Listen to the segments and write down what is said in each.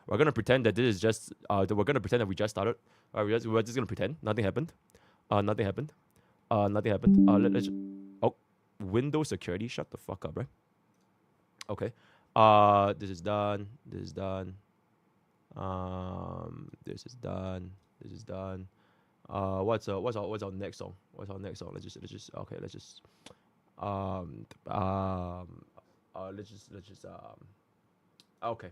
We're gonna pretend that this is just we're gonna pretend that we just started. We're just gonna pretend nothing happened. Nothing happened. Nothing happened. Let's. Oh, Windows security. Shut the fuck up, right? Okay. This is done. This is done. This is done. This is done. What's our next song? What's our next song? Let's just okay. Let's just okay.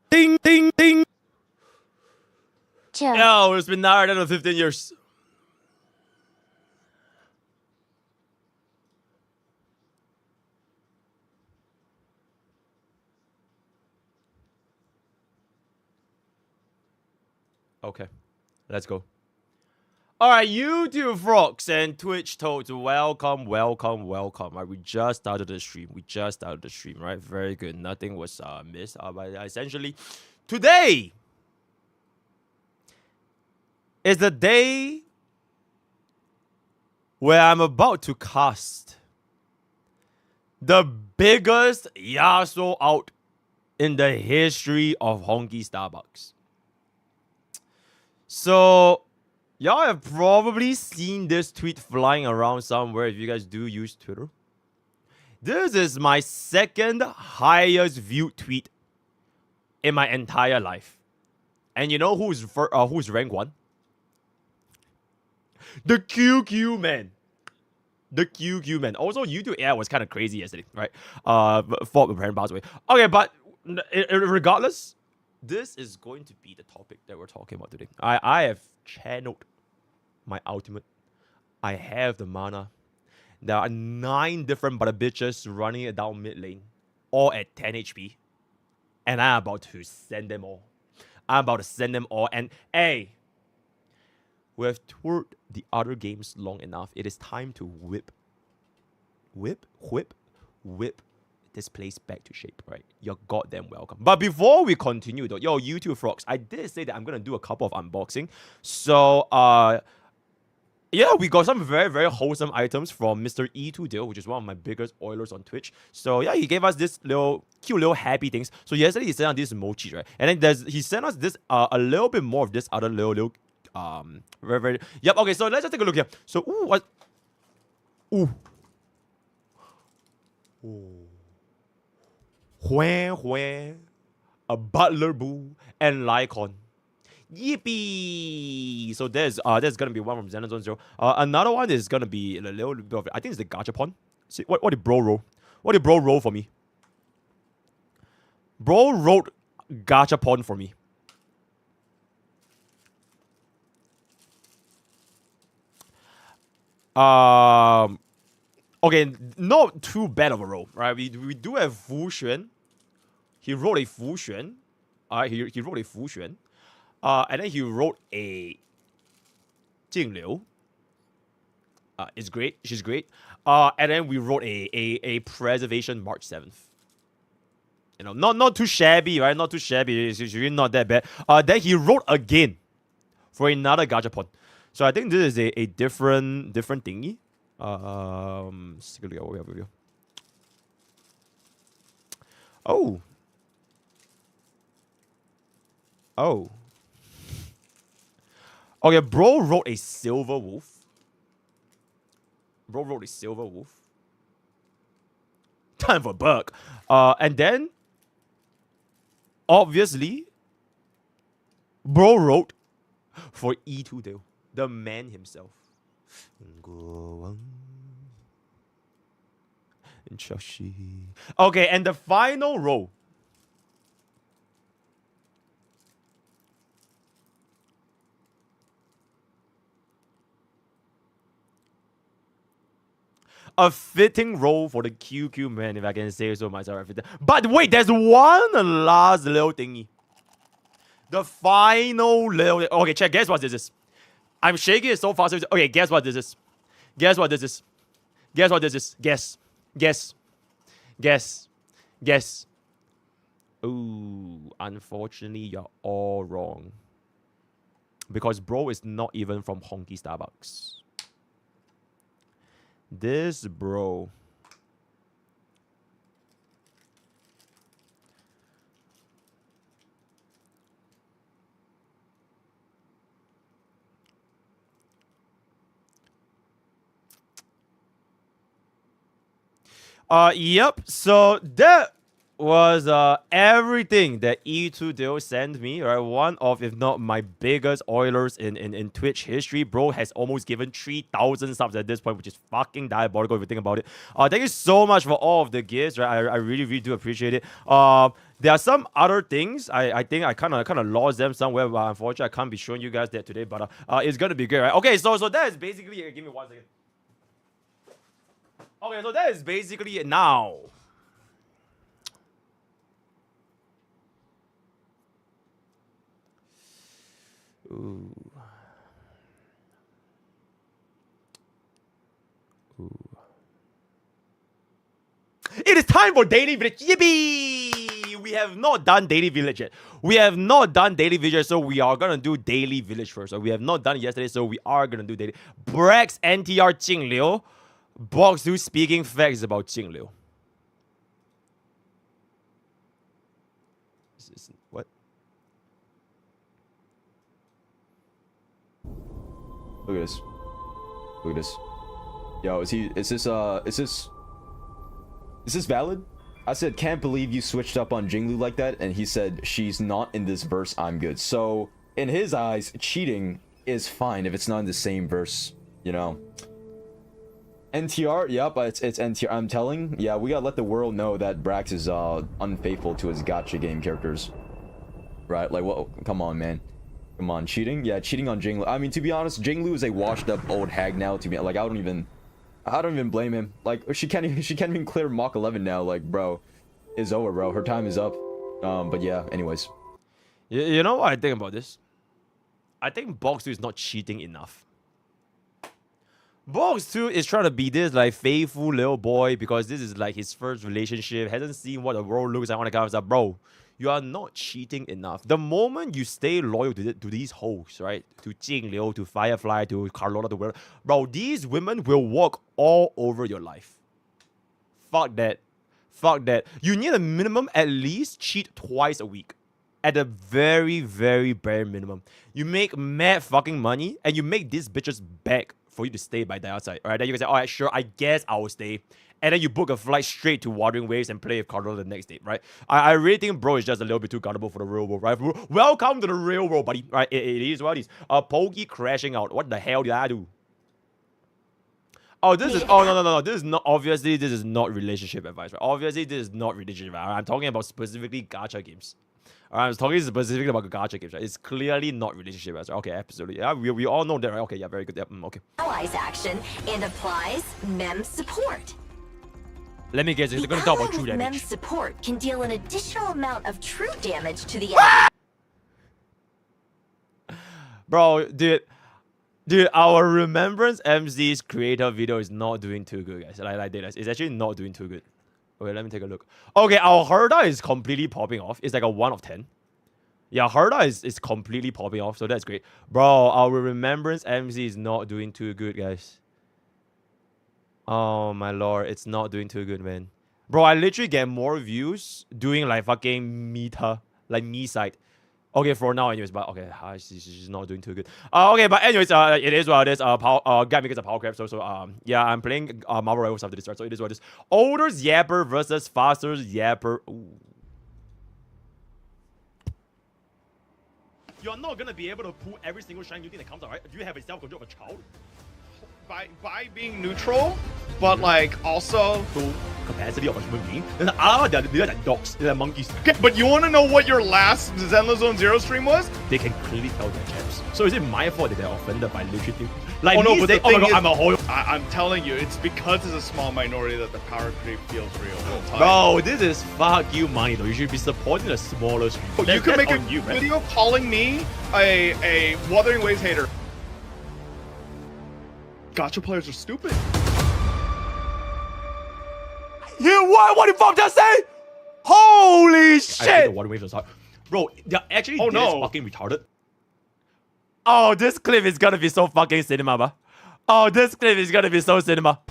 Ding ding ding. Yo, it's been now than 15 years. Okay, let's go. All right, YouTube frogs and Twitch toads, welcome, welcome, welcome. Right, we just started the stream. Right? Very good. Nothing was missed. But essentially, today is the day where I'm about to cast the biggest Yasuo out in the history of Honkai Starbucks. So, y'all have probably seen this tweet flying around somewhere if you guys do use Twitter. This is my second highest viewed tweet in my entire life. And you know who's rank 1? The QQ man. The QQ man. Also, YouTube AI was kind of crazy yesterday, right? For the parent passed away. Okay, but regardless, this is going to be the topic that we're talking about today. I have channeled my ultimate. I have the mana. There are 9 different butter bitches running it down mid lane, all at 10 HP. And I'm about to send them all. And hey, we have toured the other games long enough. It is time to whip this place back to shape, right? You're goddamn welcome. But before we continue though, yo, YouTube frogs, I did say that I'm gonna do a couple of unboxing. So yeah, we got some very, very wholesome items from Mr. E2 Deal, which is one of my biggest oilers on Twitch. So yeah, he gave us this little cute little happy things. So yesterday he sent us this mochi, right? And then he sent us this a little bit more of this other little very, very. Yep. Okay. So let's just take a look here. So what? Ooh. Huan, a Butler Boo, and Lycon. Yippee! So there's gonna be one from Xenozone Zero. Another one is gonna be a little bit of, I think it's the Gachapon. See what did bro roll? What did bro roll for me? Bro wrote Gachapon for me. Okay, not too bad of a roll, right? We do have Fu Xuan. He wrote a Fu Xuan. He wrote a Fu Xuan. And then he wrote a Jing Liu. It's great. She's great. And then we wrote a Preservation March 7th. You know, not too shabby, right? Not too shabby. It's really not that bad. Then he wrote again for another Gachapon. So I think this is a different thingy. Let's take a look at what we have here. Oh. Oh. Okay, bro wrote a silver wolf. Bro wrote a silver wolf. Time for Burke. And then, obviously, bro wrote for E2 Dale, the man himself. Okay, and the final row. A fitting role for the QQ man, if I can say so myself. But wait, there's one last little thingy. The final little... Okay, check. Guess what this is? I'm shaking it so fast. Okay, guess what this is? Guess what this is? Guess what this is? Guess. Guess. Guess. Guess. Ooh, unfortunately, you're all wrong. Because bro is not even from Honky Starbucks. This bro. Yep. So that was everything that E2 Dale sent me, right? One of, if not my biggest Oilers in Twitch history. Bro has almost given 3,000 subs at this point, which is fucking diabolical if you think about it. Thank you so much for all of the gifts, right? I really, really do appreciate it. There are some other things. I think I kind of lost them somewhere, but unfortunately I can't be showing you guys that today. But it's gonna be good, right? Okay, so that is basically it. Give me 1 second. Okay, so that is basically it now. Ooh. Ooh. It is time for Daily Village. Yippee! We have not done Daily Village yet. We have not done Daily Village, so we are gonna do Daily Village first. So we have not done it yesterday, so we are gonna do Daily. Brax NTR Jing Liu. Box 2 speaking facts about Jing Liu. What? Look at this. Look at this. Yo, is this valid? I said, can't believe you switched up on Jinglu like that, and he said, she's not in this verse, I'm good. So, in his eyes, cheating is fine if it's not in the same verse, you know. NTR, yep, it's NTR. I'm telling, yeah, we gotta let the world know that Brax is unfaithful to his gacha game characters. Right, like, well, come on, man. Come on, cheating? Yeah, cheating on Jinglu. I mean, to be honest, Jinglu is a washed up old hag now, to be like, I don't even blame him. Like, she can't even clear Mach 11 now. Like, bro, it's over, bro. Her time is up. But yeah, anyways. You know what I think about this? I think Box 2 is not cheating enough. Box 2 is trying to be this, like, faithful little boy because this is, like, his first relationship. Hasn't seen what the world looks like, all that kind of stuff. Bro, you are not cheating enough. The moment you stay loyal to these hoes, right? To Jing Liu, to Firefly, to Carlotta, to whatever. Bro, these women will walk all over your life. Fuck that. Fuck that. You need a minimum at least cheat twice a week. At a very, very bare minimum. You make mad fucking money and you make these bitches beg for you to stay by the outside. Alright, then you can say, alright, sure, I guess I will stay. And then you book a flight straight to Wuthering Waves and play with Carlotta the next day, right? I really think bro is just a little bit too gullible for the real world, right? Welcome to the real world, buddy. Right? It is what it is. Pokke crashing out. What the hell did I do? Oh, this is... Oh, no. This is not... Obviously, this is not relationship advice, right? Obviously, this is not relationship advice. I'm talking about specifically gacha games. I'm talking specifically about gacha games, right? It's clearly not relationship advice. Okay, absolutely. Yeah, we all know that, right? Okay, yeah, very good. Yep, okay. Allies action and applies mem support. Let me guess, they're going to talk about true damage. Mem support can deal an additional amount of true damage to the Bro, dude, our Remembrance MC's creator video is not doing too good, guys. Like this. It's actually not doing too good. Okay, let me take a look. Okay, our Herda is completely popping off. It's like a 1 of 10. Yeah, Herda is completely popping off, so that's great. Bro, our Remembrance MC is not doing too good, guys. Oh my lord, it's not doing too good, man. Bro, I literally get more views doing like fucking meta, like me side. Okay, for now, anyways, but okay, she's not doing too good. Okay, but anyways, it is what it is. Guy makes a power crap. So yeah, I'm playing Marvel Rivals after this start. So it is what it is. Older Yapper versus faster Yapper. Ooh. You're not gonna be able to pull every single shiny new thing that comes out, right? Do you have a self-control of a child? By being neutral, but like also Full capacity of a human being. They're like dogs. They're like monkeys. okay. But you want to know what your last Zenless Zone Zero stream was? They can clearly tell they're champs. So is it my fault that they're offended by literature? Like, Oh no, me but saying, the oh my thing god, is, I'm a Hoyo. I'm telling you, it's because it's a small minority that the power creep feels real. Bro, this is fuck you money though. You should be supporting the smaller stream. You can make a you, man. video calling me a Wuthering Waves hater. Gacha players are stupid. Yeah, what the fuck did I say? Holy shit! I the water waves are bro, they're actually Oh, no. fucking retarded. Oh, this clip is gonna be so fucking cinema, bro. Oh, this clip is gonna be so cinema.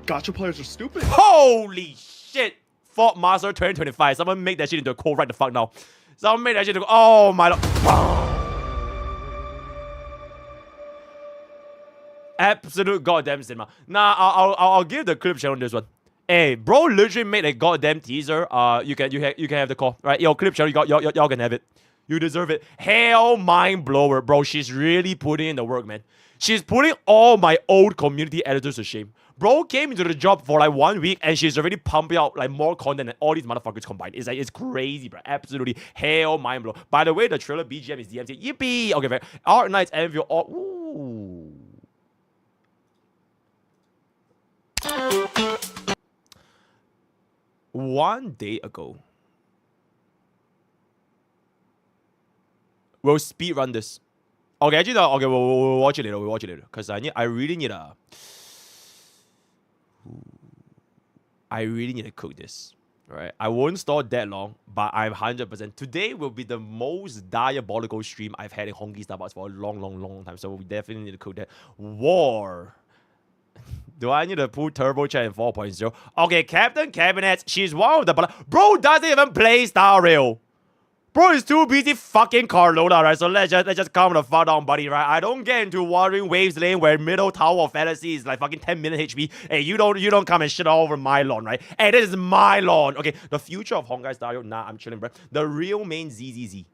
Gacha players are stupid. Holy shit! Fort Master 2025. Someone make that shit into a quote right the fuck now. Someone make that shit into oh my lord. Absolute goddamn cinema. Nah, I'll give the clip channel this one. Hey, bro, literally made a goddamn teaser. You can have the call, right? Yo, clip channel, y'all can have it. You deserve it. Hell, mind blower, bro. She's really putting in the work, man. She's putting all my old community editors to shame. Bro came into the job for like 1 week and she's already pumping out like more content than all these motherfuckers combined. It's like, it's crazy, bro. Absolutely. Hell, mind blow. By the way, the trailer BGM is DMC. Yippee. Okay, man. Art Knights Envy. Ooh. One day ago, we'll speed run this. Okay, actually, okay, we'll watch it later. We'll watch it later because I really need to cook this. Right, I won't store that long, but I'm 100%. Today will be the most diabolical stream I've had in Honkai Starbucks for a long time. So we definitely need to cook that. War. Do I need to pull Turbo Chat in 4.0? Okay, Captain Cabinets. She's one of the... Bro doesn't even play Star Rail. Bro is too busy fucking Carlota, right? So let's just calm the fuck down, buddy, right? I don't get into Wuthering Waves lane where middle tower of fantasy is like fucking 10 million HP. Hey, you don't come and shit all over my lawn, right? Hey, this is my lawn. Okay, the future of Honkai Star Rail. Nah, I'm chilling, bro. The real main ZZZ.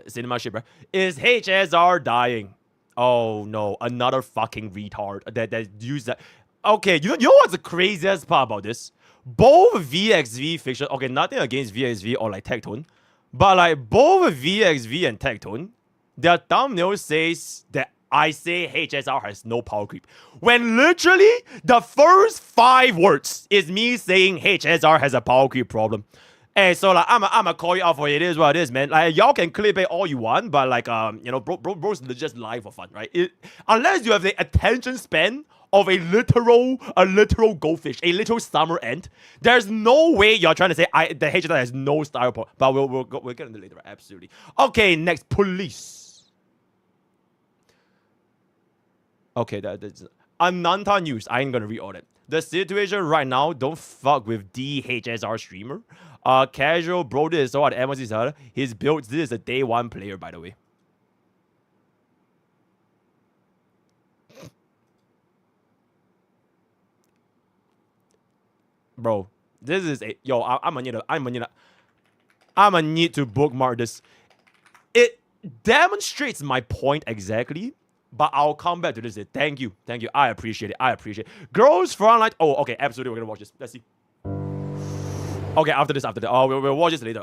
Cinema shit, bro. Is HSR dying? Oh no, another fucking retard that used that. Okay, you know what's the craziest part about this? Both VXV fiction. Okay, nothing against VXV or like Tectone, but like both VXV and Tectone, their thumbnail says that I say HSR has no power creep. When literally the first 5 words is me saying HSR has a power creep problem. Hey, so like I'ma call you out for it. It is what it is, man. Like y'all can clickbait all you want, but like you know, bro's just live for fun, right? Unless you have the attention span of a literal goldfish, a literal summer ant, there's no way you're trying to say the HSR has no style point. But we'll get into it later, right? Absolutely. Okay, next, police. Okay, that's Ananta news. I ain't gonna read all that. The situation right now, don't fuck with DHSR streamer. Casual, bro, this is so what MSC said. His build, this is a day 1 player, by the way. Bro, this is a I'm gonna need to bookmark this. It demonstrates my point exactly. But I'll come back to this. Thank you. I appreciate it. Girls Frontline. Oh, okay. Absolutely. We're gonna watch this. Let's see. Okay, after this. Oh, we'll watch this later.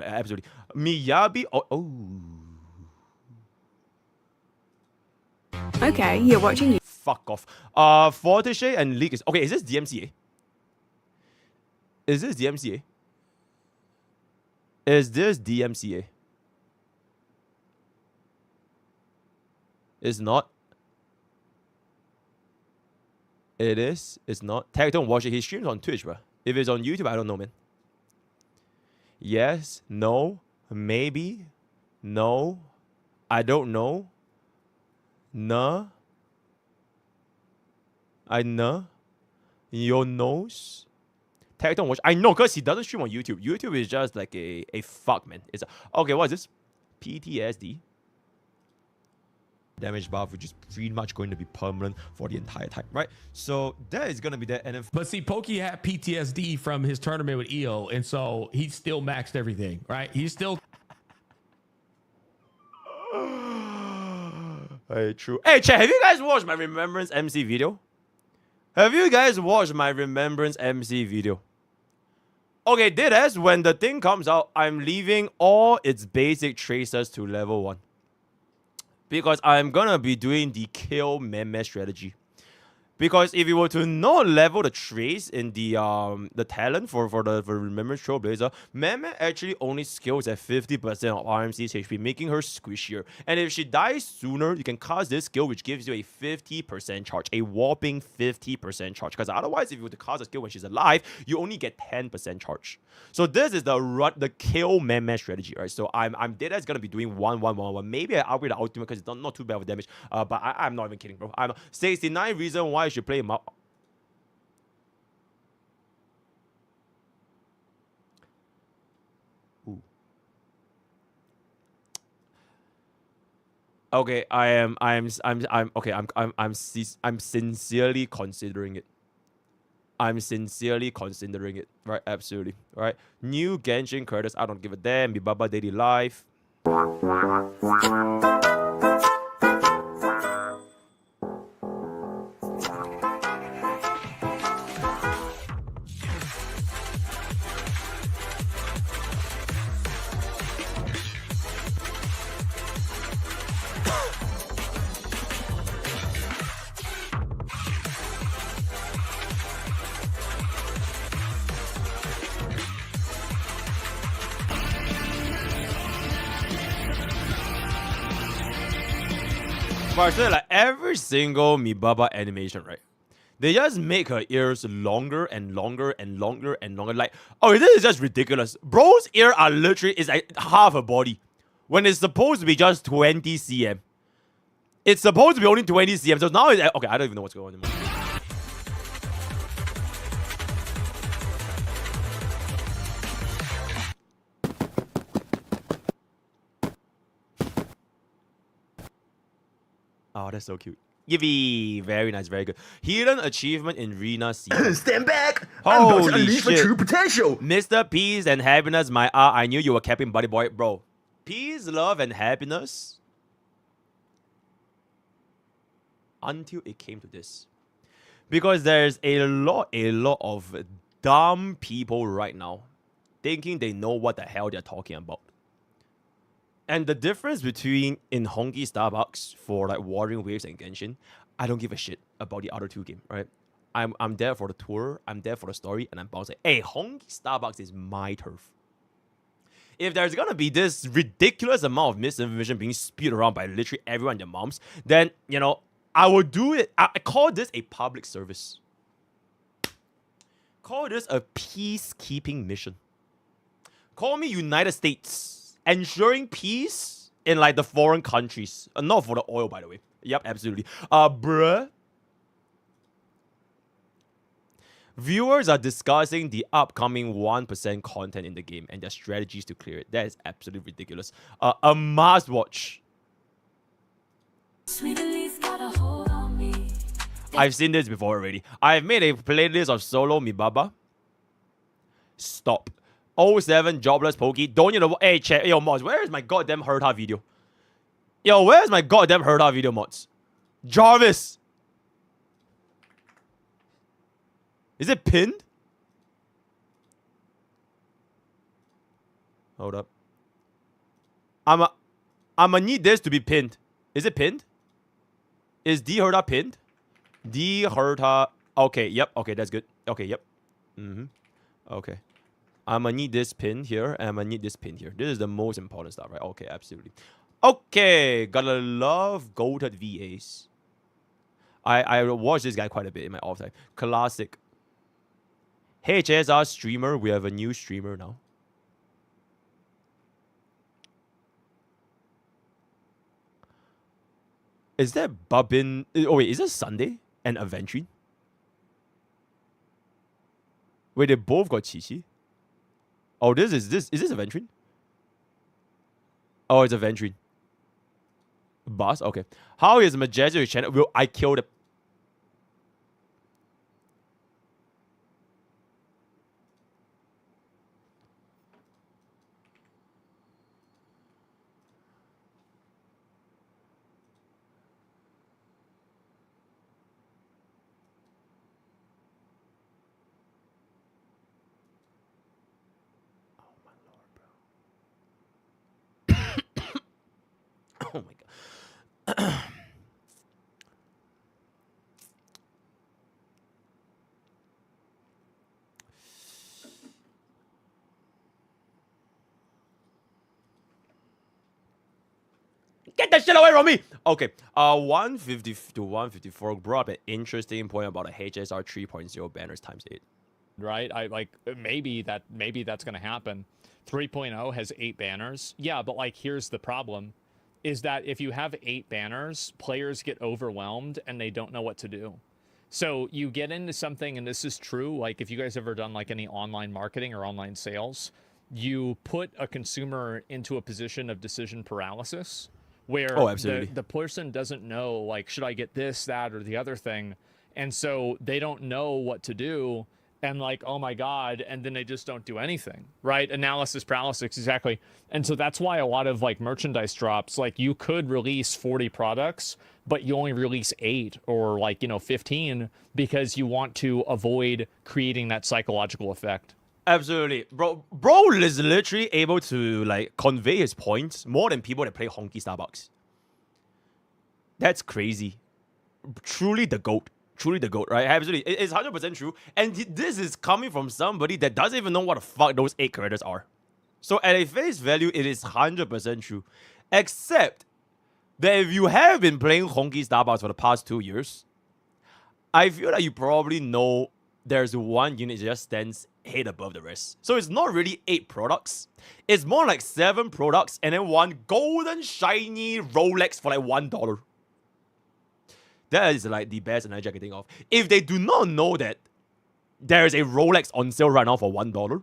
Absolutely. Miyabi. Oh. Okay, you're watching you. Fuck off. Fortiche and League is... Okay, is this DMCA? Is this DMCA? It's not. It is. It's not. Tag don't watch it. He streams on Twitch, bro. If it's on YouTube, I don't know, man. Yes. No. Maybe. No. I don't know. Nah. I know. Your nose. Tag don't watch. I know, because he doesn't stream on YouTube. YouTube is just like a fuck, man. It's okay, what is this? PTSD. Damage buff, which is pretty much going to be permanent for the entire time, right? So that is gonna be that. And if But see, Pokke had PTSD from his tournament with EO, and so he still maxed everything, right? He's still hey, true. Hey, chat, have you guys watched my Remembrance MC video? Have you guys watched my Remembrance MC video? Okay, this when the thing comes out, I'm leaving all its basic traces to level 1. Because I'm gonna be doing the kill meme strategy. Because if you were to not level the trace in the talent for Remembrance Trailblazer, Meme actually only scales at 50% of RMC's HP, making her squishier. And if she dies sooner, you can cast this skill, which gives you a 50% charge, a whopping 50% charge. Because otherwise, if you were to cast a skill when she's alive, you only get 10% charge. So this is the kill Meme strategy, right? So I'm deadass gonna be doing 1-1-1-1. Maybe I upgrade the ultimate because it's not too bad with damage. But I'm not even kidding, bro. I'm 69 reason why I should play him up. Ooh. Okay, I'm sincerely considering it. I'm sincerely considering it. Right, absolutely. Right. New Genshin credits, I don't give a damn. Bibaba Daily Life. But so like every single Mibaba animation, right? They just make her ears longer and longer and longer and longer. Like, oh, this is just ridiculous. Bro's ear are literally is like half her body, when it's supposed to be just 20 cm. It's supposed to be only 20 cm. So now it's okay. I don't even know what's going on anymore. Oh, that's so cute. Yippee! Very nice, very good. Hidden achievement in Rena season. Stand back! I'm about to Holy unleash my shit. true potential! Mr. Peace and Happiness, my I knew you were capping, buddy boy. Bro, peace, love, and happiness. Until it came to this. Because there's a lot of dumb people right now thinking they know what the hell they're talking about. And the difference between in Honkai Starbucks for like Warring Waves and Genshin, I don't give a shit about the other two games, right? I'm there for the tour, I'm there for the story, and I'm about to say, hey, Honkai Starbucks is my turf. If there's gonna be this ridiculous amount of misinformation being spewed around by literally everyone and their moms, then, you know, I will do it. I call this a public service. Call this a peacekeeping mission. Call me United States. Ensuring peace in like the foreign countries. Not for the oil, by the way. Yep, absolutely. Bruh. Viewers are discussing the upcoming 1% content in the game and their strategies to clear it. That is absolutely ridiculous. A must watch. I've seen this before already. I've made a playlist of solo Mibaba. Stop. 07 jobless Pokke. Don't you know? Hey, chat. Yo, mods, where is my goddamn Herta video? Yo, where's my goddamn Herta video, mods? Jarvis. Is it pinned? Hold up. I'ma need this to be pinned. Is it pinned? Is D Herta pinned? D Herta. Okay, yep. Okay, that's good. Okay, yep. Okay. I'm gonna need this pin here, and I'm gonna need this pin here. This is the most important stuff, right? Okay, absolutely. Okay, gotta love goated VAs. I watch this guy quite a bit in my off time. Classic. Hey, JSR streamer, we have a new streamer now. Is that Babin? Oh wait, is that Sunday and Aventrine? Wait, they both got Chi. Oh, is this Aventrine? Oh, it's Aventrine. Boss, okay. How is Majestic channel? Will I kill the? Oh my god. Get that shit away from me! Okay, 150 to 154 brought up an interesting point about a HSR 3.0 banners times 8. Right? I like maybe that's gonna happen. 3.0 has 8 banners. Yeah, but like here's the problem. Is that if you have 8 banners, players get overwhelmed and they don't know what to do. So you get into something, and this is true, like if you guys ever done like any online marketing or online sales, you put a consumer into a position of decision paralysis where the person doesn't know, like, should I get this, that, or the other thing? And so they don't know what to do. And like, oh my God, and then they just don't do anything, right? Analysis paralysis, exactly. And so that's why a lot of like merchandise drops, like you could release 40 products, but you only release 8 or like, 15 because you want to avoid creating that psychological effect. Absolutely. Bro is literally able to like convey his points more than people that play Honky Starbucks. That's crazy. Truly the GOAT. Truly the GOAT, right? Absolutely. It's 100% true. And this is coming from somebody that doesn't even know what the fuck those 8 characters are. So at a face value, it is 100% true. Except that if you have been playing Honky Starbucks for the past 2 years, I feel like you probably know there's one unit that just stands head above the rest. So it's not really 8 products. It's more like 7 products and then one golden shiny Rolex for like $1. That is like the best analogy I can think of. If they do not know that there is a Rolex on sale right now for $1,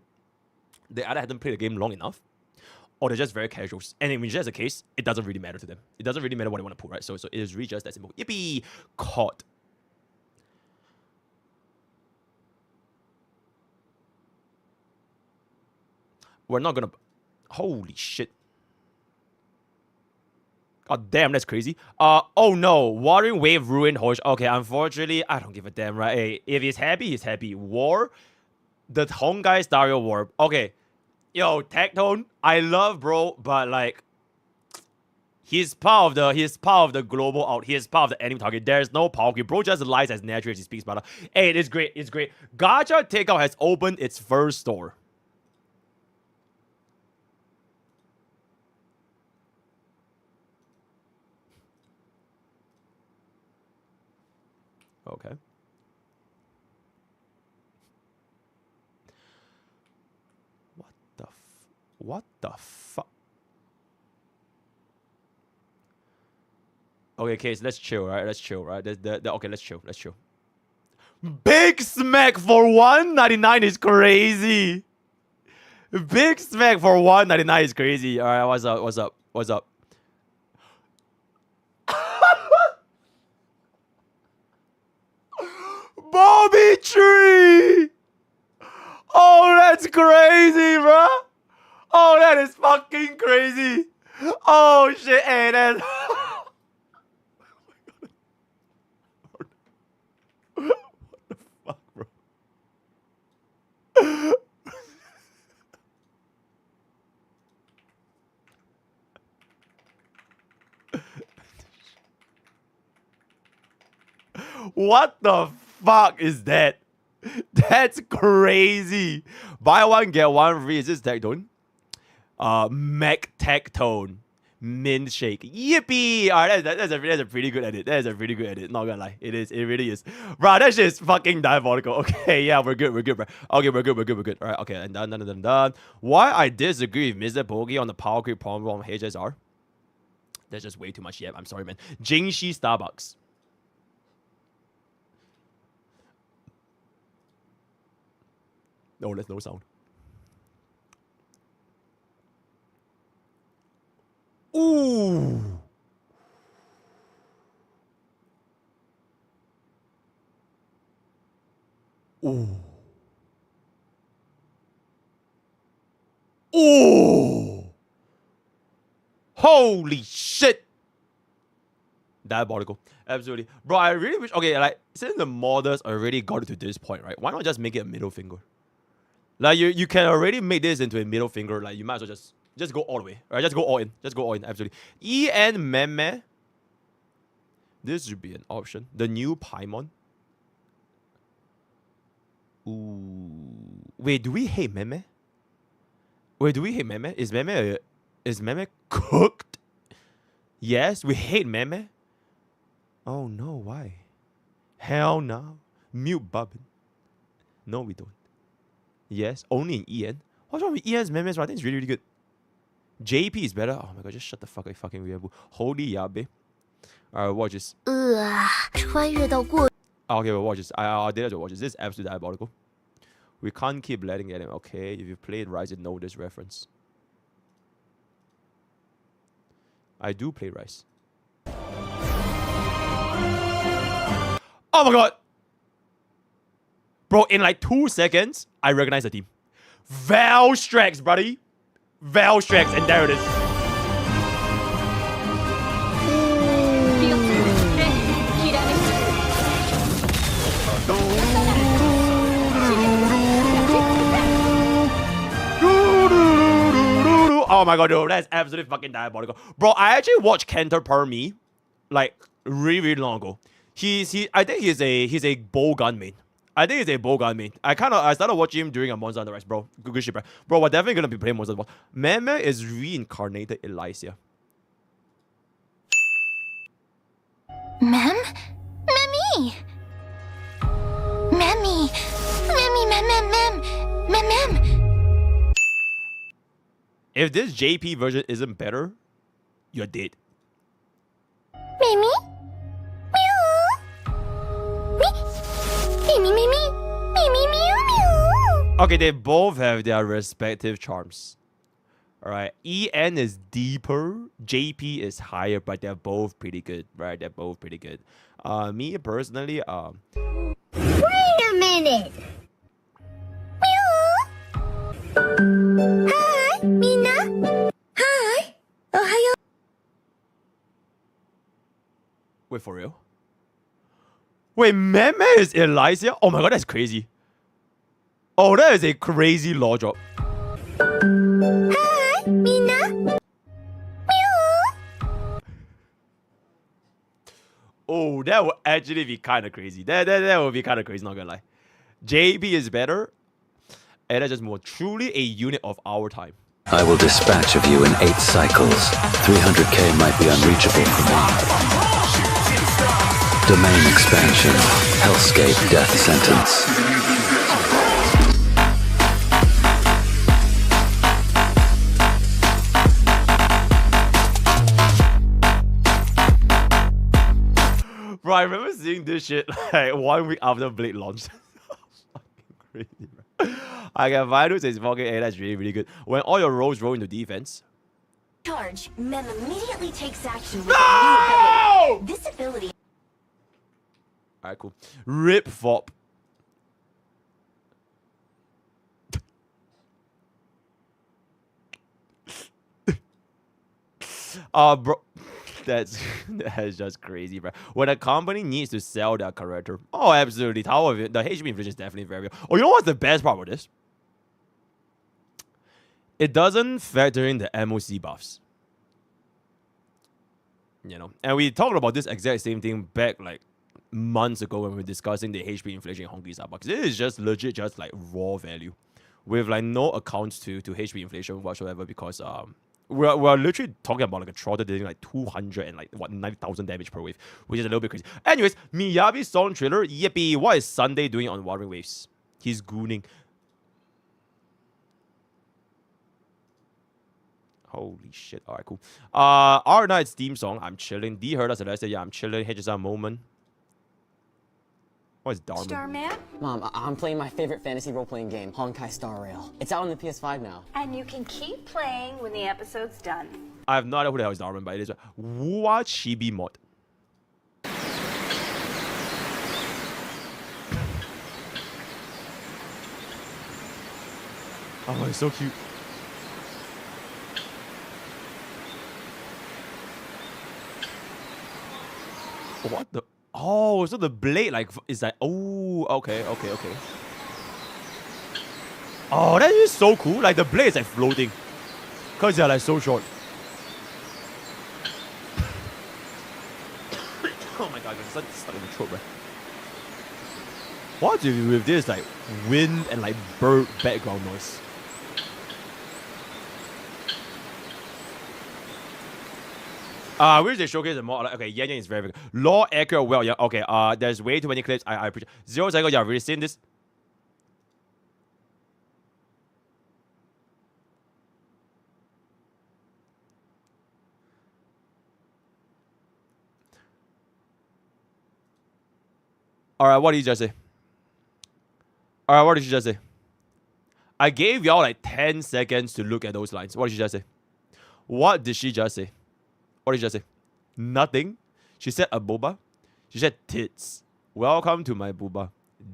they either haven't played the game long enough, or they're just very casuals. And if that's the case, it doesn't really matter to them. It doesn't really matter what they want to put, right? So it is really just that simple. Yippee! Caught. We're not gonna... Holy shit. God damn, that's crazy. Oh no, Warring Wave ruined Hoyo. Okay, unfortunately, I don't give a damn, right? Hey, if he's happy, he's happy. War, the Honkai Stereo War. Okay, yo, Tectone, I love bro, but like, he's part of the global out. He is part of the enemy target. There's no Pokke. Bro just lies as naturally as he speaks, brother. Hey, it's great, it's great. Gacha Takeout has opened its first store. Okay. What the fuck? Okay, Case, let's chill, right? Let's chill, right? Okay, let's chill. Let's chill. Big smack for $1.99 is crazy. Big smack for $1.99 is crazy. All right, what's up? What's up? What's up? Bobby Tree! Oh, that's crazy, bro. Oh, that is fucking crazy. Oh, shit. Hey, that's... What the fuck, bro? What the fuck is that? That's crazy. Buy one, get one free. Is this Tectone? Mech Tectone. Mint shake. Yippee! Alright, that's a pretty good edit. That is a pretty good edit. Not gonna lie. It is. It really is. Bro, that shit is fucking diabolical. Okay, yeah, we're good, bro. Okay, we're good. Alright, okay, and done. Why I disagree with MrPokke on the power creep problem on HSR? That's just way too much yep. I'm sorry, man. Jingshi Starbucks. No, there's no sound. Ooh. Ooh. Ooh. Holy shit. Diabolical. Absolutely. Bro, I really wish... Okay, like, since the modders already got it to this point, right? Why not just make it a middle finger? Like, you can already make this into a middle finger. Like, you might as well just go all the way. Right? Just go all in. Just go all in. Absolutely. EN Meme. This should be an option. The new Paimon. Ooh. Wait, do we hate Meme? Wait, do we hate Meme? Is Meme cooked? Yes, we hate Meme. Oh no, why? Hell no. Mute Bubbin. No, we don't. Yes, only in EN. What's wrong with EN's memes? I think it's really, really good. JP is better. Oh my god, just shut the fuck up, fucking weirdo. Holy yabe. Alright, watch this. Okay, we'll watch this. I dare to watch this. This is absolutely diabolical. We can't keep letting it in. Okay, if you played Rise, you know this reference. I do play Rise. Oh my god! Bro, in like 2 seconds, I recognize the team. Valstrax, buddy. Valstrax, and there it is. Oh my god, dude, that's absolutely fucking diabolical. Bro, I actually watched Counterarguments like really, really long ago. I think he's a bow gun main. I think he's a bow gun main. I started watching him during a Monster Hunter Rise, bro. Good shit, bro. Bro, we're definitely gonna be playing Monster Hunter. Meme is reincarnated Elysia. Mem? Memmy! Memmy! Memmy, mem. If this JP version isn't better, you're dead. Memmy? Okay, they both have their respective charms. Alright, EN is deeper, JP is higher, but they're both pretty good, right? They're both pretty good. Me personally, Wait a minute! Hi, Mina! Hi! Ohayo! Wait, for real? Wait, Meme is Elysia? Oh my god, that's crazy. Oh, that is a crazy law drop. Hi, Mina! Oh, that would actually be kind of crazy. That would be kind of crazy, not gonna lie. JP is better. And that's just more truly a unit of our time. I will dispatch of you in 8 cycles. 300k might be unreachable for me. Domain expansion. Hellscape death sentence. Bro, I remember seeing this shit like 1 week after Blade launched. Fucking crazy, bro. I can find who says fucking, hey, that's really, really good. When all your roles roll into defense. Charge, Mem immediately takes action with No! a new ability. This ability... Alright, cool. Rip Fop. Bro. That's just crazy, bro. When a company needs to sell their character, oh, absolutely. Tower of it, the HP inflation is definitely very real. Oh, you know what's the best part about this? It doesn't factor in the MOC buffs. You know, and we talked about this exact same thing back like months ago when we were discussing the HP inflation in Honkai Starbucks. It is just legit, just like raw value, with like no accounts to HP inflation whatsoever, because we're literally talking about like a trotter doing like 200 and like what 90,000 damage per wave, which is a little bit crazy. Anyways, Miyabi's song trailer. Yippee! What is Sunday doing on Wuthering Waves? He's gooning. Holy shit. Alright, cool. R9's theme song. I'm chilling. D heard us and I said, yeah, I'm chilling. HSR moment. What is Dharma? Starman? Mom, I'm playing my favorite fantasy role-playing game, Honkai Star Rail. It's out on the PS5 now. And you can keep playing when the episode's done. I have no idea who the hell is Dharma, but it is Wua Chibi mod. Oh, it's so cute. What the? Oh, so the blade like is like, oh, okay. Oh, that is so cool. Like the blade is like floating, cause they're like so short. Oh my god, it's stuck in the throat, bro. What do with this like wind and like bird background noise? Where's the showcase the more? Okay, Yan Yan is very good. Law accurate well, yeah. Okay, there's way too many clips. I appreciate 0 second, yeah, really seen this. Alright, what did you just say? Alright, what did you just say? I gave y'all like 10 seconds to look at those lines. What did she just say? What did she just say? What did she just say? Nothing. She said a boba. She said tits. Welcome to my booba.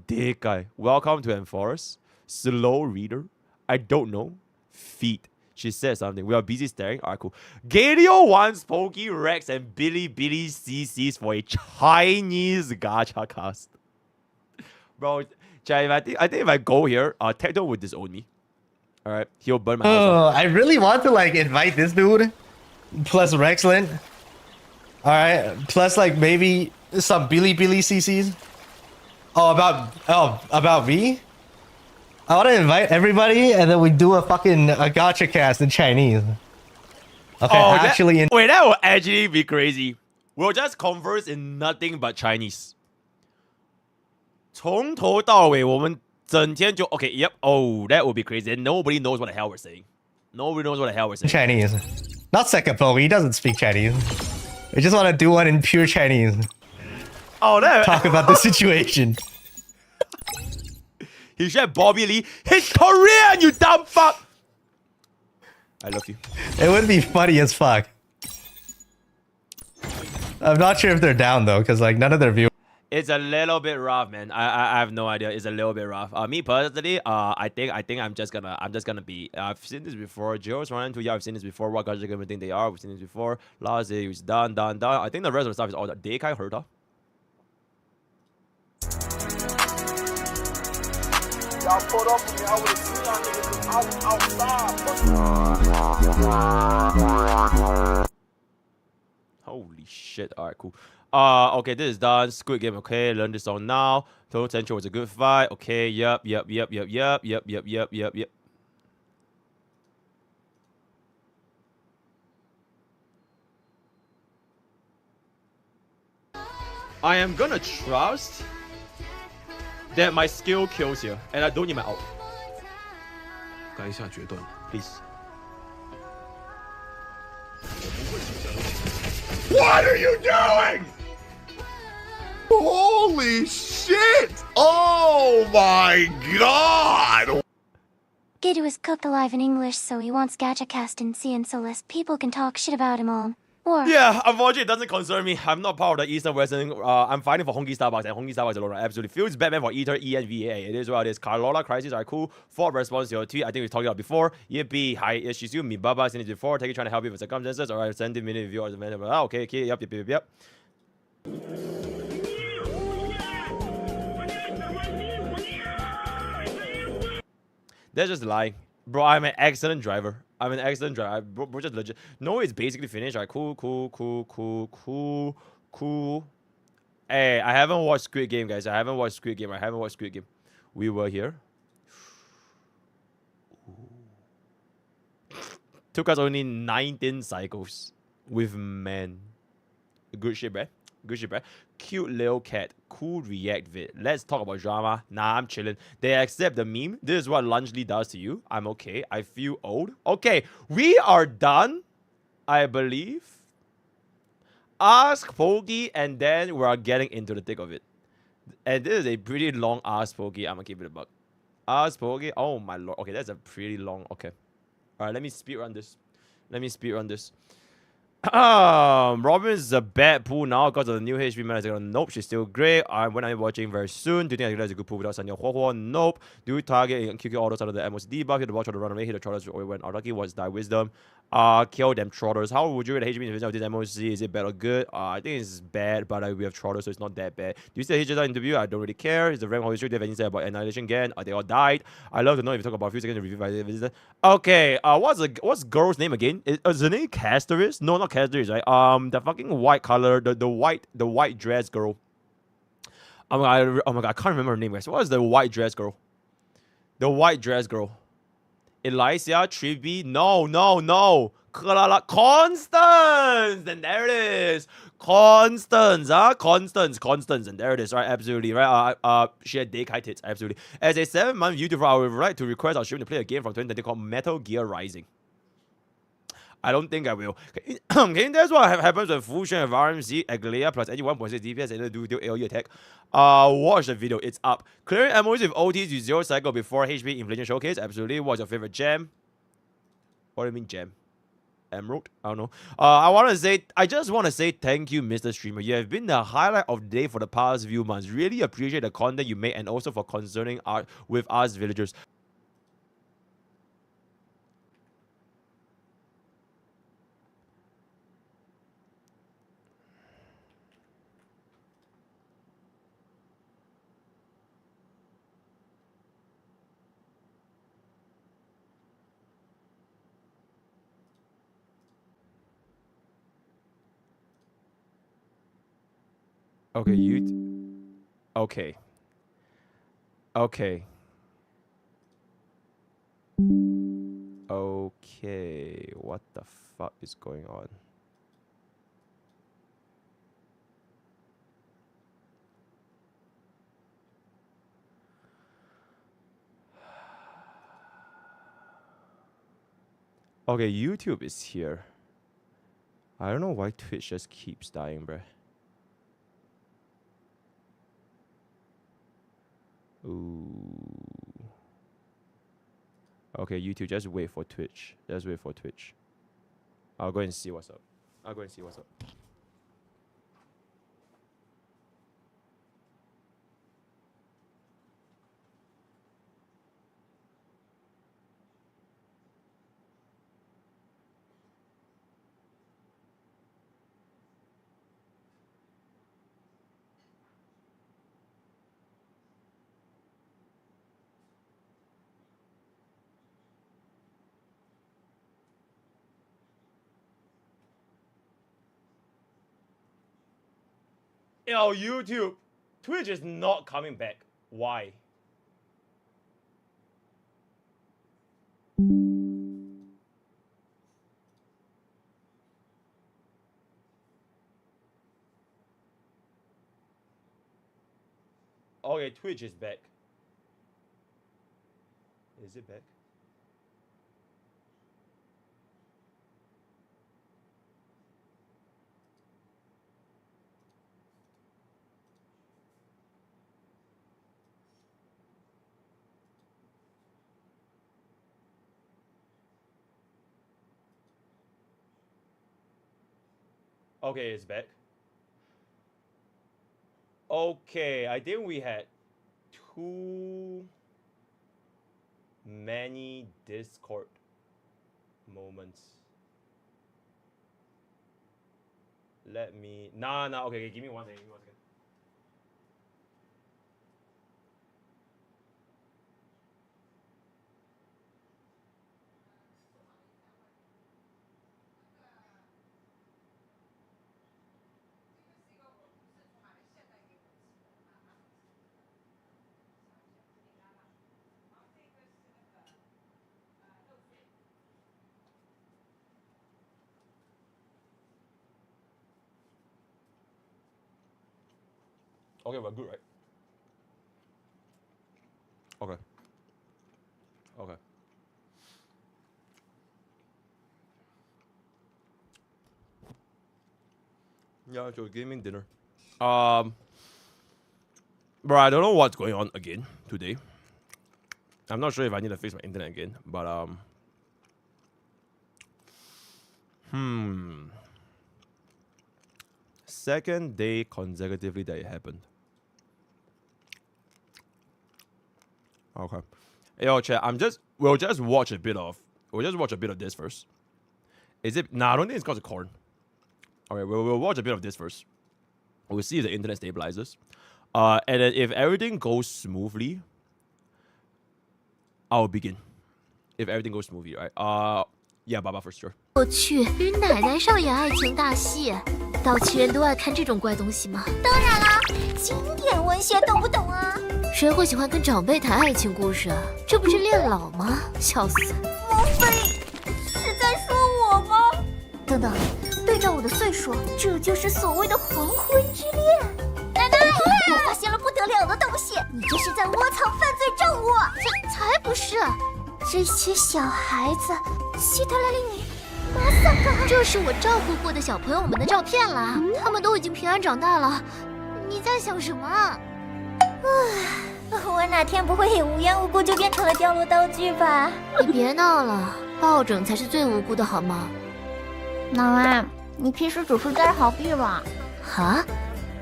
Dekai. Welcome to Enforce. Slow reader. I don't know. Feet. She said something. We are busy staring. Alright, cool. Gadio wants Pokey Rex and Billy CCs for a Chinese gacha cast. Bro, Chai, I think if I go here, Tecto would disown me. Alright, he'll burn my house down. I really want to like invite this dude, plus Rexlin. All right, plus like maybe some Billy CCs. Oh, about me. I want to invite everybody, and then we do a gacha cast in Chinese. Okay, actually, wait, that will actually be crazy. We'll just converse in nothing but Chinese. 从头到尾我们整天就 okay, yep. Oh, that would be crazy. And nobody knows what the hell we're saying. Nobody knows what the hell we're saying. Chinese. Not Singaporean. He doesn't speak Chinese. We just want to do one in pure Chinese. Oh, that. Talk about the situation. He said Bobby Lee. He's Korean, you dumb fuck. I love you. It would be funny as fuck. I'm not sure if they're down though, because like none of their viewers. It's a little bit rough, man. I have no idea. It's a little bit rough. Me personally, I think I'm just gonna be. I've seen this before. Joe's running to, yeah, I've seen this before. What guys are gonna think they are? We've seen this before. Last day was done. I think the rest of the stuff is all that. Dekai heard her. Y'all put up with me. I would have seen y'all niggas outside. Holy shit. Alright, cool. Okay, this is done. Squid Game, okay. Learn this song now. Total Central was a good fight. Okay, yep. I am gonna trust that my skill kills here, and I don't need my ult. 改一下决断 Please. What are you doing? Holy shit! Oh my god! Gidu is cooked alive in English, so he wants gacha cast in CN so less people can talk shit about him all. Or Yeah, unfortunately, it doesn't concern me. I'm not part of the Eastern Western. I'm fighting for Honkai Starbucks, and Honkai Starbucks alone. Absolutely. Feels Batman for Ether, ENVA. It is what it is. Carlola Crisis are cool. Ford response to your tweet. I think we talked about before. Yippee. Hi, Shizu. Me Baba. Seen it before. Take it trying to help you with circumstances. Alright, 70 minute review or something. Okay. Yep. That's just lying. Bro, I'm an excellent driver. Bro, just legit. No, it's basically finished. Alright, cool. Hey, I haven't watched Squid Game, guys. I haven't watched Squid Game. We were here. Took us only 19 cycles with man. Good shit, bruh. Good shit, bro. Cute little cat. Cool react vid. Let's talk about drama. Nah, I'm chilling. They accept the meme. This is what Lunchly does to you. I'm okay. I feel old. Okay, we are done, I believe. Ask Pokey, and then we are getting into the thick of it. And this is a pretty long Ask Pokey. I'm gonna keep it a buck. Ask Pokey. Oh my lord. Okay, that's a pretty long. Okay. Alright, let me speed run this. Robin is a bad pool now because of the new HP meta. Nope, she's still great. When are you watching very soon? Do you think that's a good pool without Sanya Huo? Nope. Do you target and QQ autos out of the MOC debug? Hit the watch or the run away, hit the trotters or when Araki was die wisdom. Kill them trotters. How would you rate the HP division of this MOC? Is it bad or good? I think it's bad, but we have trotters, so it's not that bad. Do you see the HJ interview? I don't really care. Is the rank history? Do you have anything about Annihilation again? They all died. I love to know if you talk about a few seconds review by the visitor. Okay, what's girl's name again? Is the name Castoris? No, not Castoris, right? The fucking white color, the white dress girl. Oh my god, I can't remember her name, guys. What is the white dress girl? The white dress girl. Elysia, Triby, no. Constance! And there it is. Constance, and there it is, right? Absolutely, right? She had Deikai tits, absolutely. As a 7-month YouTuber, I would like to request our stream to play a game from 2020 called Metal Gear Rising. I don't think I will. Okay, that's what happens when fusion of RMC, Aglia plus any 1.6 DPS and do AoE attack. Watch the video, it's up. Clearing MOs with OTs with 0 cycle before HP Inflation Showcase, absolutely. What's your favorite gem? What do you mean gem? Emerald? I don't know. I just want to say thank you, Mr. Streamer. You have been the highlight of the day for the past few months. Really appreciate the content you make and also for concerning art with us villagers. Okay, Okay. Okay, what the fuck is going on? Okay, YouTube is here. I don't know why Twitch just keeps dying, bruh. Ooh. Okay, YouTube, just wait for Twitch. I'll go and see what's up. Yo, YouTube, Twitch is not coming back. Why? Okay, Twitch is back. Is it back? Okay, it's back. Okay, I think we had too many Discord moments. Let me... Nah, okay, give me one second. Okay, we're good, right? Okay. Okay. Yeah, so gaming dinner. Bro, I don't know what's going on again today. I'm not sure if I need to fix my internet again, but second day consecutively that it happened. Okay. Yo, chat, we'll just watch a bit of this first. Is it? Nah, I don't think it's called a corn. Okay, we'll watch a bit of this first. We'll see if the internet stabilizes. And then if everything goes smoothly, I'll begin. If everything goes smoothly, right? Yeah, Baba for sure. 我去，与奶奶上演爱情大戏，到期人都爱看这种怪东西吗？当然啦，经典文学懂不懂啊？谁会喜欢跟长辈谈爱情故事啊？这不是恋老吗？笑死！莫非是在说我吗？等等，对照我的岁数，这就是所谓的黄昏之恋。奶奶，我发现了不得了的东西，你这是在窝藏犯罪证物。才不是！这些小孩子，希特勒令你，马萨克，这是我照顾过的小朋友们的照片了，他们都已经平安长大了。你在想什么啊？我哪天不会也无缘无故就变成了掉落道具吧？你别闹了，抱枕才是最无辜的好吗？老安，你平时只是在逃避吧？啊？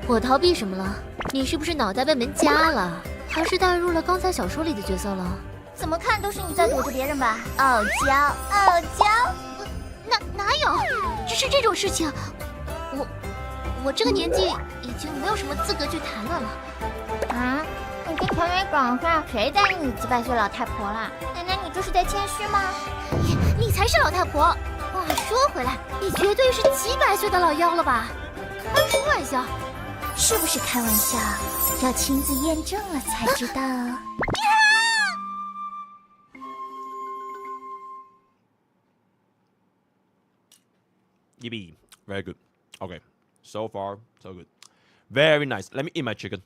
我逃避什么了？你是不是脑袋被门夹了，还是带入了刚才小说里的角色了？怎么看都是你在躲着别人吧？傲娇，傲娇。哪有？只是这种事情，我这个年纪已经没有什么资格去谈论了。啊？你跟团员长相，谁在意你几百岁老太婆啦？奶奶，你这是在谦虚吗？你才是老太婆。话说回来，你绝对是几百岁的老妖了吧？开什么玩笑？是不是开玩笑？要亲自验证了才知道。Yippee. Very good. Okay. So far, so good. Very nice. Let me eat my chicken.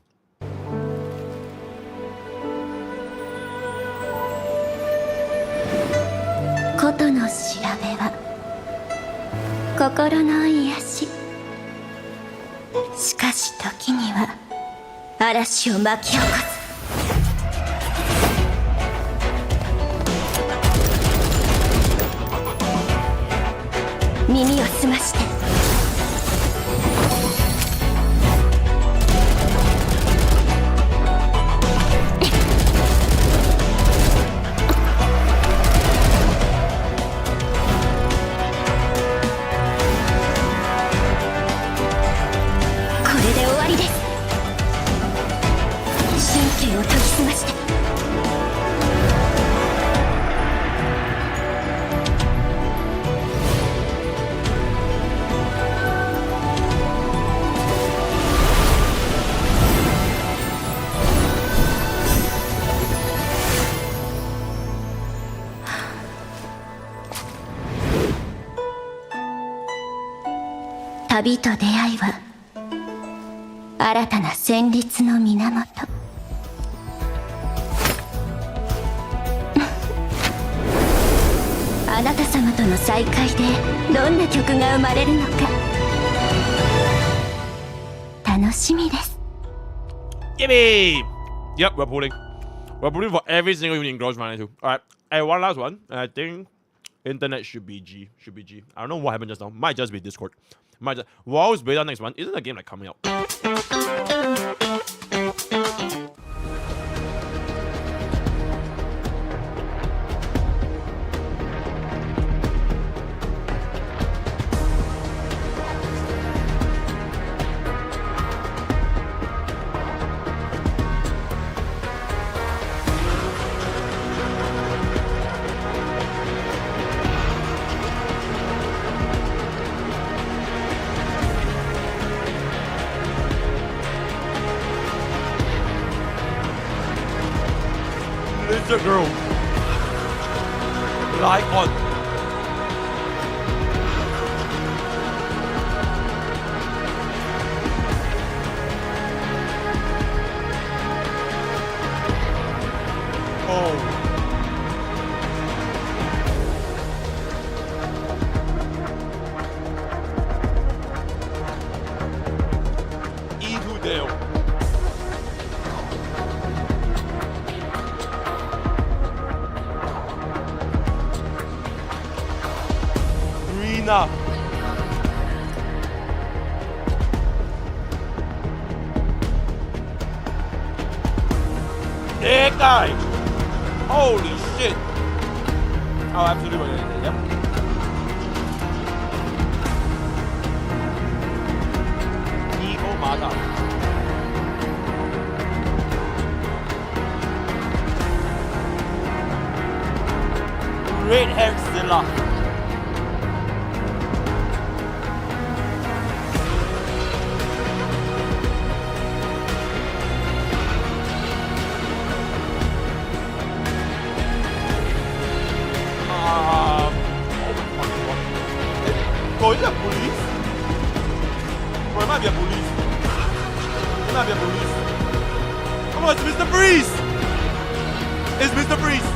ことの調べは心の癒し。しかし時には嵐を巻き起こす。耳を澄まして。これで終わりです。神経を研ぎ澄まして。旅と出会いは新たな旋律の源。あなた様との再会でどんな曲が生まれるのか楽しみです。 Gimme! Yep, we're pulling. We're pulling for every single unit in Gross Minor 2. Alright, and one last one. I think internet should be G. I don't know what happened just now. Might just be Discord. WoW's beta next one. Isn't the game like coming out? Little girl. Light on. damn. Rina. That guy. Holy shit. Oh, absolutely. Yep. Eagle Mata. Red Hair Zilla. Oh, is that police? Bro, it might be a police. It might be a police. Come on, it's Mr. Freeze! It's Mr. Freeze!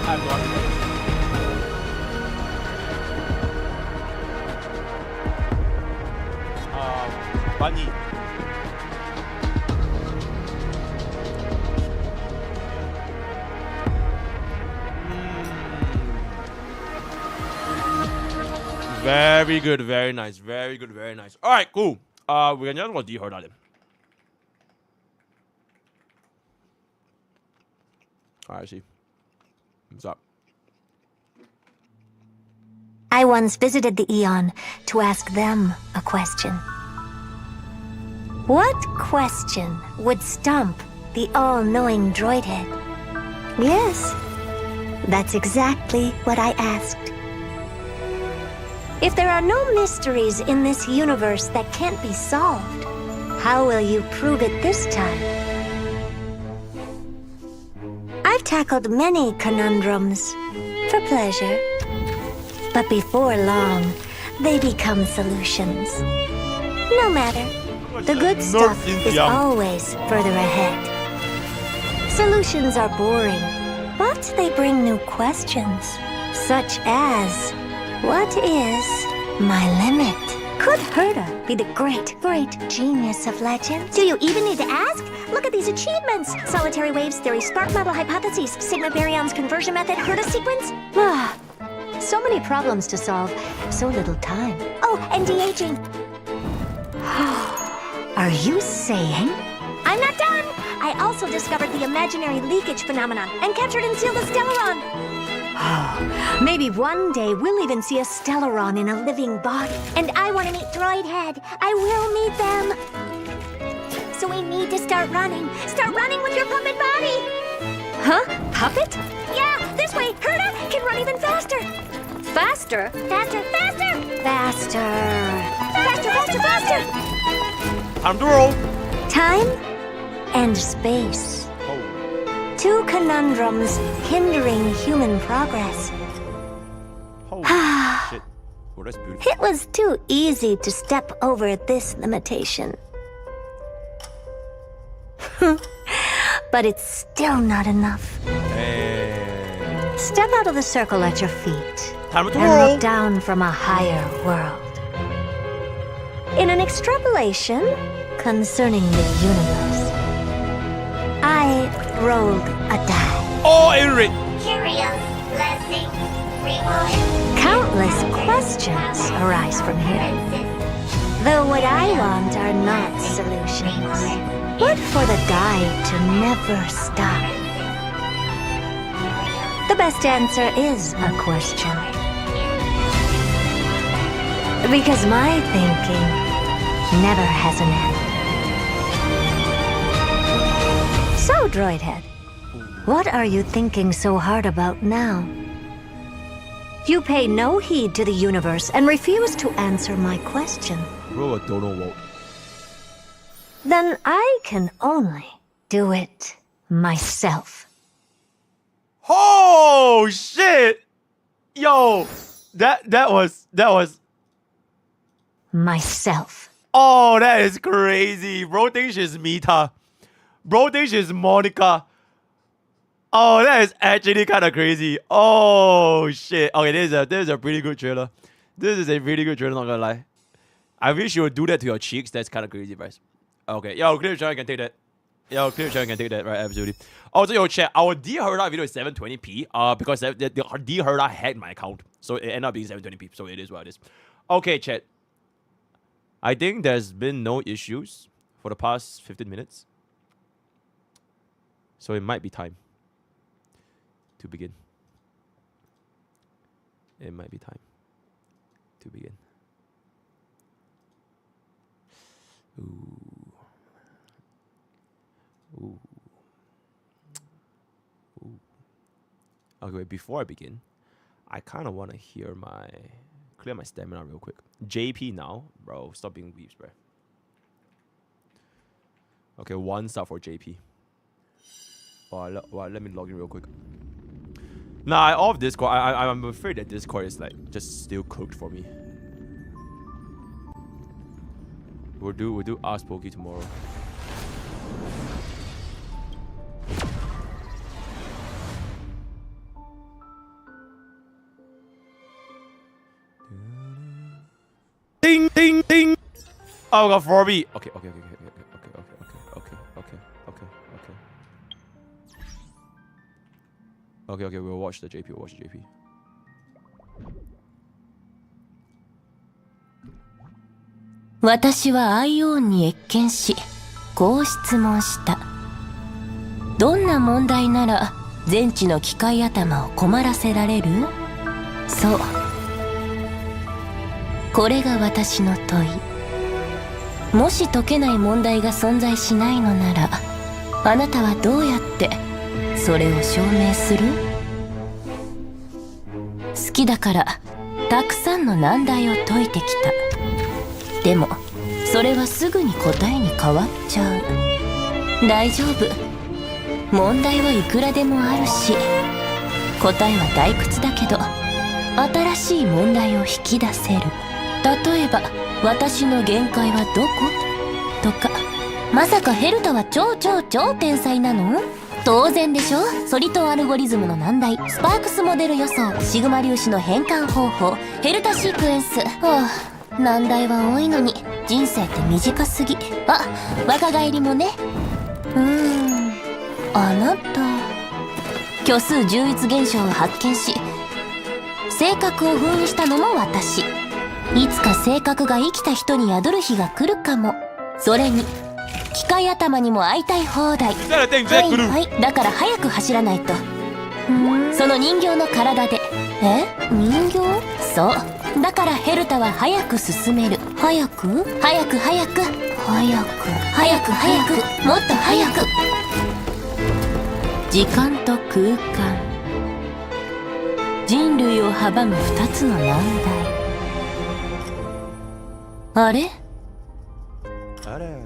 I have no idea. Bunny. Very good, very nice, very good, very nice. All right, cool. We're gonna just go D-Herd on him. All right, see. What's up? I once visited the Eon to ask them a question. What question would stump the all-knowing droid head? Yes, that's exactly what I asked. If there are no mysteries in this universe that can't be solved, how will you prove it this time? I've tackled many conundrums for pleasure, but before long, they become solutions. No matter, the good stuff is always further ahead. Solutions are boring, but they bring new questions, such as, what is my limit? Could Herta be the great genius of legend? Do you even need to ask? Look at these achievements! Solitary waves theory, spark model hypotheses, Sigma baryons conversion method, Herta sequence. So many problems to solve, so little time. Oh, and de-aging. Are you saying? I'm not done! I also discovered the imaginary leakage phenomenon and captured and sealed a Stellaron. Maybe one day we'll even see a Stellaron in a living body. And I want to meet Droid Head. I will meet them. So we need to start running. Start running with your puppet body. Huh? Puppet? Yeah, this way. Herta can run even faster. Faster? Faster, faster! Faster. Faster, faster, faster! I'm the roll. Time and space. Two conundrums hindering human progress. Holy shit. Oh, that's beautiful. It was too easy to step over this limitation. But it's still not enough. And... Step out of the circle at your feet Time to and roll. look down from a higher world. In an extrapolation concerning the universe, I rolled a die. Oh, Eric! Curious, blessing, reward. Countless questions arise from here. Though what I want are not solutions, but for the die to never stop. The best answer is a question. Because my thinking never has an end. So, Droidhead, what are you thinking so hard about now? You pay no heed to the universe and refuse to answer my question. Bro, I don't know what. Then I can only do it myself. Oh shit! Yo, that was myself. Oh, that is crazy. Bro thinks she's Mita. Bro thinks she's Monica. Oh, that is actually kind of crazy. Oh shit. Okay, this is a pretty good trailer. This is a really good trailer, not gonna lie. I wish you would do that to your cheeks. That's kind of crazy, guys. Okay, yo, clear channel can take that. Yo, clear channel can take that, right? Absolutely. Also, yo, chat. Our D Herda video is 720p. Because the D Herda hacked my account, so it ended up being 720p. So it is what it is. Okay, chat. I think there's been no issues for the past 15 minutes, so it might be time to begin. It might be time to begin. Ooh. Ooh. Ooh. Okay, wait, before I begin, I kind of want to clear my stamina real quick. JP now, bro. Stop being weeps, bro. Okay, 1 star for JP. Let me log in real quick. Nah, I off Discord. I'm afraid that Discord is like just still cooked for me. We'll do Ask Poke tomorrow. Ding ding ding. Oh, we got 4B. Okay. Okay, we'll watch the JP. We'll watch the JP. 私はアイオンに謁見し、こう質問した。どんな問題なら全知の機械頭を困らせられる？そう。これが私の問い。もし解けない問題が存在しないのなら、あなたはどうやってそれを証明する？好きだからたくさんの難題を解いてきた。でもそれはすぐに答えに変わっちゃう。大丈夫。問題はいくらでもあるし、答えは退屈だけど新しい問題を引き出せる。例えば私の限界はどこ？とか。まさかヘルタは超天才なの？当然でしょ。ソリトンアルゴリズムの難題、スパークスモデル予想、シグマ粒子の変換方法、ヘルタシークエンス。難題は多いのに人生って短すぎ。あ、若返りもね。あなた虚数充実現象を発見し性格を封印したのも私。いつか性格が生きた人に宿る日が来るかも。それに機械頭にも会いたい放題。はいだから早く走らないと。その人形の体で。人形？そうだからヘルタは早く進める。早くもっと早く。時間と空間、人類を阻む2つの難題。あれ？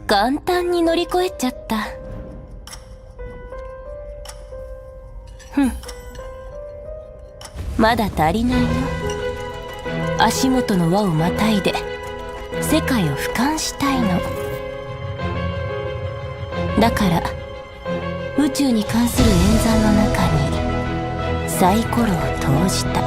簡単に乗り越えちゃった。まだ足りないよ。足元の輪をまたいで世界を俯瞰したいの。だから宇宙に関する演算の中にサイコロを投じた。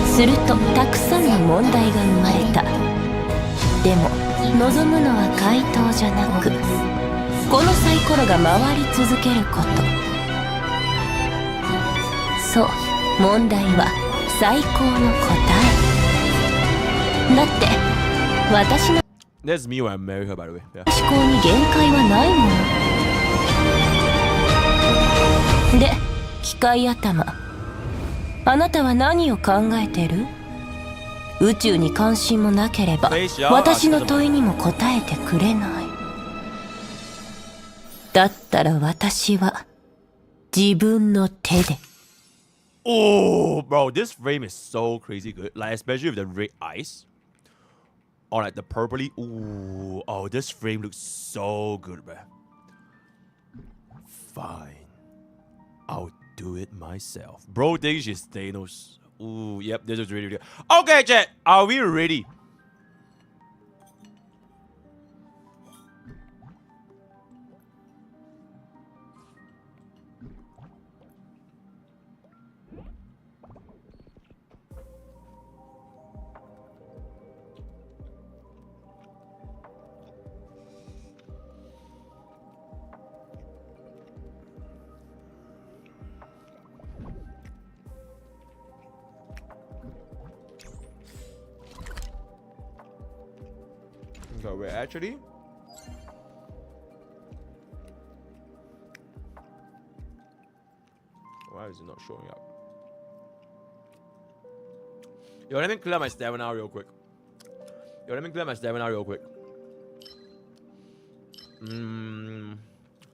するとたくさんの問題が生まれた。でも望むのは回答じゃなく、このサイコロが回り続けること。そう、問題は最高の答えだって。私の That's me when I marry her, by the way. Yeah. 思考に限界はないもので、機械頭、あなたは何を考えてる？宇宙に関心もなければ私の問いにも答えてくれない。だったら私は自分の手で。Oh, bro, this frame is so crazy good. Like, especially with the red eyes. Or like the purpley. Ooh, oh, this frame looks so good, bro. Fine. I'll do it myself. Bro thinks she's Thanos. Ooh, yep, this is really good. Okay, chat, are we ready? So we're actually why is it not showing up? Yo, let me clear my stamina real quick.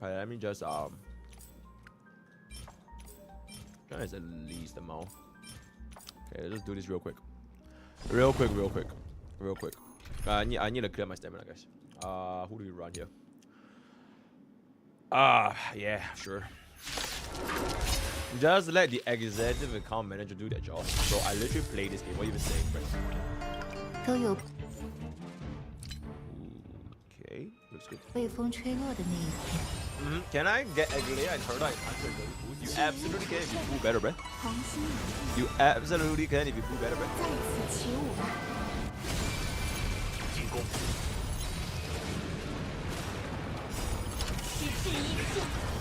Alright, let me just try as the least amount. Okay, let's just do this real quick. Real quick. I need to clear my stamina, guys. Who do we run here? Yeah, sure. Just let the executive account manager do their job. So I literally play this game. What are you even saying, bro? Okay, looks good. Can I get Aguilera and Herda in 100 boost? You absolutely can if you pull better, bro. You absolutely can if you pull better, bro.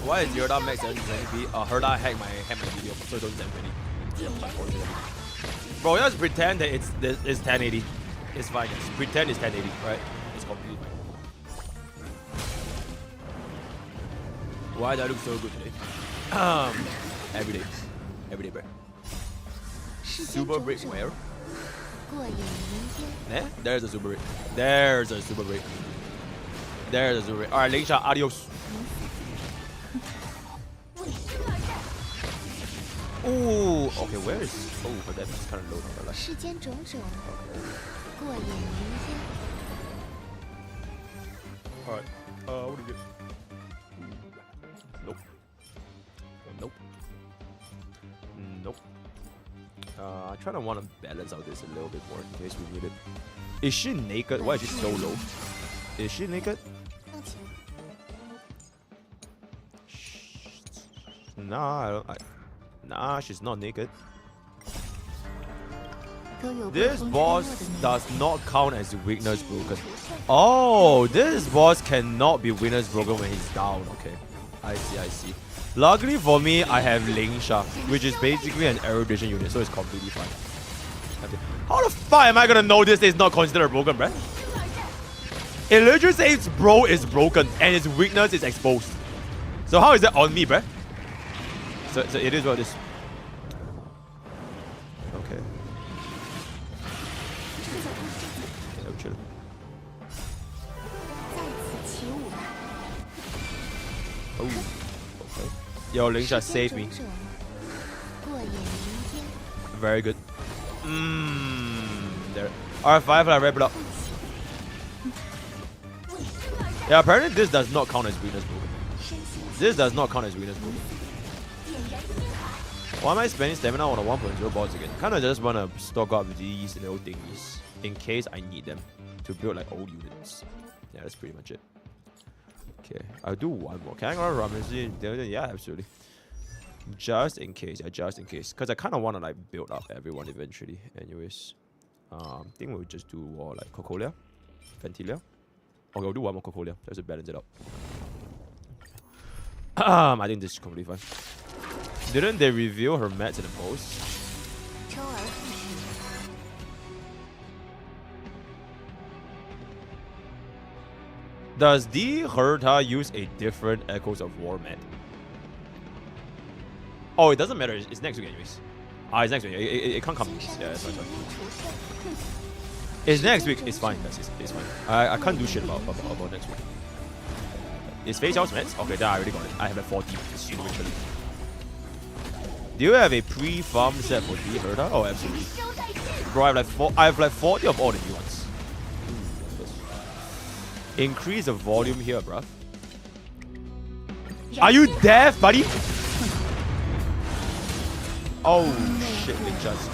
Why is Herda max 720p? Herda hacked my video, so don't 720. Bro, just pretend that it's 1080. It's fine. Just pretend it's 1080, right? It's completely fine. Why do I look so good today? Every day, bro. Super break where? Eh? There's a super break. Alright, Lingsha, adios. Oh, okay, where is? Oh, but that's kind of low. Alright, what do you get? Nope. I kind of want to balance out this a little bit more in case we need it. Is she naked? Why is she so low? Is she naked? Nah, nah, she's not naked. This boss does not count as weakness broken. Oh, this boss cannot be weakness broken when he's down. Okay, I see. Luckily for me, I have Lingsha, which is basically an erudition unit, so it's completely fine. Okay. How the fuck am I gonna know this is not considered broken, bruh? It literally says bro is broken and its weakness is exposed. So how is that on me, bruh? So it is what it is. Okay. Okay, chill. Oh. Yo, Lingsha saved me. Very good. There. Alright, Firefly, wrap it up. Yeah, apparently this does not count as weakness broken. Why am I spending stamina on a 1.0 boss again? Kinda just wanna stock up these little thingies in case I need them to build like old units. Yeah, that's pretty much it. Okay, I'll do one more. Can I go run? Yeah, absolutely. Just in case, because I kind of want to like build up everyone eventually. Anyways, I think we'll just do more like Cocolia, Ventilia. Okay, we'll do one more Cocolia just to balance it out. I think this is completely fine. Didn't they reveal her mats in the post? Does the Herta use a different Echoes of War mat? Oh, it doesn't matter. It's next week anyways. It's next week. It can't come. Yeah, it's fine. It's next week. It's fine. It's fine. I can't do shit about next week. Is Face House mats? Okay, then I already got it. I have like 40. Literally. Do you have a pre-farm set for the Herta? Oh, absolutely. Bro, I have like 40 of all the new ones. Increase the volume here, bruh. Are you deaf, buddy? Oh shit, it just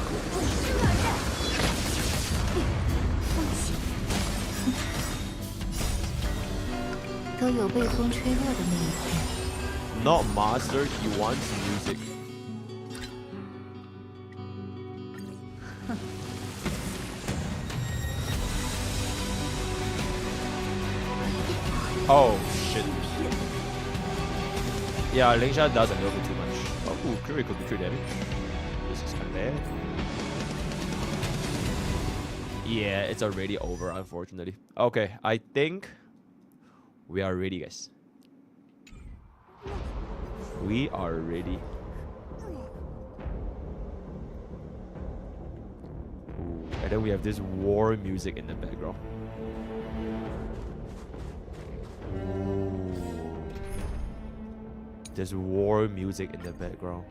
not master, he wants music. Oh shit. Yeah, Lingsha does a little bit too much. Oh, critical be 3 damage. This is kind of bad. Yeah, it's already over, unfortunately. Okay, I think we are ready, guys. We are ready. Ooh, and then we have this war music in the background. Ooh. There's war music in the background.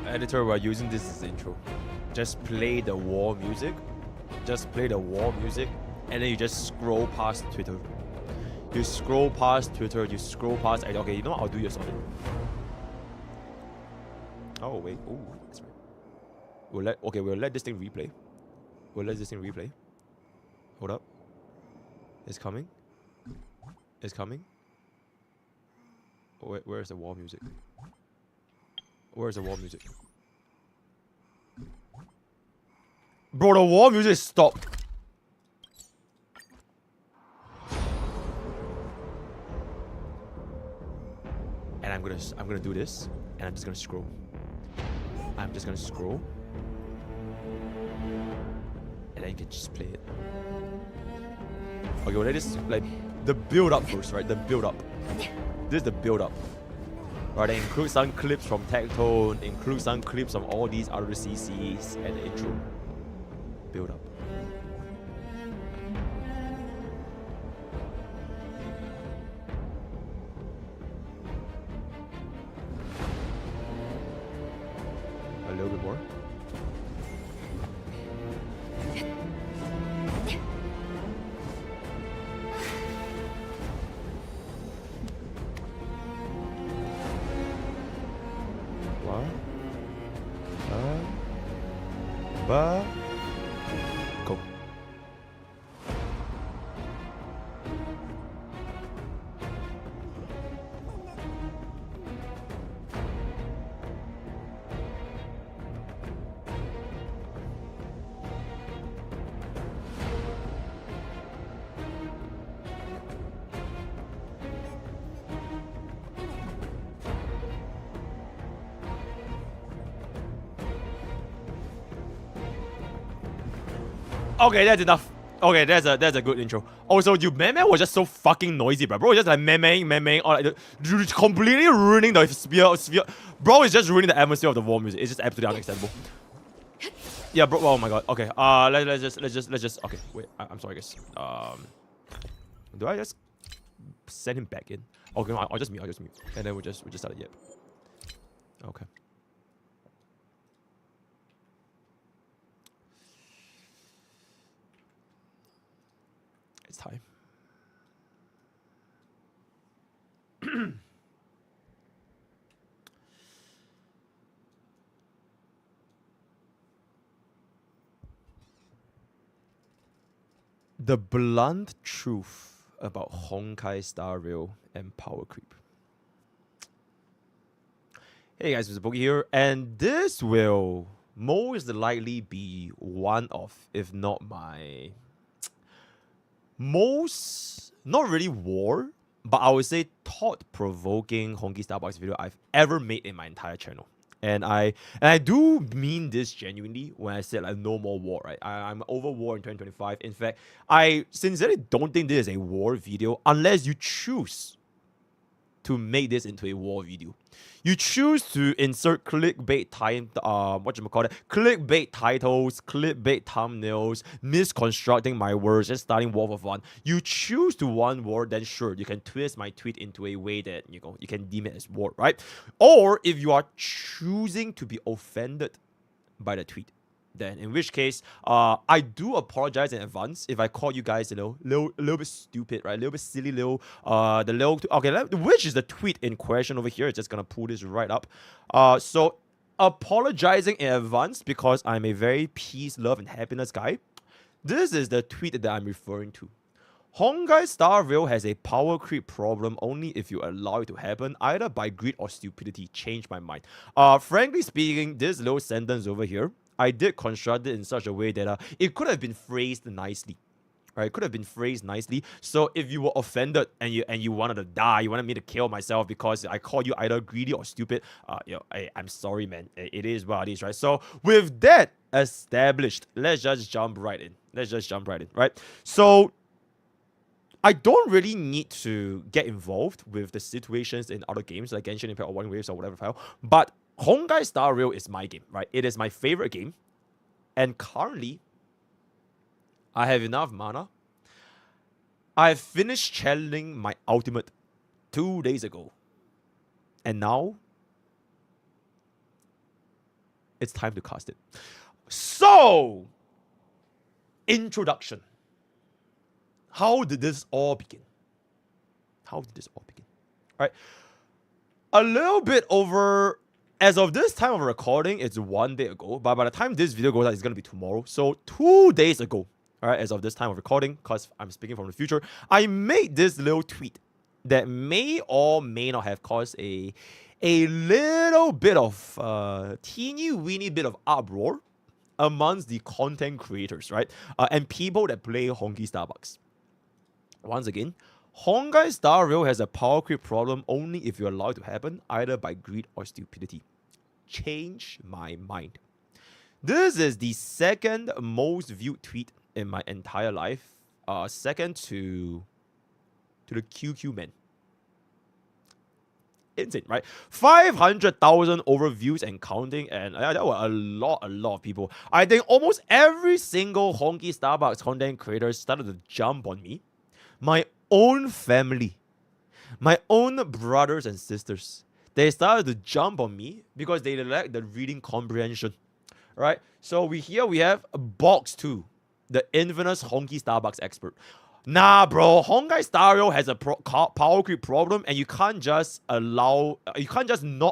Editor, we're using this as intro. Just play the war music. Just play the war music. And then you just scroll past Twitter. You scroll past Twitter. You scroll past... Okay, you know what? I'll do yours on it. Oh, wait. Oh, that's right. We'll let this thing replay. We'll let this thing replay. Hold up. It's coming. It's coming. Oh, where's the war music? Where's the war music? Bro, the war music stopped. And I'm gonna do this, and I'm just gonna scroll. I'm just gonna scroll. And then you can just play it. Okay, well, this is like the build up first, right? The build up. This is the build up. Right, it includes some clips from Taunt, includes some clips from all these other CCs, and the intro. Build up. A little bit more. Go. Okay, that's enough. Okay, that's a good intro. Also, you man was just so fucking noisy, bro. Bro was just like man, or like completely ruining the sphere. Bro is just ruining the atmosphere of the war music. It's just absolutely unacceptable. Yeah, bro. Oh my god. Okay. Let's just. Okay, wait. I'm sorry, guys. Do I just send him back in? Okay, no, I'll just mute. And then we just start it. Yep. Okay. It's time. The blunt truth about Honkai Star Rail and power creep. Hey guys, MrPokke here, and this will most likely be one of, if not my most, not really war, but I would say thought-provoking Honkai Star Box video I've ever made in my entire channel. And I do mean this genuinely when I said like no more war, right? I'm over war in 2025. In fact, I sincerely don't think this is a war video unless you choose to make this into a war video. You choose to insert clickbait clickbait titles, clickbait thumbnails, misconstructing my words, just starting war for fun. You choose to one word, then sure, you can twist my tweet into a way that you can deem it as war, right? Or if you are choosing to be offended by the tweet, then in which case, I do apologize in advance if I call you guys, little bit stupid, right? A little bit silly, which is the tweet in question over here. It's just gonna pull this right up. So apologizing in advance because I'm a very peace, love, and happiness guy. This is the tweet that I'm referring to. Honkai Star Rail has a power creep problem only if you allow it to happen, either by greed or stupidity. Change my mind. Frankly speaking, this little sentence over here, I did construct it in such a way that it could have been phrased nicely. Right? It could have been phrased nicely. So if you were offended and you wanted to die, you wanted me to kill myself because I called you either greedy or stupid, I'm sorry, man. It is what it is, right? So with that established, let's just jump right in. Right? So I don't really need to get involved with the situations in other games like Genshin Impact or One Waves or whatever file, but Honkai Star Rail is my game, right? It is my favorite game. And currently, I have enough mana. I have finished channeling my ultimate 2 days ago. And now, it's time to cast it. So, introduction. How did this all begin? All right. A little bit over... As of this time of recording, it's 1 day ago. But by the time this video goes out, it's going to be tomorrow. So 2 days ago, all right, as of this time of recording, because I'm speaking from the future, I made this little tweet that may or may not have caused a little bit of teeny weeny bit of uproar amongst the content creators, right? And people that play Honkai Starbucks. Once again, Honkai Star Rail has a power creep problem only if you allow it to happen, either by greed or stupidity. Change my mind. This is the second most viewed tweet in my entire life. Second to the QQ man. Insane, right? 500,000 overviews and counting, and that were a lot of people. I think almost every single Honkai Starbucks content creator started to jump on me. My own family, my own brothers and sisters, they started to jump on me because they lack the reading comprehension, right? So we have Box 2, the infamous Honkai Starbucks expert. Nah, bro, Honkai Star Rail has a power creep problem, and you can't just not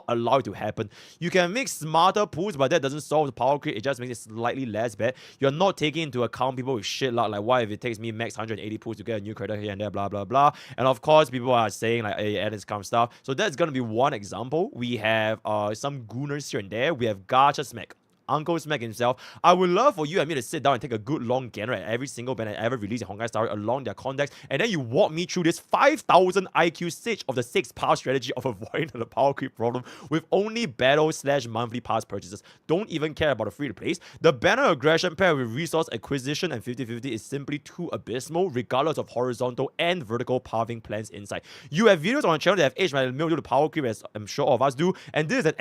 allow it to happen. You can make smarter pools, but that doesn't solve the power creep. It just makes it slightly less bad. You're not taking into account people with shit luck, like why if it takes me max 180 pools to get a new character here and there, blah blah blah. And of course, people are saying like, hey, add this kind of stuff. So that's gonna be one example. We have some gooners here and there. We have Gacha Smack, Uncle Smack himself. I would love for you and me to sit down and take a good long gander at every single band I ever released in Honkai Star Rail along their context, and then you walk me through this 5,000 IQ stage of the 6-pass strategy of avoiding the power creep problem with only battle/monthly pass purchases. Don't even care about the free-to-plays. The banner aggression paired with resource acquisition and 50/50 is simply too abysmal, regardless of horizontal and vertical pathing plans inside. You have videos on the channel that have aged my mildew to power creep, as I'm sure all of us do, and this is an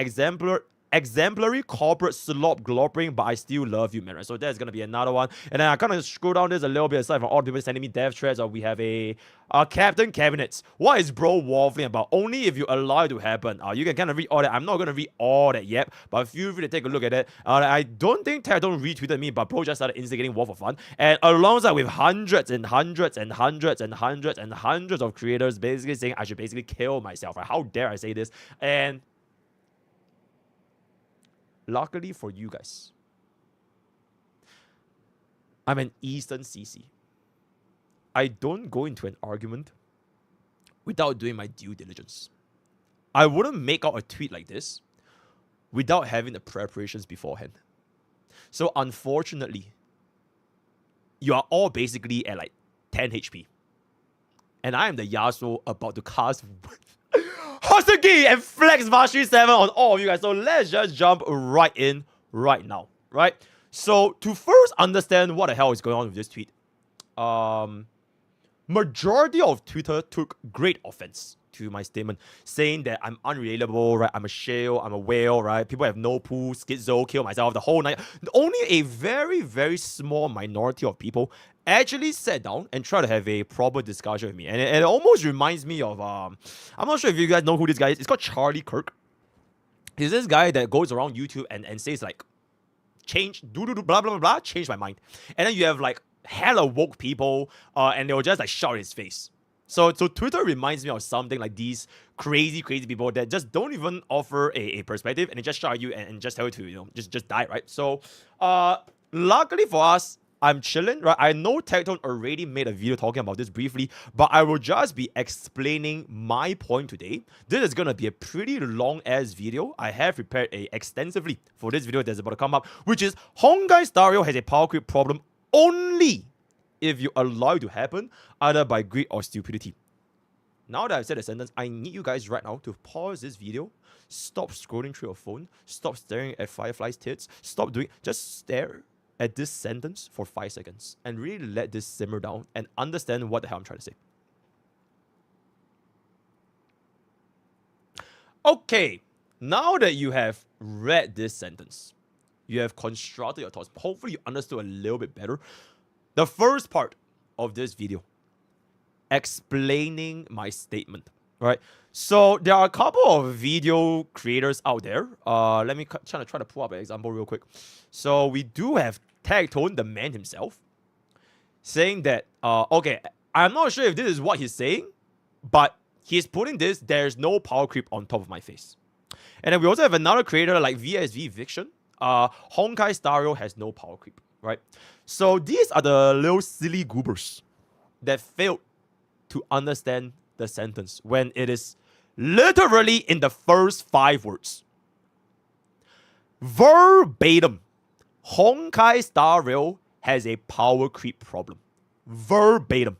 exemplary corporate slop glopping, but I still love you, man. So that's gonna be another one. And then I kind of scroll down this a little bit aside from all the people sending me dev threads. We have a Captain Cabinets. What is bro waffling about? Only if you allow it to happen. You can kind of read all that. I'm not gonna read all that yet, but feel free to take a look at it. I don't think Taunt retweeted me, but bro just started instigating war for fun. And alongside with hundreds and hundreds and hundreds and hundreds and hundreds of creators basically saying I should basically kill myself. Right? How dare I say this? And luckily for you guys, I'm an Eastern CC. I don't go into an argument without doing my due diligence. I wouldn't make out a tweet like this without having the preparations beforehand. So unfortunately, you are all basically at like 10 HP. And I am the Yasuo about to cast Hosugi and Flex Mastery 7 on all of you guys. So let's just jump right in right now, right? So to first understand what the hell is going on with this tweet, majority of Twitter took great offense to my statement, saying that I'm unrelatable, right? I'm a shell, I'm a whale, right? People have no poo, schizo, kill myself, the whole night. Only a very, very small minority of people actually sat down and try to have a proper discussion with me. And it almost reminds me of, I'm not sure if you guys know who this guy is. It's called Charlie Kirk. He's this guy that goes around YouTube and says like, change, blah, blah, blah, blah, change my mind. And then you have like hella woke people, and they'll just like shout in his face. So Twitter reminds me of something like these crazy people that just don't even offer a perspective, and they just shout at you and just tell you to, you know, just die, right? So, luckily for us, I'm chilling, right? I know Taunt already made a video talking about this briefly, but I will just be explaining my point today. This is gonna be a pretty long-ass video. I have prepared extensively for this video that's about to come up, which is Honkai Star Rail has a power creep problem only if you allow it to happen, either by greed or stupidity. Now that I've said the sentence, I need you guys right now to pause this video, stop scrolling through your phone, stop staring at Firefly's tits, just stare at this sentence for 5 seconds and really let this simmer down and understand what the hell I'm trying to say. Okay, now that you have read this sentence, you have constructed your thoughts, hopefully you understood a little bit better. The first part of this video, explaining my statement, right? So there are a couple of video creators out there. Let me try to pull up an example real quick. So we do have Taunt, the man himself, saying that, okay, I'm not sure if this is what he's saying, but he's putting this, there's no power creep on top of my face. And then we also have another creator like VSV Viction. Honkai Star Rail has no power creep, right? So these are the little silly goobers that failed to understand the sentence when it is literally in the first 5 words. Verbatim, Honkai Star Rail has a power creep problem. Verbatim.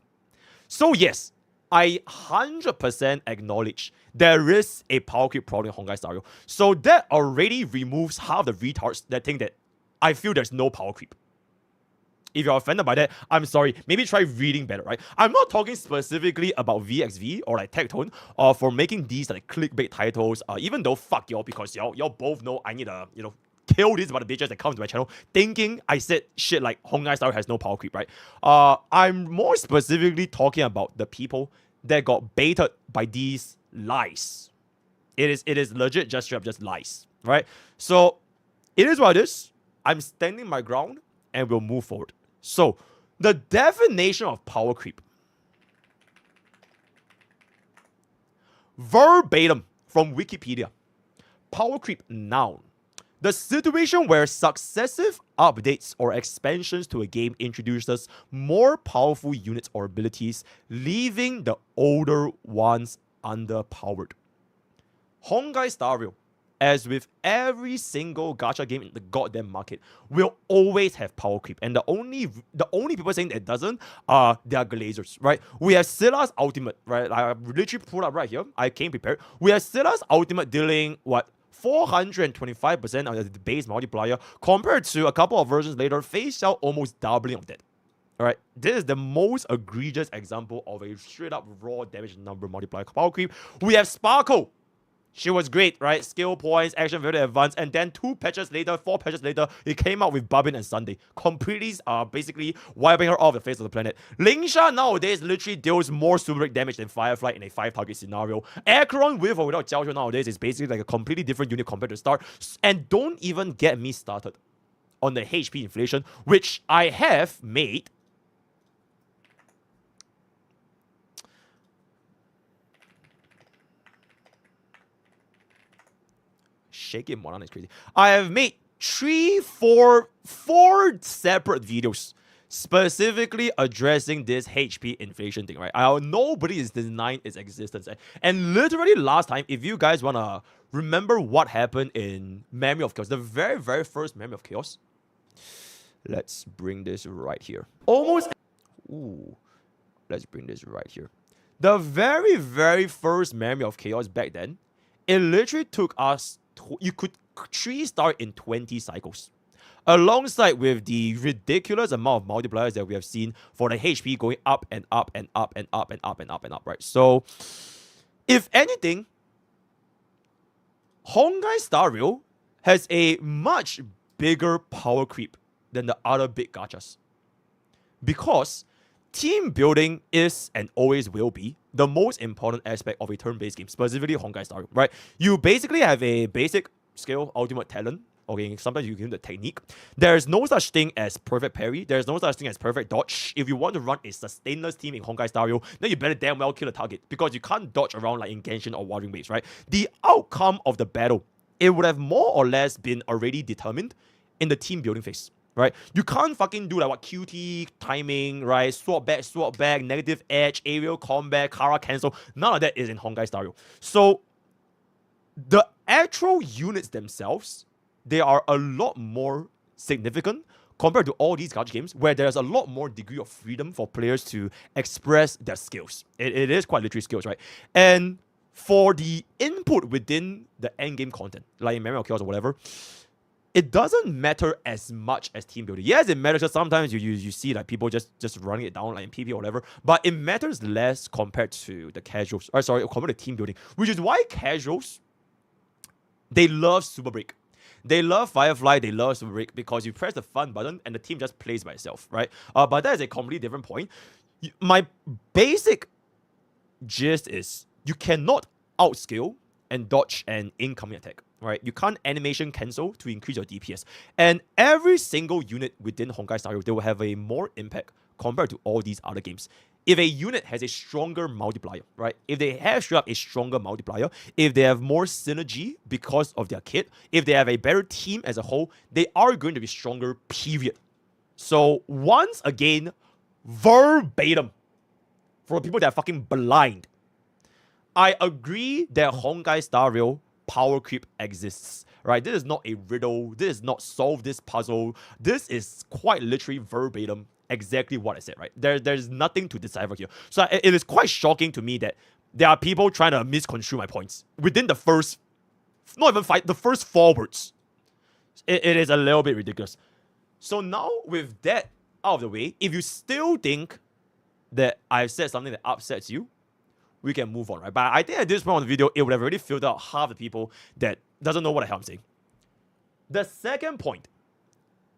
So yes, I 100% acknowledge there is a power creep problem in Honkai Star Rail. So that already removes half the retards that think that I feel there's no power creep. If you're offended by that, I'm sorry. Maybe try reading better, right? I'm not talking specifically about VXV or like Taunt or for making these like clickbait titles. Even though fuck y'all, because y'all both know I need to, you know, kill these about the bitches that come to my channel thinking I said shit like Honkai Star has no power creep, right? I'm more specifically talking about the people that got baited by these lies. It is legit just straight up just lies, right? So it is what it is. I'm standing my ground and we'll move forward. So the definition of power creep. Verbatim from Wikipedia. Power creep, noun. The situation where successive updates or expansions to a game introduces more powerful units or abilities, leaving the older ones underpowered. Honkai Star Rail, as with every single gacha game in the goddamn market, will always have power creep. And the only people saying that it doesn't are their glazers, right? We have Scylla's ultimate, right? I literally pulled up right here. I came prepared. We have Scylla's ultimate dealing, what? 425% of the base multiplier compared to a couple of versions later, Face Shell almost doubling of that. Alright, this is the most egregious example of a straight up raw damage number multiplier power creep. We have Sparkle. She was great, right? Skill points, action very advanced, and then 4 patches later, it came out with Babin and Sunday. Completely basically wiping her off the face of the planet. Lingsha nowadays literally deals more super break damage than Firefly in a 5-target scenario. Acheron with or without Jiaoshu nowadays is basically like a completely different unit compared to start. And don't even get me started on the HP inflation, which I have made shaking Moran is crazy. I have made 4 separate videos specifically addressing this HP inflation thing, right? Nobody is denying its existence. And literally last time, if you guys want to remember what happened in Memory of Chaos, the very, very first Memory of Chaos, let's bring this right here. Let's bring this right here. The very, very first Memory of Chaos back then, it literally took us you could 3-star in 20 cycles. Alongside with the ridiculous amount of multipliers that we have seen for the HP going up and up and up and up and up and up and up, right? So If anything, Honkai Star Rail has a much bigger power creep than the other big gachas. Because team building is and always will be the most important aspect of a turn-based game, specifically Honkai Star Rail, right? You basically have a basic skill, ultimate talent. Okay, sometimes you give the technique. There's no such thing as perfect parry. There's no such thing as perfect dodge. If you want to run a sustainless team in Honkai Star Rail, then you better damn well kill the target, because you can't dodge around like in Genshin or Wuthering Waves, right? The outcome of the battle, it would have more or less been already determined in the team building phase, right? You can't fucking do like what QT, timing, right? Swap back, negative edge, aerial combat, Kara cancel. None of that is in Honkai Star Rail. So the actual units themselves, they are a lot more significant compared to all these gacha games where there's a lot more degree of freedom for players to express their skills. It is quite literally skills, right? And for the input within the endgame content, like in Memory of Chaos or whatever, it doesn't matter as much as team building. Yes, it matters because sometimes you see like people just running it down like in PP or whatever, but it matters less compared to the casuals. Compared to team building, which is why casuals, they love Super Break. They love Firefly, they love Super Break, because you press the fun button and the team just plays by itself, right? But that is a completely different point. My basic gist is you cannot outskill and dodge an incoming attack, right? You can't animation cancel to increase your DPS. And every single unit within Honkai Star Rail, they will have a more impact compared to all these other games. If a unit has a stronger multiplier, right? If they have straight up a stronger multiplier, if they have more synergy because of their kit, if they have a better team as a whole, they are going to be stronger, period. So once again, verbatim, for people that are fucking blind, I agree that Honkai Star Rail power creep exists, right? This is not a riddle. This is not solve this puzzle. This is quite literally verbatim exactly what I said, right? There's nothing to decipher here. So it is quite shocking to me that there are people trying to misconstrue my points within the first, not even the first 4 words. It is a little bit ridiculous. So now with that out of the way, if you still think that I've said something that upsets you, we can move on, right? But I think at this point of the video, it would have already filtered out half the people that doesn't know what the hell I'm saying. The second point,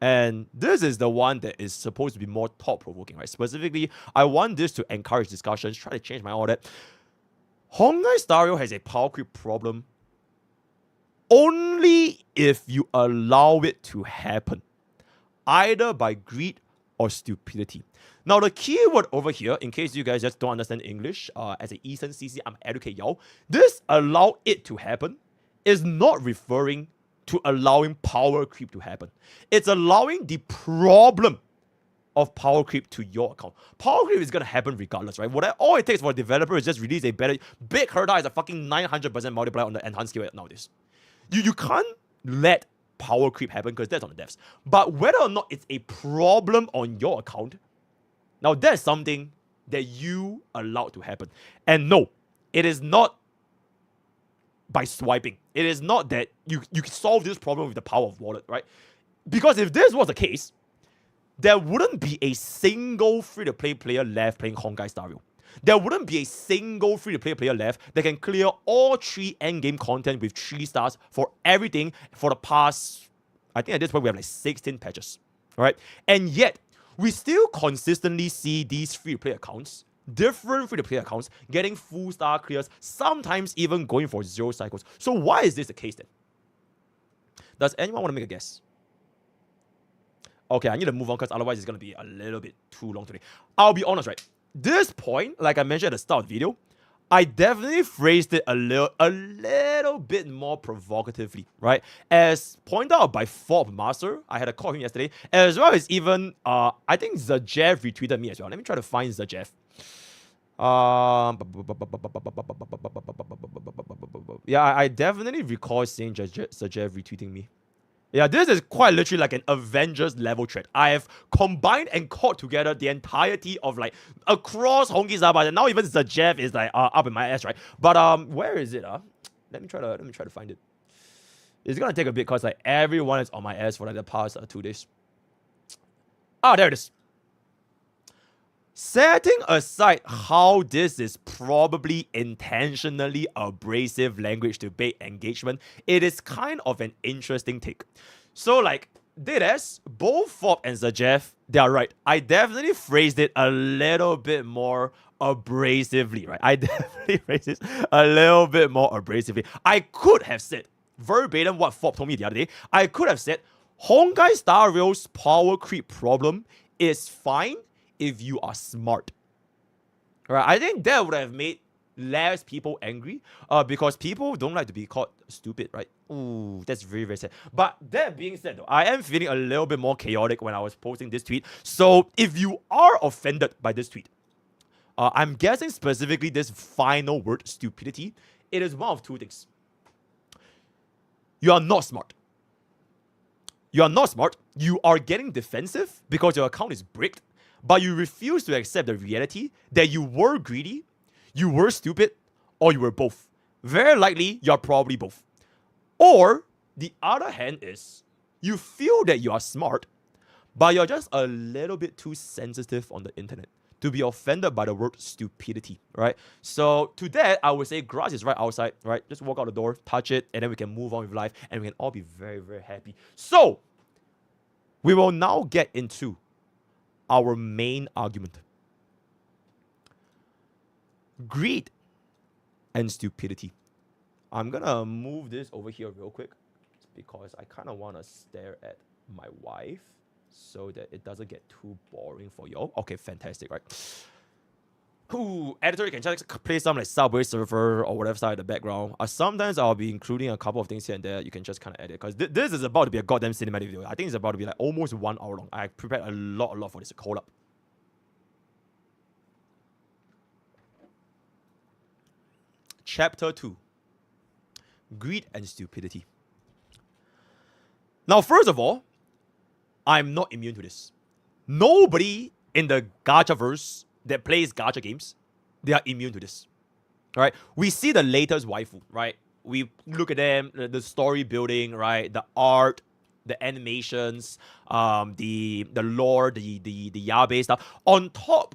and this is the one that is supposed to be more thought-provoking, right? Specifically, I want this to encourage discussions, try to change my order. Honkai Star Rail has a power creep problem only if you allow it to happen, either by greed or stupidity. Now, the keyword over here, in case you guys just don't understand English, as an Eastern CC, I'm educate y'all. This allow it to happen is not referring to allowing power creep to happen. It's allowing the problem of power creep to your account. Power creep is going to happen regardless, right? All it takes for a developer is just release a better... Big Herda is a fucking 900% multiplier on the enhanced skill nowadays. You can't let power creep happen because that's on the devs. But whether or not it's a problem on your account, now that's something that you allowed to happen. And no, it is not by swiping. It is not that you can solve this problem with the power of wallet, right? Because if this was the case, there wouldn't be a single free-to-play player left playing Honkai Star Rail. There wouldn't be a single free-to-play player left that can clear all 3 endgame content with 3 stars for everything for the past, I think at this point we have like 16 patches, right? And yet, we still consistently see these free-to-play accounts, different free-to-play accounts, getting full star clears, sometimes even going for 0 cycles. So why is this the case then? Does anyone want to make a guess? Okay, I need to move on because otherwise it's going to be a little bit too long today. I'll be honest, right? This point, like I mentioned at the start of the video, I definitely phrased it a little bit more provocatively, right? As pointed out by Fob Master, I had a call him yesterday, as well as even, I think Zajev retweeted me as well. Let me try to find Zajev. Yeah, I definitely recall seeing Zajev retweeting me. Yeah, this is quite literally like an Avengers level thread. I have combined and caught together the entirety of like across Honkai Star Rail, and now even Zajev is like up in my ass, right? But where is it? Let me try to find it. It's gonna take a bit because like everyone is on my ass for like the past 2 days. Ah, there it is. Setting aside how this is probably intentionally abrasive language to bait engagement, it is kind of an interesting take. So like, both Fob and Zajev, they are right. I definitely phrased it a little bit more abrasively, right? I definitely phrased it a little bit more abrasively. I could have said, verbatim what Fob told me the other day, I could have said, Honkai Star Rail's power creep problem is fine if you are smart. Right? I think that would have made less people angry because people don't like to be called stupid, right? Ooh, that's very, very sad. But that being said, though, I am feeling a little bit more chaotic when I was posting this tweet. So if you are offended by this tweet, I'm guessing specifically this final word, stupidity, it is one of two things. You are not smart. You are not smart. You are getting defensive because your account is bricked, but you refuse to accept the reality that you were greedy, you were stupid, or you were both. Very likely, you're probably both. Or the other hand is you feel that you are smart, but you're just a little bit too sensitive on the internet to be offended by the word stupidity, right? So to that, I would say grass is right outside, right? Just walk out the door, touch it, and then we can move on with life, and we can all be very, very happy. So we will now get into our main argument. Greed and stupidity. I'm gonna move this over here real quick because I kind of want to stare at my wife so that it doesn't get too boring for y'all. Okay, fantastic, right? Ooh, editor, you can just play some like Subway Surfer or whatever side in the background. Sometimes I'll be including a couple of things here and there. You can just kind of edit because this is about to be a goddamn cinematic video. I think it's about to be like almost 1 hour long. I prepared a lot for this. Hold up. Chapter 2. Greed and stupidity. Now, first of all, I'm not immune to this. Nobody in the gachaverse that plays gacha games, they are immune to this. All right? We see the latest waifu, right? We look at them, the story building, right? The art, the animations, the lore, the yabe stuff. On top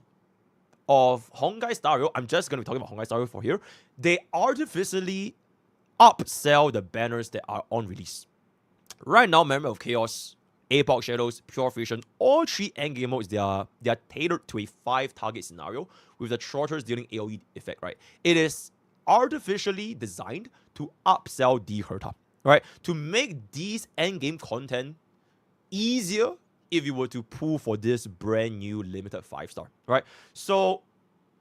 of Honkai Star Rail, I'm just going to be talking about Honkai Star Rail for here. They artificially upsell the banners that are on release. Right now, Memory of Chaos, Epoch Shadows, Pure Fusion, all 3 endgame modes, they are tailored to a 5-target scenario with the trotters dealing AoE effect, right? It is artificially designed to upsell the Herta, right? To make these endgame content easier if you were to pull for this brand new limited 5-star, right? So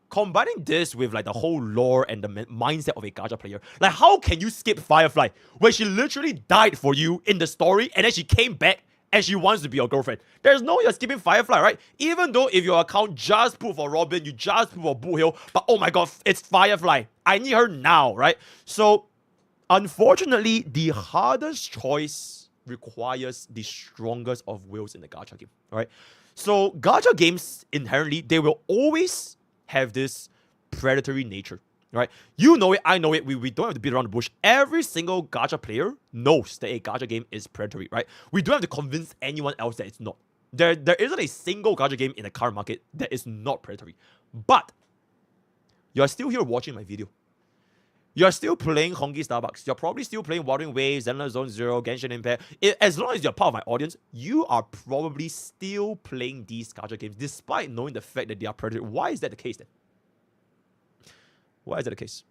combining this with like the whole lore and the mindset of a gacha player, like how can you skip Firefly when she literally died for you in the story and then she came back and she wants to be your girlfriend? There's no you're skipping Firefly, right? Even though if your account just put for Robin, you just put for Boo Hill, but oh my god, it's Firefly. I need her now, right? So unfortunately, the hardest choice requires the strongest of wills in the gacha game, right? So gacha games inherently, they will always have this predatory nature, right? You know it, I know it, we don't have to beat around the bush. Every single gacha player knows that a gacha game is predatory, right? We don't have to convince anyone else that it's not. There isn't a single gacha game in the current market that is not predatory. But you're still here watching my video. You're still playing Honky Starbucks. You're probably still playing Wuthering Waves, Zenless Zone Zero, Genshin Impact. As long as you're part of my audience, you are probably still playing these gacha games despite knowing the fact that they are predatory. Why is that the case then? Why is that the case?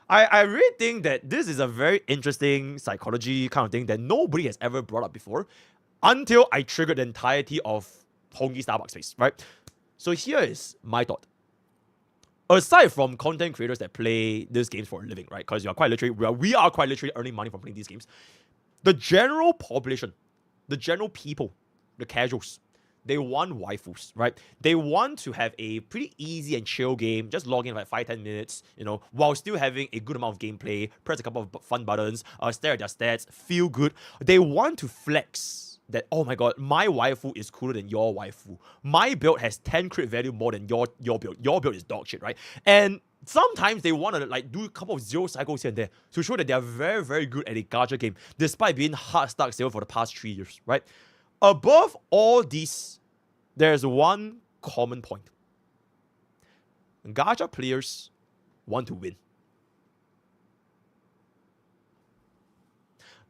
I really think that this is a very interesting psychology kind of thing that nobody has ever brought up before until I triggered the entirety of Honky Starbucks space, right? So here is my thought. Aside from content creators that play these games for a living, right? Because we are quite literally earning money from playing these games. The general population, the general people, the casuals, they want waifus, right? They want to have a pretty easy and chill game, just log in like 5-10 minutes, you know, while still having a good amount of gameplay, press a couple of fun buttons, stare at their stats, feel good. They want to flex that, oh my god, my waifu is cooler than your waifu. My build has 10 crit value more than your build. Your build is dog shit, right? And sometimes they want to like do a couple of zero cycles here and there to show that they are very, very good at a gacha game, despite being hard stuck still for the past 3 years, right? Above all these, there's one common point. gacha players want to win.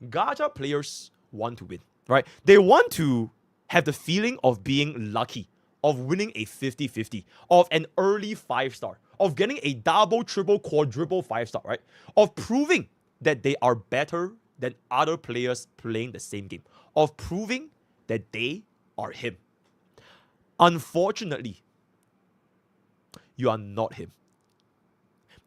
Gacha players want to win, right? They want to have the feeling of being lucky, of winning a 50-50, of an early 5-star, of getting a double, triple, quadruple 5-star, right? Of proving that they are better than other players playing the same game, of proving that they are him. Unfortunately, you are not him.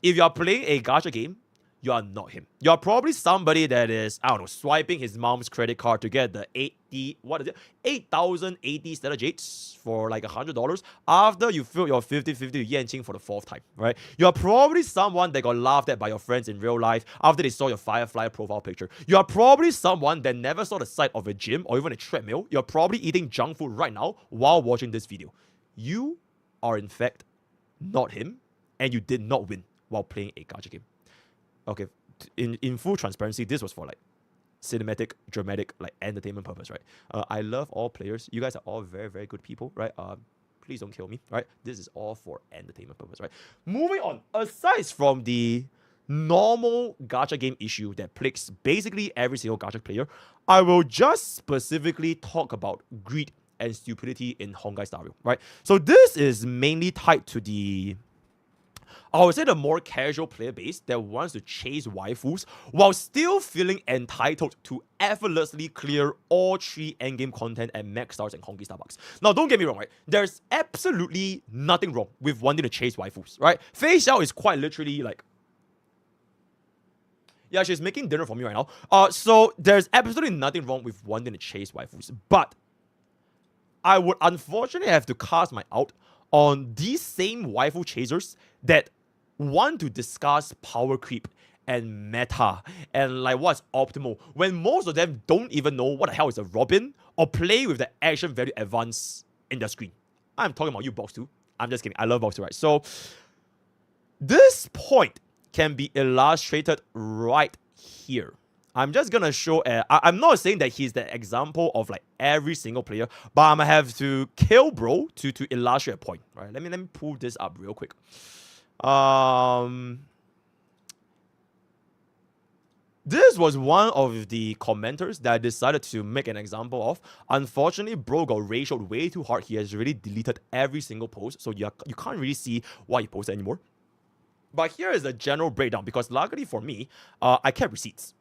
If you are playing a gacha game, you are not him. You are probably somebody that is, I don't know, swiping his mom's credit card to get the 8,080 stellar jades for like $100 after you filled your 50-50 Yanqing for the 4th time, right? You are probably someone that got laughed at by your friends in real life after they saw your Firefly profile picture. You are probably someone that never saw the sight of a gym or even a treadmill. You're probably eating junk food right now while watching this video. You are in fact not him, and you did not win while playing a gacha game. Okay, in full transparency, this was for like cinematic, dramatic, like entertainment purpose, right? I love all players. You guys are all very, very good people, right? Please don't kill me, right? This is all for entertainment purpose, right? Moving on, aside from the normal gacha game issue that plagues basically every single gacha player, I will just specifically talk about greed and stupidity in Honkai Star Rail, right? So this is mainly tied to the, I would say, the more casual player base that wants to chase waifus while still feeling entitled to effortlessly clear all 3 endgame content at max stars and Honkai Starbucks. Now, don't get me wrong, right? There's absolutely nothing wrong with wanting to chase waifus, right? Fei Xiao is quite literally like, yeah, she's making dinner for me right now. So there's absolutely nothing wrong with wanting to chase waifus, but I would unfortunately have to cast my out on these same waifu chasers that want to discuss power creep and meta and like what's optimal when most of them don't even know what the hell is a Robin or play with the action value advance in the screen. I'm talking about you, Box 2. I'm just kidding. I love Box 2, right? So this point can be illustrated right here. I'm just gonna show, I'm not saying that he's the example of like every single player, but I'm gonna have to kill bro to illustrate a point, right? Let me pull this up real quick. This was one of the commenters that I decided to make an example of. Unfortunately, bro got ratioed way too hard. He has really deleted every single post, so you can't really see what he posted anymore. But here is the general breakdown, because luckily for me, I kept receipts.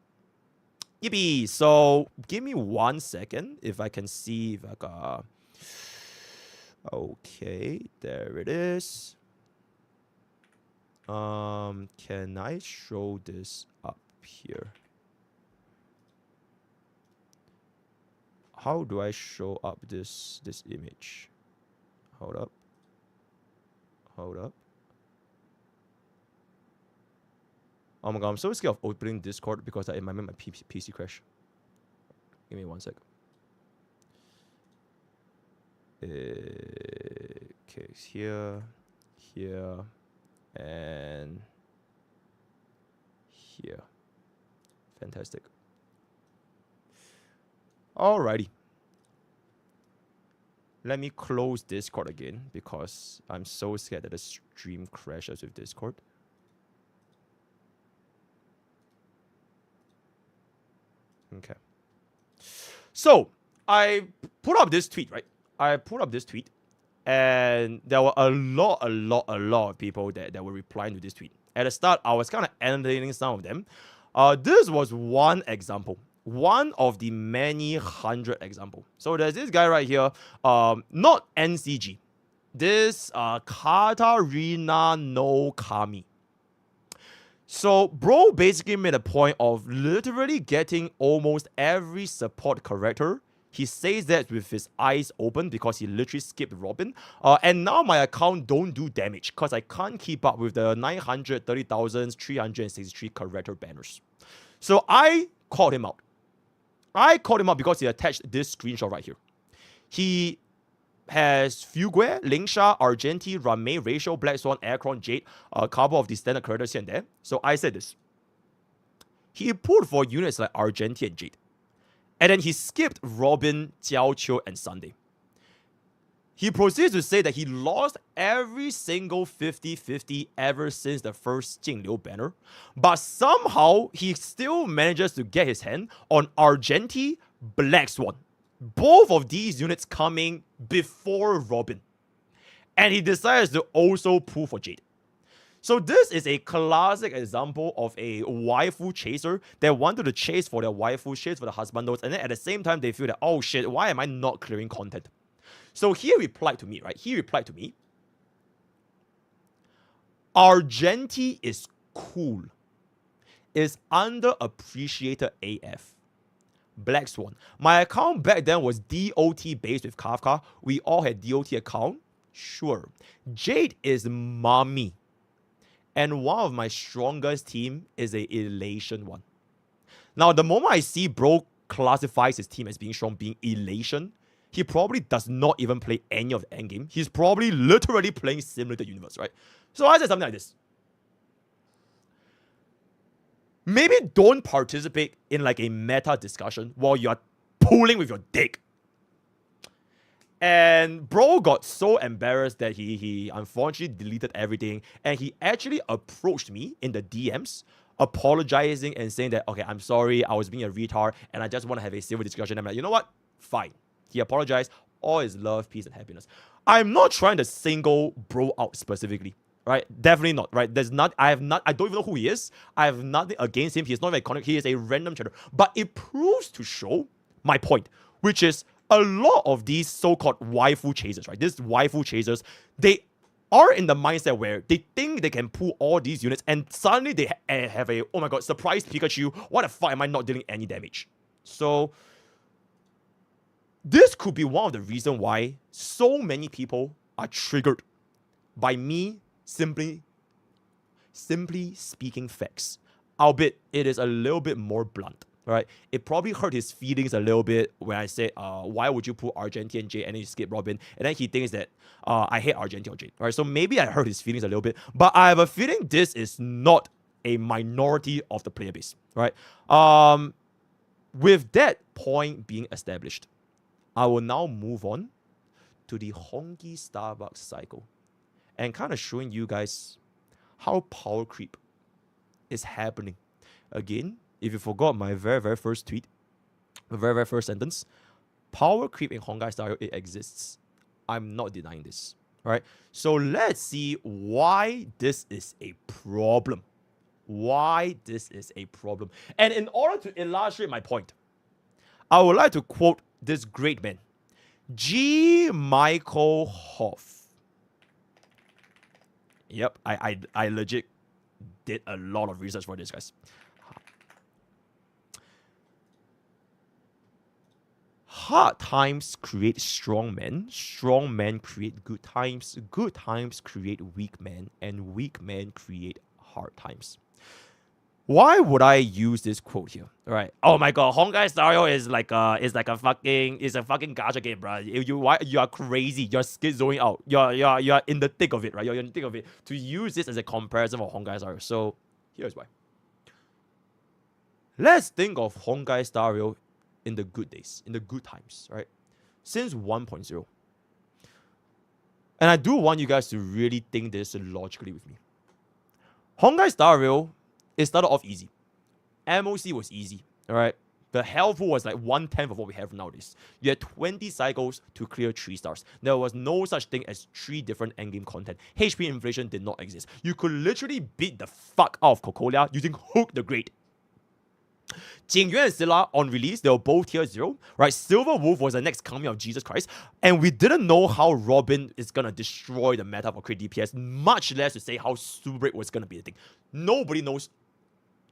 Yippee! So give me 1 second if I can see if I got. Okay, there it is. Can I show this up here? How do I show up this image? Hold up. Oh my god, I'm so scared of opening Discord because it might make my PC crash. Give me 1 sec. Okay, here, and here. Fantastic. Alrighty. Let me close Discord again because I'm so scared that the stream crashes with Discord. Okay. So I put up this tweet, right? And there were a lot of people that were replying to this tweet. At the start, I was kind of entertaining some of them. This was one example. One of the many 100 examples. So there's this guy right here, not NCG. This Katarina no Kami. So bro basically made a point of literally getting almost every support character. He says that with his eyes open because he literally skipped Robin. And now my account don't do damage because I can't keep up with the 930,363 character banners. So I called him out. Because he attached this screenshot right here. He has Fugue, Lingsha, Argenti, Rame, Ratio, Black Swan, Aircron, Jade, a couple of the standard characters here and there. So I said this. He pulled for units like Argenti and Jade. And then he skipped Robin, Jiao Qiu, and Sunday. He proceeds to say that he lost every single 50-50 ever since the first Jingliu banner, but somehow he still manages to get his hand on Argenti, Black Swan. Both of these units coming before Robin. And he decides to also pull for Jade. So this is a classic example of a waifu chaser that wanted to chase for their waifu, chase for the husbandos, and then at the same time they feel that, oh shit, why am I not clearing content? So he replied to me, right? He replied to me, Argenti is cool. Is underappreciated AF. Black Swan. My account back then was DOT based with Kafka. We all had DOT account. Sure. Jade is mommy. And one of my strongest team is a elation one. Now, the moment I see bro classifies his team as being strong, being elation, he probably does not even play any of the endgame. He's probably literally playing simulated universe, right? So I said something like this. Maybe don't participate in like a meta discussion while you're pulling with your dick. And bro got so embarrassed that he unfortunately deleted everything. And he actually approached me in the DMs, apologizing and saying that, okay, I'm sorry, I was being a retard and I just want to have a civil discussion. I'm like, you know what? Fine. He apologized. All is love, peace, and happiness. I'm not trying to single bro out specifically. Right? Definitely not. Right? I don't even know who he is. I have nothing against him. He's not very iconic. He is a random chatter. But it proves to show my point, which is a lot of these so-called waifu chasers, right? These waifu chasers, they are in the mindset where they think they can pull all these units and suddenly they have a, oh my god, surprise Pikachu. Why the fuck am I not dealing any damage? So this could be one of the reasons why so many people are triggered by me simply speaking facts. Albeit it is a little bit more blunt, right? It probably hurt his feelings a little bit when I said, why would you put Argenti and Jade and then you skip Robin? And then he thinks that I hate Argenti or Jade, right? So maybe I hurt his feelings a little bit, but I have a feeling this is not a minority of the player base, right? With that point being established, I will now move on to the Honky Starbucks cycle and kind of showing you guys how power creep is happening. Again, if you forgot my very first tweet, the very first sentence, power creep in Honkai Star, it exists. I'm not denying this, right? So let's see why this is a problem. Why this is a problem. And in order to illustrate my point, I would like to quote this great man, G. Michael Hoff. Yep, I legit did a lot of research for this, guys. Hard times create strong men create good times create weak men, and weak men create hard times. Why would I use this quote here? All right. Oh my god, Honkai Star Rail is like a fucking gacha game, bro. You are crazy. You're schizoing out. You're in the thick of it, right? You're in the thick of it. To use this as a comparison of Honkai Star Rail. So here's why. Let's think of Honkai Star Rail in the good days, in the good times, right? Since 1.0. And I do want you guys to really think this logically with me. Honkai Star Rail, it started off easy. MOC was easy, all right? The health pool was like 1/10 of what we have nowadays. You had 20 cycles to clear 3 stars. There was no such thing as 3 different endgame content. HP inflation did not exist. You could literally beat the fuck out of Cocolia using Hook the Great. Jingyuan and Scylla on release, they were both tier 0, right? Silver Wolf was the next coming of Jesus Christ, and we didn't know how Robin is gonna destroy the meta for crit DPS, much less to say how Super was gonna be the thing. Nobody knows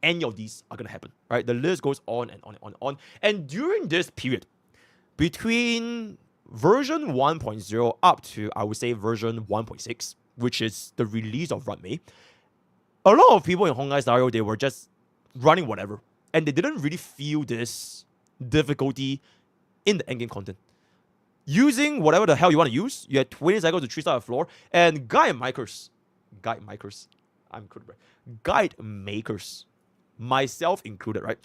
any of these are gonna happen, right? The list goes on and on and on and on. And during this period, between version 1.0 up to, I would say, version 1.6, which is the release of Runmei, a lot of people in Honkai Star Rail, they were just running whatever. And they didn't really feel this difficulty in the endgame content. Using whatever the hell you want to use, you had 20 cycles to 3-star the floor, and guide makers, myself included, right?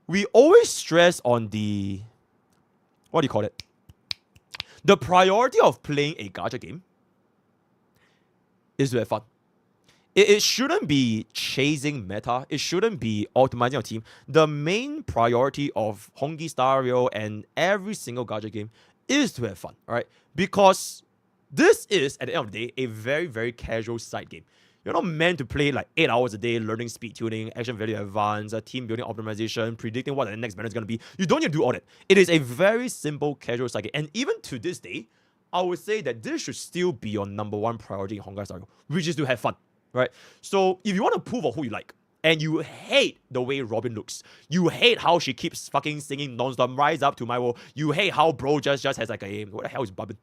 We always stress on the, what do you call it? The priority of playing a gacha game is to have fun. It shouldn't be chasing meta. It shouldn't be optimizing your team. The main priority of Honkai Star Rail and every single gacha game is to have fun, right? Because this is, at the end of the day, a very, very casual side game. You're not meant to play like 8 hours a day learning speed tuning, action value advance, team building optimization, predicting what the next banner is going to be. You don't need to do all that. It is a very simple casual side game. And even to this day, I would say that this should still be your number one priority in Honkai Star Rail, which is to have fun, right? So if you want to prove who you like, and you hate the way Robin looks, you hate how she keeps fucking singing non-stop, Rise Up to My World, you hate how bro just has like a, what the hell is Bobbin?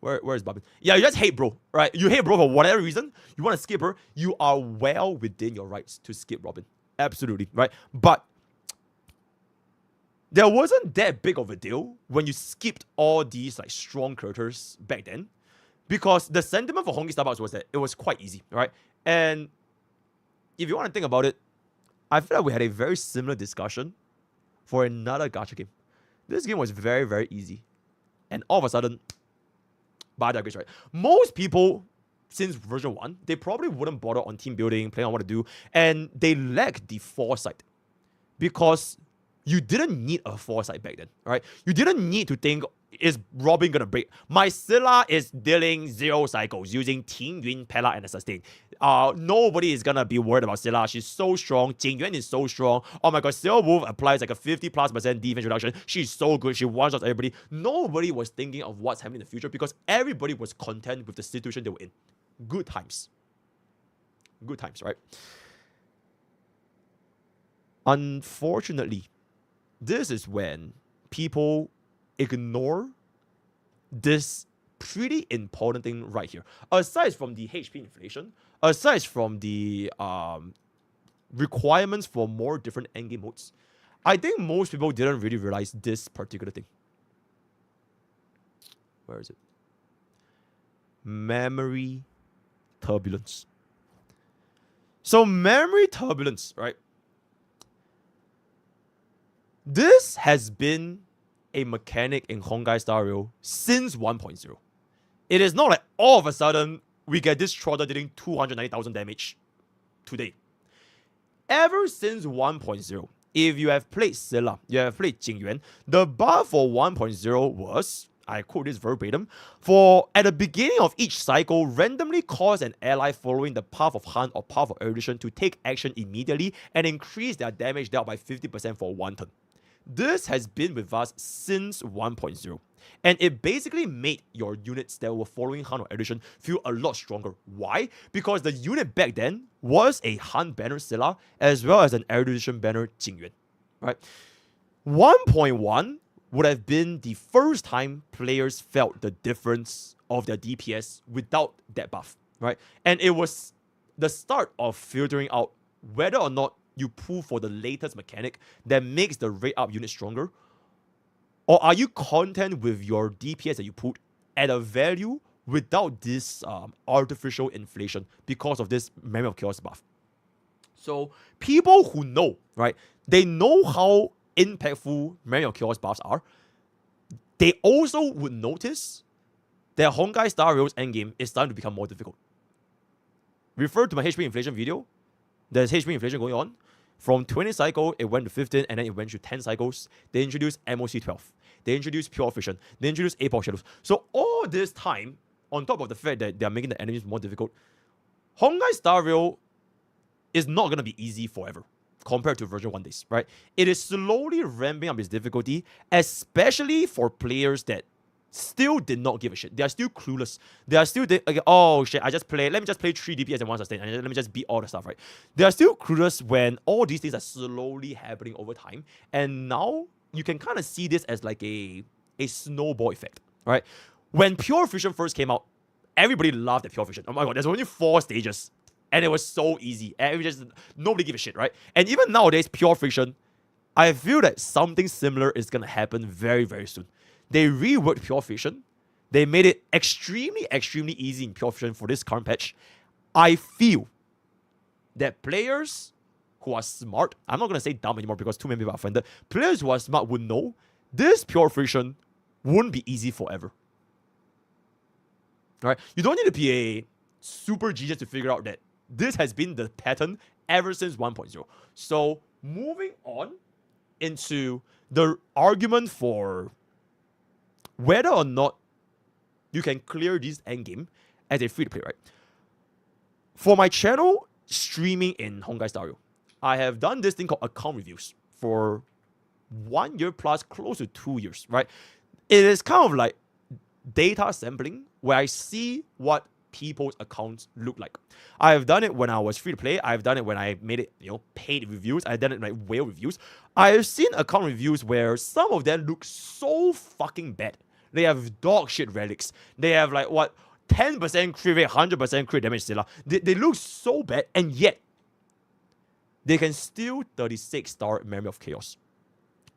Where is Bobbin? Yeah, you just hate bro, right? You hate bro for whatever reason. You want to skip her. You are well within your rights to skip Robin. Absolutely, right? But there wasn't that big of a deal when you skipped all these like strong characters back then, because the sentiment for Honkai Star Rail was that it was quite easy, right? And if you want to think about it, I feel like we had a very similar discussion for another gacha game. This game was very, very easy. And all of a sudden, by that grace, right? Most people, since version 1, they probably wouldn't bother on team building, playing on what to do, and they lack the foresight. Because you didn't need a foresight back then, right? You didn't need to think, is Robin gonna break? My Scylla is dealing 0 cycles using Ting Yun, Pella, and a sustain. Nobody is gonna be worried about Scylla. She's so strong. Jing Yuan is so strong. Oh my god, Steel Wolf applies like a 50+% defense reduction. She's so good. She one-shots everybody. Nobody was thinking of what's happening in the future because everybody was content with the situation they were in. Good times. Good times, right? Unfortunately, this is when people ignore this pretty important thing right here. Aside from the HP inflation, aside from the requirements for more different endgame modes, I think most people didn't really realize this particular thing. Where is it? Memory turbulence. So memory turbulence, right? This has been a mechanic in Honkai Star Rail since 1.0. It is not like all of a sudden we get this Trotter dealing 290,000 damage today. Ever since 1.0, if you have played Scylla, you have played Jing Yuan, the buff for 1.0 was, I quote this verbatim, for at the beginning of each cycle, randomly cause an ally following the path of Hunt or path of erudition to take action immediately and increase their damage dealt by 50% for 1 turn. This has been with us since 1.0, and it basically made your units that were following Hunt or Erudition feel a lot stronger. Why? Because the unit back then was a Hunt banner Scylla as well as an Erudition banner Jing Yuan, right? 1.1 would have been the first time players felt the difference of their DPS without that buff, right? And it was the start of filtering out whether or not you pull for the latest mechanic that makes the rate up unit stronger, or are you content with your DPS that you put at a value without this artificial inflation because of this Memory of Chaos buff? So people who know, right, they know how impactful Memory of Chaos buffs are. They also would notice that Honkai Star Rail's endgame is starting to become more difficult. Refer to my HP inflation video. There's HP inflation going on. From 20 cycle, it went to 15, and then it went to 10 cycles. They introduced MOC 12. They introduced Pure Fission. They introduced Apoc Shadows. So all this time, on top of the fact that they're making the enemies more difficult, Honkai Star Rail is not going to be easy forever compared to version 1 days, right? It is slowly ramping up its difficulty, especially for players that still did not give a shit. They are still clueless. They are still, like, oh shit, let me just play 3 DPS and 1 sustain, and let me just beat all the stuff, right? They are still clueless when all these things are slowly happening over time, and now you can kind of see this as like a snowball effect, right? When Pure Fusion first came out, everybody loved the Pure Fusion. Oh my god, there's only 4 stages, and it was so easy. Nobody gave a shit, right? And even nowadays, Pure Fusion, I feel that something similar is gonna happen very, very soon. They reworked Pure Fusion. They made it extremely, extremely easy in Pure Fusion for this current patch. I feel that players who are smart, I'm not going to say dumb anymore because too many people are offended, players who are smart would know this Pure Fusion won't be easy forever. Right? You don't need to be a super genius to figure out that this has been the pattern ever since 1.0. So moving on into the argument for whether or not you can clear this endgame as a free-to-play, right? For my channel streaming in Honkai Star Rail, I have done this thing called account reviews for 1 year plus, close to 2 years, right? It is kind of like data sampling where I see what people's accounts look like. I have done it when I was free to play. I've done it when I made it, paid reviews. I've done it like whale reviews. I have seen account reviews where some of them look so fucking bad. They have dog shit relics. They have like 10% crit rate, 100% crit damage still. They look so bad, and yet they can steal 36-star Memory of Chaos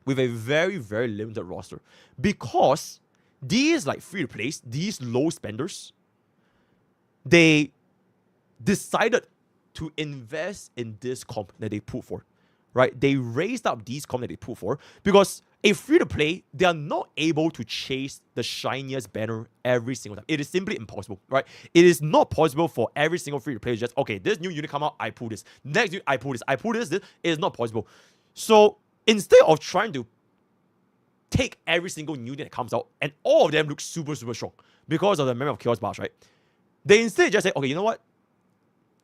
with a very, very limited roster. Because these like free to plays, these low spenders, they decided to invest in this comp that they put for, right? They raised up these comp that they put for because a free-to-play, they are not able to chase the shiniest banner every single time. It is simply impossible, right? It is not possible for every single free-to-play just, okay, this new unit come out, I pull this. Next unit, I pull this. I pull this. It is not possible. So instead of trying to take every single new unit that comes out and all of them look super, super strong because of the Memory of Chaos bars, right? They instead just say, okay, you know what?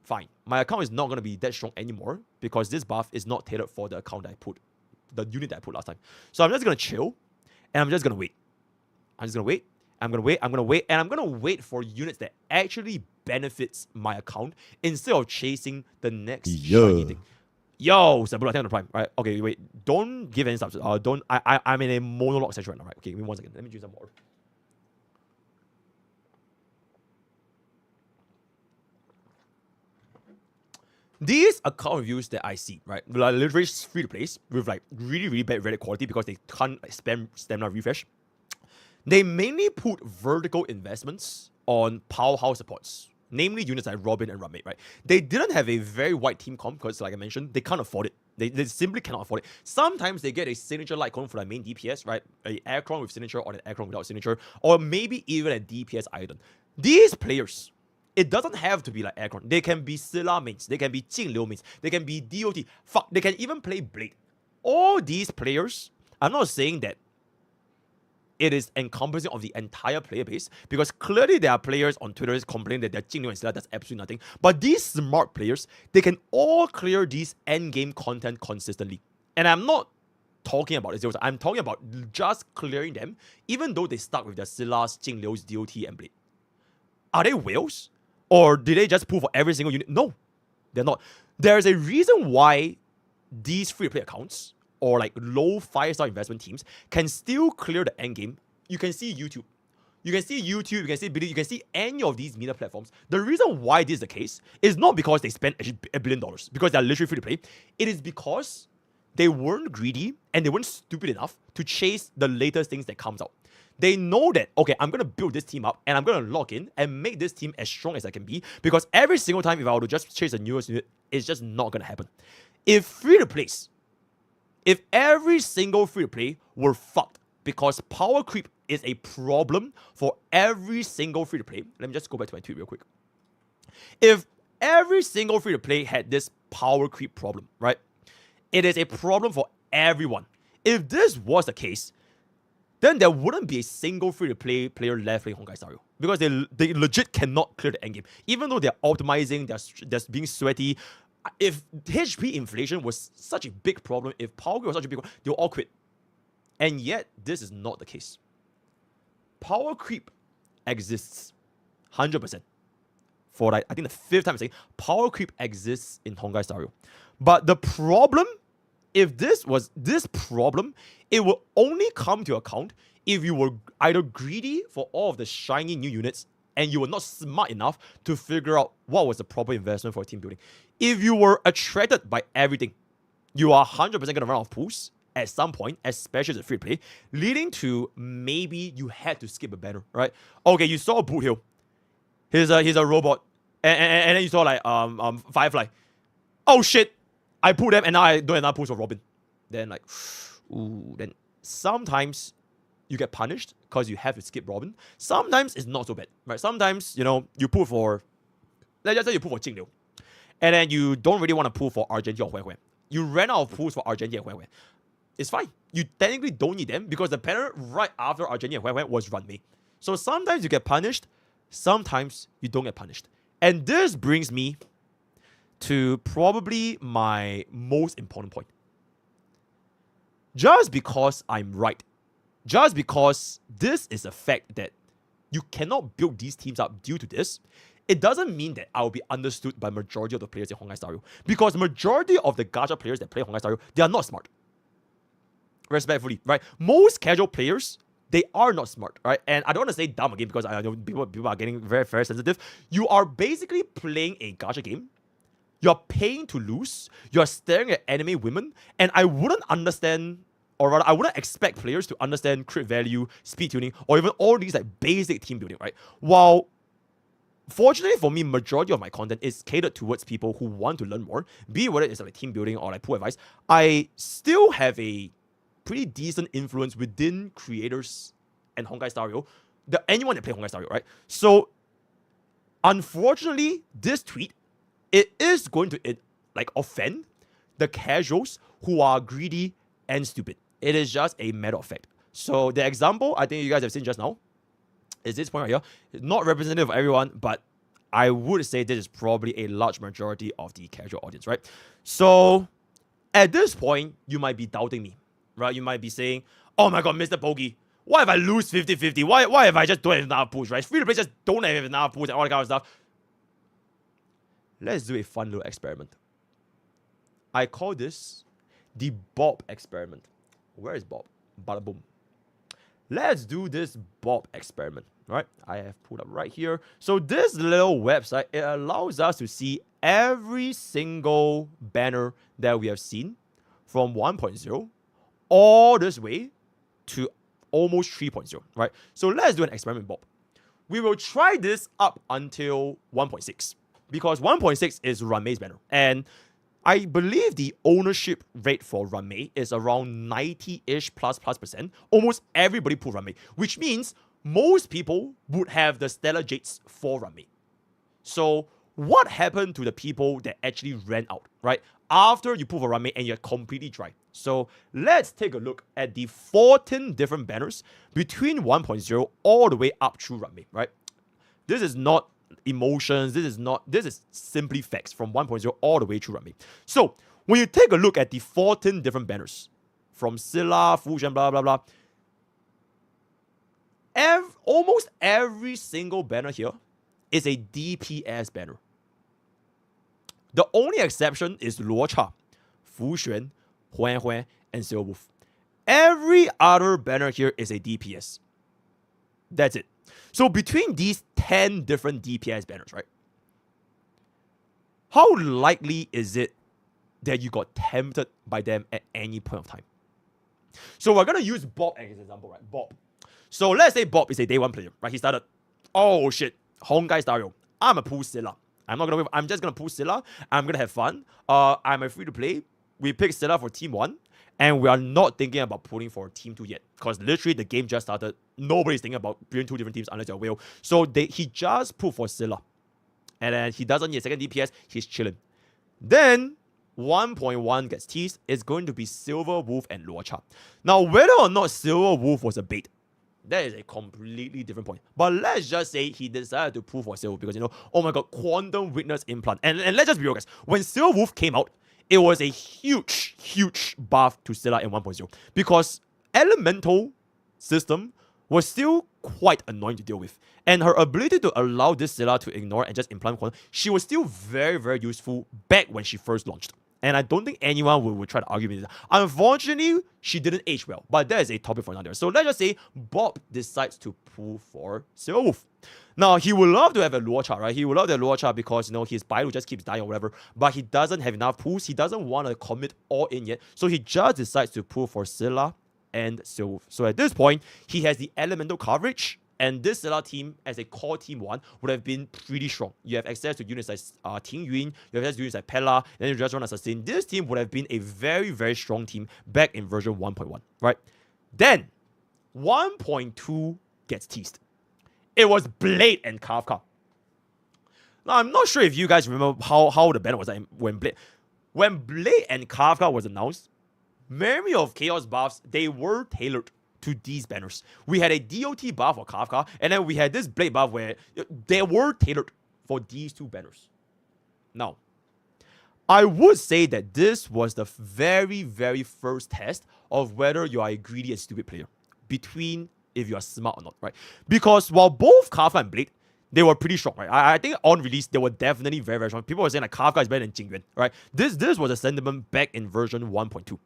Fine. My account is not going to be that strong anymore because this buff is not tailored for the account that I put, the unit that I put last time. So I'm just going to chill and I'm just going to wait. I'm just going to wait. I'm going to wait. I'm going to wait. And I'm going to wait for units that actually benefits my account instead of chasing the next shiny thing. Yo, Sabula, turn on the prime. Right. Okay, wait. Don't give any subs. I'm in a monologue session right now. Right. Okay, give me 1 second. Let me drink some water. These account reviews that I see, right, like literally free to plays with like really, really bad Reddit quality because they can't spam stamina refresh. They mainly put vertical investments on powerhouse supports, namely units like Robin and Rumate, right? They didn't have a very wide team comp because, like I mentioned, they can't afford it. They simply cannot afford it. Sometimes they get a signature light cone for their main DPS, right? An Aircron with signature or an Aircron without signature, or maybe even a DPS item. These players, it doesn't have to be like Aircron. They can be Scylla mains. They can be Jingliu mains. They can be DOT. Fuck, they can even play Blade. All these players, I'm not saying that it is encompassing of the entire player base because clearly there are players on Twitter complaining that their Jingliu and Scylla does absolutely nothing. But these smart players, they can all clear these endgame content consistently. And I'm not talking about it. I'm talking about just clearing them even though they stuck with their Scyllas, Jinglius, DOT, and Blade. Are they whales? Or did they just pull for every single unit? No, they're not. There's a reason why these free-to-play accounts or like low 5-star investment teams can still clear the endgame. You can see YouTube. You can see YouTube, you can see Billy, you can see any of these media platforms. The reason why this is the case is not because they spent $1 billion, because they're literally free-to-play. It is because they weren't greedy and they weren't stupid enough to chase the latest things that comes out. They know that, okay, I'm going to build this team up and I'm going to log in and make this team as strong as I can be because every single time if I were to just chase the newest unit, it's just not going to happen. If free-to-plays, if every single free-to-play were fucked because power creep is a problem for every single free-to-play, let me just go back to my tweet real quick. If every single free-to-play had this power creep problem, right, it is a problem for everyone. If this was the case, then there wouldn't be a single free-to-play player left playing Honkai Star Rail because they legit cannot clear the endgame. Even though they're optimizing, they're being sweaty. If HP inflation was such a big problem, if power creep was such a big problem, they'll all quit. And yet, this is not the case. Power creep exists 100%. For like, I think the 5th time I'm saying, power creep exists in Honkai Star Rail. But the problem, if this was this problem, it will only come to account if you were either greedy for all of the shiny new units and you were not smart enough to figure out what was the proper investment for team building. If you were attracted by everything, you are 100% going to run out of pools at some point, especially as a free play, leading to maybe you had to skip a banner, right? Okay, you saw Boot Hill. He's a robot. And then you saw like Firefly. Oh shit! I pull them and now I don't have enough pulls for Robin. Then like, ooh, then sometimes you get punished because you have to skip Robin. Sometimes it's not so bad, right? Sometimes, you know, you pull for, let's just say you pull for Jingliu, and then you don't really want to pull for Argentina or Huan Huan. You ran out of pulls for Argentina and Huan Huan. It's fine. You technically don't need them because the banner right after Argentina and Huan Huan was Run Mei. So sometimes you get punished, sometimes you don't get punished. And this brings me to probably my most important point. Just because I'm right, just because this is a fact that you cannot build these teams up due to this, it doesn't mean that I will be understood by majority of the players in Honkai Star Rail. Because majority of the gacha players that play Honkai Star Rail, they are not smart. Respectfully, right? Most casual players, they are not smart, right? And I don't want to say dumb again because I know people are getting very, very sensitive. You are basically playing a gacha game. You're paying to lose. You're staring at anime women. And I wouldn't understand, or rather, I wouldn't expect players to understand crit value, speed tuning, or even all these like basic team building, right? While, fortunately for me, majority of my content is catered towards people who want to learn more, be it whether it's like team building or like pool advice, I still have a pretty decent influence within creators and Honkai Star Rail, anyone that play Honkai Star Rail, right? So, unfortunately, this tweet, it is going to offend the casuals who are greedy and stupid. It is just a matter of fact. So the example I think you guys have seen just now is this point right here. It's not representative of everyone, but I would say this is probably a large majority of the casual audience, right? So at this point, you might be doubting me, right? You might be saying, oh my god, MrPokke, why if I lose 50-50? Why if I just don't have enough push, right? Free to play just don't have enough push and all that kind of stuff. Let's do a fun little experiment. I call this the Bob experiment. Where is Bob? Bada boom. Let's do this Bob experiment, right? I have pulled up right here. So this little website, it allows us to see every single banner that we have seen from 1.0 all this way to almost 3.0, right? So let's do an experiment, Bob. We will try this up until 1.6. Because 1.6 is Run Mei's banner. And I believe the ownership rate for Run Mei is around 90-ish plus %. Almost everybody put Run Mei, which means most people would have the Stellar Jades for Run Mei. So what happened to the people that actually ran out, right? After you pull for Run Mei and you're completely dry. So let's take a look at the 14 different banners between 1.0 all the way up through Run Mei, right? This is not emotions, this is simply facts from 1.0 all the way through Run Mei. So when you take a look at the 14 different banners from Scylla, Fusion, blah blah blah, almost every single banner here is a DPS banner. The only exception is Luocha, Fuxuan, Huan Huan, and Silver Wolf. Every other banner here is a DPS. That's it. So between these 10 different DPS banners, right? How likely is it that you got tempted by them at any point of time? So we're going to use Bob as an example, right? Bob. So let's say Bob is a day one player, right? He started, oh shit, Honkai Star Rail. I'm a pull Scylla. I'm just going to pull Scylla. I'm going to have fun. I'm a free to play. We pick Scylla for team 1. And we are not thinking about pulling for Team 2 yet. Because literally the game just started. Nobody's thinking about building 2 different teams unless you're Will. So he just pulled for Scylla. And then he doesn't need a second DPS. He's chilling. Then 1.1 gets teased. It's going to be Silver Wolf and Luocha. Now, whether or not Silver Wolf was a bait, that is a completely different point. But let's just say he decided to pull for Silver Wolf because, you know, oh my god, Quantum Witness Implant. And let's just be real, guys. When Silver Wolf came out, it was a huge, huge buff to Scylla in 1.0 because Elemental system was still quite annoying to deal with. And her ability to allow this Scylla to ignore and just implant quantum, she was still very, very useful back when she first launched. And I don't think anyone would try to argue with it. Unfortunately, she didn't age well. But that is a topic for another. So let's just say Bob decides to pull for Silver Wolf. Now, he would love to have a Luocha, right? He would love the Luocha because, you know, his Bailu just keeps dying or whatever. But he doesn't have enough pulls. He doesn't want to commit all in yet. So he just decides to pull for Scylla and Silver Wolf. So at this point, he has the elemental coverage. And this Scylla team, as a core team 1, would have been pretty strong. You have access to units like Ting Yun, you have access to units like Pella, then you just run a sustain. This team would have been a very, very strong team back in version 1.1, right? Then, 1.2 gets teased. It was Blade and Kafka. Now, I'm not sure if you guys remember how the banner was like when Blade and Kafka was announced. Memory of Chaos buffs, they were tailored to these banners. We had a DOT buff for Kafka, and then we had this Blade buff where they were tailored for these two banners. Now, I would say that this was the very, very first test of whether you are a greedy and stupid player, between if you are smart or not, right? Because while both Kafka and Blade, they were pretty strong, right? I think on release, they were definitely very, very strong. People were saying like Kafka is better than Jingyuan, right? This was a sentiment back in version 1.2.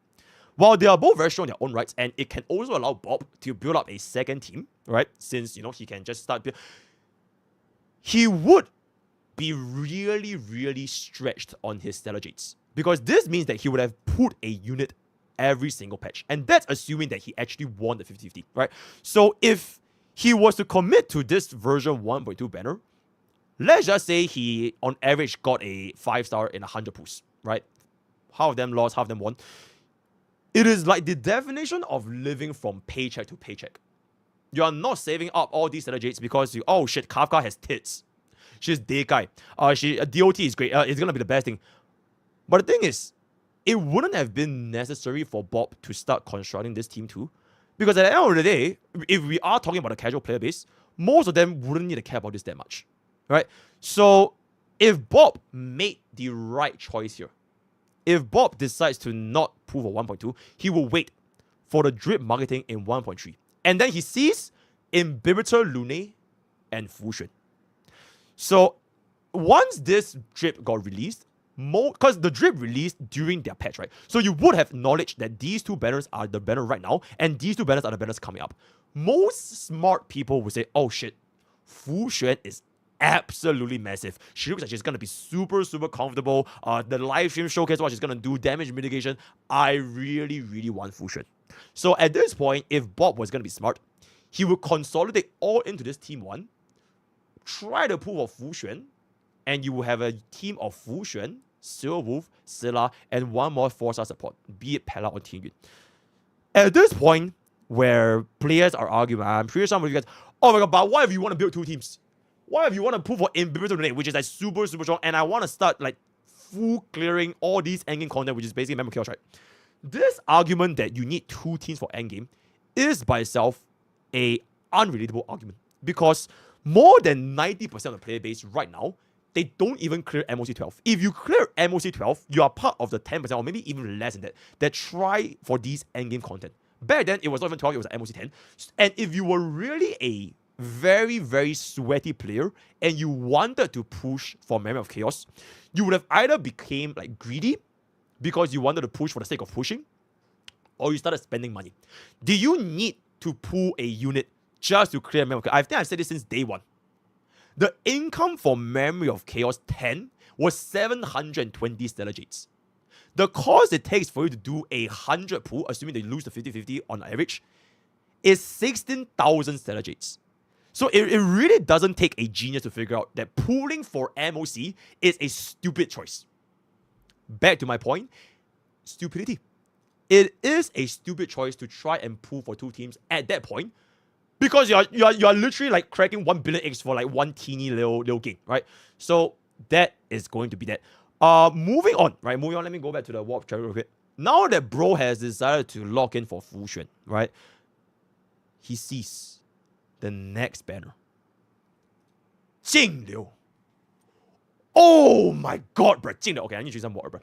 While they are both very strong in their own rights, and it can also allow Bob to build up a second team, right? Since, he can just start... He would be really, really stretched on his Stellar Jades. Because this means that he would have put a unit every single patch. And that's assuming that he actually won the 50-50, right? So if he was to commit to this version 1.2 banner, let's just say he, on average, got a 5-star in 100 pulls, right? Half of them lost, half of them won. It is like the definition of living from paycheck to paycheck. You are not saving up all these Stellar Jades because oh shit, Kafka has tits. She's Dekai. DOT is great. It's gonna be the best thing. But the thing is, it wouldn't have been necessary for Bob to start constructing this team too. Because at the end of the day, if we are talking about a casual player base, most of them wouldn't need to care about this that much. Right? So if Bob made the right choice here, if Bob decides to not pull for 1.2, he will wait for the drip marketing in 1.3. And then he sees Imbibitor Lune and Fusion. So once this drip got released, because the drip released during their patch, right? So you would have knowledge that these two banners are the banner right now, and these two banners are the banners coming up. Most smart people would say, oh shit, Fusion is absolutely massive. She looks like she's gonna be super, super comfortable. The live stream showcase what she's gonna do, damage mitigation. I really, really want Fusion. So at this point, if Bob was gonna be smart, he would consolidate all into this team one, try to pull for Fusion, and you will have a team of Fusion, Silverwolf, Scylla, and one more 4-star support, be it Pella or Team Yun. At this point, where players are arguing, I'm pretty sure some of you guys, oh my god, but what if you want to build two teams? What if you want to pull for Imbibitor Lune, which is like super, super strong, and I want to start like full clearing all these endgame content, which is basically Member Chaos, right? This argument that you need two teams for endgame is by itself a unrelatable argument. Because more than 90% of the player base right now, they don't even clear MOC 12. If you clear MOC 12, you are part of the 10% or maybe even less than that try for these endgame content. Back then, it was not even 12, it was MOC 10. And if you were really a very, very sweaty player and you wanted to push for Memory of Chaos, you would have either became like greedy because you wanted to push for the sake of pushing, or you started spending money. Do you need to pull a unit just to clear Memory of Chaos? I think I've said this since day one. The income for Memory of Chaos 10 was 720 Stellar Jades. The cost it takes for you to do a 100 pull, assuming they lose the 50-50 on average, is 16,000 Stellar Jades. So it really doesn't take a genius to figure out that pulling for MOC is a stupid choice. Back to my point, stupidity. It is a stupid choice to try and pull for two teams at that point, because you're literally like cracking 1 billion eggs for like one teeny little game, right? So that is going to be that. Moving on, right? Moving on, let me go back to the warp travel real quick. Now that bro has decided to lock in for Fusion, right? He sees the next banner. Jingliu. Oh my god, bro. Jingliu. Okay, I need to drink some water, bro.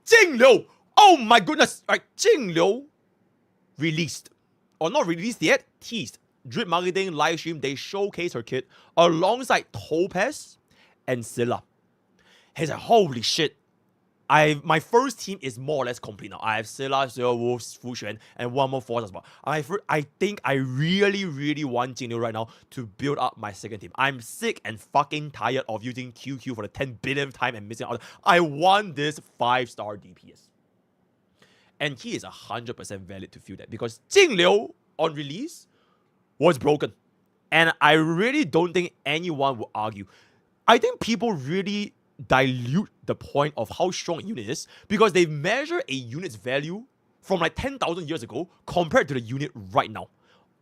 Jingliu! Oh my goodness! Right, Jingliu released. Or not released yet, teased. Drip marketing, live stream, they showcase her kit alongside Topaz and Scylla. He's like, holy shit. My first team is more or less complete now. I have Scylla, Wolf, Fusion, and one more force as well. I think I really, really want Jingliu right now to build up my second team. I'm sick and fucking tired of using QQ for the 10 billionth time and missing out. I want this 5-star DPS. And he is 100% valid to feel that, because Jingliu on release was broken. And I really don't think anyone will argue. I think people really dilute the point of how strong a unit is because they measure a unit's value from like 10,000 years ago compared to the unit right now.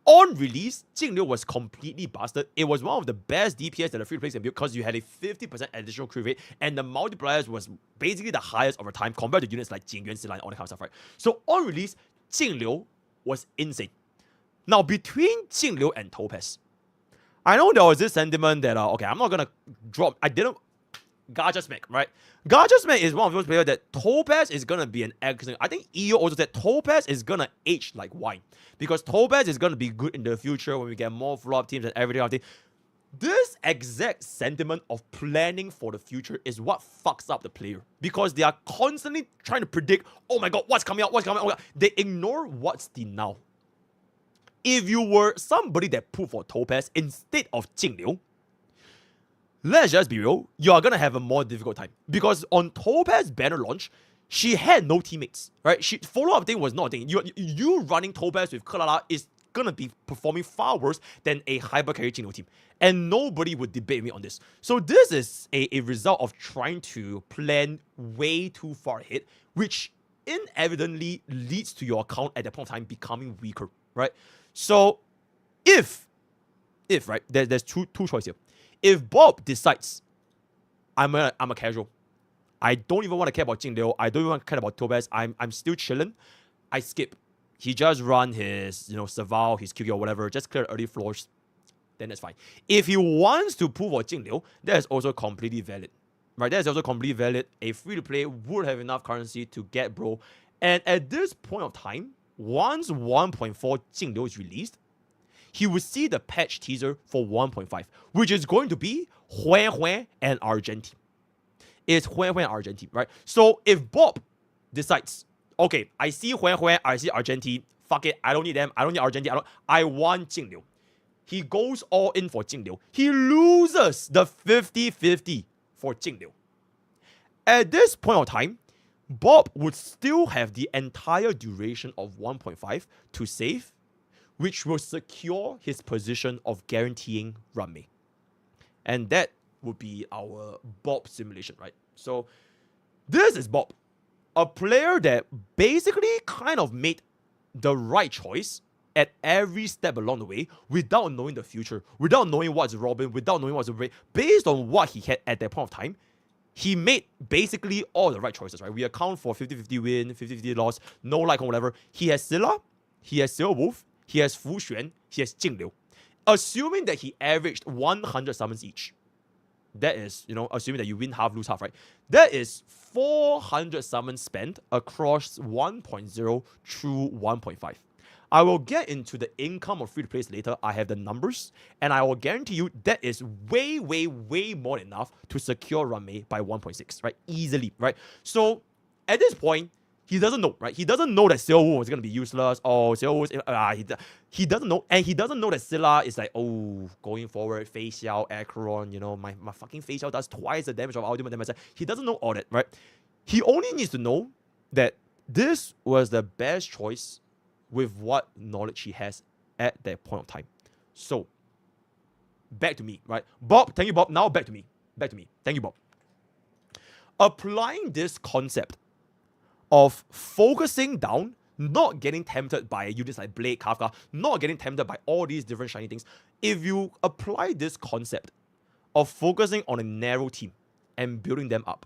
On release, Jingliu was completely busted. It was one of the best DPS that the free players can build because you had a 50% additional crit rate and the multipliers was basically the highest over time compared to units like Jingyuan, Sila, and all that kind of stuff, right? So on release, Jingliu was insane. Now, between Jingliu and Topaz, I know there was this sentiment that, okay, I'm not going to drop, Gacha Smack, right? Gacha Smack is one of those players that Topaz is going to be an excellent. I think EO also said Topaz is going to age like wine. Because Topaz is going to be good in the future when we get more flop teams and everything. This exact sentiment of planning for the future is what fucks up the player. Because they are constantly trying to predict, oh my god, what's coming out, what's coming out. Oh, they ignore what's the now. If you were somebody that put for Topaz instead of Jingliu, let's just be real, you are going to have a more difficult time. Because on Topaz banner launch, she had no teammates, right? Follow-up thing was not a thing. You running Topaz with Kalala is going to be performing far worse than a hyper-carry Jingliu team. And nobody would debate me on this. So this is a result of trying to plan way too far ahead, which inevitably leads to your account at that point of time becoming weaker, right? So if right, there's two choices here. If Bob decides, I'm a casual, I don't even want to care about Jingliu, I don't even want to care about Topaz, I'm still chilling, I skip. He just run his, Serval, his QQ or whatever, just clear early floors, then that's fine. If he wants to pull for Jingliu, that is also completely valid. Right, that is also completely valid. A free-to-play would have enough currency to get bro. And at this point of time, once 1.4 Jingliu is released, he will see the patch teaser for 1.5, which is going to be Hue and Argentine. It's Hue and Argentine, right? So if Bob decides, okay, I see Hue, I see Argentine, fuck it, I don't need them, I don't need Argentine, I want Jingliu. He goes all in for Jingliu. He loses the 50-50 for Jingliu. At this point of time, Bob would still have the entire duration of 1.5 to save, which will secure his position of guaranteeing Runmei. And that would be our Bob simulation, right? So this is Bob, a player that basically kind of made the right choice at every step along the way without knowing the future, without knowing what's Robin, without knowing what's Ray. Based on what he had at that point of time, he made basically all the right choices, right? We account for 50-50 win, 50-50 loss, no like or whatever. He has Scylla, he has Silver Wolf, he has Fu Xuan, he has Jingliu. Assuming that he averaged 100 summons each, that is, assuming that you win half, lose half, right? That is 400 summons spent across 1.0 through 1.5. I will get into the income of free-to-plays later. I have the numbers, and I will guarantee you that is way, way, way more than enough to secure Runmei by 1.6, right? Easily, right? So, at this point, he doesn't know, right? He doesn't know that Silver was going to be useless. Oh, Silver was... he doesn't know. And he doesn't know that Scylla is like, oh, going forward, Face Yao, Acheron, my fucking Face Yao does twice the damage of ultimate damage. He doesn't know all that, right? He only needs to know that this was the best choice with what knowledge he has at that point of time. So, back to me, right? Bob, thank you, Bob. Now back to me. Thank you, Bob. Applying this concept of focusing down, not getting tempted by units like Blade, Kafka, not getting tempted by all these different shiny things. If you apply this concept of focusing on a narrow team and building them up,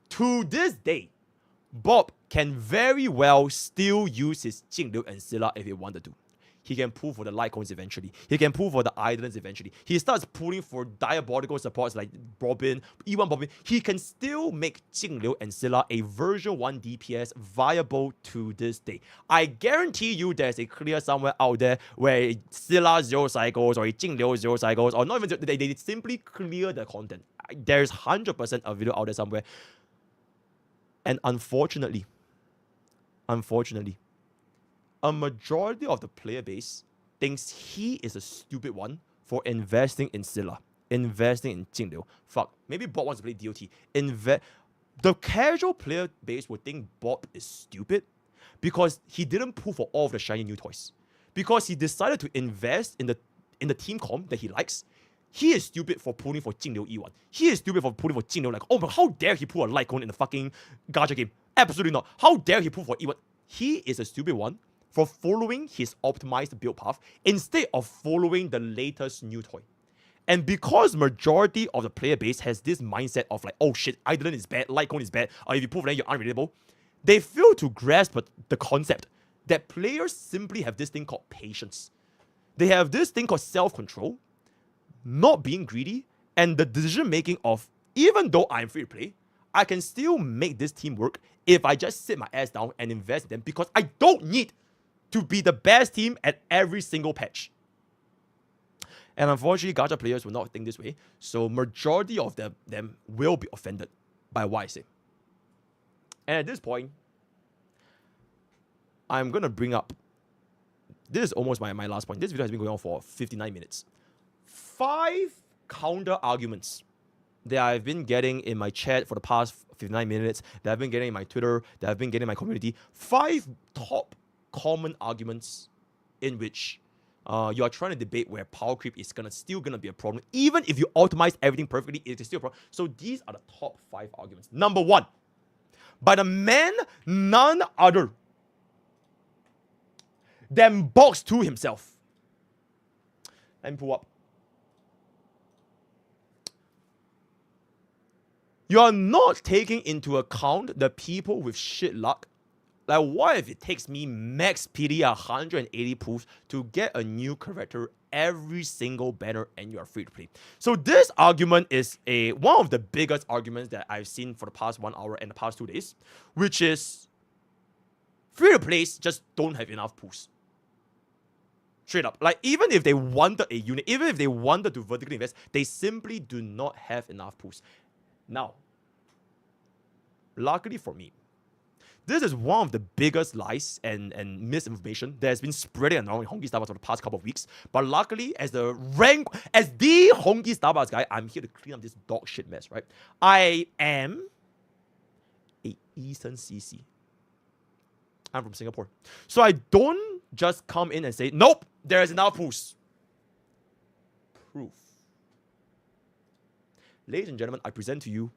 to this day, Bob can very well still use his Jingliu and Scylla if he wanted to. He can pull for the light cones eventually. He can pull for the islands eventually. He starts pulling for diabolical supports like Robin, E1 Robin. He can still make Jingliu and Scylla a version 1 DPS viable to this day. I guarantee you there's a clear somewhere out there where Scylla 0 cycles or a Jingliu 0 cycles or not even 0, they simply clear the content. There's 100% a video out there somewhere. And unfortunately, a majority of the player base thinks he is a stupid one for investing in Scylla, investing in Jingliu. Fuck, maybe Bob wants to play DOT. The casual player base would think Bob is stupid because he didn't pull for all of the shiny new toys. Because he decided to invest in the team comp that he likes, He is stupid for pulling for Jingliu E1. He is stupid for pulling for Jingliu. Like, oh my, how dare he pull a Lycon in the fucking gacha game? Absolutely not. How dare he pull for E1? He is a stupid one for following his optimized build path instead of following the latest new toy. And because majority of the player base has this mindset of like, oh shit, Eidolon is bad, Lycon is bad, or if you pull for them, you're unrelatable, they fail to grasp the concept that players simply have this thing called patience. They have this thing called self-control, not being greedy, and the decision making of, even though I'm free to play, I can still make this team work if I just sit my ass down and invest in them, because I don't need to be the best team at every single patch. And unfortunately, gacha players will not think this way, so majority of them will be offended by what I say. And at this point, I'm going to bring up, this is almost my last point. This video has been going on for 59 minutes. 5 counter arguments that I've been getting in my chat for the past 59 minutes, that I've been getting in my Twitter, that I've been getting in my community. 5 top common arguments in which you are trying to debate where power creep is still gonna be a problem. Even if you optimize everything perfectly, it is still a problem. So these are the top 5 arguments. Number 1, by the man none other than Box 2 himself. Let me pull up. You are not taking into account the people with shit luck. Like, what if it takes me max PD 180 pulls to get a new character every single banner and you are free to play? So this argument is one of the biggest arguments that I've seen for the past 1 hour and the past 2 days, which is free to plays just don't have enough pulls. Straight up. Like, even if they wanted a unit, even if they wanted to vertically invest, they simply do not have enough pulls. Now, luckily for me, this is one of the biggest lies and misinformation that has been spreading around in Honkai Star Wars for the past couple of weeks. But luckily, as the Honkai Star Wars guy, I'm here to clean up this dog shit mess, right? I am a Eastern CC. I'm from Singapore. So I don't just come in and say, nope, there is enough pools. Proof. Ladies and gentlemen, I present to you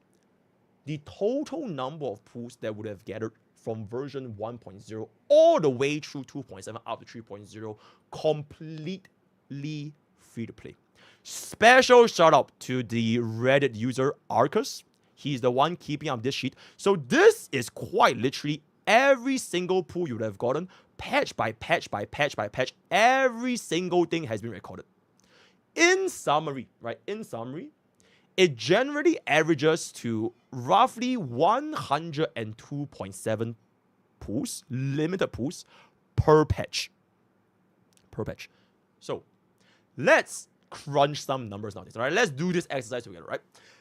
the total number of pools that would have gathered from version 1.0 all the way through 2.7 up to 3.0, completely free to play. Special shout out to the Reddit user Arcus. He's the one keeping up this sheet. So this is quite literally every single pool you would have gotten, patch by patch by patch by patch. Every single thing has been recorded. In summary, right? In summary, it generally averages to roughly 102.7 pools, limited pools, per patch. Per patch. So, let's crunch some numbers now. All right, let's do this exercise together, right?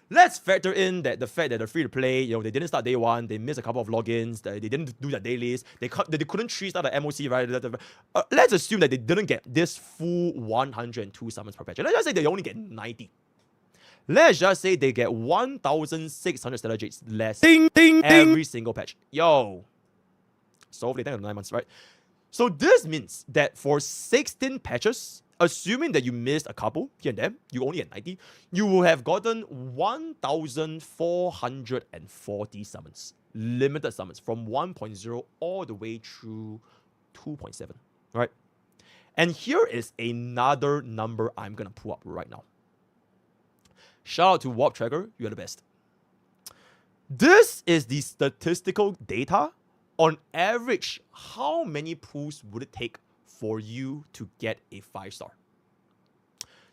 Let's factor in that the fact that they're free to play, they didn't start day 1, they missed a couple of logins, they didn't do their dailies, they couldn't 3-star the MOC, right? Let's assume that they didn't get this full 102 summons per patch. Let's just say they only get 90. Let's just say they get 1,600 stellar jades less every single patch. Yo. So hopefully, thank you for 9 months, right? So this means that for 16 patches, assuming that you missed a couple here and there, you only get 90, you will have gotten 1,440 summons. Limited summons from 1.0 all the way through 2.7, right? And here is another number I'm going to pull up right now. Shout out to Warp Tracker, you're the best. This is the statistical data. On average, how many pulls would it take for you to get a 5-star?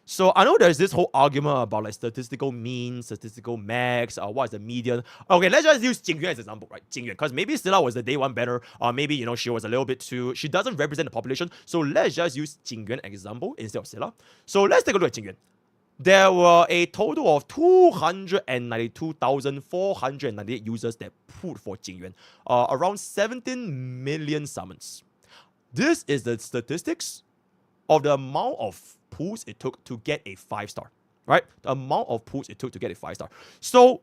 So I know there's this whole argument about like statistical mean, statistical max, what is the median. Okay, let's just use Jingyuan as an example, right? Jingyuan, because maybe Scylla was the day 1 banner, or maybe, she was a little bit too, she doesn't represent the population. So let's just use Jingyuan example instead of Scylla. So let's take a look at Jingyuan. There were a total of 292,498 users that pulled for Jingyuan. Around 17 million summons. This is the statistics of the amount of pulls it took to get a 5-star. Right? The amount of pulls it took to get a 5-star. So,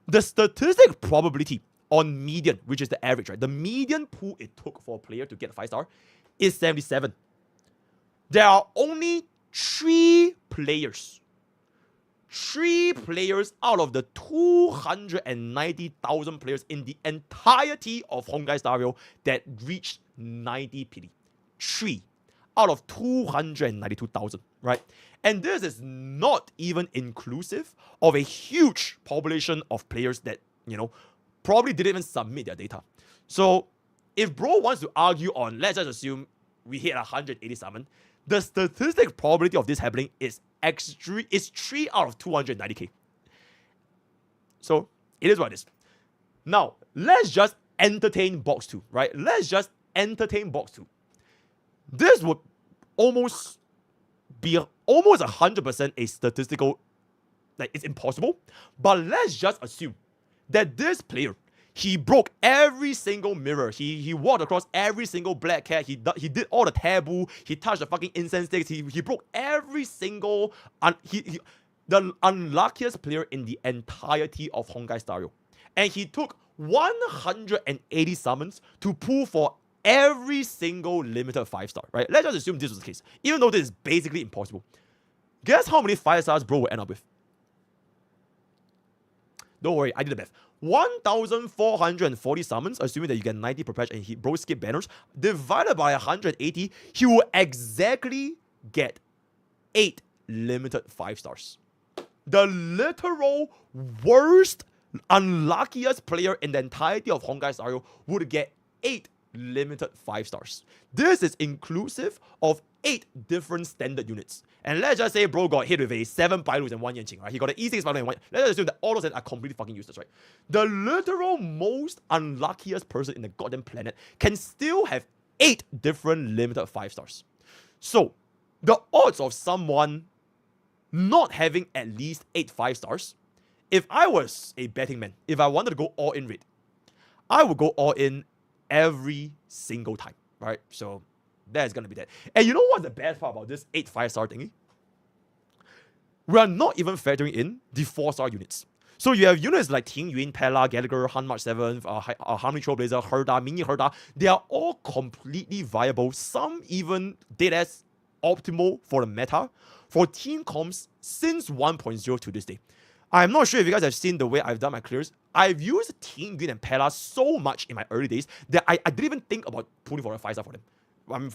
the statistic probability on median, which is the average, right? The median pull it took for a player to get a 5-star is 77. There are only 3 players 3 players out of the 290,000 players in the entirety of Honkai Star Rail that reached 90 PD. 3 out of 292,000, right? And this is not even inclusive of a huge population of players that, probably didn't even submit their data. So if bro wants to argue on, let's just assume we hit 187, the statistic probability of this happening is 3 out of 290k. So it is what it is. Now, let's just entertain box 2, right? Let's just entertain box 2. This would almost be almost 100% a statistical, like it's impossible. But let's just assume that this player, he broke every single mirror. He walked across every single black cat. He did all the taboo. He touched the fucking incense sticks. He broke every single the unluckiest player in the entirety of Honkai Star Rail. And he took 180 summons to pull for every single limited 5-star, right? Let's just assume this was the case, even though this is basically impossible. Guess how many 5-stars bro will end up with? Don't worry, I did the math. 1,440 summons, assuming that you get 90 per patch and he bro skip banners, divided by 180, he will exactly get 8 limited 5-stars. The literal worst, unluckiest player in the entirety of Honkai Star Rail would get 8 limited 5-stars. This is inclusive of 8 different standard units. And let's just say bro got hit with a 7 Bailus and 1 Yanqing, right? He got an E6 Bailu and 1. Let's just assume that all of them are completely fucking useless, right? The literal most unluckiest person in the goddamn planet can still have 8 different limited 5-stars. So, the odds of someone not having at least 8 5-stars, if I was a betting man, if I wanted to go all in rate, I would go all in every single time, right? So that's gonna be that. And you know what's the best part about this 8 5-star thingy? We are not even factoring in the 4-star units. So you have units like Ting Yun, Pella, Gallagher, Han March 7, Harmony Trailblazer, Herda, Mini Herda. They are all completely viable. Some even dead as optimal for the meta for team comps since 1.0 to this day. I'm not sure if you guys have seen the way I've done my clears. I've used Ting Yun and Pella so much in my early days that I didn't even think about pulling for a 5-star for them.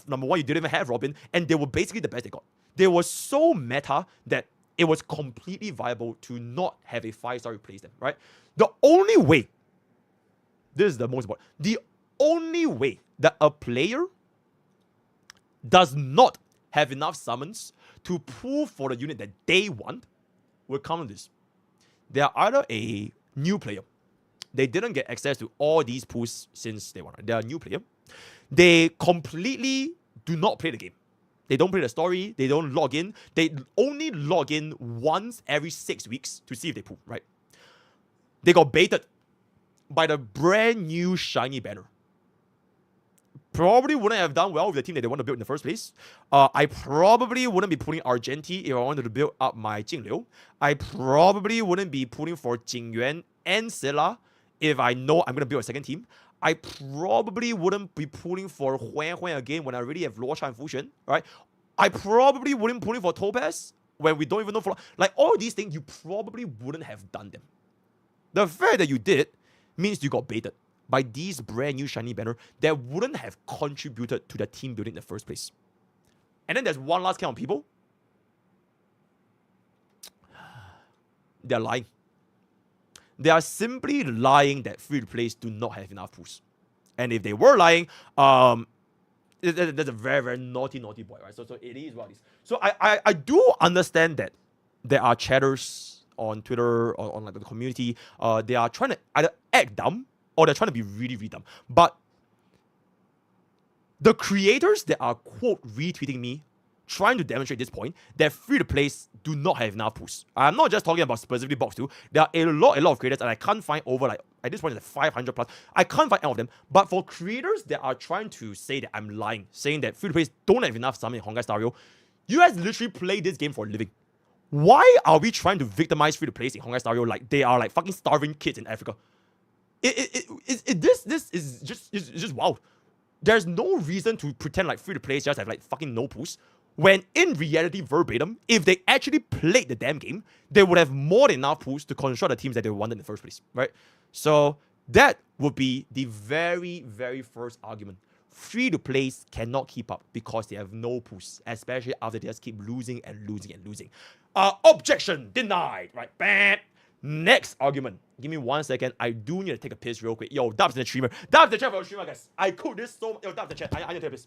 Number one, you didn't even have Robin, and they were basically the best they got. They were so meta that it was completely viable to not have a 5-star replace them, right? The only way, this is the most important, the only way that a player does not have enough summons to pull for the unit that they want will come on this. They are either a new player. They didn't get access to all these pools since day one. They are a new player. They completely do not play the game. They don't play the story. They don't log in. They only log in once every 6 weeks to see if they pull, right? They got baited by the brand new shiny banner. Probably wouldn't have done well with the team that they want to build in the first place. I probably wouldn't be putting Argenti if I wanted to build up my Jingliu. I probably wouldn't be putting for Jingyuan and Silla if I know I'm going to build a second team. I probably wouldn't be pulling for Huan Huan again when I already have Luo Chan Fusion, right? I probably wouldn't pulling for Topaz when we don't even know for... Like, all these things, you probably wouldn't have done them. The fact that you did means you got baited by these brand new shiny banner that wouldn't have contributed to the team building in the first place. And then there's one last kind of people. They're lying. They are simply lying that free-to-plays do not have enough pools. And if they were lying, that's a very, very naughty boy, right? So it is what it is. So I do understand that there are chatters on Twitter or on like the community. They are trying to either act dumb or they're trying to be really, really dumb. But the creators that are, quote, retweeting me, trying to demonstrate this point, that free-to-plays do not have enough pools. I'm not just talking about specifically Box 2. There are a lot of creators, and I can't find over, like, at this point, it's like 500 plus. I can't find any of them. But for creators that are trying to say that I'm lying, saying that free-to-plays don't have enough summon in Honkai Star Rail, you guys literally play this game for a living. Why are we trying to victimize free-to-plays in Honkai Star Rail like they are like fucking starving kids in Africa? This is just wild. there's no reason to pretend like free-to-play just have like fucking no pools. When in reality, verbatim, if they actually played the damn game, they would have more than enough pools to control the teams that they wanted in the first place, right? So that would be the very, very first argument. Free-to-plays cannot keep up because they have no pools, especially after they just keep losing and losing and losing. Objection denied, right? Bam. Next argument. Give me 1 second. I do need to take a piss real quick. Yo, Dub's in the streamer. Dub's the chat for your streamer, guys. I cooked this so much. Yo, Dub's the chat. I need to take a piss.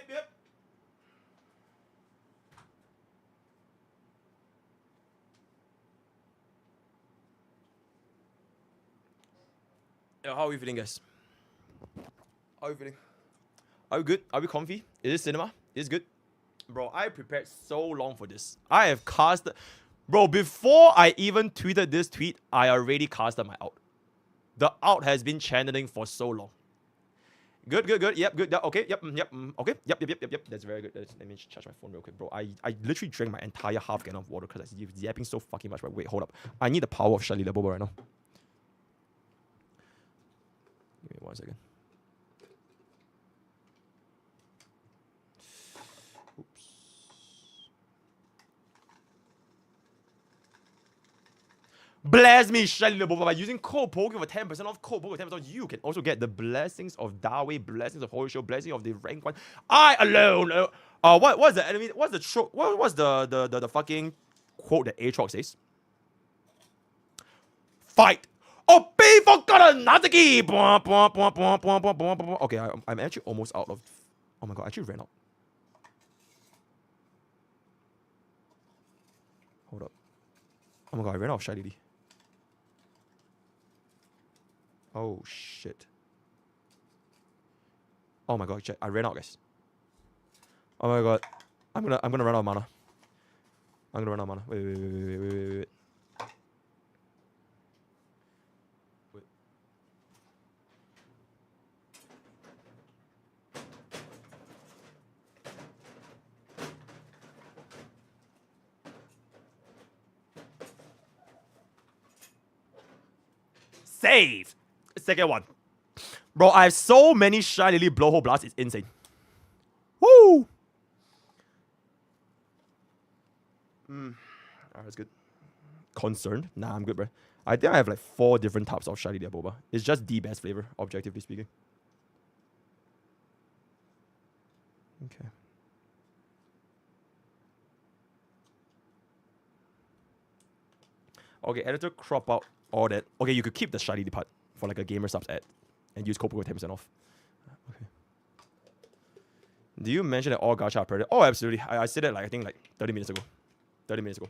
Yep. Yo, how are we feeling, guys? How are we feeling? Are we good? Are we comfy? Is this cinema? Is good? Bro, I prepared so long for this. I have casted... Bro, before I even tweeted this tweet, I already casted my out. The out has been channeling for so long. Good. Yep, good. Okay, yep. Okay, yep. That's very good. Let me charge my phone real quick, bro. I literally drank my entire half gallon of water because I was yapping so fucking much. But wait, hold up. I need the power of Shalila Boba right now. Give me 1 second. Oops. Bless me, Shalila Boba. By using code POKE for 10% off, code POKE for 10% off, you can also get the blessings of Dawei, blessings of Hoyo, blessing of the rank 1. I alone. What's the enemy? What's the what's the fucking quote that Aatrox says? Fight. Oh, pay for Natsuki! Okay, I'm actually almost out of... Oh my god, I actually ran out. Hold up. Oh my god, I ran out of Shy Lily. Oh shit. Oh my god, I ran out, guys. Oh my god. I'm gonna run out of mana. Wait. Save! Second one. Bro, I have so many Shy Lily Blowhole Blasts, it's insane. Woo! Alright, that's good. Concerned? Nah, I'm good, bro. I think I have like 4 different types of Shy Lily Boba. It's just the best flavor, objectively speaking. Okay. Okay, editor, crop out all that. Okay, you could keep the Shy Lily part for like a gamer subs ad and use code POKE 10% off. Okay. Do you mention that all gacha are predator? Oh, absolutely. I said that like I think like 30 minutes ago. 30 minutes ago.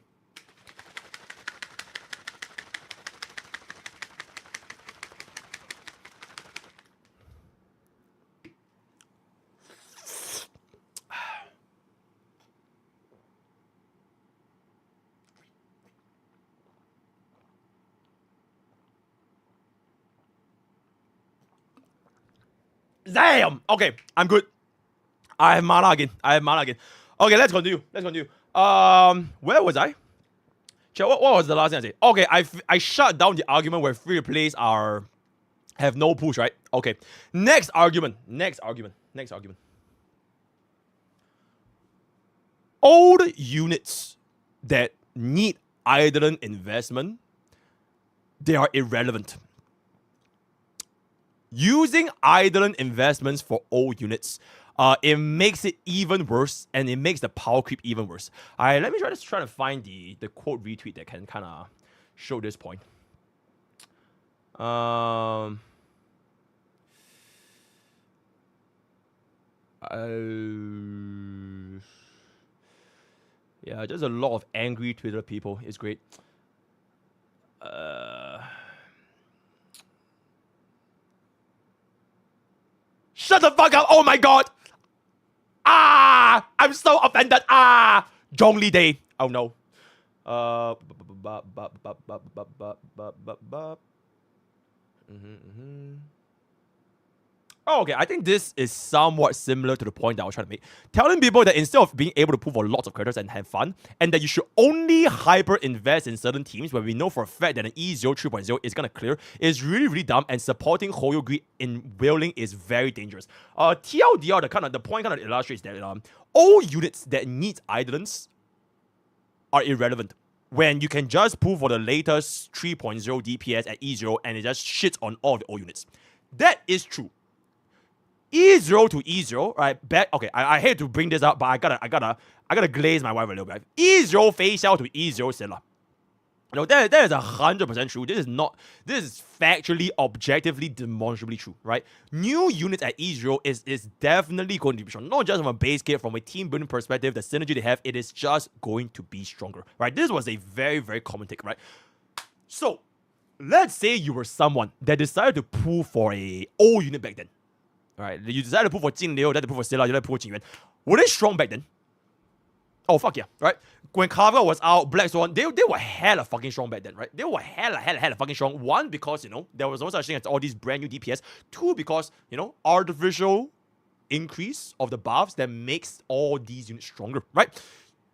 Damn! Okay, I'm good. I have mana again. Okay, let's continue. Where was I? What was the last thing I said? Okay, I shut down the argument where free plays have no push, right? Okay. Next argument. Old units that need idle investment, they are irrelevant. Using idle investments for old units, it makes it even worse, and it makes the power creep even worse. Let me try to find the quote retweet that can kind of show this point. Yeah, just a lot of angry Twitter people. It's great. Shut the fuck up! Oh my god! I'm so offended. Zhongli Day. Oh no. Oh, okay, I think this is somewhat similar to the point that I was trying to make. Telling people that instead of being able to pull for lots of characters and have fun, and that you should only hyper invest in certain teams where we know for a fact that an E0 3.0 is gonna clear is really, really dumb, and supporting Hoyo greed in whaling is very dangerous. TLDR, the point kind of illustrates that all units that need idlers are irrelevant when you can just pull for the latest 3.0 DPS at E0 and it just shits on all the old units. That is true. E0 to E0, right? Okay, I hate to bring this up, but I gotta glaze my wife a little bit. E0 face out to E0 Silla. You know, that is 100% true. This is factually, objectively, demonstrably true, right? New units at E0 is definitely going to be strong. Not just from a base kit, from a team building perspective, the synergy they have, it is just going to be stronger, right? This was a very, very common take, right? So, let's say you were someone that decided to pull for a old unit back then. Alright, you decided to pull for Jin Liu, you decided to pull for Silla, you decided to pull for Jing Yuan. Were they strong back then? Oh, fuck yeah, right? When Carver was out, Black Swan, they were hella fucking strong back then, right? They were hella fucking strong. One, because, you know, there was no such thing as all these brand new DPS. Two, because, you know, artificial increase of the buffs that makes all these units stronger, right?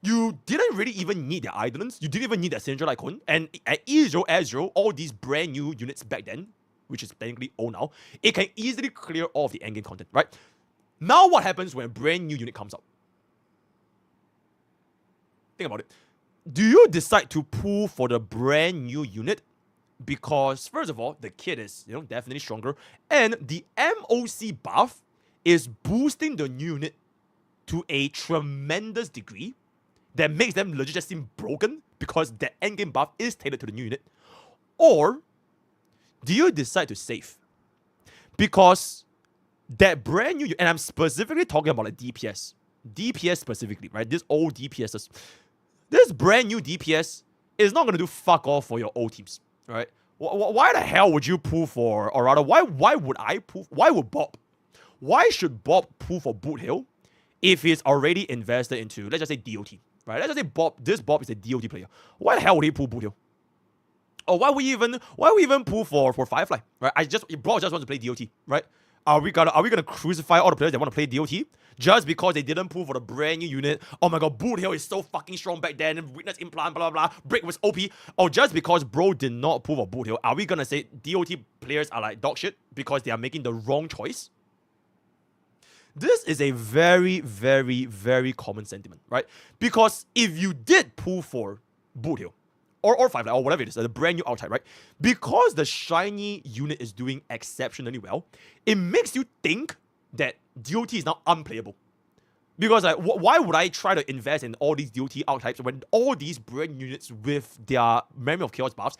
You didn't really even need the Idolins. You didn't even need that Syndra Lycon. And at E0, S0, all these brand new units back then, which is technically old now, it can easily clear all of the endgame content, right? Now what happens when a brand new unit comes out? Think about it. Do you decide to pull for the brand new unit? Because, first of all, the kit is, you know, definitely stronger. And the MOC buff is boosting the new unit to a tremendous degree that makes them legit just seem broken because the endgame buff is tailored to the new unit. Or do you decide to save? Because that brand new, and I'm specifically talking about like DPS specifically, right? This old DPS, this brand new DPS is not going to do fuck all for your old teams, right? Why the hell would you pull for, or rather, why would I pull, why would Bob? Why should Bob pull for Boot Hill if he's already invested into, let's just say DOT, right? Let's just say this Bob is a DOT player. Why the hell would he pull Boot Hill? Or why we even pull for Firefly, right? Bro just wants to play DOT, right? Are we gonna crucify all the players that want to play DOT just because they didn't pull for the brand new unit? Oh my god, Boot Hill is so fucking strong back then, and Witness Implant, blah blah blah. Break was OP. Or just because bro did not pull for Boot Hill, are we gonna say DOT players are like dog shit because they are making the wrong choice? This is a very, very, very common sentiment, right? Because if you did pull for Boot Hill, or Firefly, or whatever it is, the brand new outside, right? Because the shiny unit is doing exceptionally well, it makes you think that DOT is now unplayable. Because like, why would I try to invest in all these DOT archetypes when all these brand new units with their Memory of Chaos buffs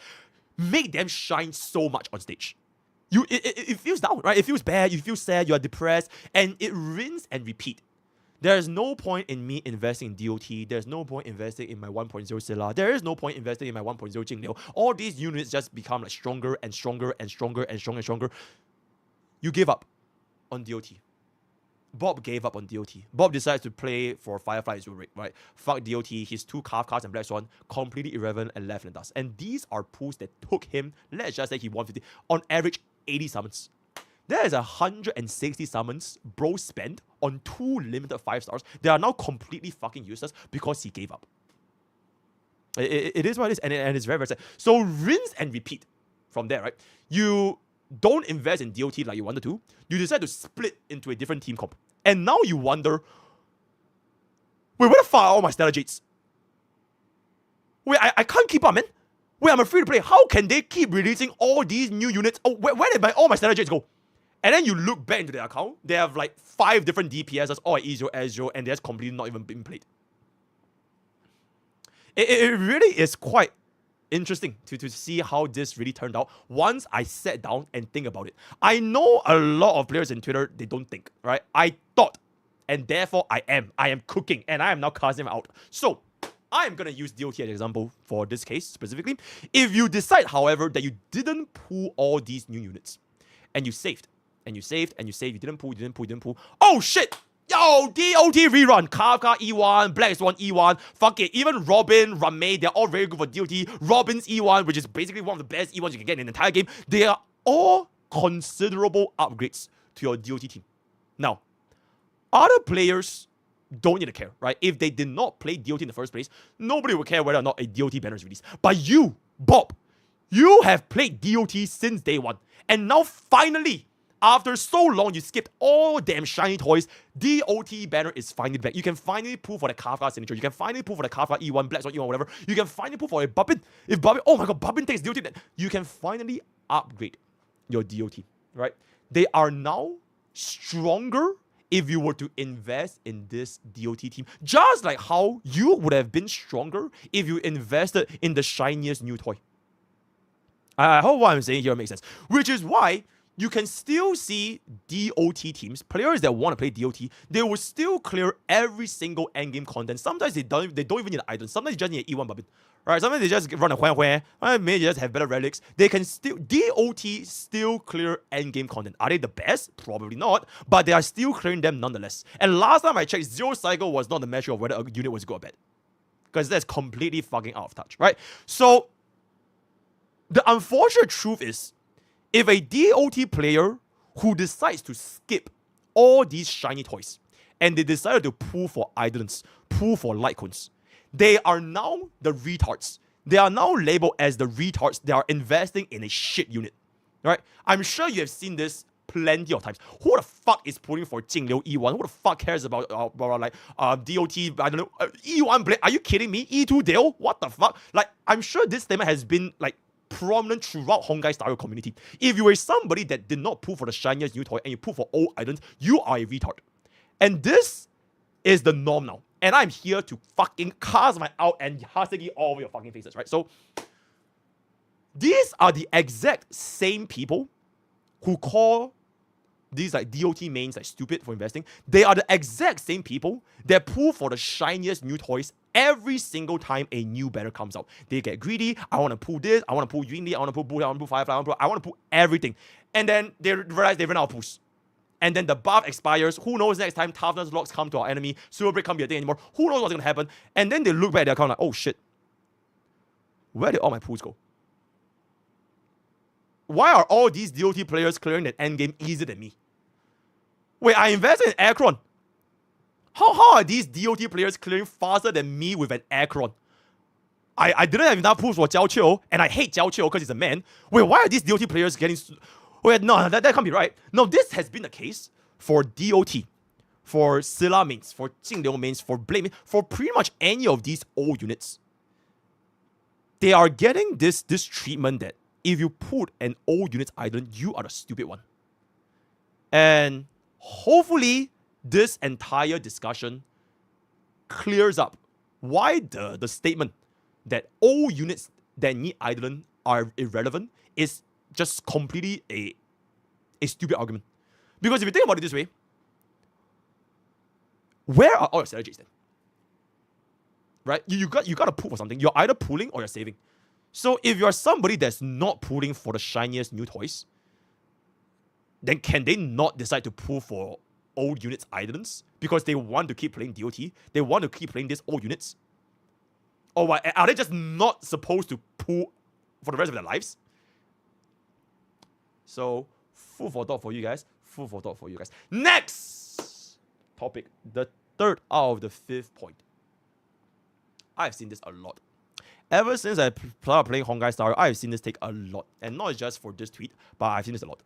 make them shine so much on stage? It feels down, right? It feels bad, you feel sad, you are depressed, and it rinse and repeat. There is no point in me investing in DOT. There's no point investing in my 1.0 Silla. There is no point investing in my 1.0 Jingliu. All these units just become like stronger and stronger and stronger and stronger and stronger. You give up on DOT. Bob gave up on DOT. Bob decides to play for Firefly as well, right? Fuck DOT. His 2 Calf cards and Black Swan, completely irrelevant and left in the dust. And these are pulls that took him, let's just say he 150, on average 80 summons. There is 160 summons bro spent on 2 limited 5 stars. They are now completely fucking useless because he gave up. It is what it is, and it's very, very sad. So rinse and repeat from there, right? You don't invest in DOT like you wanted to. You decide to split into a different team comp. And now you wonder, wait, where the fuck are all my Stellar Jades? Wait, I can't keep up, man. Wait, I'm a free to play. How can they keep releasing all these new units? Oh, where did all my Stellar Jades go? And then you look back into their account, they have like 5 different DPSs, all at E0, and that's completely not even been played. It really is quite interesting to see how this really turned out once I sat down and think about it. I know a lot of players in Twitter, they don't think, right? I thought, and therefore I am cooking, and I am now casting them out. So, I am going to use DOT as an example for this case specifically. If you decide, however, that you didn't pull all these new units, and you saved, and you saved, and you saved, you didn't pull, oh shit! Yo, DOT rerun, Kafka E1, Black Swan E1, fuck it, even Robin, Rame, they're all very good for DOT. Robin's E1, which is basically one of the best E1s you can get in the entire game, they are all considerable upgrades to your DOT team. Now, other players don't need to care, right? If they did not play DOT in the first place, nobody will care whether or not a DOT banner is released. But you, Bob, you have played DOT since day one, and now finally, after so long, you skipped all damn shiny toys. DOT banner is finally back. You can finally pull for the Kafka signature. You can finally pull for the Kafka E1, Black Swan E1, whatever. You can finally pull for a Bubbin. If Bubbin, oh my god, Bubbin takes DOT, then you can finally upgrade your DOT, right? They are now stronger if you were to invest in this DOT team. Just like how you would have been stronger if you invested in the shiniest new toy. I hope what I'm saying here makes sense. Which is why you can still see DOT teams, players that want to play DOT, they will still clear every single endgame content. Sometimes they don't even need an item. Sometimes they just need an E1 Bubbin. Right? Sometimes they just run a Huan. Maybe they just have better relics. They can still, DOT still clear endgame content. Are they the best? Probably not. But they are still clearing them nonetheless. And last time I checked, Zero Cycle was not the measure of whether a unit was good or bad. Because that's completely fucking out of touch, right? So, the unfortunate truth is, if a DOT player who decides to skip all these shiny toys and they decided to pull for Idolins, pull for Litecoins, they are now the retards. They are now labeled as the retards. They are investing in a shit unit. Right? I'm sure you have seen this plenty of times. Who the fuck is pulling for Jingliu E1? Who the fuck cares about DOT, I don't know, E1 Blade? Are you kidding me? E2 Dale? What the fuck? Like, I'm sure this statement has been like prominent throughout Honkai style community. If you were somebody that did not pull for the shiniest new toy and you pull for old items, you are a retard. And this is the norm now. And I'm here to fucking cast my out and husky all over your fucking faces, right? So, these are the exact same people who call these like DOT mains like stupid for investing. They are the exact same people that pull for the shiniest new toys every single time a new banner comes out. They get greedy. I want to pull this. I want to pull Yingli. I want to pull Bull. I want to pull Firefly. I want to pull everything. And then they realize they run out of pulls. And then the buff expires. Who knows next time toughness locks come to our enemy. Super break can't be a thing anymore. Who knows what's going to happen? And then they look back at their account like, oh shit. Where did all my pulls go? Why are all these DOT players clearing that endgame easier than me? Wait, I invested in Aircron. How are these DOT players clearing faster than me with an Aircron? I didn't have enough pulls for Jiao Qiu, and I hate Jiao Qiu because he's a man. Wait, why are these DOT players getting... Wait, no, that can't be right. No, this has been the case for DOT, for Scylla mains, for Jingliu mains, for Blade mains, for pretty much any of these old units. They are getting this treatment that if you put an old unit island, you are the stupid one. And hopefully, this entire discussion clears up why the statement that all units that need island are irrelevant is just completely a stupid argument. Because if you think about it this way, where are all your strategies then? Right? You got to pull for something. You're either pulling or you're saving. So if you're somebody that's not pulling for the shiniest new toys, then can they not decide to pull for old units islands because they want to keep playing DOT? They want to keep playing these old units? Or what, are they just not supposed to pull for the rest of their lives? So Food for thought for you guys. Food for thought for you guys. Next topic, the third out of the fifth point. I've seen this a lot. Ever since I started playing Honkai Star Rail, I've seen this take a lot. And not just for this tweet, but I've seen this a lot.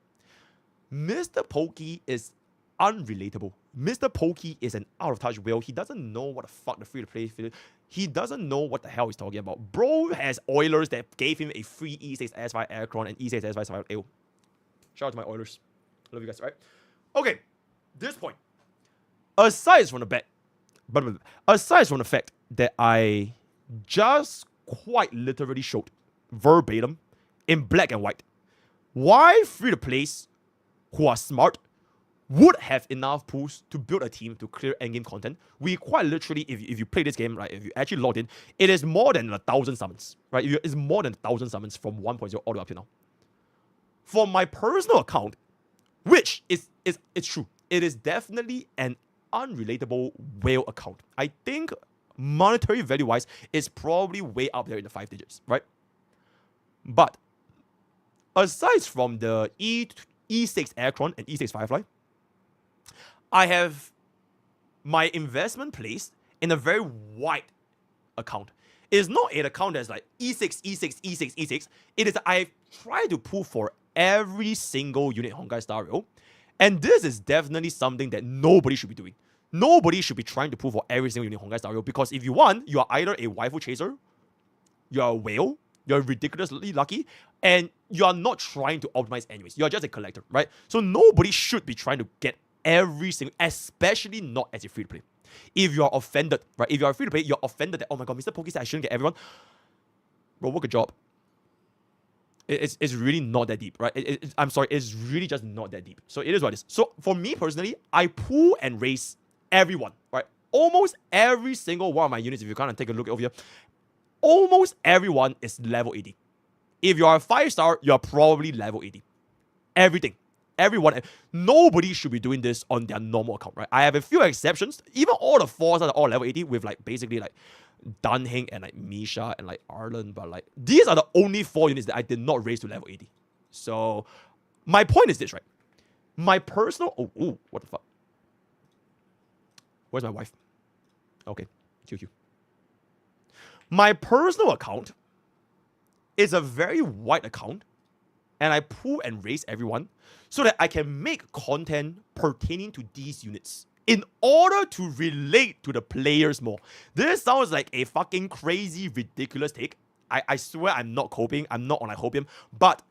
MrPokke is unrelatable. MrPokke is an out-of-touch whale. He doesn't know what the fuck the free-to-play is. He doesn't know what the hell he's talking about. Bro has Oilers that gave him a free E6 S5 Aircron and E6 S5 Survival Ale. Shout out to my Oilers. Love you guys, right? Okay, this point. Aside from the fact that I just quite literally showed verbatim in black and white why free-to-plays who are smart would have enough pools to build a team to clear endgame content. We quite literally, if you play this game, right, if you actually logged in, it is more than 1,000 summons, right? It's more than 1,000 summons from 1.0 all the way up to now. For my personal account, which it's true, it is definitely an unrelatable whale account. I think monetary value-wise, it's probably way up there in the 5 digits, right? But aside from the E6 Aircron and E6 Firefly, I have my investment placed in a very wide account. It's not an account that's like E6, E6, E6, E6. It is I've tried to pull for every single unit Honkai Star Rail. And this is definitely something that nobody should be doing. Nobody should be trying to pull for every single unit Honkai Star Rail, because if you want, you are either a waifu chaser, you're a whale, you're ridiculously lucky, and you are not trying to optimize anyways. You're just a collector, right? So nobody should be trying to get every single, especially not as a free-to-play. If you are offended, right? If you are free-to-play, you're offended that, oh my god, MrPokke said I shouldn't get everyone. Bro, work a job. It's really not that deep, right? I'm sorry, it's really just not that deep. So it is what it is. So for me personally, I pull and raise everyone, right? Almost every single one of my units, if you kind of take a look over here, almost everyone is level 80. If you are a 5-star, you're probably level 80. Everything. Everyone. Nobody should be doing this on their normal account, right? I have a few exceptions. Even all the 4s are all level 80 with like basically like Dunhing and like Misha and like Arlen. But like these are the only 4 units that I did not raise to level 80. So my point is this, right? My personal... Oh, what the fuck? Where's my wife? Okay, QQ. My personal account is a very wide account, and I pull and raise everyone so that I can make content pertaining to these units in order to relate to the players more. This sounds like a fucking crazy, ridiculous take. I swear I'm not coping. I'm not on Hopium. But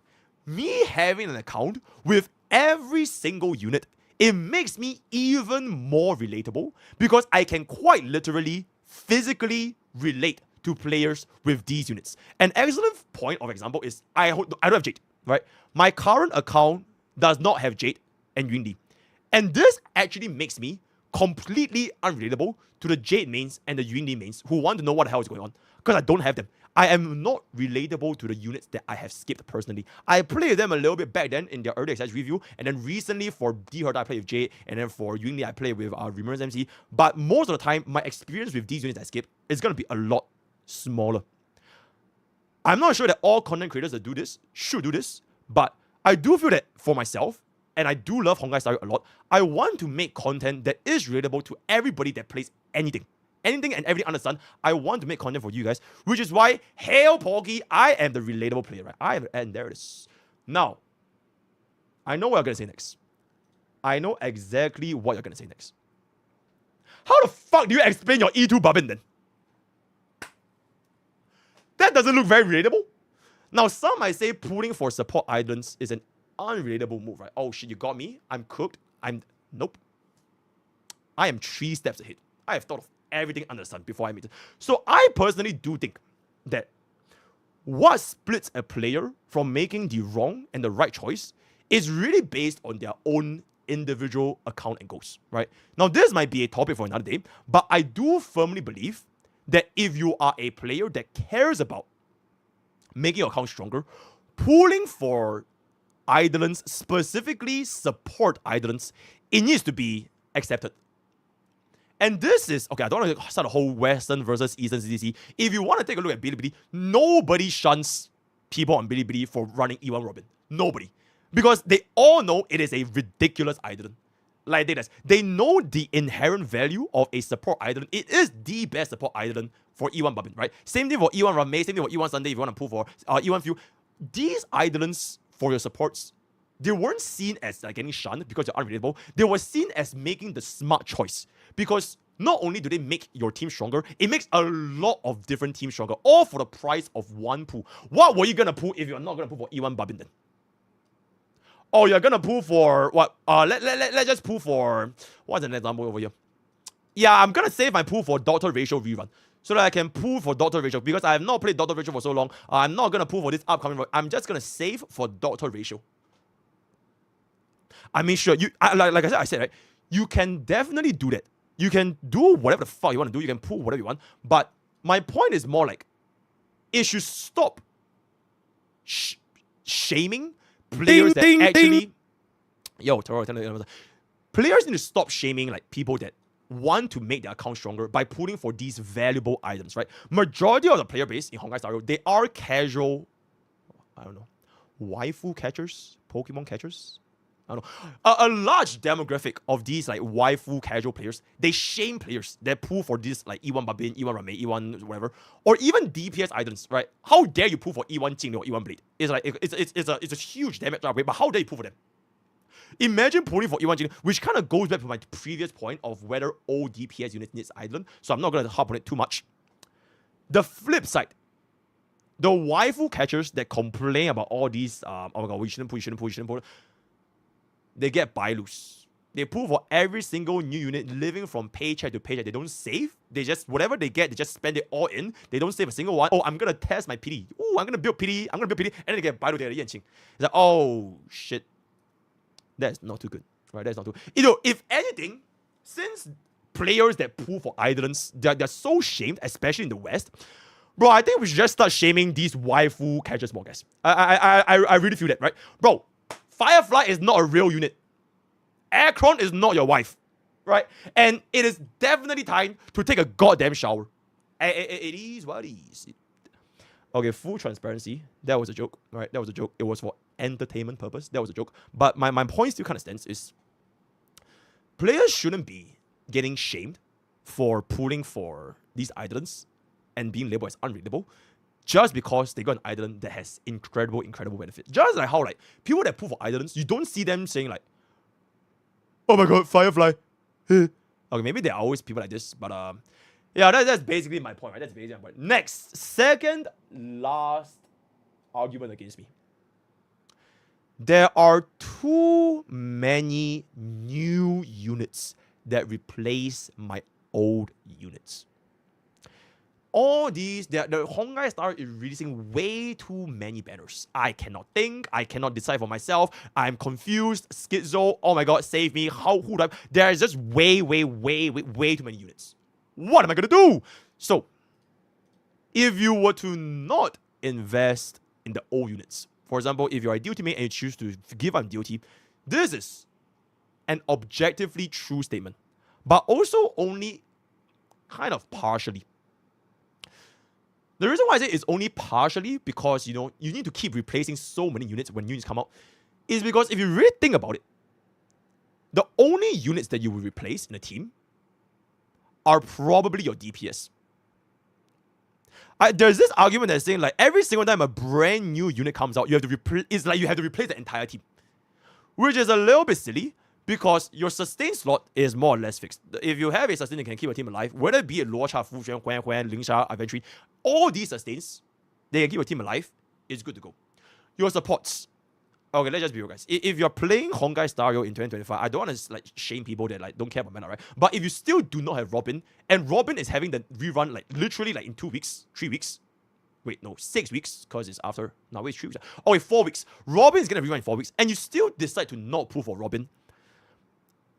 me having an account with every single unit, it makes me even more relatable because I can quite literally, physically relate to players with these units. An excellent point of example is I don't have Jade, right? My current account does not have Jade and Yunli. And this actually makes me completely unrelatable to the Jade mains and the Yunli mains who want to know what the hell is going on, because I don't have them. I am not relatable to the units that I have skipped personally. I played them a little bit back then in their early access review, and then recently for D-Herd I played with Jade, and then for Yunli I played with Remembrance MC. But most of the time, my experience with these units I skip is going to be a lot smaller. I'm not sure that all content creators that do this should do this, but I do feel that for myself, and I do love Honkai Star Rail a lot, I want to make content that is relatable to everybody that plays anything. Anything and everything under the sun, I want to make content for you guys, which is why, hail Pokke, I am the relatable player, right? And there it is. Now, I know what you're going to say next. I know exactly what you're going to say next. How the fuck do you explain your E2 Babin then? That doesn't look very relatable. Now, some might say pulling for support islands is an unrelatable move, right? Oh shit, you got me? I'm cooked. Nope. I am 3 steps ahead. I have thought of everything under the sun before I made it. So I personally do think that what splits a player from making the wrong and the right choice is really based on their own individual account and goals, right? Now, this might be a topic for another day, but I do firmly believe that if you are a player that cares about making your account stronger, pulling for islands, specifically support islands, it needs to be accepted. And this is, okay, I don't want to start a whole Western versus Eastern CCC. If you want to take a look at Bilibili, nobody shuns people on Bilibili for running E1 Robin. Nobody. Because they all know it is a ridiculous idol. Like they know the inherent value of a support idol. It is the best support idol for E1 Babin, right? Same thing for E1 Ramei, same thing for E1 Sunday if you want to pull for E1 Few. These idolins for your supports, they weren't seen as like getting shunned because they're unrelatable. They were seen as making the smart choice. Because not only do they make your team stronger, it makes a lot of different teams stronger, all for the price of one pull. What were you gonna pull if you're not gonna pull for E1 Babin then? Oh, you're gonna pull for what? Let's just pull for what's an example over here? Yeah, I'm gonna save my pull for Dr. Ratio rerun. So that I can pull for Dr. Ratio. Because I have not played Dr. Ratio for so long. I'm not gonna pull for this upcoming run. I'm just gonna save for Dr. Ratio. I mean, sure, like I said, right? You can definitely do that. You can do whatever the fuck you want to do. You can pull whatever you want. But my point is more like, it should stop shaming players that actually... Yo, Taro, players need to stop shaming like people that want to make their account stronger by pulling for these valuable items, right? Majority of the player base in Honkai Star Rail, they are casual, I don't know, waifu catchers, Pokemon catchers. I don't know. A large demographic of these like waifu casual players, they shame players that pull for this like E1 Babin, E1 Ramei, E1 whatever, or even DPS items, right? How dare you pull for E1 Jing or E1 Blade? It's like it's a huge damage upgrade, but how dare you pull for them? Imagine pulling for E1 Jing, which kind of goes back to my previous point of whether all DPS units needs island. So I'm not gonna hop on it too much. The flip side, the waifu catchers that complain about all these oh my god, we shouldn't pull. They get buy loose. They pull for every single new unit, living from paycheck to paycheck. They don't save. They just, whatever they get, they just spend it all in. They don't save a single one. Oh, I'm going to test my PD. Ooh, I'm going to build PD. And then they get buy loose. It's like, oh, shit. That's not too good. Right? That's not too good. You know, if anything, since players that pull for idolins, they're so shamed, especially in the West, bro, I think we should just start shaming these waifu catchers more, guys. I really feel that, right? Bro, Firefly is not a real unit. Aircron is not your wife, right? And it is definitely time to take a goddamn shower. It is what it is. Okay, full transparency. That was a joke, right? That was a joke. It was for entertainment purpose. That was a joke. But my point still kind of stands is players shouldn't be getting shamed for pulling for these islands and being labeled as unreadable just because they got an island that has incredible benefits. Just like how like people that pull for islands, you don't see them saying like, oh my god, Firefly. Okay, maybe there are always people like this, but yeah, that's basically my point, right? That's basically my point. Next, second last argument against me. There are too many new units that replace my old units. All these, the Honkai Star is releasing way too many banners. I cannot think. I cannot decide for myself. I'm confused. Schizo. Oh my god, save me. Who do I... There is just way too many units. What am I gonna do? So, if you were to not invest in the old units, for example, if you're a DOT mate and you choose to give up DOT, this is an objectively true statement, but also only kind of partially. The reason why I say it's only partially because, you know, you need to keep replacing so many units when units come out is because if you really think about it, the only units that you will replace in a team are probably your DPS. There's this argument that's saying like every single time a brand new unit comes out, you have to it's like you have to replace the entire team, which is a little bit silly because your sustain slot is more or less fixed. If you have a sustain that can keep a team alive, whether it be a Luocha, Fuxuan, Huan, Lingsha, Aventry, all these sustains, they can keep a team alive, it's good to go. Your supports. Okay, let's just be real, guys. If you're playing Honkai Star Rail in 2025, I don't want to like shame people that like don't care about mana, right? But if you still do not have Robin, and Robin is having the rerun like literally like in 2 weeks, 3 weeks. Wait, no, 6 weeks, because it's after. No, wait, 3 weeks. Oh, wait, 4 weeks. Robin is gonna rerun in 4 weeks, and you still decide to not pull for Robin.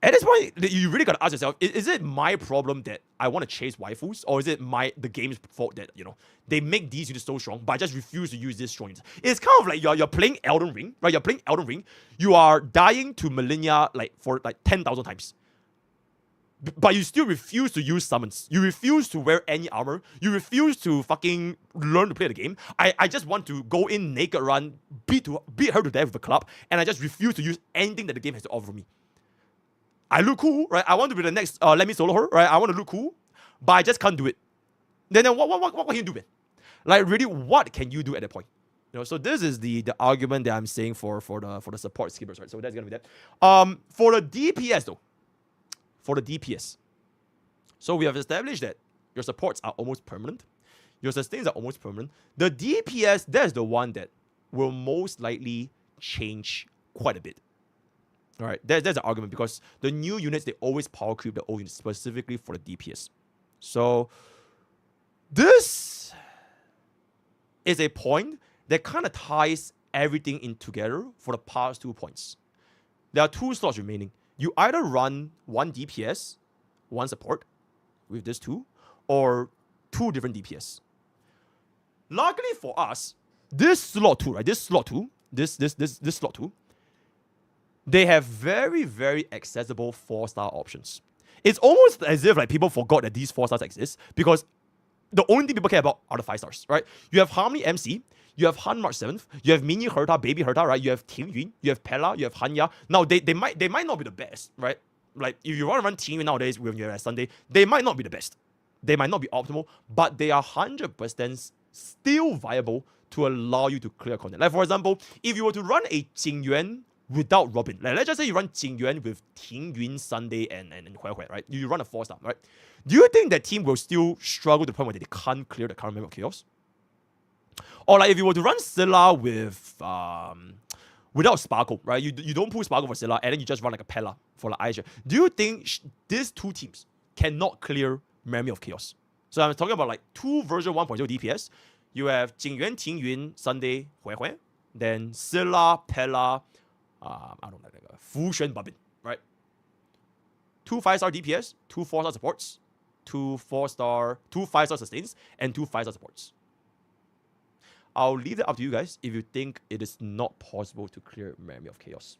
At this point, you really gotta ask yourself: is it my problem that I want to chase waifus, or is it the game's fault that, you know, they make these units so strong, but I just refuse to use these strong units? It's kind of like you're playing Elden Ring, right? You're playing Elden Ring. You are dying to Malenia like for like 10,000 times, but you still refuse to use summons. You refuse to wear any armor. You refuse to fucking learn to play the game. I just want to go in naked run, beat her to death with a club, and I just refuse to use anything that the game has to offer me. I look cool, right? I want to be the next let me solo her, right? I want to look cool, but I just can't do it. Then what can you do, man? Like really, what can you do at that point? You know, so this is the argument that I'm saying for the support skippers, right? So that's gonna be that. For the DPS though, for the DPS, so we have established that your supports are almost permanent, your sustains are almost permanent. The DPS, that's the one that will most likely change quite a bit. All right, there's the argument because the new units, they always power creep the old units specifically for the DPS. So this is a point that kind of ties everything in together for the past 2 points. There are 2 slots remaining. You either run 1 DPS, 1 support with this 2, or 2 different DPS. Luckily for us, this slot 2, right? This slot 2, this slot 2, they have very, very accessible 4-star options. It's almost as if like people forgot that these 4 stars exist because the only thing people care about are the 5 stars, right? You have Harmony MC, you have Han March 7th, you have Mini Herta, Baby Herta, right? You have Ting Yun, you have Pella, you have Hanya. Now they might not be the best, right? Like if you want to run Ting Yun nowadays when you're at Sunday, they might not be the best. They might not be optimal, but they are 100% still viable to allow you to clear content. Like for example, if you were to run a Jing Yuan without Robin, like let's just say you run Jing Yuan with Ting Yun, Sunday, and Hui Hui, right? You run a 4-star, right? Do you think that team will still struggle to the point where they can't clear the current member of Chaos? Or like if you were to run Scylla with without Sparkle, right? You don't pull Sparkle for Scylla, and then you just run like a Pella for like Aisha. Do you think these 2 teams cannot clear Memory of Chaos? So I'm talking about like 2 version 1.0 DPS. You have Jing Yuan, Ting Yun, Sunday, Hui Hui, then Scylla, Pella, I don't know, like Fu Xuan Babin, right? 2 5-star DPS, 2 4-star supports, 2 5-star sustains, and 2 5-star supports. I'll leave it up to you guys if you think it is not possible to clear Memory of Chaos.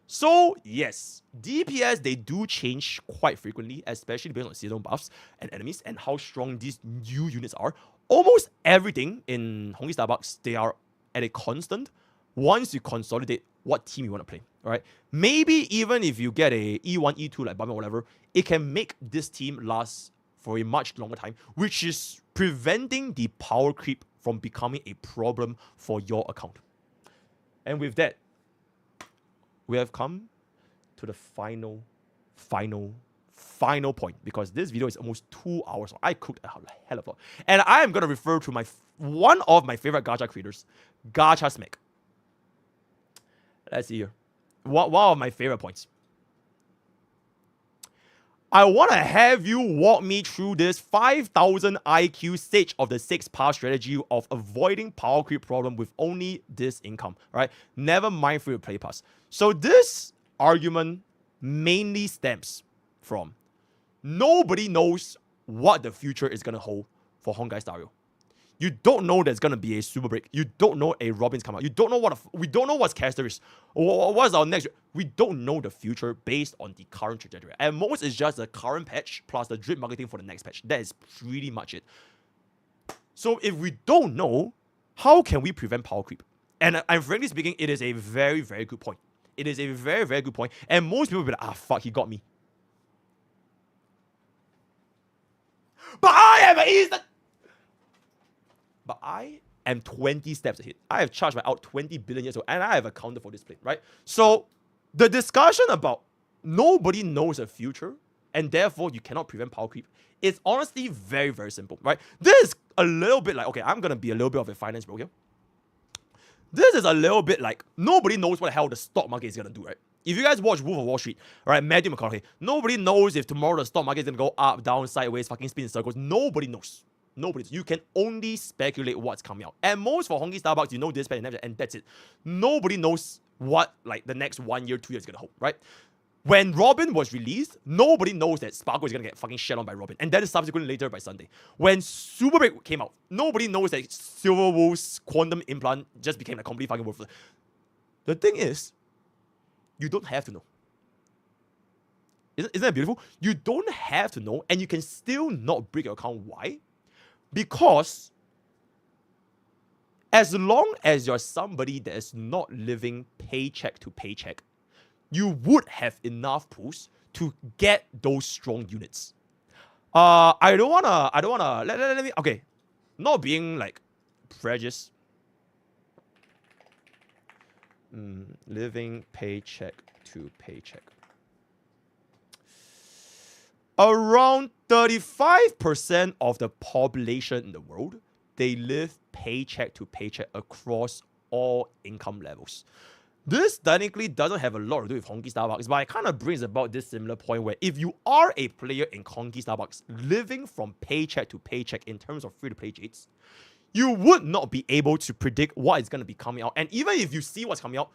So yes, DPS, they do change quite frequently, especially based on seasonal buffs and enemies and how strong these new units are. Almost everything in Honkai Starbucks, they are at a constant once you consolidate what team you want to play. All right, maybe even if you get a E1, E2 like Bummer or whatever, it can make this team last for a much longer time, which is preventing the power creep from becoming a problem for your account. And with that, we have come to the final point, because this video is almost 2 hours long. I cooked a hell of a lot. And I am going to refer to one of my favorite gacha creators, Gacha Smack. Let's see here. One of my favorite points. I want to have you walk me through this 5,000 IQ stage of the 6-path strategy of avoiding power creep problem with only this income, right? Never mind free to play pass. So this argument mainly stems from nobody knows what the future is going to hold for Honkai Star Rail. You don't know there's gonna be a super break. You don't know a Robin's come out. You don't know we don't know what's caster is. What's our next? We don't know the future based on the current trajectory. At most, it's just the current patch plus the drip marketing for the next patch. That is pretty much it. So if we don't know, how can we prevent power creep? And frankly speaking, it is a very, very good point. It is a very, very good point. And most people will be like, ah, fuck, he got me. But I am an Eastern. But I am 20 steps ahead. I have charged my out 20 billion years old, and I have accounted for this plane, right? So the discussion about nobody knows the future, and therefore you cannot prevent power creep, is honestly very, very simple, right? This is a little bit like, okay, I'm going to be a little bit of a finance bro here. This is a little bit like, nobody knows what the hell the stock market is going to do, right? If you guys watch Wolf of Wall Street, right, Matthew McConaughey, nobody knows if tomorrow the stock market is going to go up, down, sideways, fucking spin in circles. Nobody knows. Nobody. You can only speculate what's coming out. At most for Honkai Starbucks, you know this, and that's it. Nobody knows what like the next 1 year, 2 years is gonna hold, right? When Robin was released, nobody knows that Sparkle is gonna get fucking shed on by Robin, and that is subsequently later by Sunday. When Super Break came out, nobody knows that Silver Wolf's quantum implant just became a complete fucking worthless. The thing is, you don't have to know. Isn't that beautiful? You don't have to know, and you can still not break your account. Why? Because as long as you're somebody that is not living paycheck to paycheck, you would have enough pools to get those strong units. I don't wanna let me okay. Not being like prejudiced. Living paycheck to paycheck. Around 35% of the population in the world, they live paycheck to paycheck across all income levels. This technically doesn't have a lot to do with Honkai Starbucks, but it kind of brings about this similar point where if you are a player in Honkai Starbucks living from paycheck to paycheck in terms of free-to-play cheats, you would not be able to predict what is going to be coming out. And even if you see what's coming out,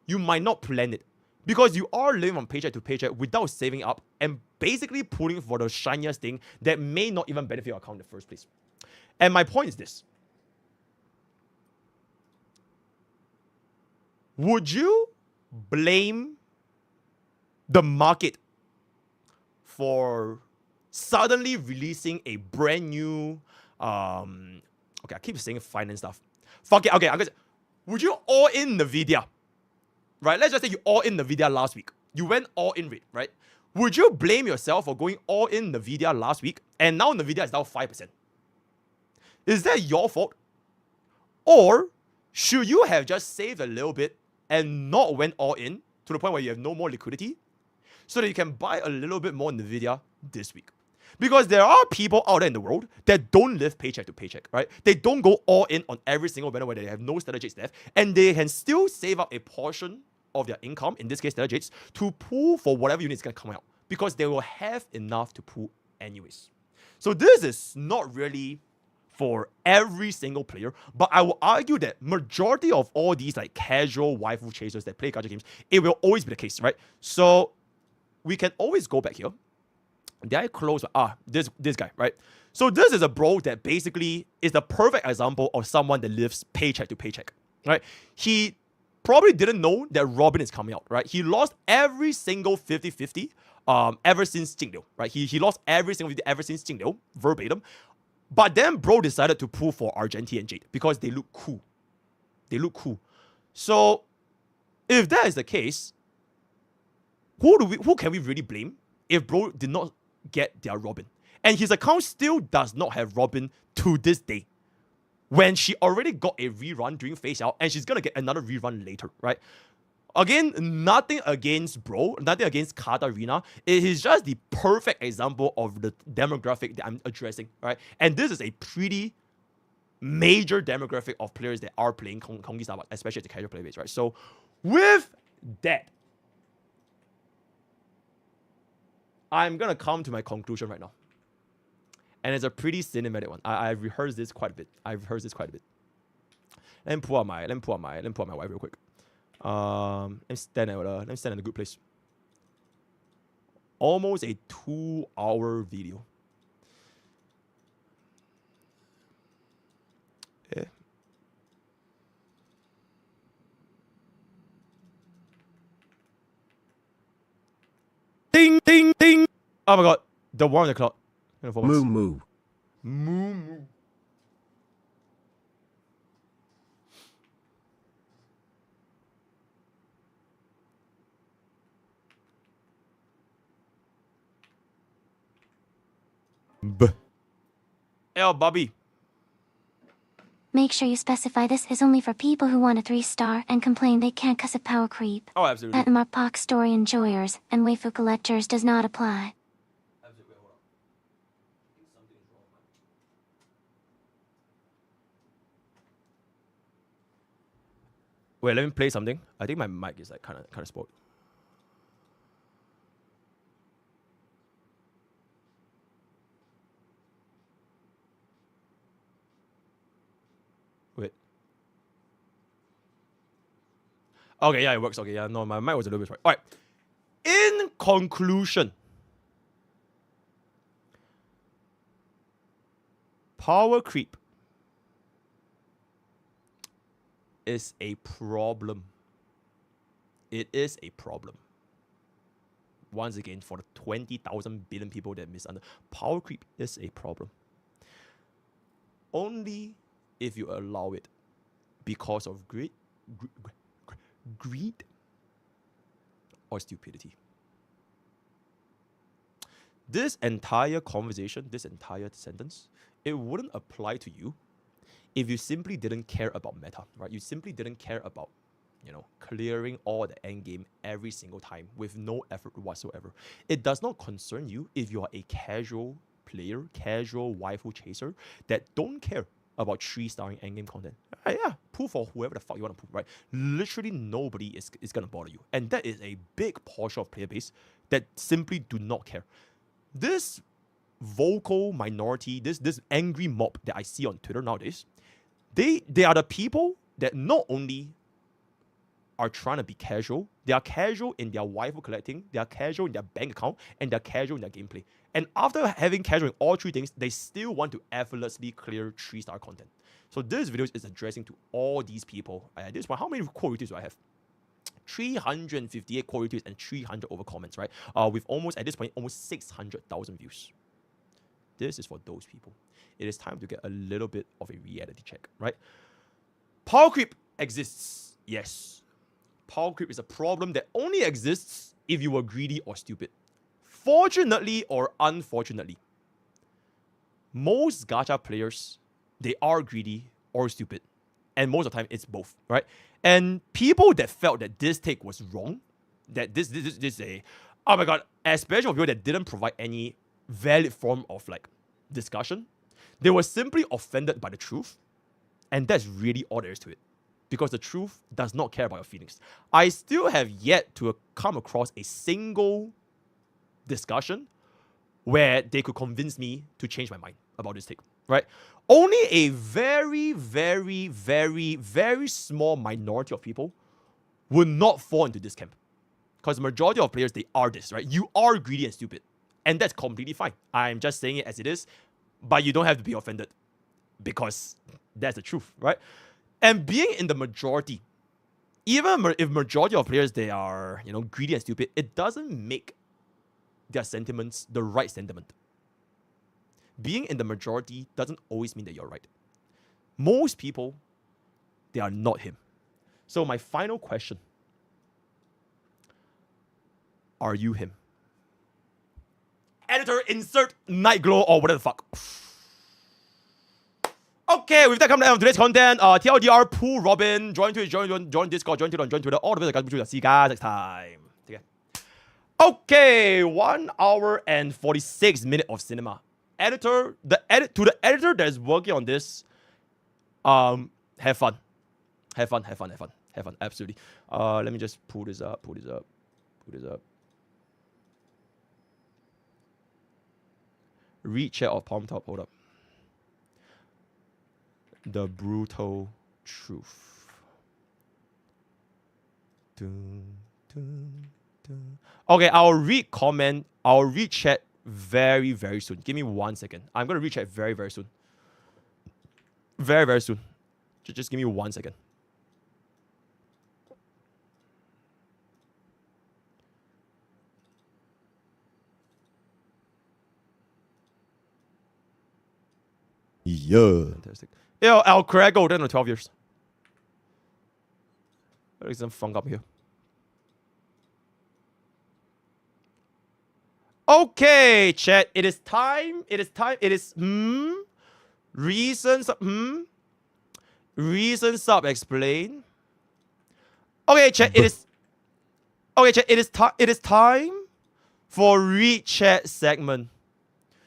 you might not plan it. Because you are living from paycheck to paycheck without saving up and basically pulling for the shiniest thing that may not even benefit your account in the first place. And my point is this. Would you blame the market for suddenly releasing a brand new okay, I keep saying finance stuff. Fuck it, okay, would you all in Nvidia? Right? Let's just say you all in Nvidia last week. You went all in rate, right? Would you blame yourself for going all in Nvidia last week and now Nvidia is down 5%? Is that your fault? Or should you have just saved a little bit and not went all in to the point where you have no more liquidity so that you can buy a little bit more Nvidia this week? Because there are people out there in the world that don't live paycheck to paycheck, right? They don't go all in on every single banner where they have no strategies left, and they can still save up a portion of their income, in this case strategies, to pool for whatever unit is going to come out, because they will have enough to pool anyways. So this is not really for every single player, but I will argue that majority of all these like casual waifu chasers that play gacha games, it will always be the case, right? So we can always go back here. Did I close? This guy, right? So this is a bro that basically is the perfect example of someone that lives paycheck to paycheck, right? He probably didn't know that Robin is coming out, right? He lost every single 50-50 ever since Jingliu, right? He lost every single 50 ever since Jingliu, verbatim. But then bro decided to pull for Argenti and Jade because they look cool. They look cool. So if that is the case, who can we really blame if bro did not get their Robin? And his account still does not have Robin to this day, when she already got a rerun during phase out and she's gonna get another rerun later, right? Again, nothing against bro, nothing against Katarina. It is just the perfect example of the demographic that I'm addressing, right? And this is a pretty major demographic of players that are playing Honkai Star Wars, especially at the casual player base, right? So with that, I'm gonna come to my conclusion right now. And it's a pretty cinematic one. I've rehearsed this quite a bit. Let me pull out my wife real quick. Let me stand in a good place. Almost a 2-hour video. Yeah. Ding, ding, ding. Oh my god. The one on the clock. Moo moo. Moo moo. Yo, Bobby. Make sure you specify this is only for people who want a 3-star and complain they can't cause of power creep. Oh, absolutely. That MrPokke story enjoyers and waifu collectors does not apply. Wait, let me play something. I think my mic is like kind of spoiled. Wait. Okay, yeah, it works. Okay, yeah, no, my mic was a little bit right. All right. In conclusion, power creep is a problem. It is a problem. once again, for the 20,000 billion people that misunderstand, power creep is a problem. Only if you allow it because of greed or stupidity. This entire conversation, this entire sentence, it wouldn't apply to you if you simply didn't care about meta, right? You simply didn't care about, you know, clearing all the end game every single time with no effort whatsoever. It does not concern you if you are a casual player, casual waifu chaser that don't care about 3-starring endgame content. Yeah, pull for whoever the fuck you want to pull, right? Literally nobody is gonna bother you. And that is a big portion of player base that simply do not care. This vocal minority, this angry mob that I see on Twitter nowadays, they are the people that not only are trying to be casual, they are casual in their waifu collecting, they are casual in their bank account, and they're casual in their gameplay. And after having casual in all three things, they still want to effortlessly clear 3-star content. So this video is addressing to all these people. At this point, how many quote retweets do I have? 358 quote retweets and 300 over comments, right? With almost, at this point, almost 600,000 views. This is for those people. It is time to get a little bit of a reality check, right? Power creep exists, yes. Power creep is a problem that only exists if you were greedy or stupid. Fortunately or unfortunately, most gacha players, they are greedy or stupid. And most of the time, it's both, right? And people that felt that this take was wrong, that this a, oh my god, especially people that didn't provide any valid form of like discussion, they were simply offended by the truth. And that's really all there is to it. Because the truth does not care about your feelings. I still have yet to come across a single discussion where they could convince me to change my mind about this take, right? Only a very, very, very, very small minority of people will not fall into this camp. Because the majority of players, they are this, right? You are greedy and stupid. And that's completely fine. I'm just saying it as it is, but you don't have to be offended because that's the truth, right? And being in the majority, even if majority of players, they are, you know, greedy and stupid, it doesn't make their sentiments the right sentiment. Being in the majority doesn't always mean that you're right. Most people, they are not him. So my final question, are you him? Editor, insert night glow or whatever the fuck. Okay, with that come down to today's content. TLDR, Pool, Robin, join Twitch, join Discord, join Twitter, all the way to the guys. See you guys next time. Okay, 1 hour and 46 minutes of cinema. Editor, the editor that is working on this, have fun. Absolutely. Let me just pull this up. Read chat of Palm Top, hold up. The brutal truth. Okay, I'll read chat very, very soon. Give me 1 second. I'm gonna read chat very, very soon. Very, very soon. Just give me 1 second. Yeah. Fantastic. Yo, Al Craig golden on 12 years. There's some funk up here. Okay, chat. It is time. It is reason sub explain. Okay, chat. It is time for read chat segment.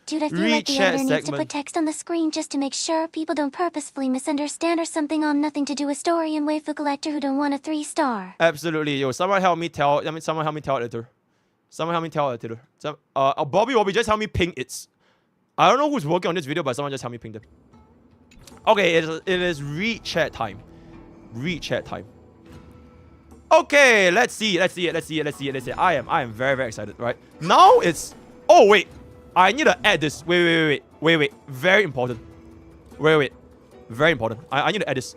Dude, I feel like the editor needs to put text on the screen just to make sure people don't purposefully misunderstand or something on nothing to do with story and waifu collector who don't want a 3-star. Absolutely. Yo, someone help me tell editor. Bobby, just help me ping it. I don't know who's working on this video, but someone just help me ping them. Okay, it is read chat time. Okay, let's see. I am very, very excited, right? Now it's... Oh, wait. I need to add this. Wait. Very important. Wait. Very important. I need to add this.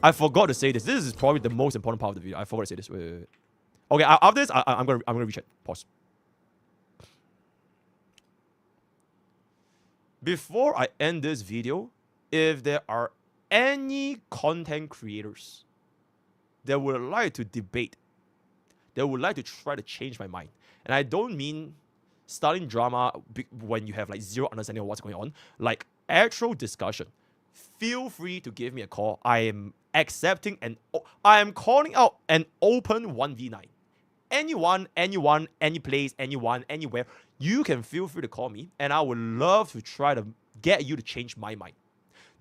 I forgot to say this. This is probably the most important part of the video. I forgot to say this. Wait. Okay, after this, I'm gonna recheck. Pause. Before I end this video, if there are any content creators that would like to debate, that would like to try to change my mind, and I don't mean starting drama when you have like zero understanding of what's going on, like actual discussion, feel free to give me a call. I am accepting and I am calling out an open 1v9. Anyone, any place, anyone, anywhere, you can feel free to call me, and I would love to try to get you to change my mind.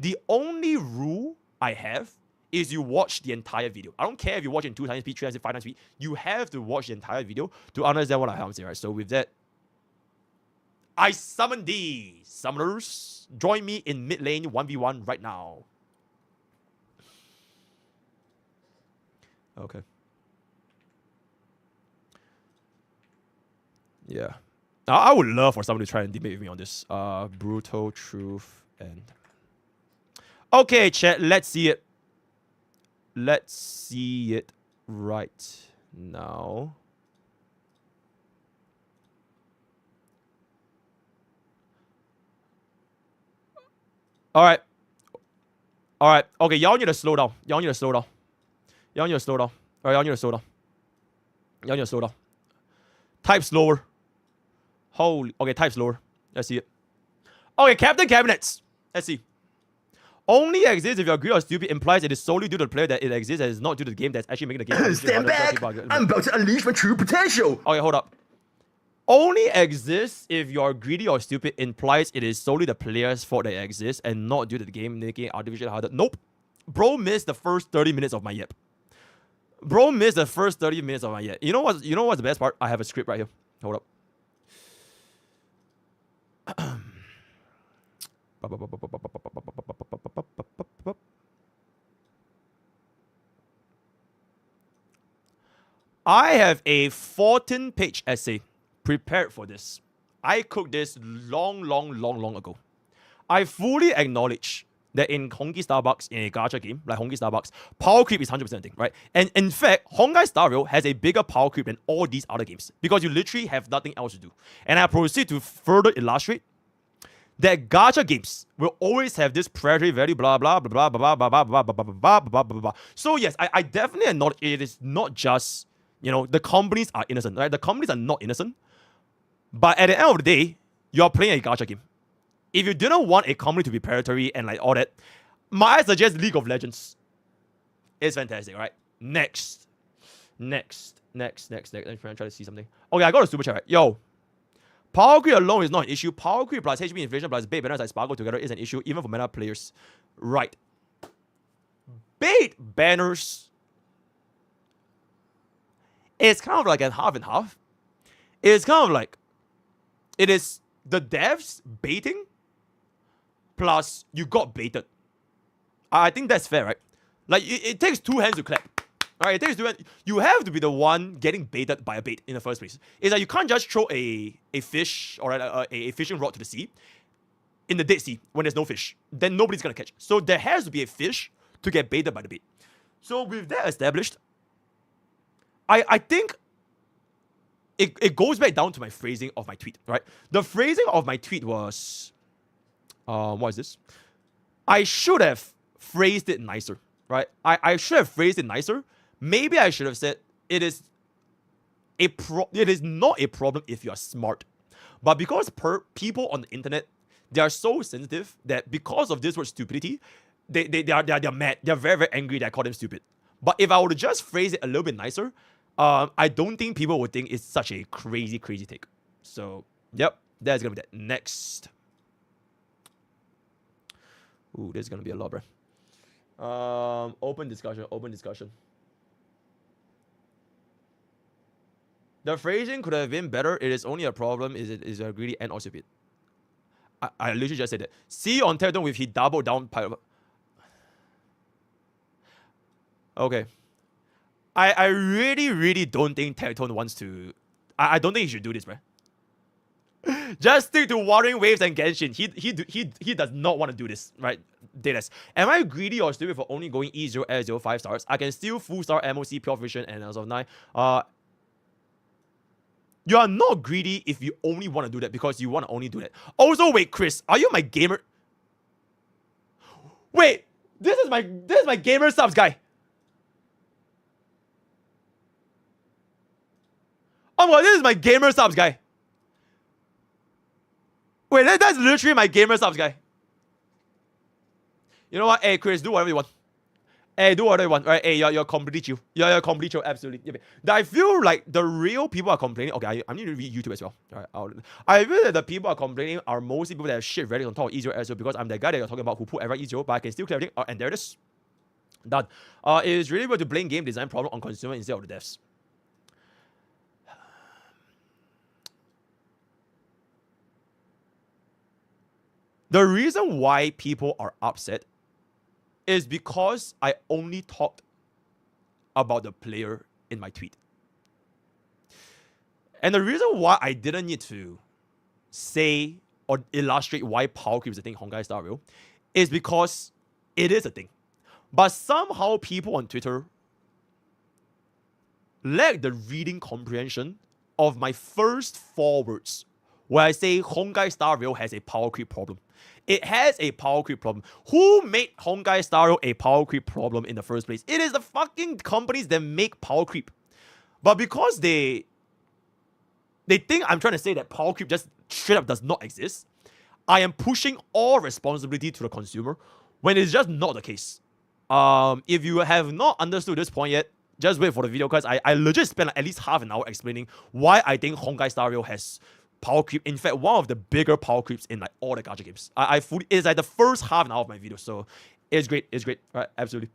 The only rule I have is you watch the entire video. I don't care if you watch it in 2 times speed, 3 times speed, 5 times speed. You have to watch the entire video to understand what I'm saying, right? So with that, I summon thee, summoners. Join me in mid lane 1v1 right now. Okay. Yeah. I would love for someone to try and debate with me on this. Brutal truth and... Okay, chat, let's see it. Let's see it right now. Alright. Alright. Okay, y'all need to slow down. Y'all need to slow down. Y'all need to slow down. Alright, y'all need to slow down. Y'all need to slow down. Type slower. Holy... Okay, type slower. Let's see it. Okay, Captain Cabinets. Let's see. Only exists if you're greedy or stupid implies it is solely due to the player that it exists and is not due to the game that's actually making the game. Stand back! I'm about to unleash my true potential! Okay, hold up. Only exists if you're greedy or stupid implies it is solely the player's fault that it exists and not due to the game making it artificially harder. Nope. Bro missed the first 30 minutes of my yep. Bro missed the first 30 minutes of my yep. You know what's the best part? I have a script right here. Hold up. I have a 14-page essay prepared for this. I cooked this long ago. I fully acknowledge that in Honkai Starbucks, in a gacha game like Honkai Starbucks, power creep is 100% a thing, right? And in fact, Honkai Star Rail has a bigger power creep than all these other games because you literally have nothing else to do. And I proceed to further illustrate that gacha games will always have this predatory value, blah blah blah blah blah blah blah blah blah blah blah blah blah. So yes, I definitely acknowledge it is not just, the companies are innocent, right? The companies are not innocent. But at the end of the day, you're playing a gacha game. If you didn't want a company to be predatory and like all that, might I suggest League of Legends? It's fantastic, right? Next. Let me try to see something. Okay, I got a super chat, right? Yo. Power creep alone is not an issue. Power creep plus HP inflation plus bait banners like Sparkle together is an issue, even for meta players. Right. Bait banners. It's kind of like a half and half. It's kind of like it is the devs baiting plus you got baited. I think that's fair, right? Like it takes 2 hands to clap. Alright, it takes 2 hands. You have to be the one getting baited by a bait in the first place. It's like you can't just throw a fish or a fishing rod to the sea in the Dead Sea when there's no fish. Then nobody's gonna catch. So there has to be a fish to get baited by the bait. So with that established, I think it goes back down to my phrasing of my tweet, right? The phrasing of my tweet was, what is this? I should have phrased it nicer, right? I should have phrased it nicer. Maybe I should have said it is not a problem if you are smart, but because people on the internet, they are so sensitive that because of this word stupidity, they're mad. They're very angry that I call them stupid. But if I were to just phrase it a little bit nicer, I don't think people would think it's such a crazy take. So, yep, that's gonna be that. Next. Ooh, this is gonna be a lot, bro. Open discussion. The phrasing could have been better. It is only a problem. Is a greedy and or stupid. I literally just said that. See on Taunt with he doubled down. Okay. I really don't think Taunt wants to. I don't think he should do this, bro. Just stick to Watering Waves and Genshin. He does not want to do this, right? Datas. Am I greedy or stupid for only going E0 as 5 stars? I can still full star MOC Pure Vision and as of 9. You are not greedy if you only want to do that because you want to only do that. Also, wait, Chris, are you my gamer? Wait, this is my gamer subs guy. Oh my god, this is my gamer subs guy. Wait, that's literally my gamer subs guy. You know what? Hey, Chris, do whatever you want. Hey, do whatever you want. Right? Hey, you're completely chill. You're completely chill. Absolutely. Yeah, I feel like the real people are complaining. Okay, I need to read YouTube as well. All right, I feel that the people are complaining are mostly people that have shit ready on top of E0 as well because I'm that guy that you're talking about who put everyone E0, but I can still clear everything. And there it is. Done. It is really weird to blame game design problem on consumer instead of the devs. The reason why people are upset is because I only talked about the player in my tweet. And the reason why I didn't need to say or illustrate why power creep is a thing Honkai Star Rail is because it is a thing. But somehow people on Twitter lack the reading comprehension of my first 4 words where I say Honkai Star Rail has a power creep problem. It has a power creep problem. Who made Honkai Star Rail a power creep problem in the first place? It is the fucking companies that make power creep. But because they think I'm trying to say that power creep just straight up does not exist, I am pushing all responsibility to the consumer when it's just not the case. If you have not understood this point yet, just wait for the video because I legit spent like at least half an hour explaining why I think Honkai Star Rail has power creep. In fact, one of the bigger power creeps in like all the gacha games. It's like the first half an hour of my video, so it's great. It's great. Right, absolutely.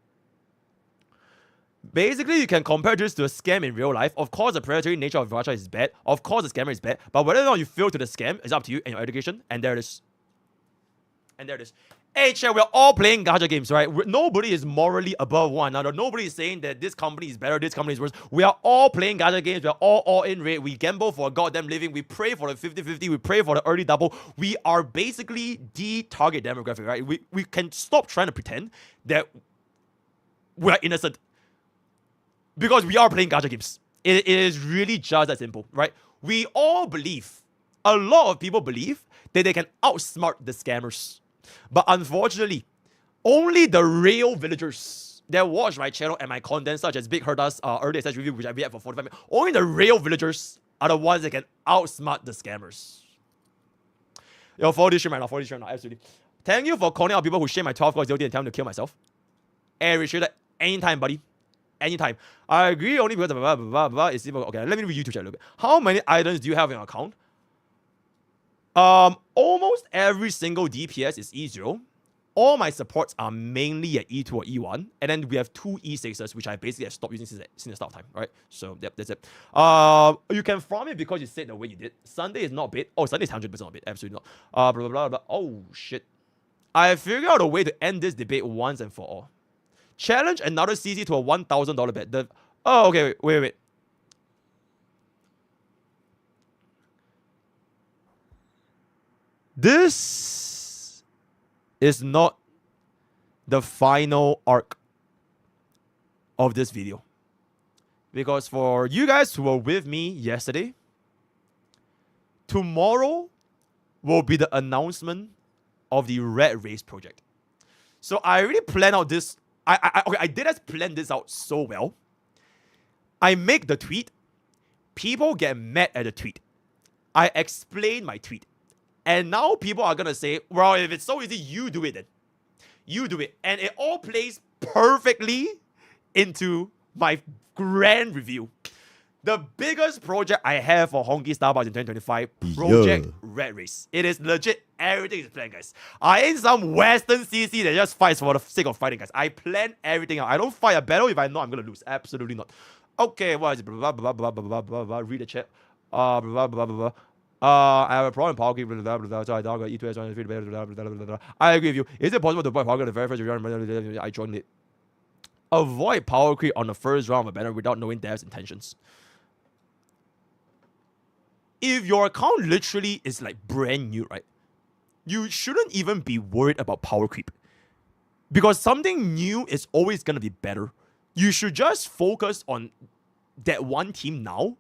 Basically, you can compare this to a scam in real life. Of course, the predatory nature of gacha is bad. Of course, the scammer is bad. But whether or not you feel to the scam is up to you and your education. And there it is. And there it is. Hey, chat, we're all playing gacha games, right? Nobody is morally above one another. Nobody is saying that this company is better, this company is worse. We are all playing gacha games. We're all in rate. We gamble for a goddamn living. We pray for the 50-50. We pray for the early double. We are basically the target demographic, right? We can stop trying to pretend that we're innocent because we are playing gacha games. It is really just that simple, right? We all believe, a lot of people believe that they can outsmart the scammers. But unfortunately, only the real villagers that watch my channel and my content, such as Big Herda's early access review, which I read for 45 minutes, only the real villagers are the ones that can outsmart the scammers. Yo, follow this stream right now, absolutely. Thank you for calling out people who share my 12 course and tell me to kill myself. And appreciate that anytime, buddy. Anytime. I agree only because blah, blah, blah, blah, it's simple. Okay, let me read YouTube chat a little bit. How many items do you have in your account? Almost every single DPS is E0. All my supports are mainly at E2 or E1. And then we have 2 E6s, which I basically have stopped using since the start of time, right? So, yep, that's it. You can farm it because you said the way you did. Sunday is not bait. Oh, Sunday is 100% not bait. Absolutely not. Blah, blah, blah, blah. Oh, shit. I figured out a way to end this debate once and for all. Challenge another CC to a $1,000 bet. Oh, okay, wait. This is not the final arc of this video. Because for you guys who were with me yesterday, tomorrow will be the announcement of the Red Race project. So I already planned out this. I did plan this out so well. I make the tweet. People get mad at the tweet. I explain my tweet. And now people are going to say, well, if it's so easy, you do it then. You do it. And it all plays perfectly into my grand review. The biggest project I have for Honkai Star Rail in 2025, Project Red Race. It is legit. Everything is planned, guys. I ain't some Western CC that just fights for the sake of fighting, guys. I plan everything out. I don't fight a battle if I know I'm going to lose. Absolutely not. Okay, what is it? Blah, blah, blah, blah, blah, blah, blah. Read the chat. Blah, blah, blah, blah, blah. I have a problem with power creep, blah, blah, blah, so I dog E2S, blah, blah, blah, blah, blah. I agree with you. Is it possible to avoid power creep the very first round? I joined it. Avoid power creep on the first round of a banner without knowing dev's intentions. If your account literally is like brand new, right? You shouldn't even be worried about power creep. Because something new is always going to be better. You should just focus on that one team now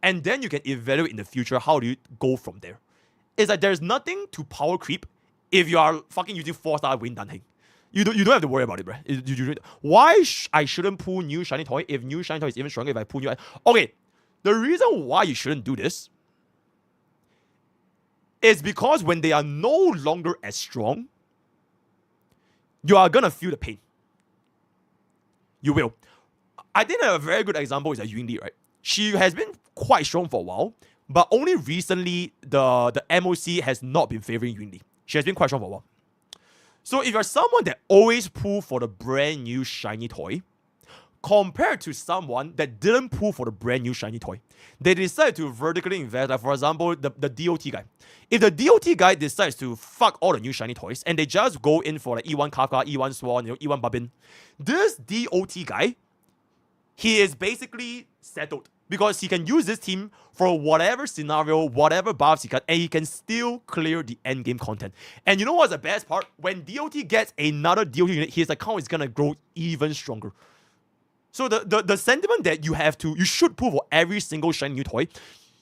And then you can evaluate in the future how do you go from there. It's like there's nothing to power creep if you are fucking using 4-star Wayne Dunhang. You don't have to worry about it, bro. Why I shouldn't pull new shiny toy if new shiny toy is even stronger if I pull new... Okay, the reason why you shouldn't do this is because when they are no longer as strong, you are gonna feel the pain. You will. I think a very good example is Yunli, right? She has been quite strong for a while, but only recently the MOC has not been favoring Yunli. She has been quite strong for a while. So if you're someone that always pull for the brand new shiny toy, compared to someone that didn't pull for the brand new shiny toy, they decide to vertically invest. Like for example, the DOT guy. If the DOT guy decides to fuck all the new shiny toys and they just go in for like E1 Kafka, E1 Swan, E1 Babin, this DOT guy, he is basically settled because he can use this team for whatever scenario, whatever buffs he can, and he can still clear the endgame content. And you know what's the best part? When DOT gets another DOT unit, his account is gonna grow even stronger. So the sentiment that you should pull for every single shiny new toy,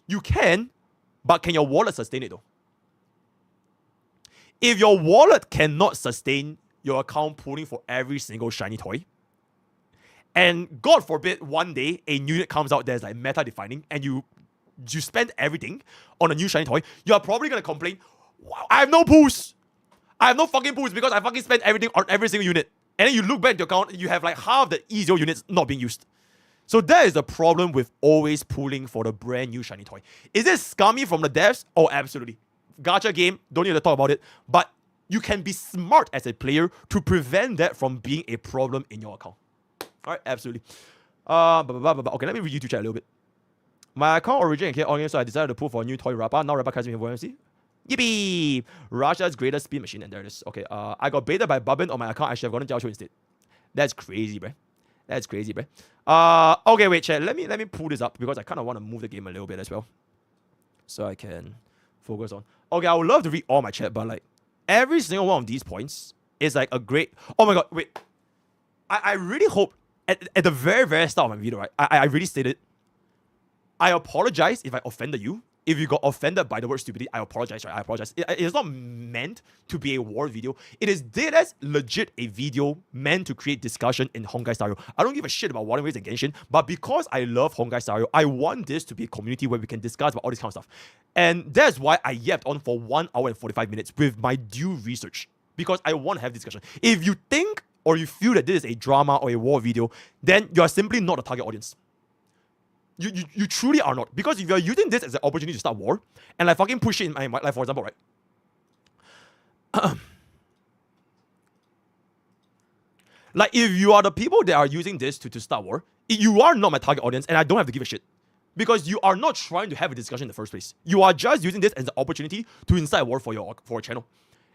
you can, but can your wallet sustain it though? If your wallet cannot sustain your account pulling for every single shiny toy, and God forbid one day a new unit comes out that's like meta defining and you spend everything on a new shiny toy, you're probably gonna complain, I have no pulls. I have no fucking pulls because I fucking spent everything on every single unit. And then you look back at your account, you have like half the E0 units not being used. So that is the problem with always pulling for the brand new shiny toy. Is it scummy from the devs? Oh, absolutely. Gacha game, don't need to talk about it. But you can be smart as a player to prevent that from being a problem in your account. Alright, absolutely. Okay, let me read YouTube chat a little bit. My account origin came on, so I decided to pull for a new toy Rappa. Now Rappa catches me for MC. Yippee! Russia's greatest speed machine, and there it is. Okay, I got baited by Babin on my account. I should have gotten Jiao Chu instead. That's crazy, bruh. That's crazy, bruh. Okay, wait, chat. Let me pull this up because I kind of want to move the game a little bit as well, so I can focus on. Okay, I would love to read all my chat, but like every single one of these points is like a great. Oh my god, wait. I really hope at the very very start of my video, right? I really stated, I apologize if I offended you. If you got offended by the word stupidity, I apologize, right? I apologize. It is not meant to be a war video. It is dead as legit a video meant to create discussion in Honkai Star Rail. I don't give a shit about War Waves and Genshin, but because I love Honkai Star Rail, I want this to be a community where we can discuss about all this kind of stuff. And that's why I yapped on for 1 hour and 45 minutes with my due research, because I want to have discussion. If you think or you feel that this is a drama or a war video, then you are simply not a target audience. You truly are not. Because if you're using this as an opportunity to start war and like fucking push it in my mind, like for example, right? Like if you are the people that are using this to start war, you are not my target audience and I don't have to give a shit. Because you are not trying to have a discussion in the first place. You are just using this as an opportunity to incite war for your channel.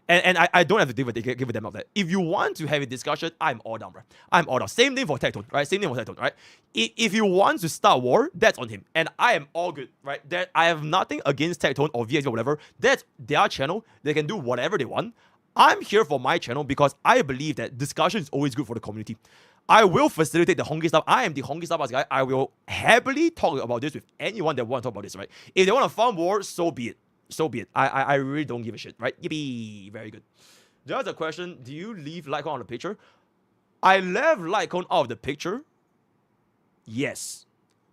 And I don't have to give a damn of that. If you want to have a discussion, I'm all down, bro. I'm all down. Same thing for Taunt, right? Same thing for Taunt, right? If you want to start war, that's on him. And I am all good, right? That I have nothing against Taunt or VX or whatever. That's their channel. They can do whatever they want. I'm here for my channel because I believe that discussion is always good for the community. I will facilitate the Honkai stuff. I am the Honkai stuff guy. I will happily talk about this with anyone that want to talk about this, right? If they want to farm war, so be it. So be it. I really don't give a shit, right? Yippee. Very good. Just a question. Do you leave Lycon on the picture? I left Lycon out of the picture. Yes.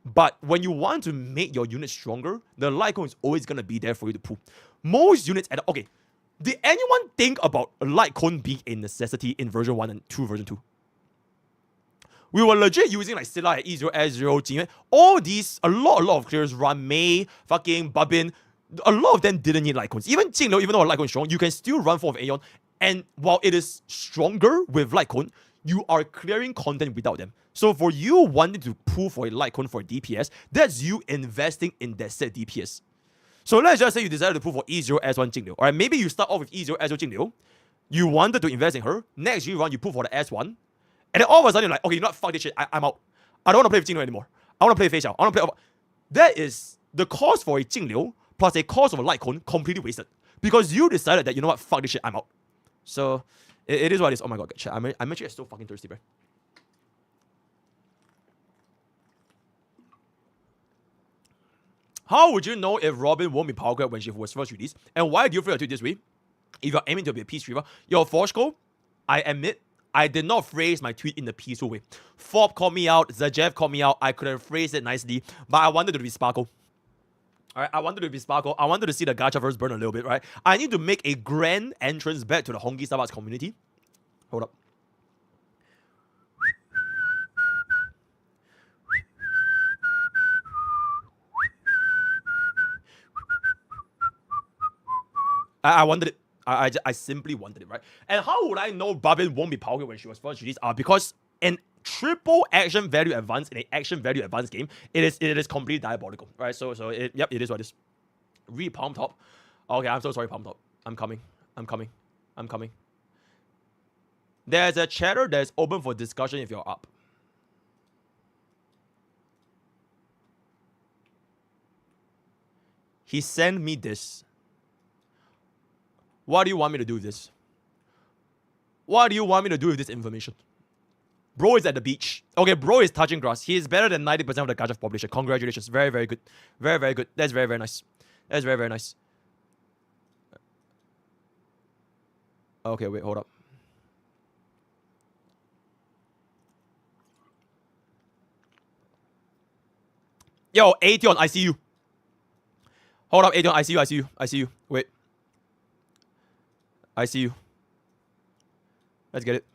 But when you want to make your unit stronger, the Lycon is always going to be there for you to pull. Most units at... Okay. Did anyone think about Lycon being a necessity in version 1 and 2, version 2? We were legit using like Scylla at E0, S0, Jingyuan. All these, a lot of clears, run Mei, fucking Babin. A lot of them didn't need Lycons. Even Jingliu, even though Lycon is strong, you can still run 4 of Aeon. And while it is stronger with Lycon, you are clearing content without them. So for you wanting to pull for a Lycon for DPS, that's you investing in that set DPS. So let's just say you decided to pull for E0, S1, Jingliu. Alright, maybe you start off with E0, S0, Jingliu. You wanted to invest in her. Next G run, you pull for the S1. And then all of a sudden you're like, okay, you know what, fuck this shit, I'm out. I don't want to play with Jingliu anymore. I want to play Fei Xiao. I want to play... That is the cost for a Jingliu plus a cost of a Lycon completely wasted. Because you decided that, you know what, fuck this shit, I'm out. So, it is what it is. Oh my god, chat. I'm actually so fucking thirsty, bro. How would you know if Robin won't be power grab when she was first released? And why do you feel to this way? If you're aiming to be a peace streamer, yo, Forshko, I admit, I did not phrase my tweet in the peaceful way. Fob called me out, Zajev called me out, I could have phrased it nicely, but I wanted to be Sparkle. Alright, I wanted to be Sparkle. I wanted to see the gacha verse burn a little bit, right? I need to make a grand entrance back to the Honkai Starbucks community. Hold up. I wanted it. I simply wanted it, right? And how would I know Babin won't be power when she was first released? Because in triple action value advance in an action value advance game, it is completely diabolical, right? So it is what it is. Palm top. Okay, I'm so sorry, Palm top. I'm coming. There's a chatter that's open for discussion if you're up. He sent me this. What do you want me to do with this? What do you want me to do with this information? Bro is at the beach. Okay, bro is touching grass. He is better than 90% of the gacha population. Congratulations. Very, very good. Very, very good. That's very, very nice. That's very, very nice. Okay, wait, hold up. Yo, Atheon, I see you. Hold up, Atheon, I see you. Wait. I see you. Let's get it.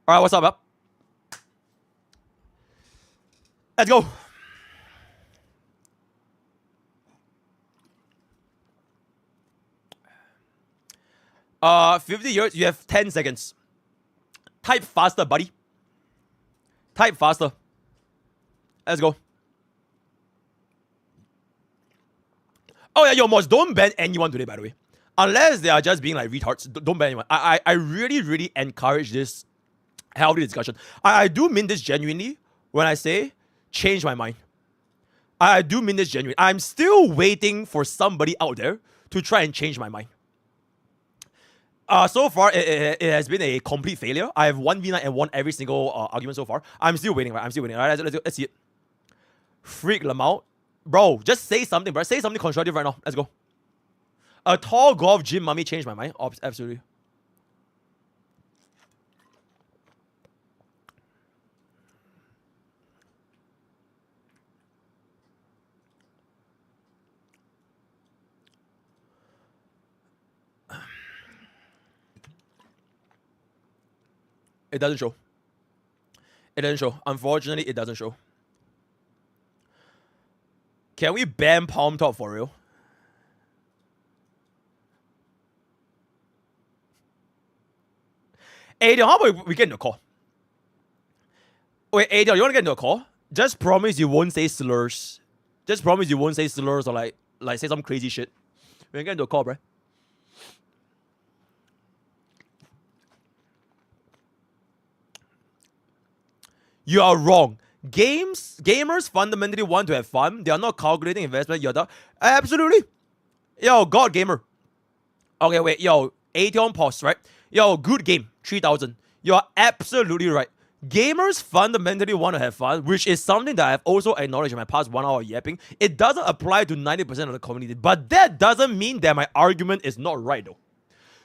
Alright, what's up? Let's go. Uh, 50 years, you have 10 seconds. Type faster, buddy. Type faster. Let's go. Oh yeah, yo, mods, don't ban anyone today, by the way. Unless they are just being like retards, don't ban anyone. I really, really encourage this healthy discussion. I do mean this genuinely when I say change my mind. I do mean this genuinely. I'm still waiting for somebody out there to try and change my mind. So far, it has been a complete failure. I have 1v9 and won every single argument so far. I'm still waiting, right? All right, let's see it. Freak Lamau. Bro, just say something, bro. Say something constructive right now. Let's go. A tall golf gym mummy changed my mind. Absolutely. It doesn't show. Unfortunately, it doesn't show. Can we ban Palm Top for real? Adrian, how about we get into a call? Wait, Adrian, you want to get into a call? Just promise you won't say slurs. Just promise you won't say slurs or like say some crazy shit. We can get into a call, bro. You are wrong. Gamers fundamentally want to have fun. They are not calculating investment. Yada. Absolutely. Yo, God Gamer. Okay, wait. Yo, Atheon pause, right? Yo, good game. 3,000. You're absolutely right. Gamers fundamentally want to have fun, which is something that I've also acknowledged in my past 1 hour of yapping. It doesn't apply to 90% of the community, but that doesn't mean that my argument is not right, though.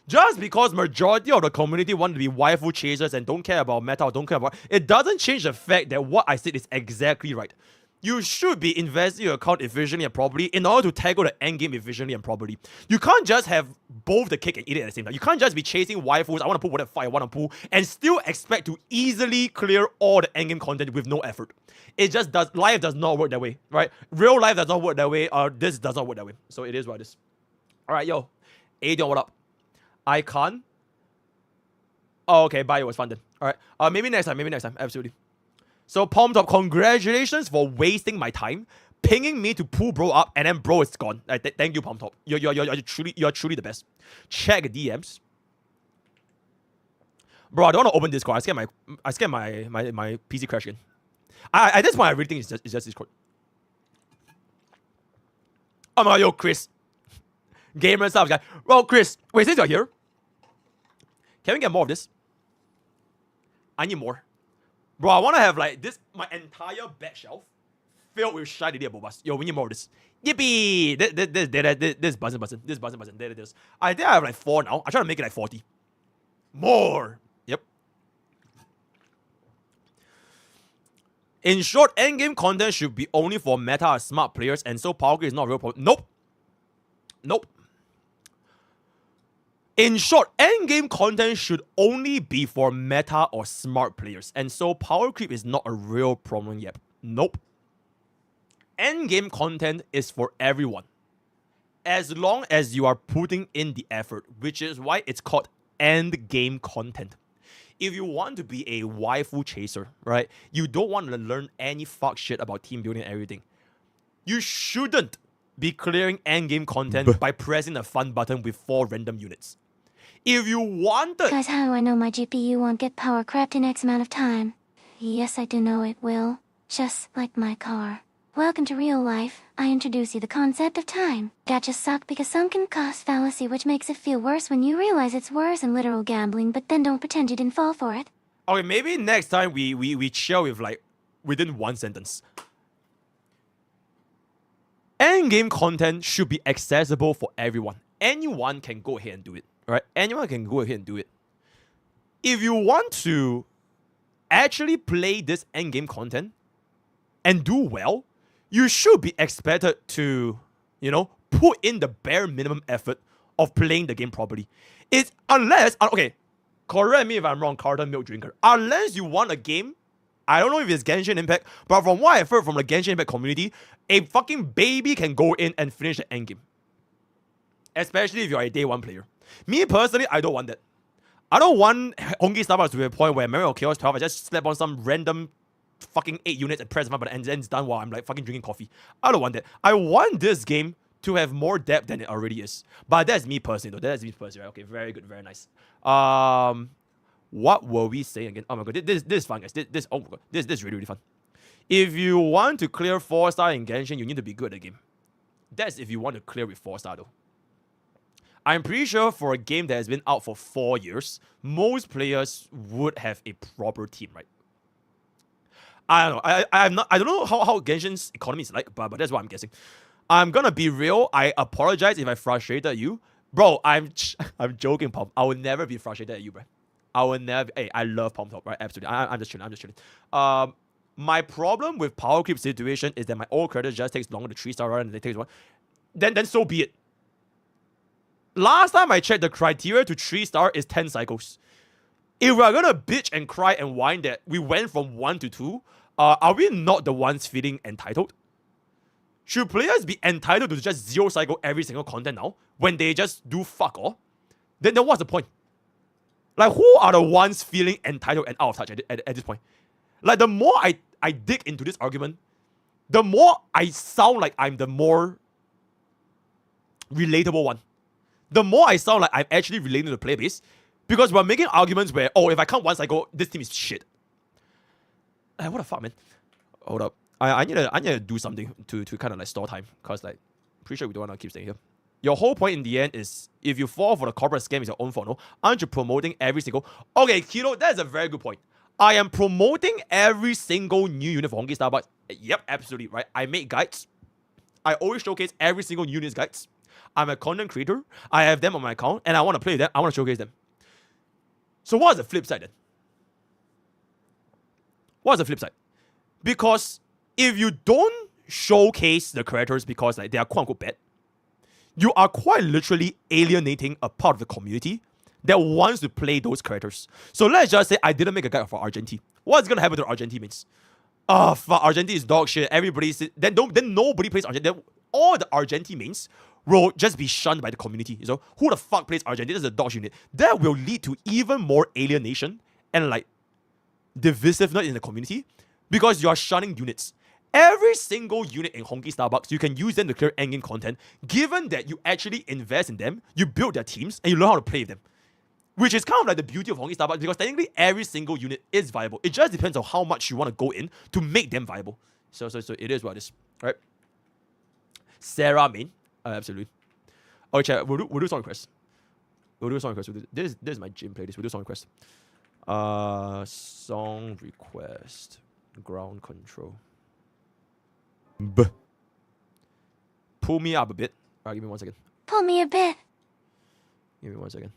Just because majority of the community want to be waifu chasers and don't care about meta or don't care about it, doesn't change the fact that what I said is exactly right. You should be investing your account efficiently and properly in order to tackle the endgame efficiently and properly. You can't just have both the cake and eat it at the same time. You can't just be chasing waifus, I want to pull whatever fight I want to pull, and still expect to easily clear all the endgame content with no effort. It just does. Life does not work that way, right? Real life does not work that way, or this does not work that way. So it is what it is. Alright, yo. Adrian, what up? I can't. Oh, okay, bye. It was fun then. Alright. Maybe next time. Absolutely. So, Palm Top, congratulations for wasting my time, pinging me to pull bro up, and then bro is gone. Thank you, Palm Top. You're truly the best. Check DMs. Bro, I don't want to open Discord. I scared my PC crash again. At this point, I really think it's just Discord. Oh my god, yo, Chris. Gamer subs, guy. Well, Chris, wait, since you're here, can we get more of this? I need more. Bro, I want to have like this, my entire back shelf filled with shiny bobas. Yo, we need more of this. Yippee! This buzzing. There it is. I think I have like 4 now. I try to make it like 40. More. Yep. In short, endgame content should be only for meta or smart players, and so power grid is not a real problem. Nope. In short, endgame content should only be for meta or smart players, and so power creep is not a real problem yet. Nope. Endgame content is for everyone, as long as you are putting in the effort, which is why it's called endgame content. If you want to be a waifu chaser, right, you don't want to learn any fuck shit about team building and everything, you shouldn't be clearing endgame content by pressing the fun button with 4 random units. If you wanted... Guys, how do I know my GPU won't get power crept in X amount of time? Yes, I do know it will. Just like my car. Welcome to real life. I introduce you the concept of time. Gachas suck because sunken cost fallacy, which makes it feel worse when you realize it's worse than literal gambling, but then don't pretend you didn't fall for it. Okay, maybe next time we chill with like within 1 sentence. Endgame content should be accessible for everyone. Anyone can go ahead and do it. Right? Anyone can go ahead and do it. If you want to actually play this endgame content and do well, you should be expected to, put in the bare minimum effort of playing the game properly. It's unless, okay, correct me if I'm wrong, Carlton Milk Drinker. Unless you want a game, I don't know if it's Genshin Impact, but from what I've heard from the Genshin Impact community, a fucking baby can go in and finish the endgame. Especially if you're a day 1 player. Me personally, I don't want that. I don't want Honkai Star Wars to be a point where Mario Chaos 12, I just slap on some random fucking 8 units and press the button and then it's done while I'm like fucking drinking coffee. I don't want that. I want this game to have more depth than it already is. But that's me personally though. That's me personally. Right? Okay, very good, very nice. What were we saying again? Oh my god, this is fun, guys. This is really, really fun. If you want to clear 4-star in Genshin, you need to be good at the game. That's if you want to clear with 4-star though. I'm pretty sure for a game that has been out for 4 years, most players would have a proper team, right? I don't know. I don't know how Genshin's economy is like, but that's what I'm guessing. I'm gonna be real. I apologize if I frustrated you, bro. I'm joking, Pom. I will never be frustrated at you, bro. I will never. Hey, I love Pom Top, right? Absolutely. I'm just chilling. My problem with power creep situation is that my old credit just takes longer to 3-star run than it takes 1. Then so be it. Last time I checked, the criteria to 3-star is 10 cycles. If we're gonna bitch and cry and whine that we went from 1 to 2, are we not the ones feeling entitled? Should players be entitled to just 0 cycle every single content now when they just do fuck all? Then what's the point? Like, who are the ones feeling entitled and out of touch at this point? Like, the more I dig into this argument, the more I sound like I'm the more relatable one. The more I sound like I'm actually relating to the player base, because we're making arguments where, oh, if I count 1 cycle, this team is shit. What the fuck, man? Hold up. I need to do something to kind of like store time, because like, pretty sure we don't want to keep staying here. Your whole point in the end is, if you fall for the corporate scam, it's your own fault, no? Aren't you promoting every single... Okay, Kilo, that's a very good point. I am promoting every single new unit for Honkai Star Wars. Yep, absolutely, right? I make guides. I always showcase every single unit's guides. I'm a content creator. I have them on my account, and I want to play them. I want to showcase them. So what's the flip side then? What's the flip side? Because if you don't showcase the characters because like they are quote unquote bad, you are quite literally alienating a part of the community that wants to play those characters. So let's just say I didn't make a guide for Argenti. What's gonna happen to Argenti mains? Oh fuck, Argenti is dog shit. Everybody's then nobody plays Argenti. Then all the Argenti mains will just be shunned by the community. So who the fuck plays Argenti? This is a dog unit. That will lead to even more alienation and like divisiveness in the community because you are shunning units. Every single unit in Honkai Star Wars, you can use them to clear endgame content, given that you actually invest in them, you build their teams, and you learn how to play with them. Which is kind of like the beauty of Honkai Star Wars, because technically every single unit is viable. It just depends on how much you want to go in to make them viable. So it is what it is, right? Sarah main. Absolutely. Okay, chat, we'll do song requests. This is my gym playlist. We'll do song requests. Song request. Ground control. Pull me up a bit. Alright, give me 1 second. Pull me a bit. Give me 1 second.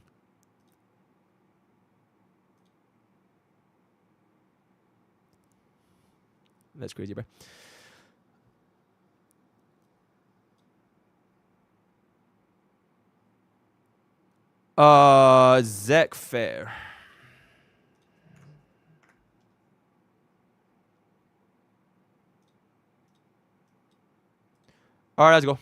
That's crazy, bro. Zach Fair. All right, let's go.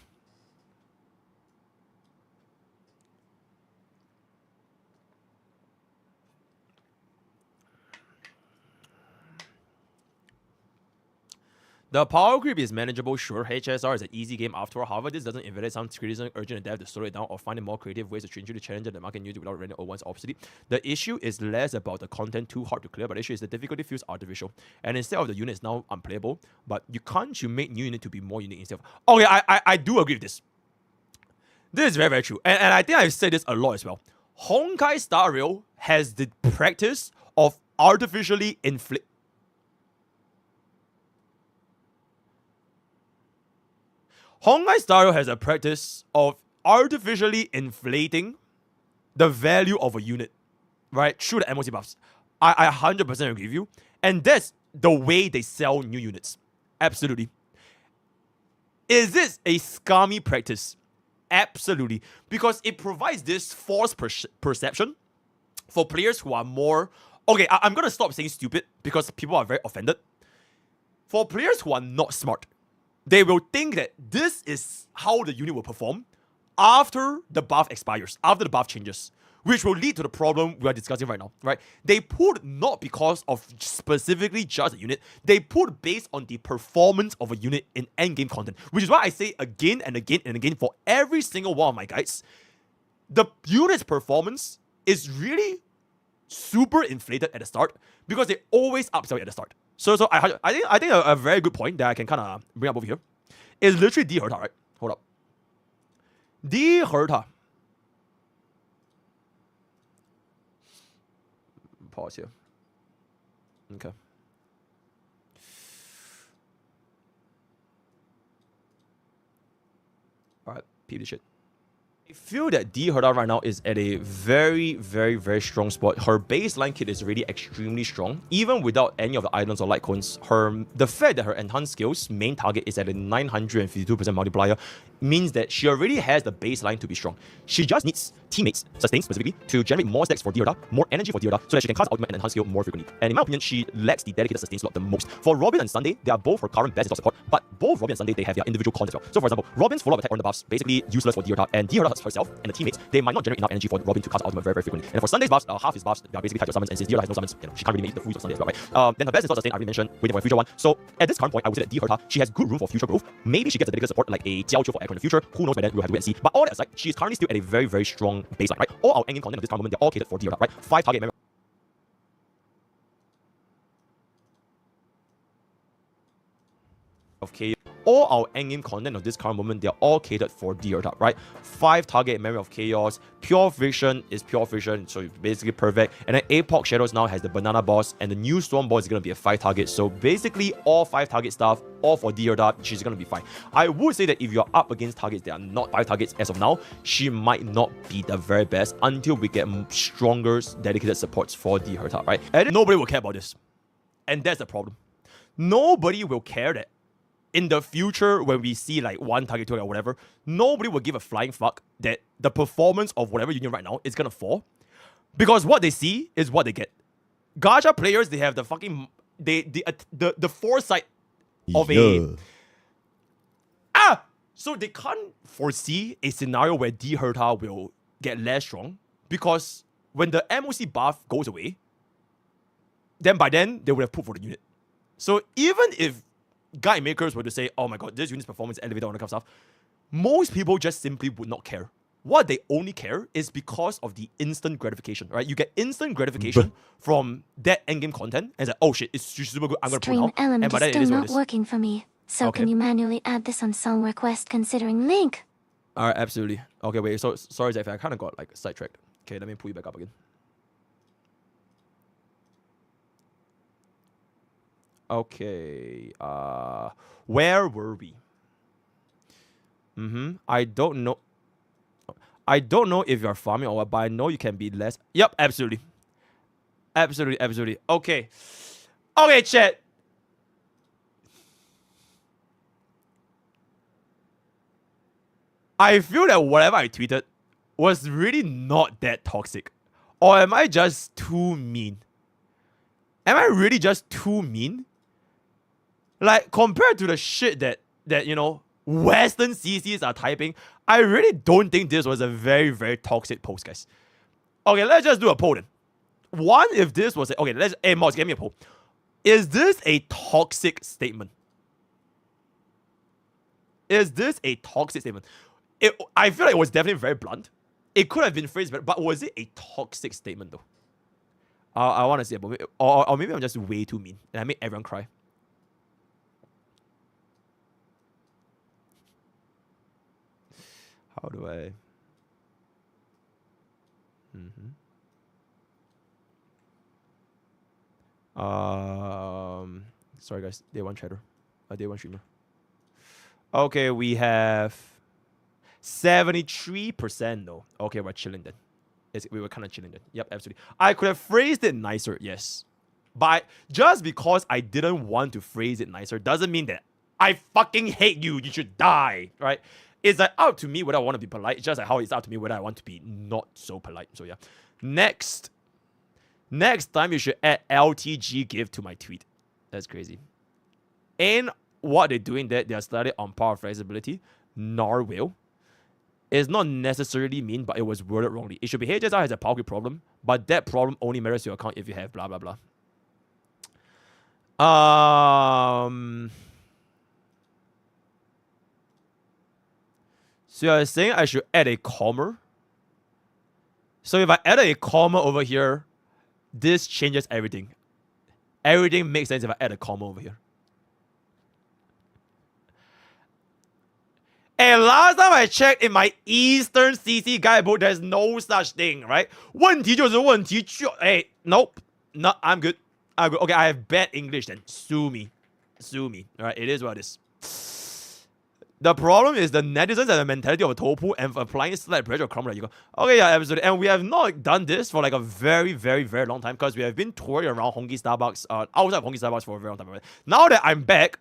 The power creep is manageable, sure. HSR is an easy game after all. However, this doesn't invalidate some criticism urgent and dev to slow it down or find more creative ways to change the challenge that the market use without rendering old ones obsolete. The issue is less about the content too hard to clear, but the issue is the difficulty feels artificial. And instead of the unit is now unplayable, but you make new unit to be more unique instead of... Okay, I do agree with this. This is very, very true. And I think I've said this a lot as well. Honkai Star Rail has the practice of artificially inflict... Honkai Star Rail has a practice of artificially inflating the value of a unit, right, through the MOC buffs. I 100% agree with you. And that's the way they sell new units. Absolutely. Is this a scummy practice? Absolutely. Because it provides this false perception for players who are more... Okay, I'm going to stop saying stupid because people are very offended. For players who are not smart, they will think that this is how the unit will perform after the buff expires, after the buff changes, which will lead to the problem we are discussing right now, right? They put not because of specifically just a unit, they put based on the performance of a unit in endgame content, which is why I say again and again and again for every single one of my guides, the unit's performance is really super inflated at the start because they always upsell at the start. So I think a very good point that I can kind of bring up over here is literally D Herta, right? Hold up. D Herta. Pause here. Okay. Alright, peep this shit. I feel that D Herta right now is at a very, very, very strong spot. Her baseline kit is really extremely strong. Even without any of the items or light cones, the fact that her enhanced skills main target is at a 952% multiplier means that she already has the baseline to be strong. She just needs teammates, sustain specifically, to generate more stacks for D Herta, more energy for D Herta, so that she can cast ultimate and enhanced skill more frequently. And in my opinion, she lacks the dedicated sustain slot the most. For Robin and Sunday, they are both her current best support, but both Robin and Sunday, they have their individual cons as well. So for example, Robin's follow-up attack on the buffs, basically useless for D Herta, and D Herta herself and the teammates, they might not generate enough energy for Robin to cast ultimate very, very frequently. And for Sunday's buffs, half his buffs, they are basically tied to summons, and since D Herta has no summons, she can't really make the full use of Sunday as well, right? Then her best is not sustain, I already mentioned, waiting for a future one. So at this current point, I would say that D Herta, she has good room for future growth. Maybe she gets a dedicated support like a Jiao Chiu for Echo in the future. Who knows by then, we'll have to wait and see. But all that aside, she is currently still at a very, very strong baseline, right? All our endgame content of this current moment, they're all catered for D Herta, right? 5 target memory of KO. All our endgame content of this current moment, they're all catered for D Herta, right? 5 target memory of chaos. Pure vision is pure vision, so it's basically perfect. And then Apoc Shadows now has the banana boss, and the new storm boss is gonna be a 5 target. So basically all 5 target stuff, all for D Herta, she's gonna be fine. I would say that if you're up against targets that are not 5 targets as of now, she might not be the very best until we get stronger dedicated supports for D Herta, right? And nobody will care about this. And that's the problem. Nobody will care that in the future, when we see like 1 target 2 or whatever, nobody will give a flying fuck that the performance of whatever union right now is gonna fall. Because what they see is what they get. Gacha players, they have the fucking the foresight of so they can't foresee a scenario where D Herta will get less strong. Because when the MOC buff goes away, then by then they would have put for the unit. So even if guide makers were to say, oh my god, this unit's performance elevated, all that kind of stuff, most people just simply would not care. What they only care is because of the instant gratification, right? You get instant gratification from that endgame content, and it's like, oh shit, it's super good, I'm gonna pull now. Element And by is then it still is what not it is. working for me. So Okay. can you manually add this on song request considering link? Alright, absolutely. Okay, wait, so sorry Zeph, I kind of got like sidetracked. Okay, let me pull you back up again. Okay. Where were we? I don't know. I don't know if you're farming or what, but I know you can be less. Yep, absolutely. Absolutely. Okay. Okay, chat. I feel that whatever I tweeted was really not that toxic. Or am I just too mean? Am I really just too mean? Like, compared to the shit that you know, Western CCs are typing, I really don't think this was a very, very toxic post, guys. Okay, let's just do a poll then. One, if this was okay, hey Moss, give me a poll. Is this a toxic statement? Is this a toxic statement? I feel like it was definitely very blunt. It could have been phrased better, but was it a toxic statement though? I want to see it, or maybe I'm just way too mean and I made everyone cry. How do I? Sorry guys, day one chatter, day one streamer. Okay, we have 73% though. Okay, we're chilling then. We were kind of chilling then. Yep, absolutely. I could have phrased it nicer, yes. But just because I didn't want to phrase it nicer doesn't mean that I fucking hate you. You should die, right? It's like up to me whether I want to be polite. It's just like how it's up to me whether I want to be not so polite. So yeah. Next time you should add LTG gift to my tweet. That's crazy. And what they're doing there, they're studying on power flexibility. Narwhal. It's not necessarily mean, but it was worded wrongly. It should behave just as a PowerQuick problem, but that problem only matters to your account if you have blah blah blah. So you're saying I should add a comma? So if I add a comma over here, this changes everything. Everything makes sense if I add a comma over here. And last time I checked in my Eastern CC guidebook, there's no such thing, right? 问题就是问题就 Hey, nope. No, I'm good. Okay, I have bad English then. Sue me. Alright, it is what it is. The problem is the netizens and the mentality of a topu and applying slight pressure crumble. You go, okay, yeah, absolutely. And we have not done this for like a very, very, very long time because we have been touring around Honkai Starbucks, outside of Honkai Starbucks for a very long time. Now that I'm back,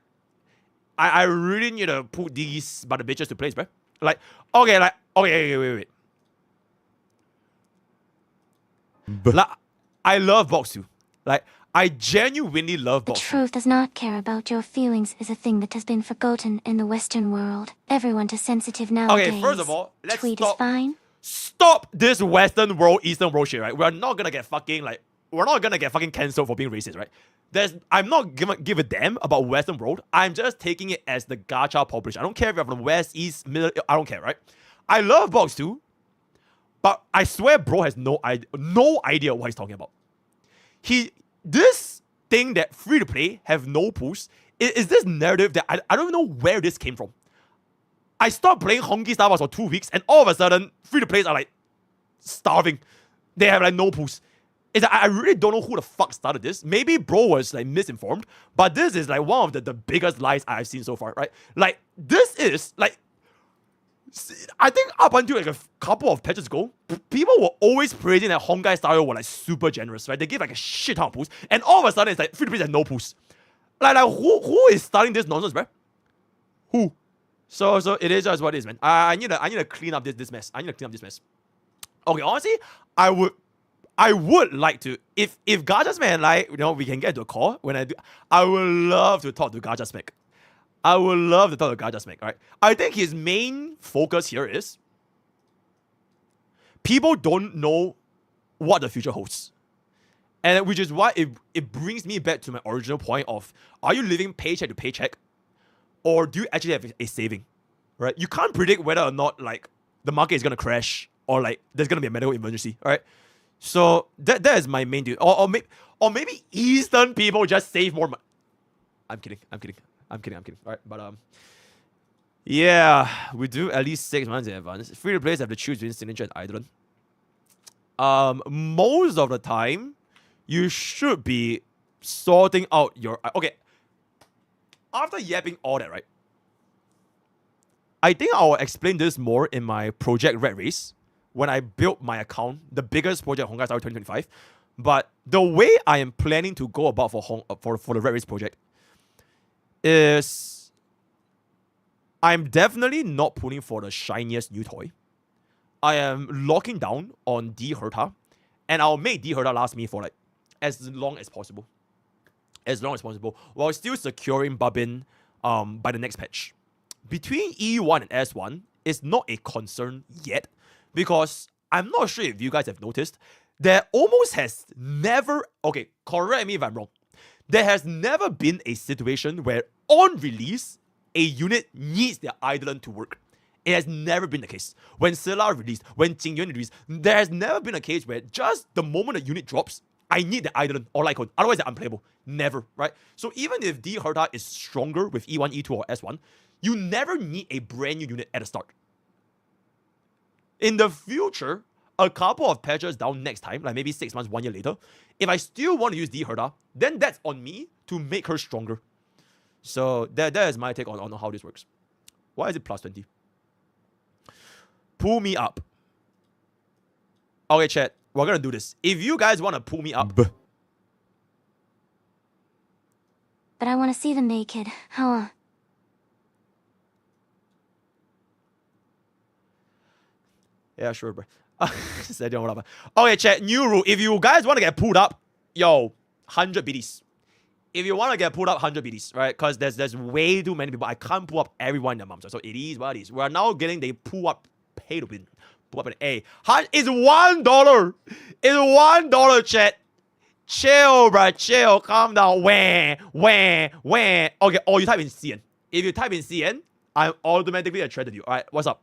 I really need to put these by the bitches to place, bro. Like, okay, wait. Like, I love Box 2. Like, I genuinely love The Box 2. truth does not care about your feelings is a thing that has been forgotten in the Western world. Everyone is sensitive nowadays. Okay, first of all, let's Tweet stop. is fine. Stop this Western world, Eastern world shit, right? We're not gonna get fucking cancelled for being racist, right? I'm not give a damn about Western world. I'm just taking it as the gacha population. I don't care if you're from West, East, Middle. I don't care, right? I love Box 2, but I swear, bro has no idea what he's talking about. This thing that free to play have no pools is this narrative that I don't even know where this came from. I stopped playing Honkai Star Wars for 2 weeks, and all of a sudden, free to plays are like starving. They have like no pools. It's like, I really don't know who the fuck started this. Maybe bro was like misinformed, but this is like one of the biggest lies I've seen so far, right? Like, this is like, I think up until like a couple of patches ago, people were always praising that Honkai Star Rail were like super generous, right? They give like a shit ton of pools, and all of a sudden it's like free to play has no pools. Like who is starting this nonsense, bro? Who? So it is just what it is, man. I need to clean up this mess. Okay, honestly, I would like to, if Gacha's man, like, you know, we can get to a call when I would love to talk to Gacha Spec. I would love to talk to Gacha Spec, right? I think his main focus here is people don't know what the future holds. And which is why it brings me back to my original point of, are you living paycheck to paycheck? Or do you actually have a saving, right? You can't predict whether or not, like, the market is going to crash or, like, there's going to be a medical emergency, right? So that is my main deal. Or maybe Eastern people just save more money. I'm kidding. All right, but yeah, we do at least 6 months in advance. Free to players have to choose between Signature and Eidolon. Most of the time, you should be sorting out your... Okay, after yapping all that, right? I think I'll explain this more in my Project Red Race when I built my account, the biggest project Honkai Star 2025. But the way I am planning to go about for the Red Race project is I'm definitely not pulling for the shiniest new toy. I am locking down on D Herta, and I'll make D Herta last me for like as long as possible. As long as possible, while still securing Babin by the next patch. Between E1 and S1 is not a concern yet, because I'm not sure if you guys have noticed, there almost has never, okay, correct me if I'm wrong, there has never been a situation where on release, a unit needs their Eidolon to work. It has never been the case. When Scylla released, when Jingyuan released, there has never been a case where just the moment a unit drops, I need the Eidolon or Lycon, otherwise they're unplayable. Never, right? So even if D Herta is stronger with E1, E2, or S1, you never need a brand new unit at the start. In the future, a couple of patches down next time, like maybe 6 months, 1 year later, if I still want to use D Herta, then that's on me to make her stronger. So that is my take on how this works. Why is it plus 20? Pull me up. Okay, chat. We're gonna do this. If you guys want to pull me up. But I want to see them naked. How? Yeah, sure, bro. Okay, chat. New rule. If you guys want to get pulled up, yo, 100 BDs. If you want to get pulled up, 100 BDs, right? Because there's way too many people. I can't pull up everyone in the mums. So it is what it is. We are now getting the pull up pay to win. Pull up an A. It's $1. It's $1, chat. Chill, bro. Chill. Calm down. Wah. Okay, or you type in CN. If you type in CN, I'm automatically attracted to you. Alright, what's up?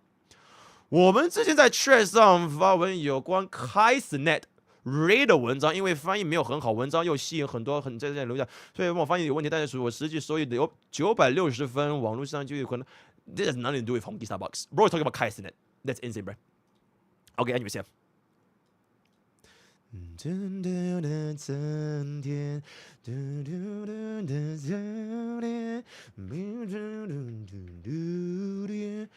我们之前在 chat 上发文有关开始 net Ray 的文章，因为翻译没有很好，文章又吸引很多在这留下，所以我发现有问题。但是我实际收益有960分，网络上就有可能。This has nothing to do with Honkai Starbucks. Bro, talking about 开始 net. That's insane, bro. Okay, anyways, yeah. 真的的春天，嘟嘟嘟的秋天，嘟嘟嘟嘟嘟嘟。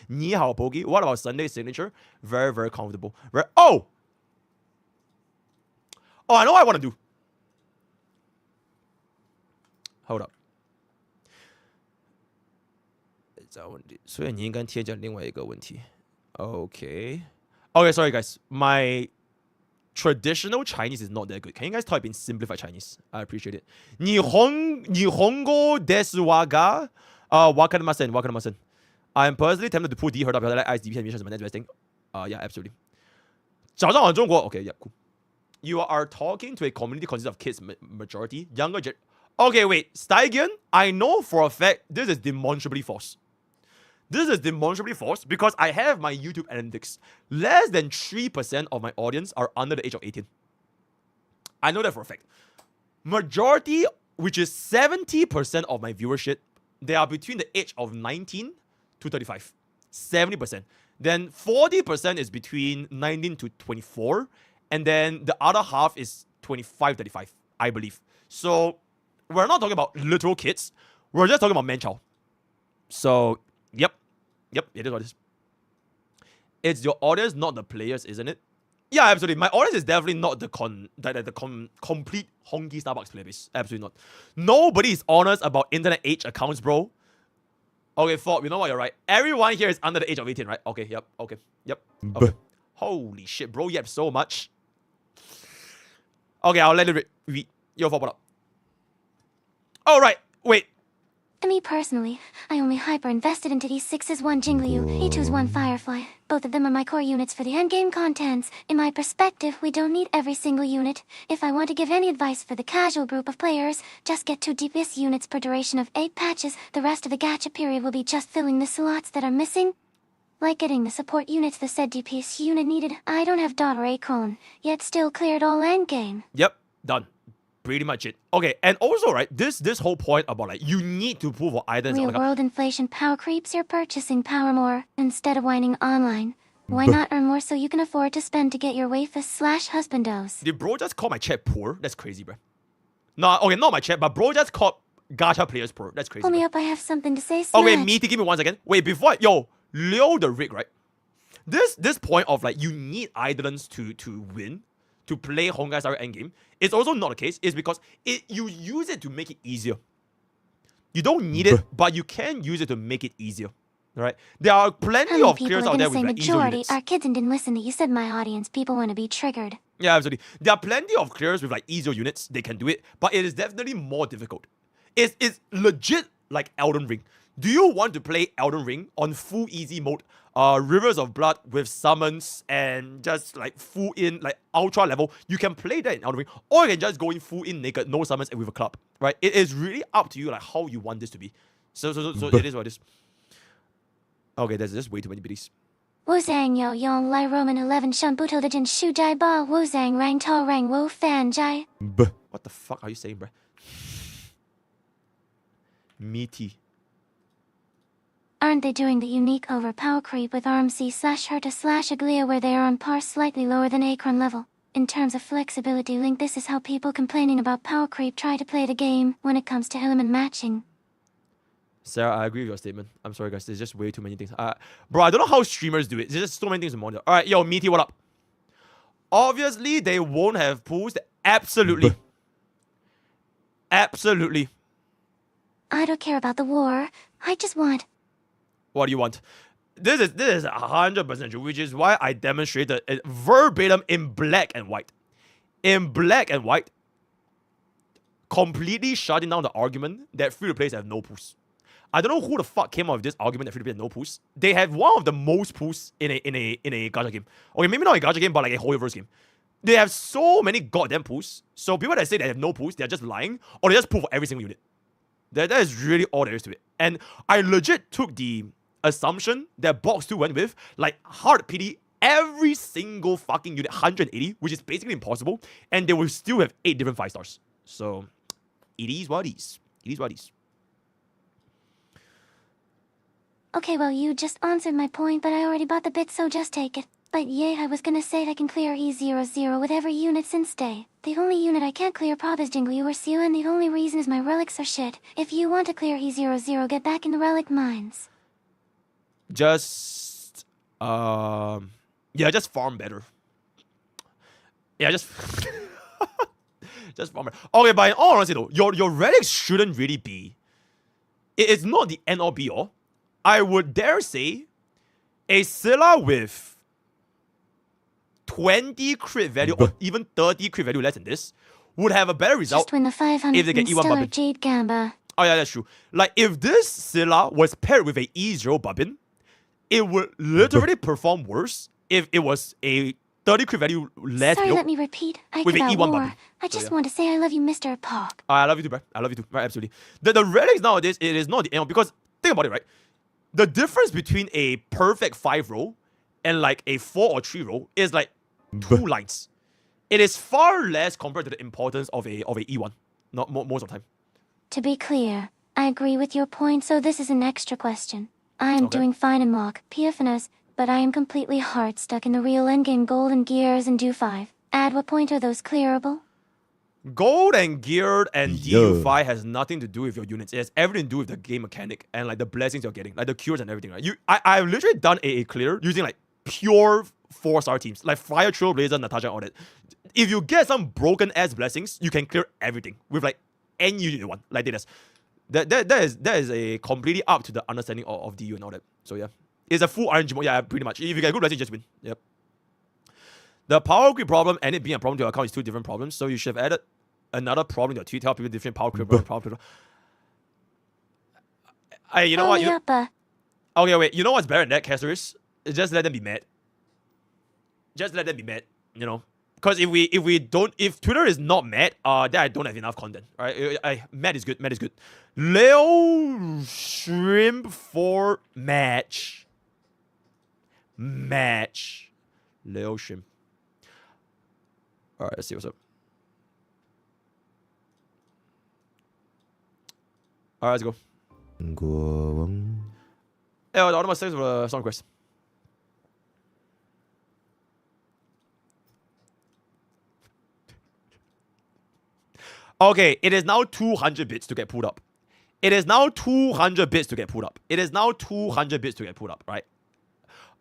Ni hao, Pogi. What about Sunday signature? Very, very comfortable. Oh, I know what I want to do. Hold up. 所以你应该贴着另外一个问题。Okay, sorry guys. My traditional Chinese is not that good. Can you guys type in simplified Chinese? I appreciate it. Nihongo desu wa ga wakarimasen. I'm personally tempted to pull D Herta because I like ice DP animations and that's best thing. Yeah, absolutely. 早上好中国. Okay, yeah, cool. You are talking to a community consisting of kids majority, younger Okay, wait. Stygian, I know for a fact this is demonstrably false. This is demonstrably false because I have my YouTube analytics. Less than 3% of my audience are under the age of 18. I know that for a fact. Majority, which is 70% of my viewership, they are between the age of 19 to 35. 70%. Then 40% is between 19 to 24. And then the other half is 25, 35, I believe. So we're not talking about literal kids. We're just talking about man-child. So, yep, it is what it is. It's your audience, not the players, isn't it? Yeah, absolutely. My audience is definitely not the complete honky Starbucks player base. Absolutely not. Nobody is honest about internet age accounts, bro. Okay, Fob, you know what? You're right. Everyone here is under the age of 18, right? Okay, yep. Okay. Holy shit, bro. You have so much. Okay, I'll let it read. Yo, Fob, what up? All right. Wait. Me personally, I only hyper-invested into these 6's 1 Jingliu, E2's 1 Firefly. Both of them are my core units for the endgame contents. In my perspective, we don't need every single unit. If I want to give any advice for the casual group of players, just get 2 DPS units per duration of 8 patches. The rest of the gacha period will be just filling the slots that are missing. Like getting the support units the said DPS unit needed. I don't have daughter Akon, yet still cleared all endgame. Yep, done. Pretty much it. Okay, and also, right, this whole point about, like, you need to prove for items. Real world inflation power creeps your purchasing power more. Instead of whining online, Why not earn more so you can afford to spend to get your waifus/husbandos? Did bro just call my chat poor? That's crazy, bro. No, okay, not my chat, but bro just called gacha players poor. That's crazy. Pull me bro. up, I have something to say. Oh wait, Smash. Meaty, give me 1 second. Wait, before yo, Leo the rig, right? This point of like you need Eidolons to win, to play Honkai Star Rail Endgame, it's also not the case. It's because you use it to make it easier. You don't need it, but you can use it to make it easier. Right? There are plenty of clears out there with like easier units. Our kids didn't listen to you said my audience. People want to be triggered. Yeah, absolutely. There are plenty of clears with like easier units. They can do it, but it is definitely more difficult. It's legit like Elden Ring. Do you want to play Elden Ring on full easy mode, Rivers of Blood with summons and just like full in like ultra level? You can play that in Elden Ring, or you can just go in full in naked, no summons and with a club. Right? It is really up to you like how you want this to be. So it is what it is. Okay, there's just way too many biddies. Wu Zhang Yo Yong Lai Roman 11 Shun Buto de Jin Shu Jai Ba Wu Zhang Rang Ta Rang Wu Fan Jai. What the fuck are you saying, bruh? Meaty. Aren't they doing the unique overpower creep with RMC/Herta/Aglia where they are on par slightly lower than Akron level? In terms of flexibility link, this is how people complaining about power creep try to play the game when it comes to element matching. Sarah, I agree with your statement. I'm sorry, guys. There's just way too many things. Bro, I don't know how streamers do it. There's just so many things to monitor. All right, yo, Meaty, what up? Obviously, they won't have pools. Absolutely. Absolutely. I don't care about the war. I just want... What do you want? This is 100% true, which is why I demonstrated it verbatim in black and white. In black and white, completely shutting down the argument that free-to-plays have no pools. I don't know who the fuck came up with this argument that free-to-play have no pools. They have one of the most pools in a gacha game. Okay, maybe not a gacha game, but like a Hoyo-verse game. They have so many goddamn pools. So people that say they have no pools, they're just lying, or they just pool for every single unit. That is really all there is to it. And I legit took the assumption that Box 2 went with, like, hard pity every single fucking unit, 180, which is basically impossible, and they will still have 8 different 5 stars. So, it is what it is. It is what it is. Okay, well, you just answered my point, but I already bought the bit, so just take it. But yeah, I was gonna say I can clear E00 with every unit since day. The only unit I can't clear Pop is Jingle or Siu, and the only reason is my relics are shit. If you want to clear E00, get back in the relic mines. Just, yeah, just farm better. Yeah, just, just farm better. Okay, but in all honesty though, your relics shouldn't really be, it's not the end all be all. I would dare say, a Scylla with 20 crit value or even 30 crit value less than this would have a better result. Just win the 500 if they get E1 Stellar Bubbin. Jade Gamba. Oh yeah, that's true. Like if this Scylla was paired with a E0 Bubbin, it would literally perform worse if it was a 30 crit value less Sorry, build let me repeat. I with could an about E1 war. Bubbin. I just yeah. want to say I love you, MrPokke. I love you too, bro. I love you too. Right, absolutely. The relics nowadays, it is not the end because think about it, right? The difference between a perfect 5 roll and like a 4 or 3 roll is like 2 lines. It is far less compared to the importance of a E1. Not most of the time. To be clear, I agree with your point, so this is an extra question. I am doing fine in mock, PFNS, but I am completely hard stuck in the real endgame golden gears and do 5. At what point are those clearable? Gold and geared and DU5 has nothing to do with your units. It has everything to do with the game mechanic and like the blessings you're getting, like the cures and everything. Right? I've literally done a clear using like pure 4-star teams, like Fire Trailblazer, Natasha, and all that. If you get some broken ass blessings, you can clear everything with like any unit you want, like this. That is a completely up to the understanding of DU and all that. So yeah, it's a full RNG mode. Yeah, pretty much. If you get good blessings, just win. Yep. The power creep problem and it being a problem to your account is 2 different problems. So you should have added another problem to your tweet. Tell people different power creep and power creep. You know what? Okay, wait. You know what's better than that, Casterus? Just let them be mad. Just let them be mad. You know, because if Twitter is not mad, then I don't have enough content. All right, mad is good. Mad is good. Leo Shrimp for match. Leo Shrimp. All right, let's see what's up. All right, let's go. Hey, the automatic saves for the song request. Okay, it is now 200 bits to get pulled up. It is now 200 bits to get pulled up. It is now 200 bits to get pulled up, right?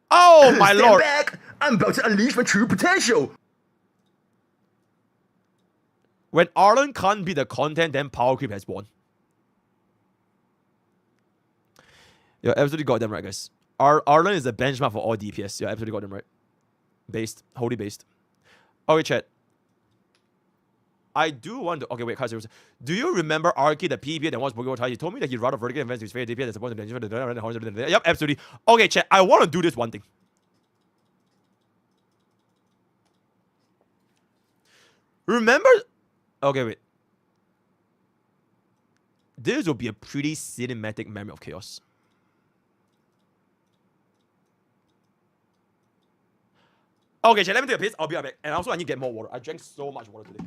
Oh my Stand lord! back! I'm about to unleash my true potential. When Arlen can't beat the content, then Power Creep has won. You're absolutely goddamn right, guys. Arlen is the benchmark for all DPS. You're absolutely goddamn right. Based. Wholly based. Okay, chat. I do want to... Okay, wait. Do you remember Arky, the PvP that wants Pokemon Tie? He told me that he'd rather vertical events to his favorite DPS than supposed to... Yep, absolutely. Okay, chat. I want to do this one thing. Remember... Okay, wait. This will be a pretty cinematic memory of chaos. Okay, chat, let me take a piss. I'll be right back. And also, I need to get more water. I drank so much water today.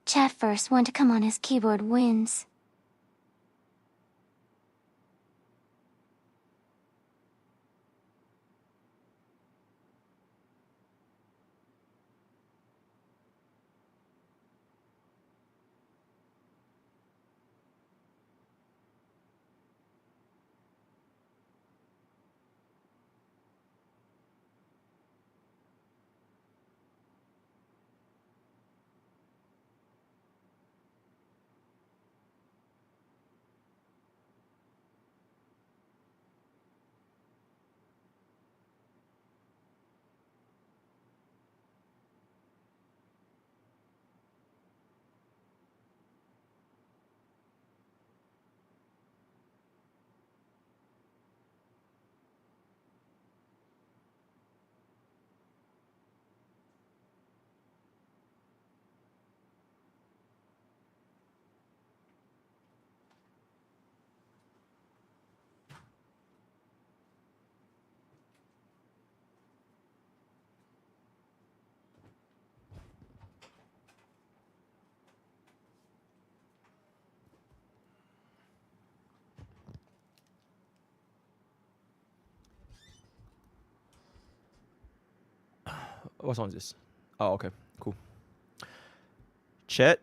Chat first one to come on his keyboard wins. What song is this? Oh, okay, cool. Chat.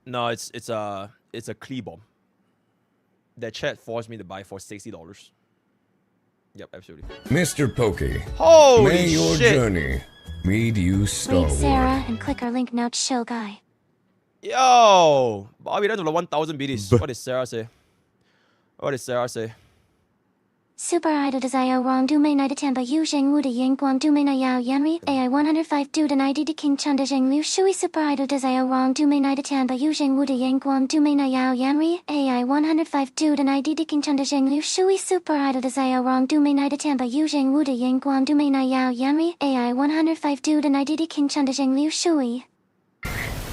No, it's a Klee bomb. That chat forced me to buy for $60. Yep, absolutely. MrPokke. Holy May your shit. journey lead you Read starward. Sarah and click our link now, chill guy. Yo, Bobby, that's 1,000 BDs. What did Sarah say? What did Sarah say? Super idol desire wrong do may night attend by yu zheng wu de ying guam do may na yao yanri AI 105 do den ID de king chun de zheng liu shui super idol desire wrong do may night attend by yu zheng wu de ying guam do may na yao yanri AI 105 do den ID de king chun de zheng liu shui super idol desire wrong do may night attend by yu zheng wu de ying guam do may na yao yanri AI 105 do den ID de king chun de zheng liu shui.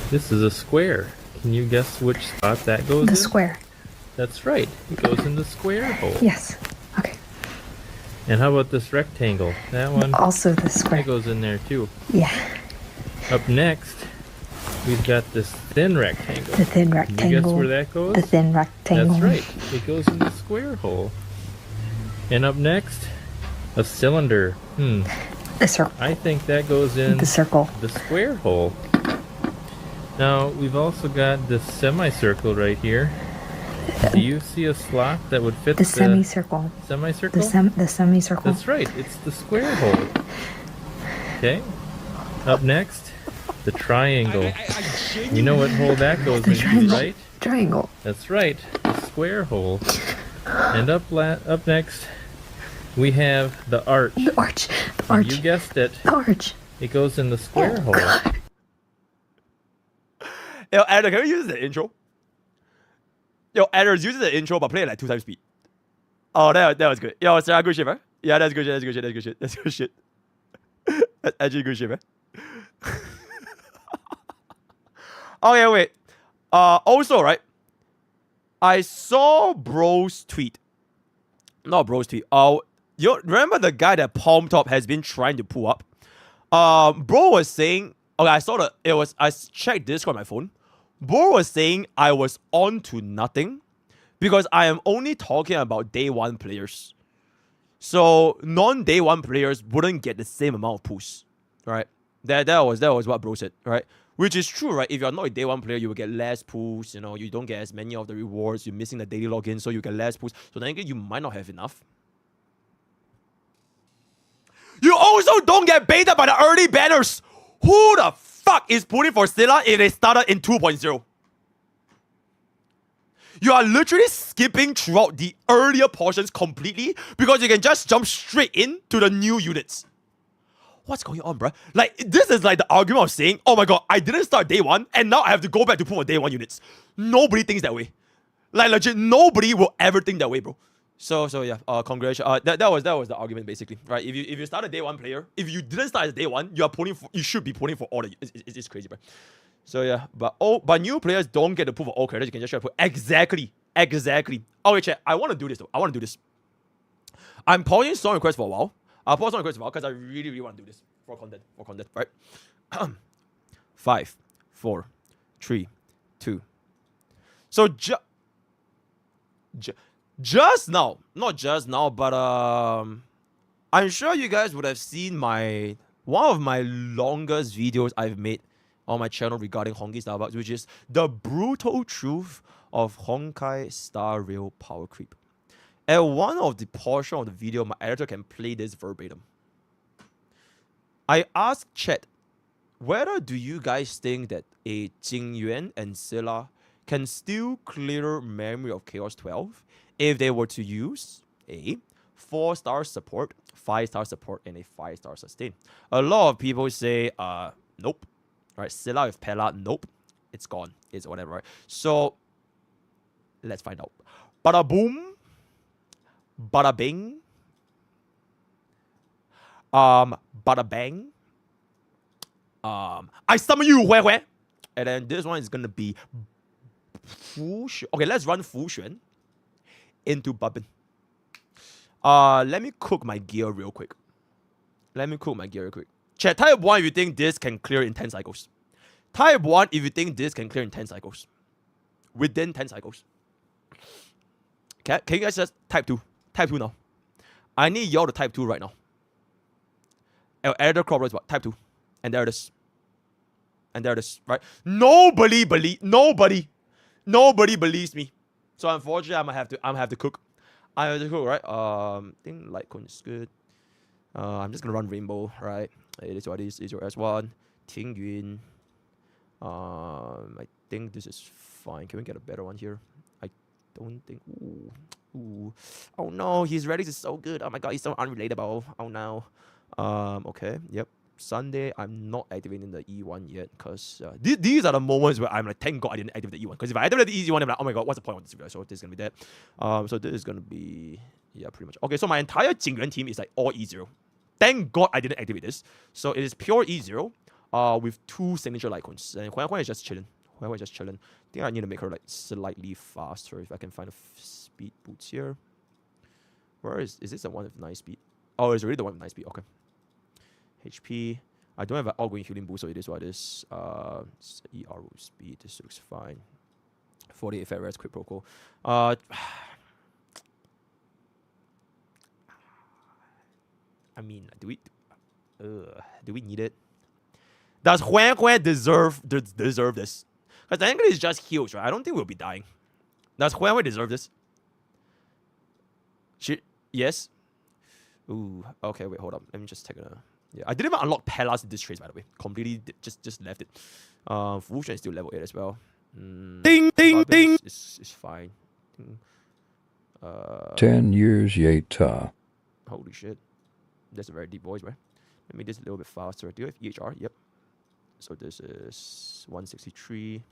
This is a square. Can you guess which spot that goes in? The square. That's right. It goes in the square hole. Yes. Okay. And how about this rectangle? That one? Also the square. That goes in there too. Yeah. Up next, we've got this thin rectangle. The thin Can you guess rectangle. where that goes? The thin rectangle. That's right. It goes in the square hole. And up next, a cylinder. The circle. I think that goes in The circle. the square hole. Now, we've also got this semicircle right here. Do you see a slot that would fit The semicircle. Semicircle? The semicircle. That's right. It's the square hole. Okay. Up next, the triangle. You know what hole that goes The into, triangle. right? Triangle. That's right. The square hole. And up next, we have the arch. The arch. The And arch. you guessed it. The arch. It goes in the square hole. Yo, Adder, can we use the intro? Yo, Adder, use the intro, but play it like 2 times speed. Oh, that was good. Yo, Sarah, good shit, man. Yeah, that's good shit. That's good shit. That's good shit. That's good shit. That's actually good shit, man. Okay, wait. Also, right, I saw Bro's tweet. Not Bro's tweet. You remember the guy that Palm Top has been trying to pull up? Bro was saying. Okay, I saw I checked Discord on my phone. Bro was saying I was on to nothing because I am only talking about day 1 players. So non-day 1 players wouldn't get the same amount of pulls, right? That was what Bro said, right? Which is true, right? If you're not a day 1 player, you will get less pulls. You know, you don't get as many of the rewards. You're missing the daily login, so you get less pulls. So then again, you might not have enough. You also don't get baited by the early banners. Who the fuck is pulling for Scylla if they started in 2.0? You are literally skipping throughout the earlier portions completely because you can just jump straight into the new units. What's going on, bruh? Like, this is like the argument of saying, oh my god, I didn't start day 1 and now I have to go back to pull for day 1 units. Nobody thinks that way. Like, legit, nobody will ever think that way, bro. So yeah, congratulations. That was the argument basically, right? If you start a day 1 player, if you didn't start as day 1, you should be pulling for all the. It's crazy, bro. So yeah, but new players don't get to pull for all characters. You can just try to put exactly. Okay, chat. I want to do this though. I'm pausing song requests for a while. I'll pause song requests for a while because I really want to do this for content, right? 5, 4, 3, 2. So just now, not just now, but I'm sure you guys would have seen one of my longest videos I've made on my channel regarding Honkai Starbucks, which is the brutal truth of Honkai Star Rail power creep. At one of the portion of the video, my editor can play this verbatim. I asked chat, whether do you guys think that a Jingyuan and Scylla can still clear Memory of Chaos 12 if they were to use a 4-star support, 5-star support, and a 5-star sustain? A lot of people say, nope. Right, Scylla with Pella, nope. It's gone. It's whatever, right? So, let's find out. Bada boom. Bada bing. Bada bang. I summon you, where? And then this one is gonna be Fu Xuan. Okay, let's run Fu Xuan into Bubbin. Let me cook my gear real quick. Chat, type 1 if you think this can clear in 10 cycles. Type 1 if you think this can clear in 10 cycles. Within 10 cycles. Okay, can you guys just type 2? Type 2 now. I need y'all to type 2 right now. Editor crop is what? Type 2. And there it is. Right? Nobody believes me. So unfortunately, I'm gonna have to cook. I have to cook, right? I think Litecoin is good. I'm just gonna run Rainbow, right? It is what it is. Is your S1. Ting Yun. I think this is fine. Can we get a better one here? I don't think. Ooh. Oh no, his Redis is so good. Oh my god, he's so unrelatable. Oh no. Okay. Yep. Sunday, I'm not activating the E1 yet because these are the moments where I'm like, thank God I didn't activate the E1. Because if I activate the E1, I'm like, oh my god, what's the point of this video? So this is gonna be that. So this is gonna be, yeah, pretty much. Okay, so my entire Jingyuan team is like all E0. Thank God I didn't activate this. So it is pure E0 with 2 signature Litecoins. And Huan is just chilling. I think I need to make her like slightly faster if I can find a speed boots here. Where is this the one with 9 speed? Oh, it's already the one with 9 speed. Okay. HP. I don't have an outgoing healing boost, so it is what it is. ER speed. This looks fine. 48 fat res quick proco. I mean, do we need it? Does Huan deserve this? Because technically it's just heals, right? I don't think we'll be dying. Does Huan deserve this? Yes. Ooh. Okay. Wait. Hold up. Let me just take a. Yeah, I didn't even unlock Pella's in this trace, by the way. Completely just left it. Fu Xuan is still level 8 as well. Ding. It's fine. 10 years later. Holy shit. That's a very deep voice, right? Let me make this a little bit faster. Do you have EHR? Yep. So this is 163,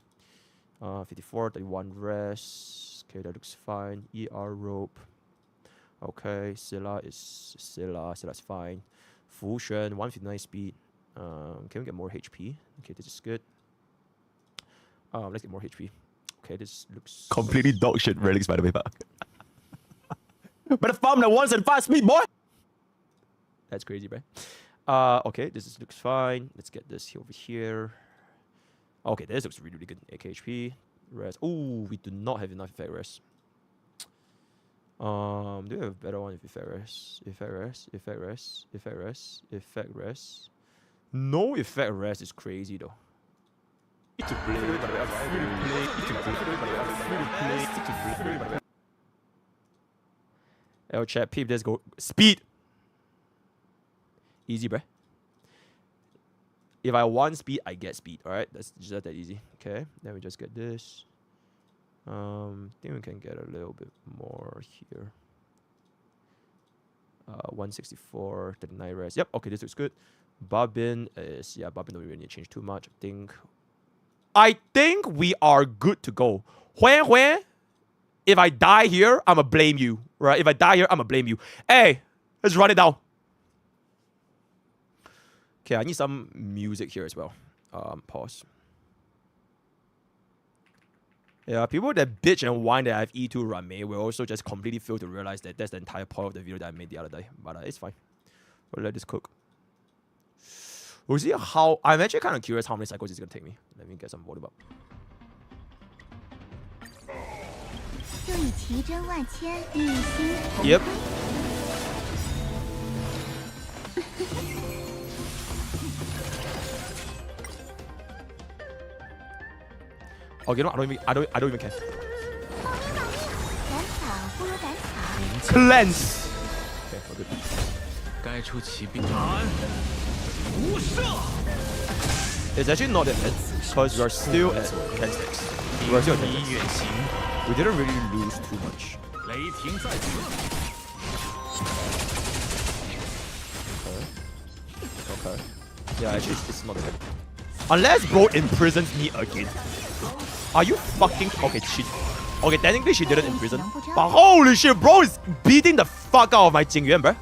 54, 31 res. Okay, that looks fine. ER rope. Okay, Scylla is fine. Fushen, 159 speed. Can we get more HP? Okay, this is good. Let's get more HP. Okay, this looks completely dog shit relics, by the way, but better farm the ones and fast speed, boy. That's crazy, bro. Okay, looks fine. Let's get this over here. Okay, this looks really, really good. AKHP, res. Ooh, we do not have enough effect res. Do we have a better one? Effect res. No effect res is crazy though. L chat, peep, let's go. Speed! Easy, bruh. If I want speed, I get speed. Alright, that's just that easy. Okay, then we just get this. Think we can get a little bit more here. 164, 39 res. Yep, okay, this looks good. Bobbin is, yeah, Bobbin don't really need to change too much. I think we are good to go. Huan, if I die here, I'ma blame you. Right? If I die here, I'ma blame you. Hey, let's run it down. Okay, I need some music here as well. Pause. Yeah, people that bitch and whine that I have E2 Rame will also just completely fail to realize that that's the entire point of the video that I made the other day. But it's fine. We'll let this cook. We'll see how... I'm actually kind of curious how many cycles it's going to take me. Let me get some volume up. Yep. Okay, no, I don't even care. Cleanse. Okay, we're good. It's actually not that bad because we're still at 10 sticks. We're still at 10 sticks. We didn't really lose too much. Okay. Yeah, actually, it's not that bad. Unless bro imprisons me again. Are you fucking... Okay, okay, technically she didn't imprison. But holy shit, bro is beating the fuck out of my Jingyuan, bro.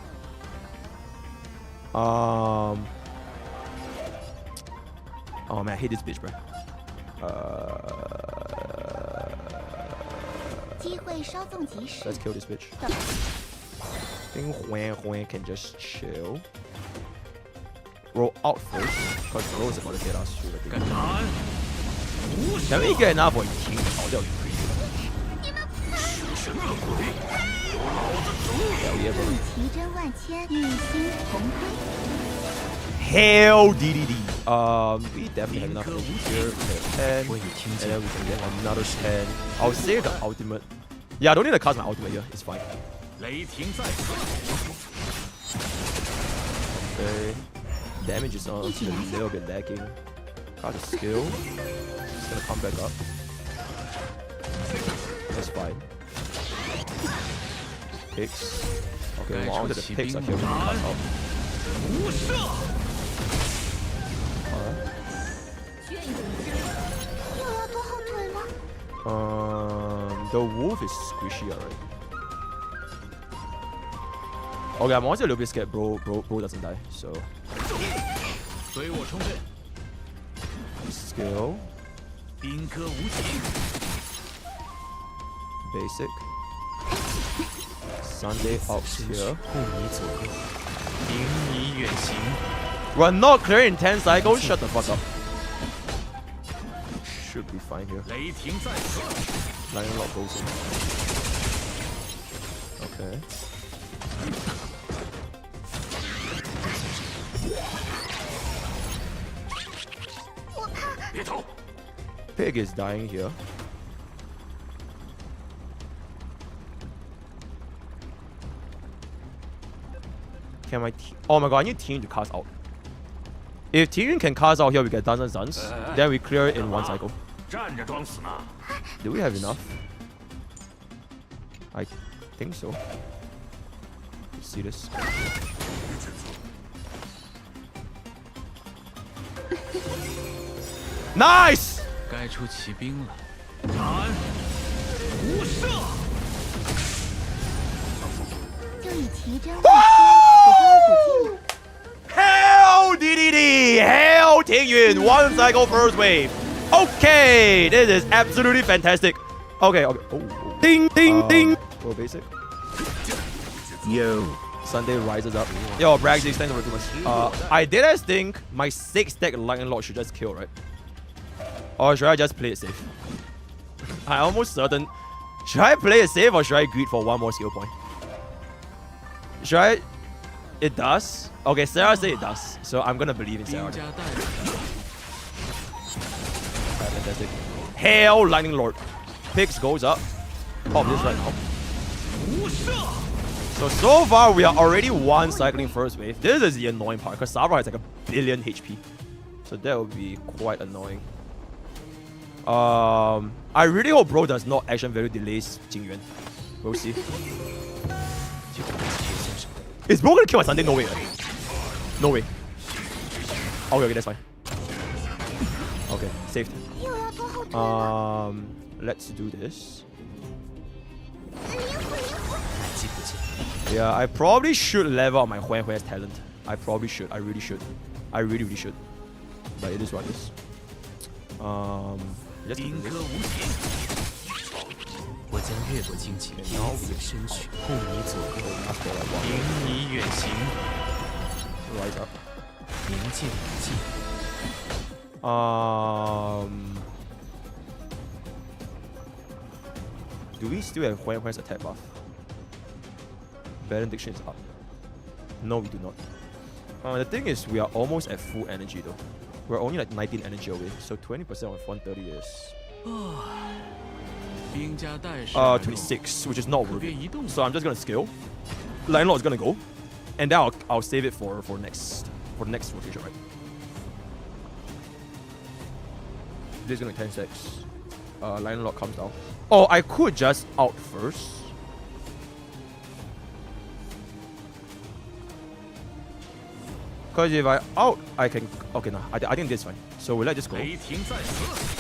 Oh man, I hate this bitch, bro. Let's kill this bitch. I think Huan can just chill. Roll out first, because bro is about to get us through the thing. Can we get enough for King? Oh, that would be pretty good. Hell yeah, bro. Hell DDD. We definitely have enough over here. We have 10, and then we can get another 10. I'll save the ultimate. Yeah, I don't need to cast my ultimate here. It's fine. Okay. Damage is on a little bit lacking. Cast a skill. It's gonna come back up. That's fine. Picks. Okay, one of the picks are here. The wolf is squishy already. Okay, I'm honestly a little bit scared bro doesn't die, so... Skill. Basic. Sunday out here. We're not clearing in 10 cycles, shut the fuck up. Should be fine here. Lightning Lock goes in. Okay. Pig is dying here. Can my oh my god, I need Team to cast out. If Team can cast out here, we get Duns and Suns. Then we clear it in one cycle. Do we have enough? I think so. Let's see this. Nice! 该出奇兵了。安，无射。就以奇珍万千给公子敬。 Hell DDD! Hell Tingyun! One cycle first wave. Okay, this is absolutely fantastic. Okay. Oh. Ding, ding, ding. Go basic. Yo. Sunday rises up. Yo, Bragsy, thanks for much. I did think my 6-stack Lightning Lord should just kill, right? Or should I just play it safe? I'm almost certain. Should I play it safe or should I greed for one more skill point? Should I? It does? Okay, Sarah said it does. So I'm gonna believe in Sarah. Alright, fantastic. Hail Lightning Lord. Pix goes up. Pop this right now. So far we are already one cycling first wave. This is the annoying part because Sabra has like 1 billion HP. So that would be quite annoying. I really hope bro does not action value delays Jingyuan. We'll see. Is bro gonna kill my Sunday? No way, right? No way. Okay, that's fine. Okay, saved. Let's do this. Yeah, I probably should level up my Huan Huan's talent. I probably should. I really should. I really, really should. But it is what it is. Let's do this. Rise up. Do we still have Huan Huan's attack buff? Benediction is up. No, we do not. The thing is, we are almost at full energy though. We're only like 19 energy away, so 20% of 130 is 26, which is not worth it. So I'm just gonna skill. Lightning Lord is gonna go, and then I'll save it for next rotation, right? This is gonna be 10 seconds. Lightning Lord comes down. Oh, I could just out first. Because if I out, I can... Okay, no. I think this is fine. So we let this go.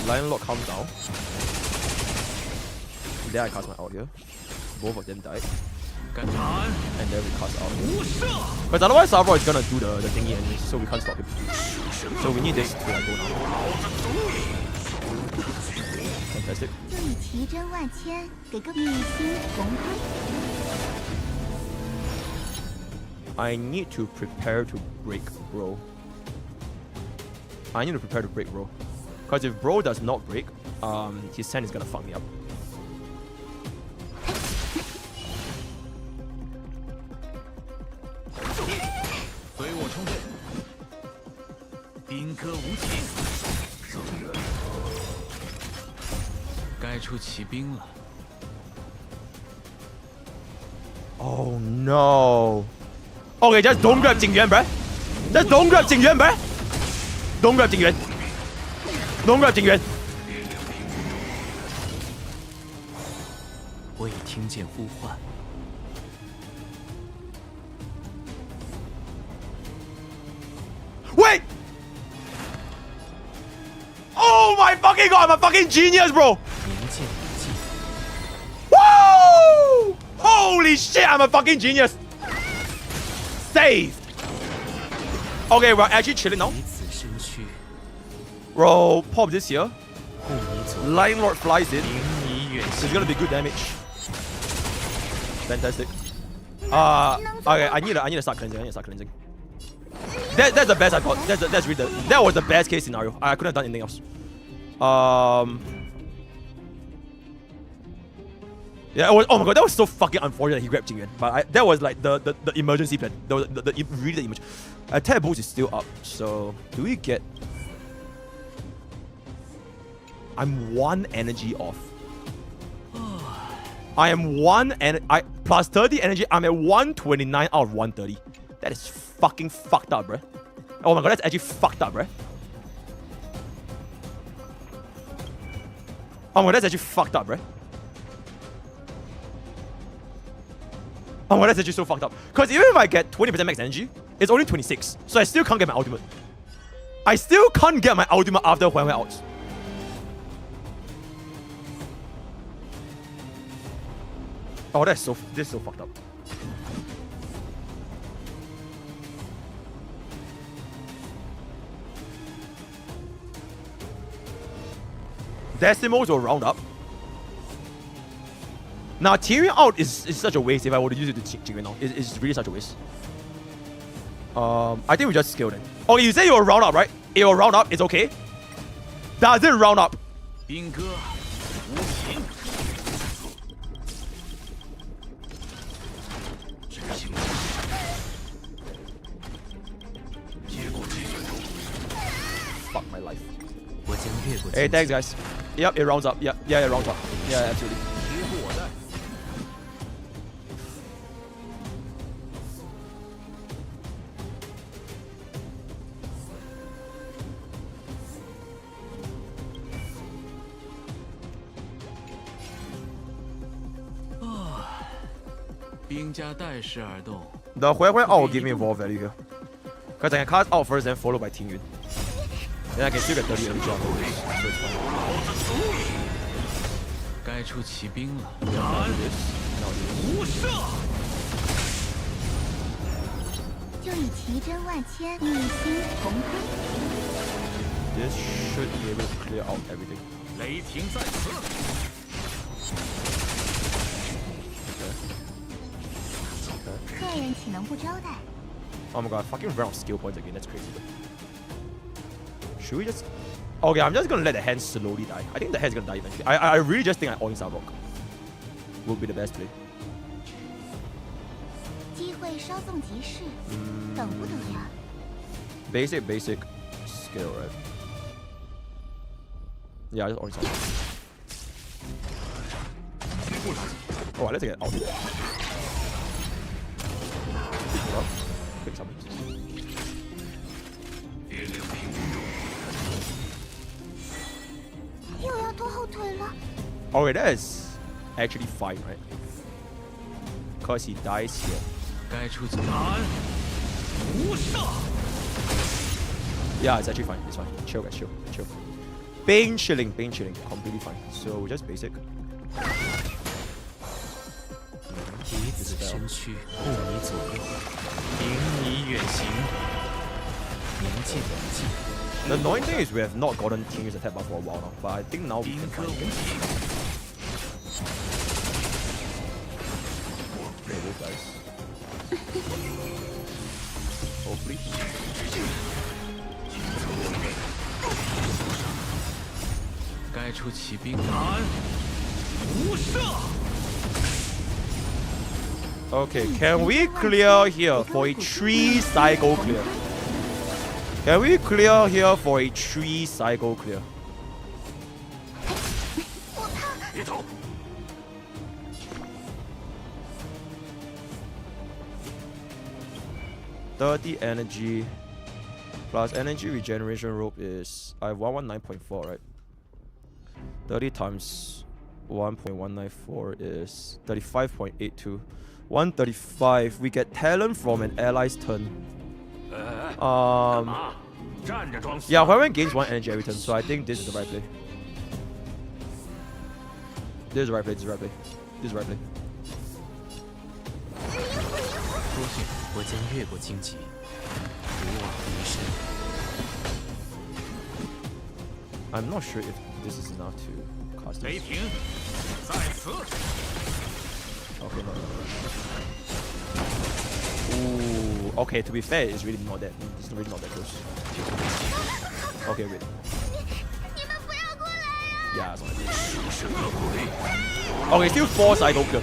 Lion Lord comes down. Then I cast my out here. Both of them died. And then we cast out here. Because otherwise Sabro is gonna do the thingy anyway, so we can't stop him. So we need this to like go now. Fantastic. 就以奇珍万千给个女星红盔。 I need to prepare to break bro. I need to prepare to break bro. Because if bro does not break, his 10 is gonna fuck me up. Oh no. Okay, just don't grab Jingyuan, bruh. Just don't grab Jingyuan, bruh. Don't grab Jingyuan. Don't grab Jingyuan. Wait! Oh my fucking god, I'm a fucking genius, bro! Woo! Holy shit, I'm a fucking genius! Saved! Okay, we're actually chilling now. Bro, pop this here. Lightning Lord flies in. It's gonna be good damage. Fantastic. Okay, I need to start cleansing. That's the best I got. That's really that was the best case scenario. I couldn't have done anything else. Yeah, it was, oh my god, that was so fucking unfortunate that he grabbed Jingyuan. But that was like the emergency plan. Really the emergency. Attack boost is still up. So do we get? I'm 1 energy off. I am 1 and I plus 30 energy. I'm at 129 out of 130. That is fucking fucked up, bruh. Oh my god, that's actually fucked up, bruh. Oh my god, that's actually fucked up, bruh. Oh, well, that's actually so fucked up. Because even if I get 20% max energy, it's only 26. So I still can't get my ultimate. I still can't get my ultimate after Huan Huan out. Oh, this is so fucked up. Decimals will round up. Now, tearing out is such a waste if I were to use it to Jing now. It's really such a waste. I think we just scaled it. Okay, you say it will round up, right? It will round up, it's okay. Does it round up? Fuck my life. Hey, thanks guys. Yep, it rounds up. Yeah, it rounds up. Yeah, absolutely. The Huan Huan out will give me more value here. Because I can cast out first, then followed by Ting Yun. Then I can still get 30 energy out of this. So it's fine. This should be able to clear out everything. Oh my god, I fucking ran out of skill points again. That's crazy. Should we just... Okay, I'm just gonna let the hand slowly die. I think the hand's gonna die eventually. I really just think I all-in Star Rock will be the best play. Basic skill, right? Yeah, just all-in Star Rock. Oh, let's get out here. Quick summons. Okay, that is actually fine, right? Because he dies here. Yeah, it's actually fine. It's fine. Chill, guys, chill. Bane chilling. Completely fine. So just basic. The annoying thing is we have not gotten Ting attack buff for a while now, but I think now we can finally get it. Okay, those guys. Hopefully. Okay, can we clear here for a 3 cycle clear? Can we clear here for a 3 cycle clear? $30 energy plus energy regeneration rope is I have 119.4, right? 30 times 1.194 is 35.82. 135. We get talent from an ally's turn. Yeah, Huan Huan gains 1 energy every turn, so I think this is the right play. This is the right play. I'm not sure if this is enough to cast this. Okay, no. Ooh, okay, to be fair, it's really not that close. Okay, wait. Yeah, it's not like this. Okay, still 4 cycle clear.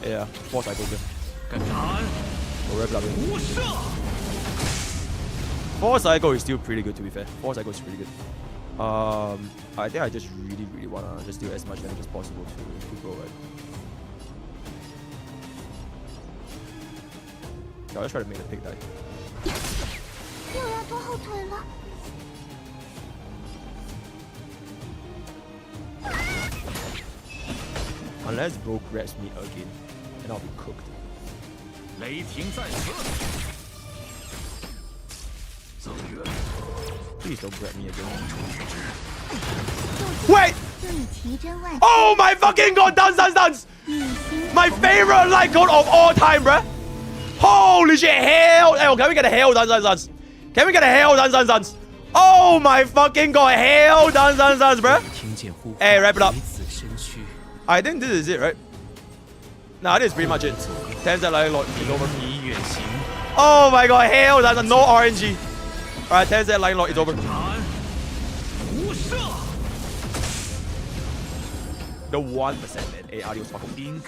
Yeah, 4 cycle clear. 4 cycle is still pretty good, to be fair. 4 cycle is pretty good. I think I just really wanna just do as much damage as possible to grow, right? Yeah, let's try to make the pig die. Unless bro grabs me again, and I'll be cooked. Please don't grab me again. Wait! 就你提真万 Oh my fucking god! Dance! My favorite light code of all time, bruh! Holy shit! Hell! Hey, can we get a hell dance? Can we get a hell dance? Oh my fucking god! Hell dance, bruh! Hey, wrap it up. I think this is it, right? Nah, this is pretty much it. 10 set light lord is over. Oh my god! Hell dance, no RNG. Alright, 10 set light lord is over. The 1%, man. Hey, adios, fucking.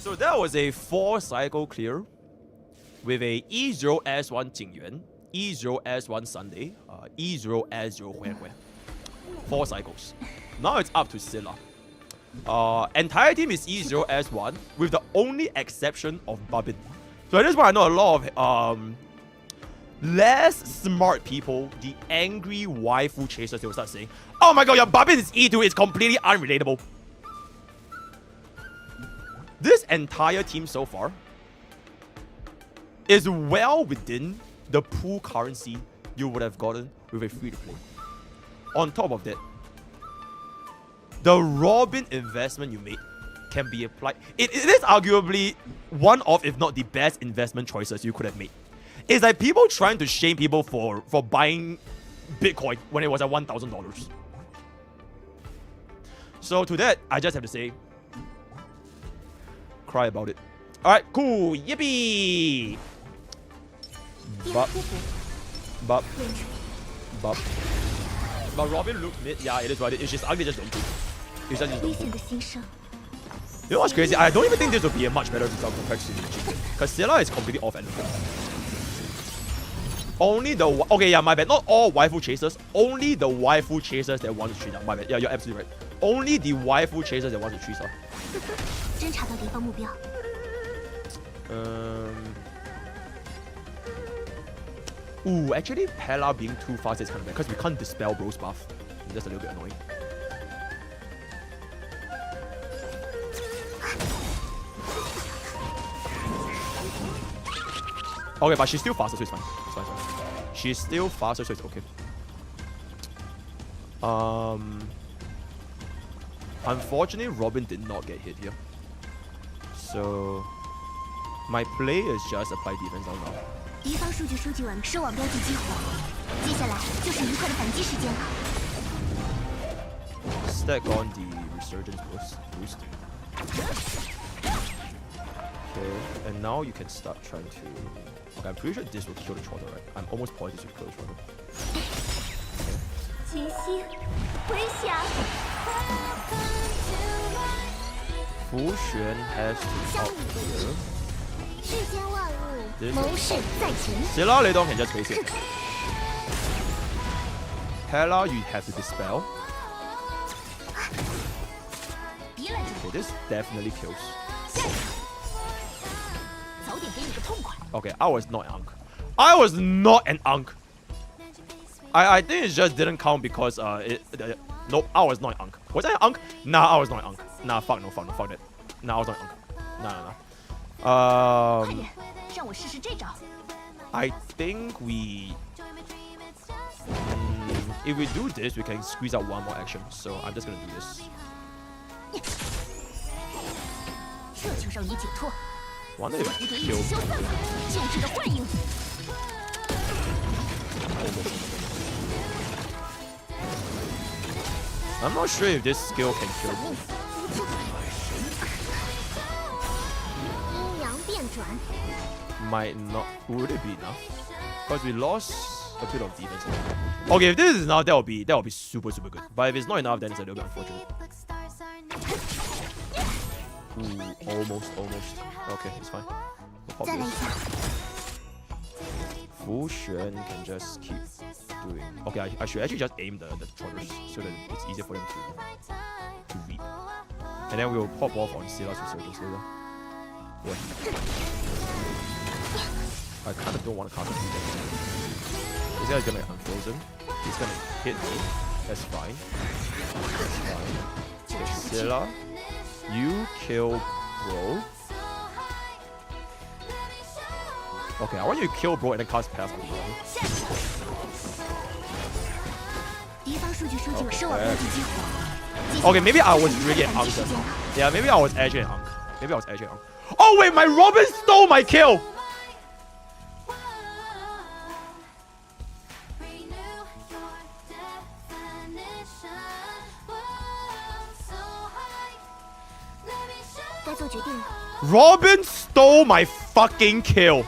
So that was a 4-cycle clear with a E0S1 Jingyuan, E0S1 Sunday, E0S0 Huehue. 4 cycles. Now it's up to Scylla. Entire team is E0S1 with the only exception of Babin. So at this point I know a lot of less smart people, the angry waifu chasers, they will start saying, oh my god, your Babin is E2, it's completely unrelatable. This entire team so far is well within the pool currency you would have gotten with a free-to-play. On top of that, the Robin investment you made can be applied. It is arguably one of, if not the best investment choices you could have made. It's like people trying to shame people for buying Bitcoin when it was at $1,000. So to that, I just have to say, cry about it. Alright, cool. Yippee! But Robin looked mid. Yeah, it is what it is. She's ugly, just don't do. It's just don't do. You know what's crazy? I don't even think this would be a much better result compared to Jingyuan. Because Scylla is completely off element. Only the... Okay, yeah, my bad. Not all waifu chasers. Only the waifu chasers that want to treat her. My bad. Yeah, you're absolutely right. Only the waifu chasers that want to treat her. Ooh, actually, Pella being too fast is kind of bad because we can't dispel Bro's buff. That's a little bit annoying. Okay, but she's still faster, so it's fine. It's fine. She's still faster, so it's okay. Unfortunately, Robin did not get hit here. So, my play is just apply defense down now. 敌方数据收集完，收网标记激活，接下来就是愉快的反击时间了。 Stack on the resurgence boost. Okay, and now you can start trying to. Okay, I'm pretty sure this will kill the trotter, right? I'm almost positive to kill the trotter. 清晰，回响。Fu Xuan has to out here. 世间万物，谋事在前。 Scylla later on can just face it. Pella, you have to dispel. Okay, this definitely kills. Okay, I was not an Ankh. I was not an Ankh. I think it just didn't count because nope, I was not an Ankh. Was I an Ankh? Nah, I was not an Ankh. Nah, fuck no, fuck that. Nah, I was not an Ankh. Nah. I think we... if we do this, we can squeeze out one more action. So I'm just gonna do this. Wonder if I kill. I'm not sure if this skill can kill me. Might not. Would it be enough? Because we lost a bit of defense. Okay, if this is enough, that will be super good. But if it's not enough, then it's a little bit unfortunate. Ooh, almost. Okay, it's fine. We'll pop this. Fu Xuan can just keep doing. Okay, I should actually just aim the trotters so that it's easier for them to reap. And then we will pop off on Scylla's resurgence later. Yeah. I kind of don't want to counter defense. This guy's gonna unfrozen. He's gonna hit me. That's fine. Okay, Scylla, you kill Bro. Okay, I want you to kill bro and then cast pass on bro. Okay, maybe I was really an Unk. Yeah, maybe I was actually an Unk. Maybe I was actually an Unk. Oh wait, my Robin stole my kill! Robin stole my fucking kill.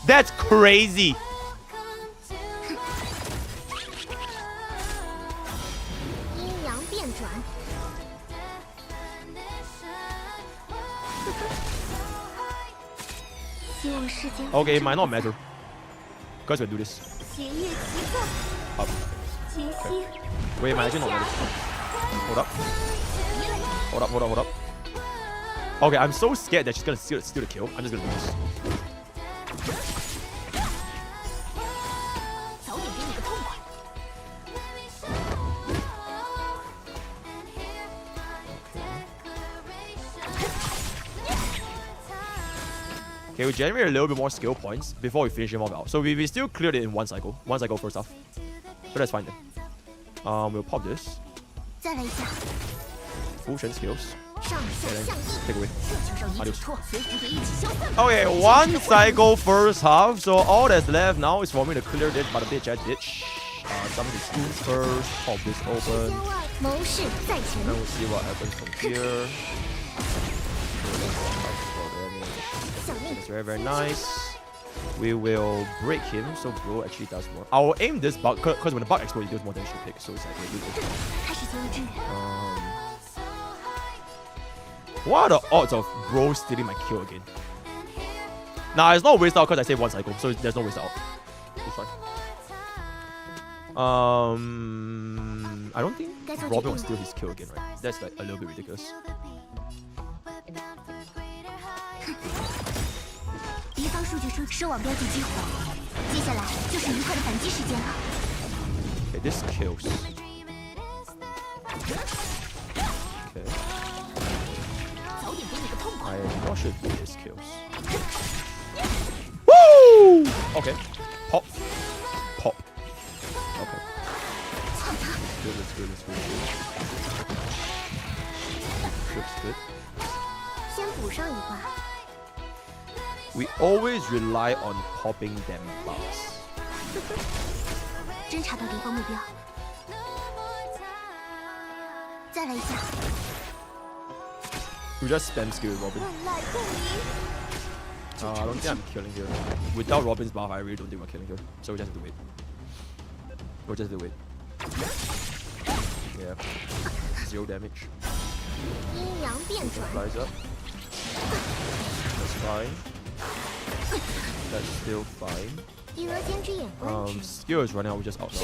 That's crazy. Okay, it might not matter. Guys, we'll do this. Up. Okay. Wait, it might actually not matter. Hold up. Hold up, hold up, hold up. Okay, I'm so scared that she's gonna steal the kill. I'm just gonna do this. Okay, we generate a little bit more skill points before we finish him off out. So we still cleared it in one cycle. One cycle first half. So that's fine then. We'll pop this. Full strength skills. And then take away. Adios. Okay, one cycle first half. So all that's left now is for me to clear this by the bitch ass bitch. Some of the skills first. Pop this open. And we'll see what happens from here. That's very, very nice. We will break him, so bro actually does more. I will aim this bug, because when the bug explodes, he deals more damage to pick, so it's like really good. What are the odds of bro stealing my kill again? Nah, it's not waste out because I saved one cycle, so there's no waste out. It's fine. I don't think Robin will steal his kill again, right? That's like a little bit ridiculous. Okay, this kills. Okay. I'm not sure if this kills. Woo! Okay. Pop. Pop. Okay. Good, that's good, that's good. Looks good. We always rely on popping them bugs. We just spam skill with Robin. I don't think I'm killing here. Without Robin's buff, I really don't think we're killing here. So we just have to wait. We'll just have to wait. Yeah. 0 damage. Flies up. That's fine. That's still fine. Skill is running out, we just out now.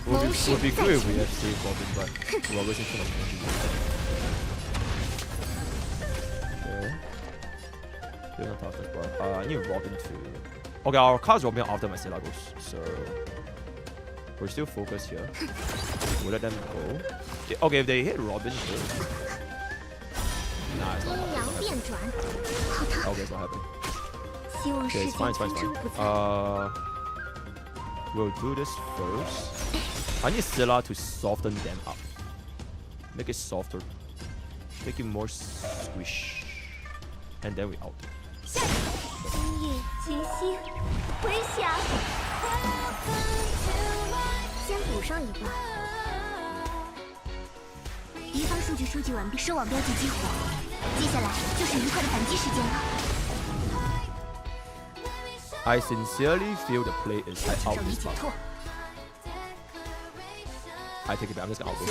Would be good if we have saved Robin, but we're wasting too much energy. Okay. Still not toughness bar. I need Robin to... Okay, our cards Robin after my Sela goes, so... We're still focused here. We'll let them go. Okay, if they hit Robin here... Nah, it's not happening. Okay, it's not happening. Okay, it's fine, it's fine, it's fine. We'll do this first. I need Scylla to soften them up. Make it softer. Make it more squish. And then we out. I sincerely feel the play is out this buff. I take it back, I'm just gonna outgo.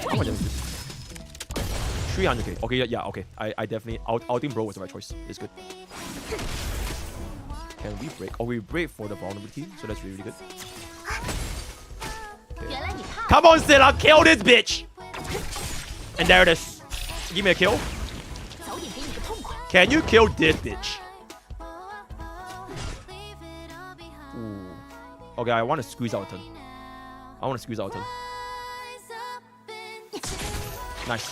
How much damage is this? 300k. Okay, yeah, okay. I definitely outing bro was the right choice. It's good. Can we break? Oh, we break for the vulnerability, so that's really, really good. Okay. Come on, Scylla, kill this bitch! And there it is. Give me a kill. Can you kill this bitch? Ooh. Okay, I want to squeeze out a turn. I want to squeeze out a turn. Nice.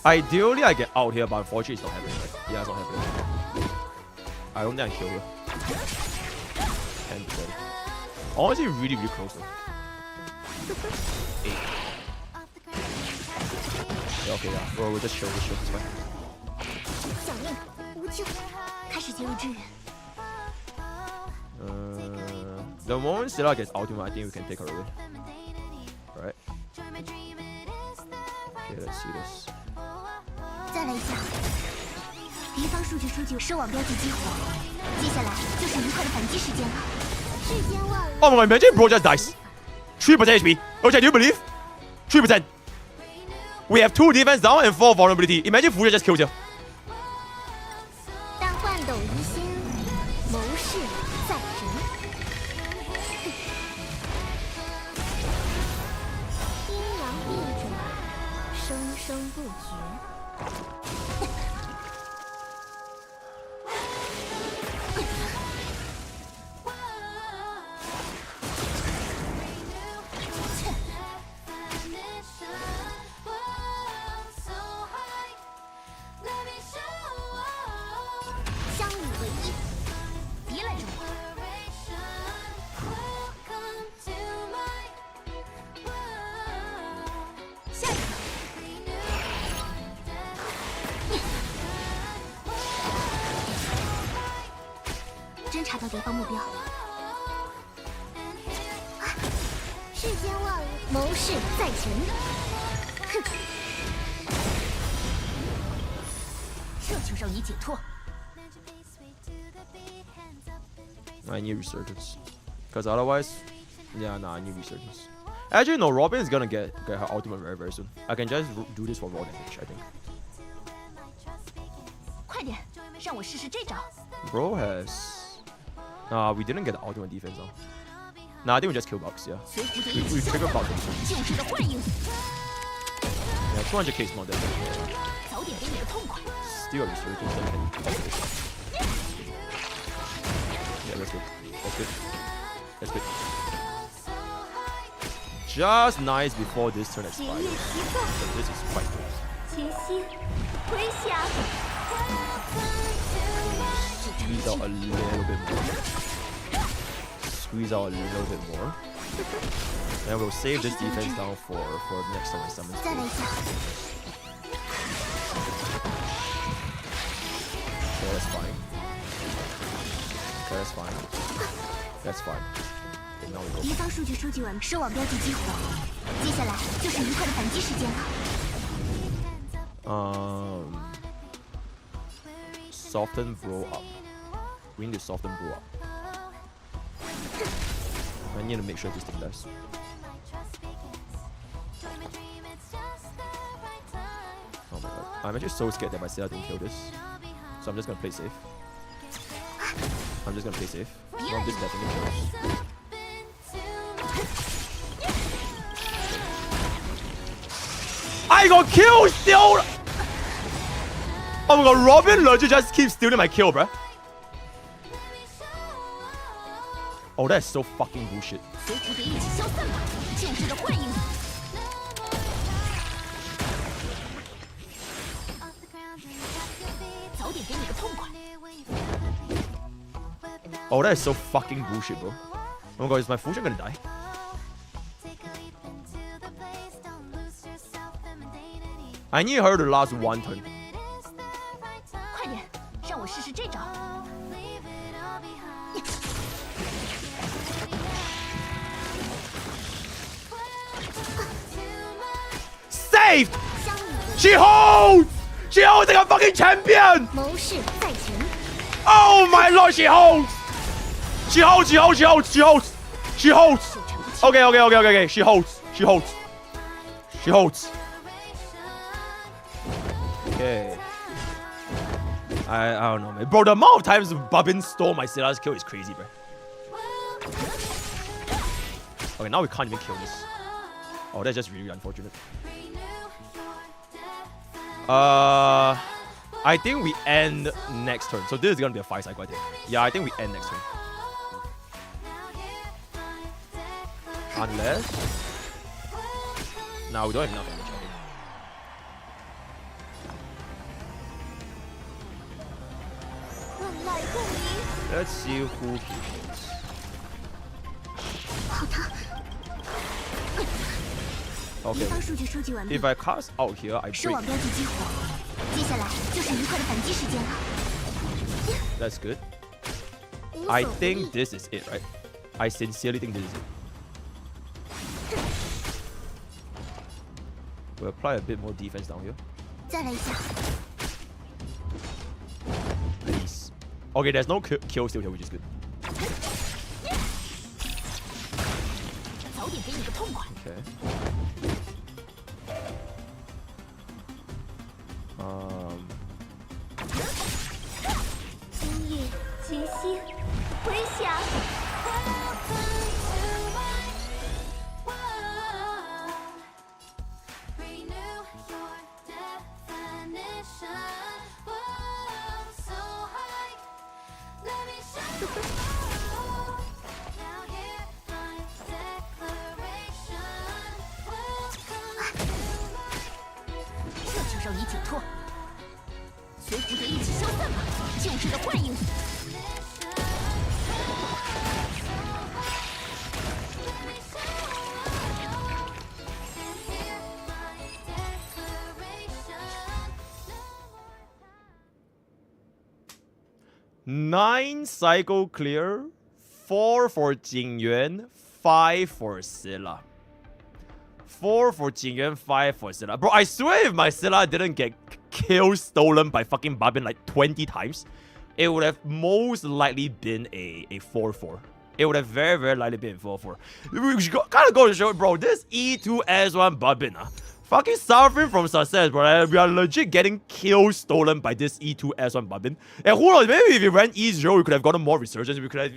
Ideally, I get out here, but unfortunately, it's not happening. Right? Yeah, it's not happening. I don't think I kill here. 10%. Honestly, really, really close though. 8. Yeah, okay, yeah. Bro, we'll just show, it's fine. 小命无救，开始介入支援。 The moment Silla gets ultimate, I think we can take her away. Right? Okay, let's see this. 再来一下。敌方数据收网标记激活，接下来就是愉快的反击时间了。世间万物。Oh my god, imagine bro just dies. 3% HP. Okay, do you believe? 3%. We have 2 defense down and 4 vulnerability. Imagine Fuja just kills you. 但换斗一心，谋事在人。阴阳逆转，生生不绝。 相与为一，别来找我。下一个，侦查到敌方目标。世间万物，谋事在人。哼，这就让你解脱。 I need resurgence. Because otherwise, yeah, nah, I need resurgence. Actually, no, Robin is gonna get her ultimate very, very soon. I can just do this for raw damage, I think. 快点，让我试试这招。 Bro has... Nah, we didn't get the ultimate defense now. Nah, I think we just kill Bugs, yeah. We trigger Bugs. Yeah, 200k is not that bad. Still a resurgence. Yeah, that's good. That's good. That's good. Just nice before this turn expires. So this is quite good. Squeeze out a little bit more. Squeeze out a little bit more. And we'll save this defense down for next time I summon. Okay, that's fine. Okay, that's fine. That's fine. Okay, now we go. 敌方数据收网标记激活，接下来就是愉快的反击时间了。Soften bro up. We need to soften bro up. I need to make sure this thing dies. Oh my god. I'm actually so scared that my Silla didn't kill this. So I'm just gonna play safe. I'm just gonna play safe. No, this definitely kills. I got killed still! Oh my god, Robin legit just keeps stealing my kill, bruh. Oh, that's so fucking bullshit. Oh, that is so fucking bullshit, bro. Oh my god, is my Fusion gonna die? I need her to last 1 turn. 快点，让我试试这招。 Saved! She holds! She holds like a fucking champion! 谋事在前。 Oh my lord, she holds! She holds, she holds, she holds, she holds! She holds! Okay, okay, okay, okay, okay. She holds. She holds. She holds. Okay. I don't know, man. Bro, the amount of times Babin stole my Silla's kill is crazy, bro. Okay, now we can't even kill this. Oh, that's just really unfortunate. I think we end next turn. So this is gonna be a 5 cycle, I think. Yeah, I think we end next turn. Unless... Nah, we don't have enough damage, I think. Let's see who he hits. 好的。 Okay. 敌方数据收集完毕。 If I cast out here, I 视 break. 网标记激活，接下来就是愉快的反击时间了。 That's good. 无所 I 不 think 利。 this is it, right? I sincerely think this is it. We'll apply a bit more defense down here. 再来一下。 Please. Okay, there's no kill still here, which is good. 早点给你个痛快。 Okay. Um. 今夜吉星回响。 这就让你解脱，随蝴蝶一起消散吧，旧日的幻影。 9 cycle clear, 4 for Jingyuan, 5 for Scylla. 4 for Jingyuan, 5 for Scylla. Bro, I swear if my Scylla didn't get kill stolen by fucking Babin like 20 times, it would have most likely been a 4-4. It would have very, very likely been 4-4. We kind of go to show, bro, this E2S1 Babin, fucking suffering from success, bro. We are legit getting kill stolen by this E2S1 Babin. And who knows, maybe if we ran E0, we could have gotten more resurgence. We could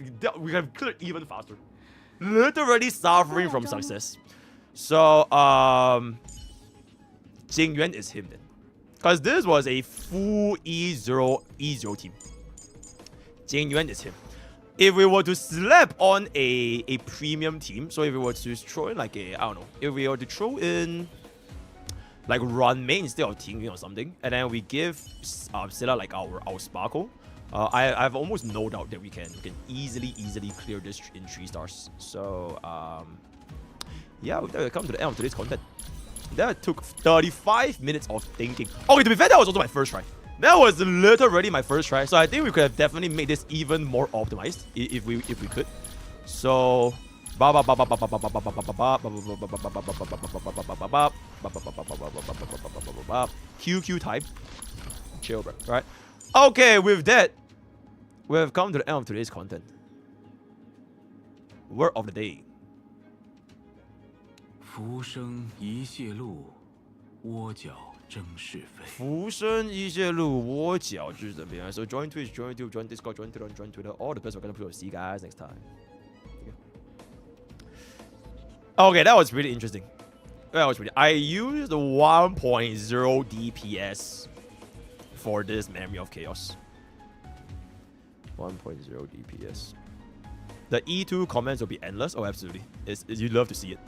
have cleared even faster. Literally suffering from success. So, Jingyuan is him then. Because this was a full E0 team. Jingyuan is him. If we were to slap on a premium team, so if we were to throw in like a, I don't know, if we were to throw in like Run Main instead of Tingyuan or something, and then we give Scylla like our Sparkle, I've almost no doubt that we can easily clear this in 3 stars. So yeah, we've come to the end of today's content. That took 35 minutes of thinking. Okay, to be fair, that was also my first try. That was literally my first try. So I think we could have definitely made this even more optimized if we could. So QQ time. Chill, bro. Alright. Okay, with that, we have come to the end of today's content. Word of the day. 浮生一泻露，窝角争是非。浮生一泻露，窝角知怎边。So join Twitch, join YouTube, join Discord, join Twitter, join Twitter. All the best. We're gonna play. See you guys next time. Okay, that was really interesting. That was really. I used 1.0 DPS for this Memory of Chaos. 1.0 DPS. The E2 comments will be endless. Oh, absolutely. You'd love to see it.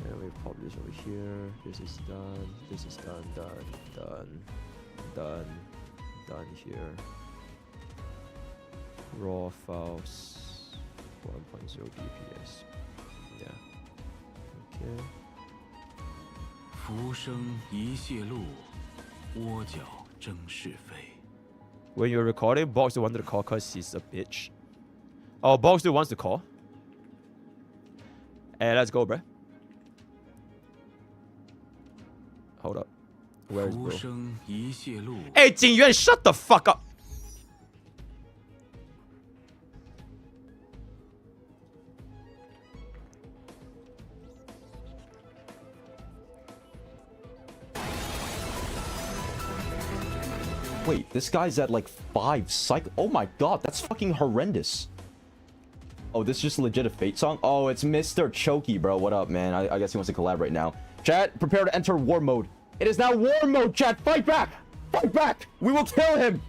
And we pop this over here. This is done. This is done. Done here. Raw files. 1.0 DPS. Yeah. Okay. 浮生一泻露，窝角争是非。 When you're recording, Box wanted to call because he's a bitch. Oh, Box wants to call. Hey, let's go, bruh. Hold up. Where is bro? Hey, Jingyuan, shut the fuck up. Wait, this guy's at like 5 cycle. Oh my god, that's fucking horrendous. Oh, this is just legit a Fate song? Oh, it's MrPokke, bro. What up, man? I guess he wants to collab right now. Chat, prepare to enter war mode. It is now war mode, chat. Fight back! Fight back! We will kill him!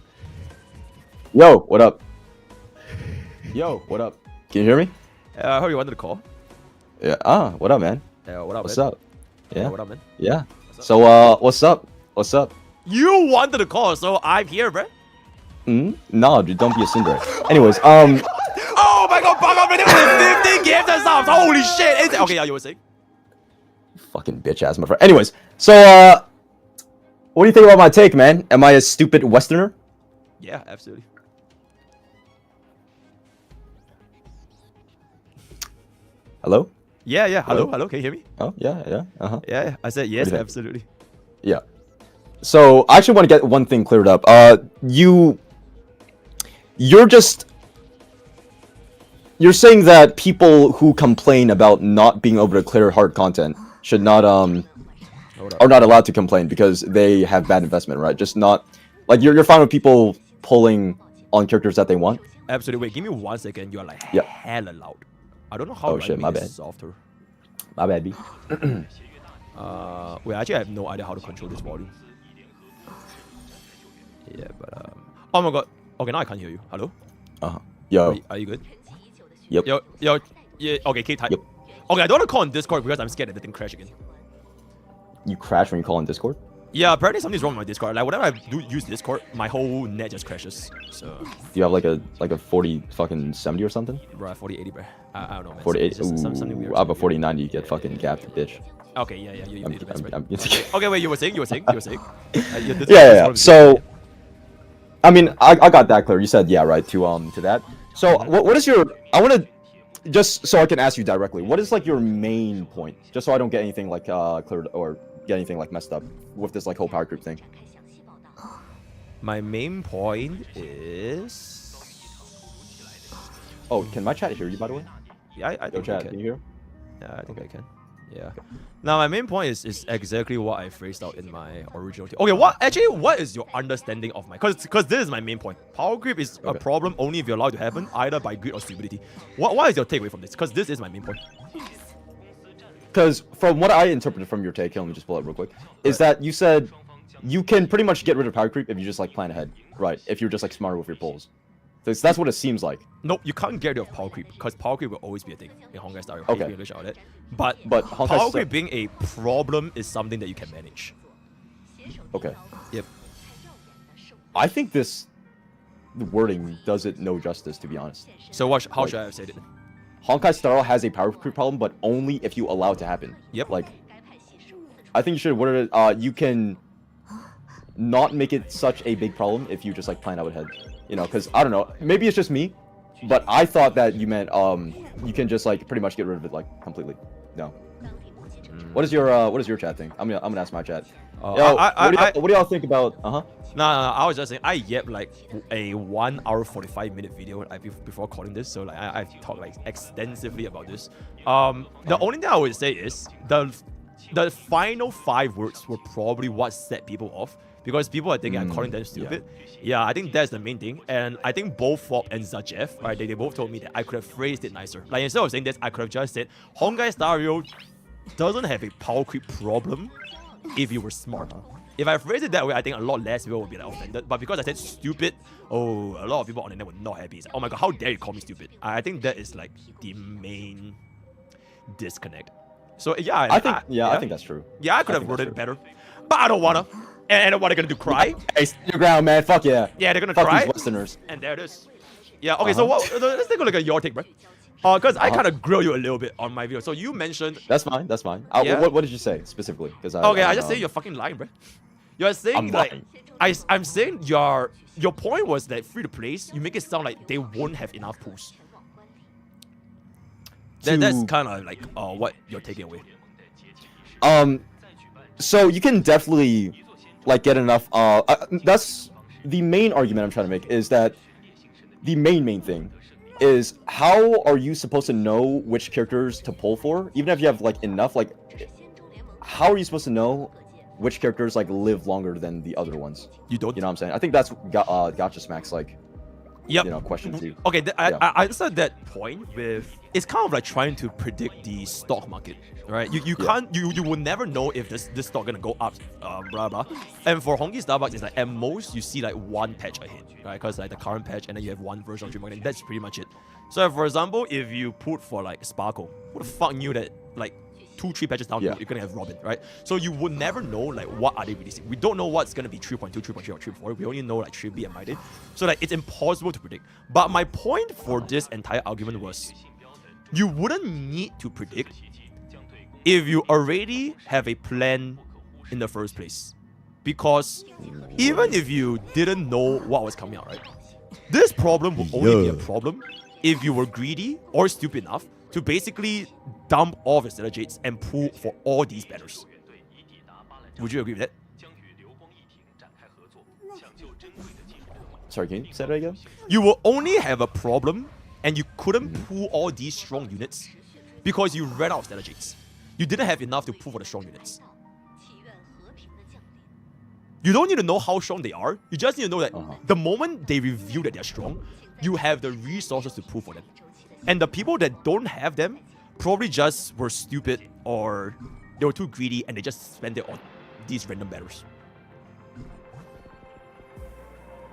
Yo, what up? Yo, what up? Can you hear me? I heard you wanted to call. Yeah, what up, man? What up, What's man? up? Yeah. What up, man? Yeah. What's up? So, what's up? What's up? You wanted to call, so I'm here, bro. Nah, dude, don't be a cinder. Anyways, Oh my god, bug up, 50 games and subs. Holy shit. Okay, yeah, you were saying? fucking bitch ass, my friend. Anyways, so, what do you think about my take, man? Am I a stupid Westerner? Yeah, absolutely. Hello? Yeah, hello, can you hear me? Oh, yeah, Yeah, I said yes, absolutely. Yeah. So, I actually want to get one thing cleared up. You're saying that people who complain about not being able to clear hard content should not, are not allowed to complain because they have bad investment, right? Just not, like, you're fine with people pulling on characters that they want? Absolutely. Wait, give me 1 second. You're like hella loud. I don't know how Oh shit, my bad. Softer. My bad, B. Wait, actually I have no idea how to control this volume. Yeah, but oh my god. Okay, now I can't hear you. Hello? Yo. Are you good? Yep. Yo, yeah, okay, keep tight. Yep. Okay, I don't want to call on Discord because I'm scared that the thing crash again. You crash when you call on Discord? Yeah, apparently something's wrong with my Discord. Like whenever I do use Discord, my whole net just crashes. So Do you have like a 40 fucking 70 or something? Bro, 4080, bro. I don't know, man. 48. It's just something weird. I have a 4090. You get fucking gapped, bitch. Okay, yeah, you did the best, bro. I'm Okay, wait, you were saying? yeah. So, I mean, I got that clear. You said yeah, right, to that. So, what is your? I want to just so I can ask you directly. What is like your main point? Just so I don't get anything like cleared or get anything like messed up with this like whole power group thing. My main point is. Oh, can my chat hear you, by the way? Yeah, I think chat, I can. can you hear? Yeah, I think I can. Yeah. Now, my main point is exactly what I phrased out in my original. Okay, what is your understanding of my? Because this is my main point. Power creep is a problem only if you're allowed to happen, either by greed or stupidity. What is your takeaway from this? Because this is my main point. Because from what I interpreted from your take, let me just pull it real quick, is that you said you can pretty much get rid of power creep if you just like plan ahead, right? If you're just like smarter with your pulls. So that's what it seems like. Nope, you can't get rid of power creep because power creep will always be a thing in Honkai style. Okay. But Honkai power creep being a problem is something that you can manage. Okay. Yep. I think this wording does it no justice, to be honest. So how should I have said it? Honkai style has a power creep problem, but only if you allow it to happen. Yep. Like, I think you should word it. You can not make it such a big problem if you just like plan out ahead. You know, because I don't know, maybe it's just me, but I thought that you meant you can just like pretty much get rid of it like completely. No. What is your chat thing? I'm gonna ask my chat. Yo, what do y'all think about? No, I was just saying I yapped like a 1 hour 45-minute video before calling this, so like I've talked like extensively about this. The only thing I would say is the final 5 words were probably what set people off. Because people are thinking I'm calling them stupid. Yeah, I think that's the main thing. And I think both Fob and Zajev, right, they both told me that I could have phrased it nicer. Like, instead of saying this, I could have just said, Honkai Star Rail doesn't have a power creep problem if you were smart. If I phrased it that way, I think a lot less people would be like offended. But because I said stupid, a lot of people on the internet were not happy. It's like, oh my god, how dare you call me stupid? I think that is like the main disconnect. So yeah, I think that's true. Yeah, I could have worded it better. But I don't wanna. And what are they gonna do? Cry? Hey, stand your ground, man. Fuck yeah. Yeah, they're gonna Fuck cry. These Westerners. And there it is. Yeah. Okay. So let's take a look at your take, bro. Because I kind of grill you a little bit on my video. So you mentioned. That's fine. That's fine. Yeah? What did you say specifically? Because I just say you're fucking lying, bro. You're saying I'm saying your point was that free to place, you make it sound like they won't have enough pools. That's kind of like what you're taking away. So you can definitely like get enough. That's the main argument I'm trying to make, is that the main thing is how are you supposed to know which characters to pull for, even if you have like enough. Like, how are you supposed to know which characters like live longer than the other ones? You don't. You know what I'm saying? I think that's Gacha Smack's like. Yep. You know, question too. Okay, I answered that point with, it's kind of like trying to predict the stock market, right? You can't, you will never know if this stock gonna go up, blah blah. And for Honkai Starbucks, it's like at most you see like one patch ahead, right? Because like the current patch, and then you have one version of Dream Market. That's pretty much it. So for example, if you put for like Sparkle, who the fuck knew that like 2-3 patches down, you're gonna have Robin, right? So you would never know like what are they releasing. We don't know what's gonna be 3.2, 3.3, or 3.4. We only know like 3B and MyDay. So like it's impossible to predict. But my point for this entire argument was, you wouldn't need to predict if you already have a plan in the first place. Because even if you didn't know what was coming out, right? This problem would only be a problem if you were greedy or stupid enough to basically dump all of your Stellar Jades and pull for all these banners. Would you agree with that? Sorry, can you say that again? You will only have a problem and you couldn't pull all these strong units because you ran out of Stellar Jades. You didn't have enough to pull for the strong units. You don't need to know how strong they are. You just need to know that the moment they reveal that they're strong, you have the resources to pull for them. And the people that don't have them probably just were stupid or they were too greedy and they just spent it on these random banners.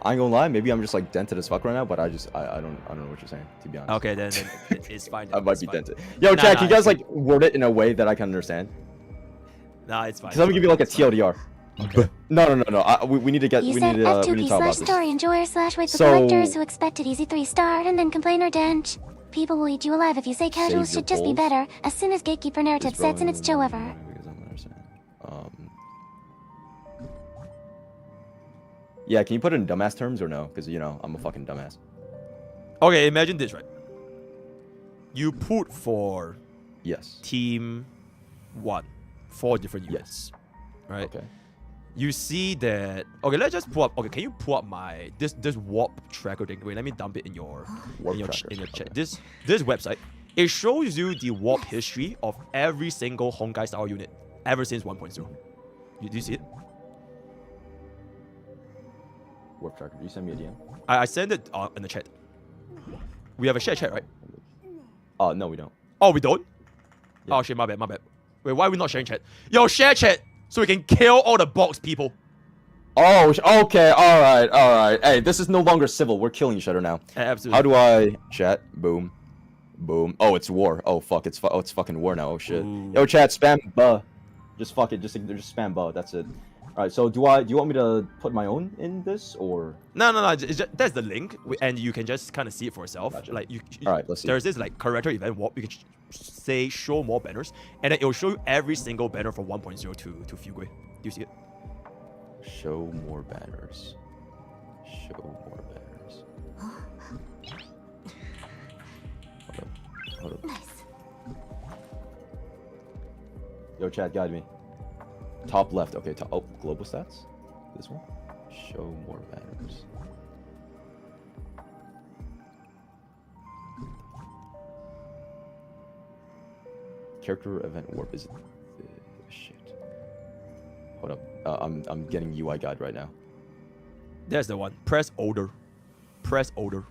I ain't gonna lie, maybe I'm just like dented as fuck right now, but I don't know what you're saying, to be honest. Okay, then it's fine. I might be dented. Yo, Chad, can you guys like word it in a way that I can understand? Nah, it's fine. Because let me give you like a TLDR. Okay. No. We need to get. You We said need to talk F2P about slash this. story enjoyer slash wait for So- collectors who expected easy 3-star and then complain or dench. People will eat you alive if you say casuals Save your should just be balls. better as soon as gatekeeper narrative This sets in bro- its Joe ever. Yeah, can you put it in dumbass terms or no? Because you know I'm a fucking dumbass. Okay, imagine this, right? You put for team 1 4 different units, right? Okay. You see that. Okay, let's just pull up. Okay, can you pull up my this warp tracker thing? Wait, let me dump it in your chat. This website, it shows you the warp history of every single Honkai style unit ever since 1.0. Do you see it? Warp tracker. Did you send me a DM? I sent it in the chat. We have a shared chat, right? Oh no, we don't. Oh, we don't? Oh shit, my bad. Wait, why are we not sharing chat? Yo, share chat so we can kill all the box people. Oh, okay, all right. Hey, this is no longer civil. We're killing each other now. Absolutely. How do I chat? Boom. Oh, it's war. Oh fuck, it's fucking war now. Oh shit. Yo, chat, spam buh. Just fuck it. Just spam buh. That's it. All right. So do you want me to put my own in this or? No. That's the link, and you can just kind of see it for yourself. Gotcha. Like All right, let's see. There's this like character event warp. You can say show more banners, and then it will show you every single banner from 1.0 to Fugui. Do you see it? Show more banners. Show more banners. Hold up. Yo, chat, guide me. Top left. Okay, oh, global stats? This one? Show more banners. Character event warp is shit. Hold up. I'm getting UI guide right now. There's the one. Press older. Press older.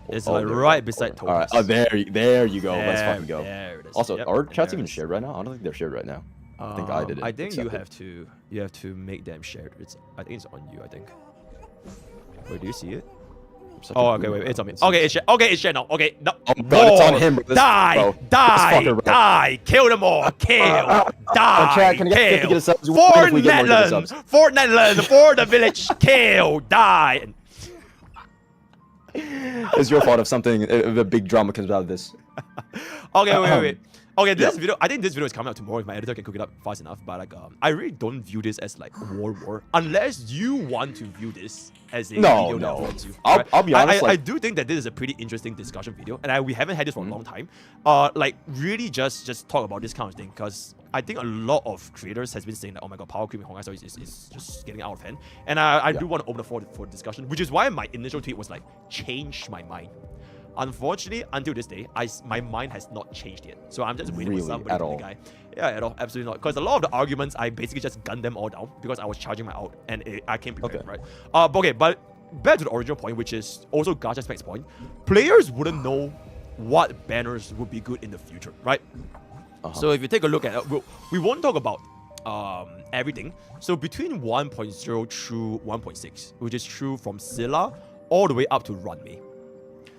It's like right beside Taunt. Alright, oh there you go. Let's fucking go. There it is. Also, Yep, are and chats there even it is. shared right now? I don't think they're shared right now. I think I did it. I think you accepted. have to make them shared. I think it's on you. I think. Wait, do you see it? Oh, okay, wait, it's on me. Okay, it's shared. Okay, it's shared now. Okay, no. Oh god, it's on him. Bro. Die! Kill them all! Kill! Die! Chat, can I get 50 Kill! get subs? For If we get more Netland! subs. For Netland! For the village! Kill! Die! It's your fault if something, if a big drama comes out of this. Okay, wait. Okay, this video, I think this video is coming out tomorrow if my editor can cook it up fast enough. But like, I really don't view this as like war, unless you want to view this as a video that offends you. I'll be honest. I do think that this is a pretty interesting discussion video, and we haven't had this for a long time. Like really just talk about this kind of thing, because I think a lot of creators has been saying that, oh my god, power creep in Honkai Story is just getting out of hand, and I do want to open the floor for discussion, which is why my initial tweet was like, change my mind. Unfortunately, until this day, my mind has not changed yet. So I'm just waiting for somebody to be the guy. Yeah, at all, absolutely not. Because a lot of the arguments, I basically just gunned them all down because I was charging my out and I came prepared, right? But back to the original point, which is also Gacha Spec's point. Players wouldn't know what banners would be good in the future, right? So if you take a look at it, we won't talk about everything. So between 1.0 through 1.6, which is true from Scylla all the way up to Runway.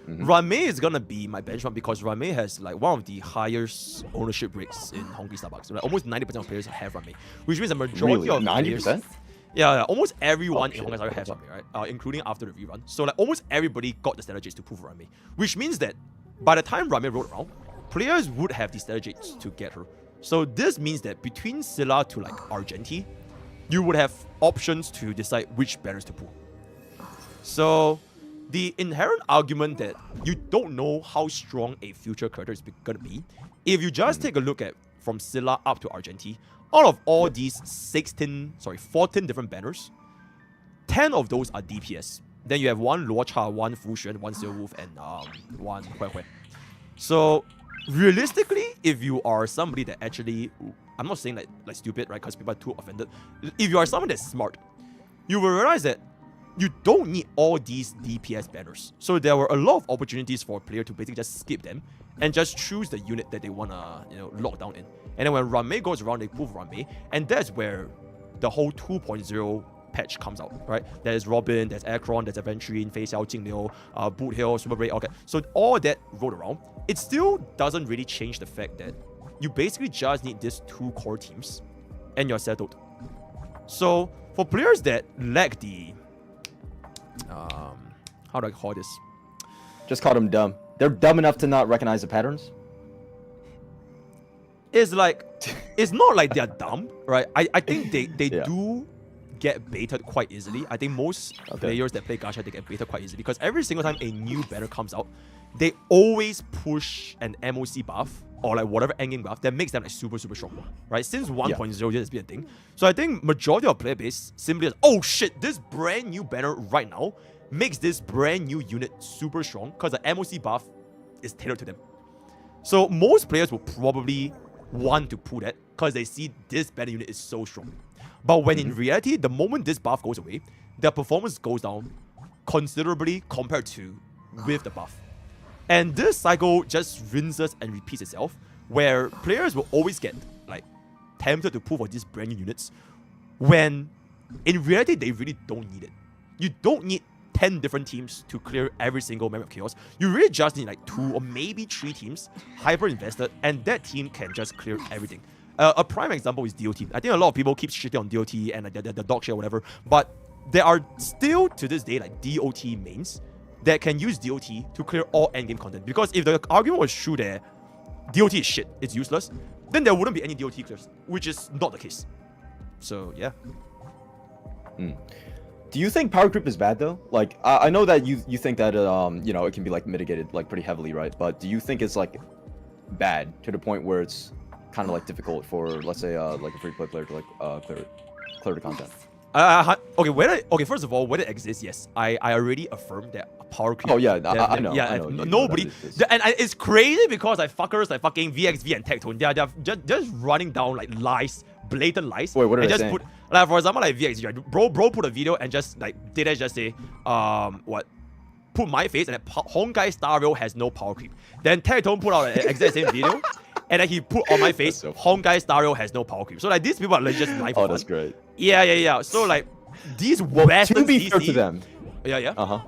Ranmei is gonna be my benchmark because Ranmei has like one of the highest ownership rates in Honkai Starbucks. So, like, almost 90% of players have Ranmei, which means the majority of 90%? players. Yeah, almost everyone in Honkai Star has Ranmei, right? Including after the rerun. So like almost everybody got the strategies to prove Ranmei, which means that by the time Ranmei rolled around, players would have the strategies to get her. So this means that between Scylla to like Argenti, you would have options to decide which banners to pull. So the inherent argument that you don't know how strong a future character is gonna be, if you just take a look at from Scylla up to Argenti, out of all these 14 different banners, 10 of those are DPS. Then you have one Luocha, one Fuxuan, one Silwolf, and one Huehui. So realistically, if you are somebody that actually, I'm not saying like stupid, right? Because people are too offended. If you are someone that's smart, you will realize that you don't need all these DPS banners. So there were a lot of opportunities for a player to basically just skip them and just choose the unit that they wanna, lock down in. And then when Ranmei goes around, they prove Ranmei, and that's where the whole 2.0 patch comes out, right? There's Robin, there's Acheron, there's Aventurine, Fei Xiao, Jingliu, Boot Hill, Super Braid, okay. So all that rolled around, it still doesn't really change the fact that you basically just need these 2 core teams and you're settled. So for players that lack the how do I call this? Just call them dumb. They're dumb enough to not recognize the patterns. It's like, it's not like they're dumb, right? I think they do get baited quite easily. I think most players that play gacha, they get baited quite easily because every single time a new banner comes out, they always push an MOC buff or like whatever endgame buff that makes them like super strong, right? Since 1.0, this has been a thing. So I think majority of player base simply is, oh shit, this brand new banner right now makes this brand new unit super strong because the MOC buff is tailored to them. So most players will probably want to pull that because they see this banner unit is so strong. But when in reality, the moment this buff goes away, their performance goes down considerably compared to with the buff. And this cycle just rinses and repeats itself, where players will always get like tempted to pull for these brand new units, when in reality they really don't need it. You don't need 10 different teams to clear every single member of Chaos. You really just need like 2 or maybe 3 teams hyper invested, and that team can just clear everything. A prime example is DOT. I think a lot of people keep shitting on DOT and like the dog shit or whatever, but there are still to this day like DOT mains that can use DOT to clear all endgame content. Because if the argument was true that DOT is shit, it's useless, then there wouldn't be any DOT clears, which is not the case. So yeah. Do you think power creep is bad though? Like I know that you think that it can be like mitigated like pretty heavily, right? But do you think it's like bad to the point where it's kind of like difficult for, let's say, like a free play player to like clear the content? Okay, first of all, whether it exists, yes. I already affirmed that power creep. Oh yeah, I know. Nobody, and it's crazy because like fuckers like fucking VXV and Tectone, they're just running down like lies, blatant lies. Wait, what are they saying? Put, like for example, like VXV, right? Bro put a video and just like did I just say put my face and that Honkai Star Rail has no power creep. Then Tectone put out an exact same video. And then he put on my face, so Honkai Star Rail has no power creep. So like these people are like just live. Oh, that's great. Yeah. So like these Western to be CC, fair to them. Yeah.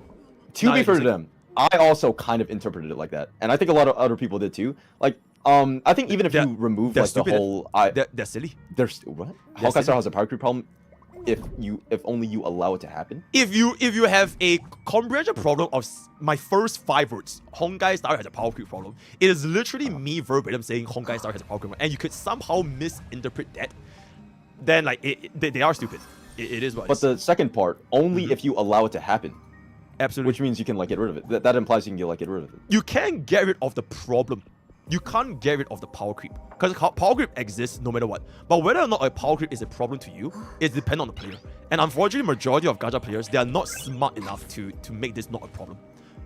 To be fair to them, I also kind of interpreted it like that, and I think a lot of other people did too. Like, I think even if you remove like the whole, they're silly. There's what? Honkai Star has a power creep problem. If only you allow it to happen. If you have a comprehension problem of my first 5 words, Honkai Star has a power creep problem, it is literally me verbatim saying Honkai Star has a power creep, and you could somehow misinterpret that, then like they are stupid. It is what. But the second part, only if you allow it to happen. Absolutely. Which means you can like get rid of it. That implies you can get rid of it. You can get rid of the problem. You can't get rid of the power creep, because power creep exists no matter what. But whether or not a power creep is a problem to you is dependent on the player. And unfortunately, majority of gacha players, they are not smart enough to make this not a problem.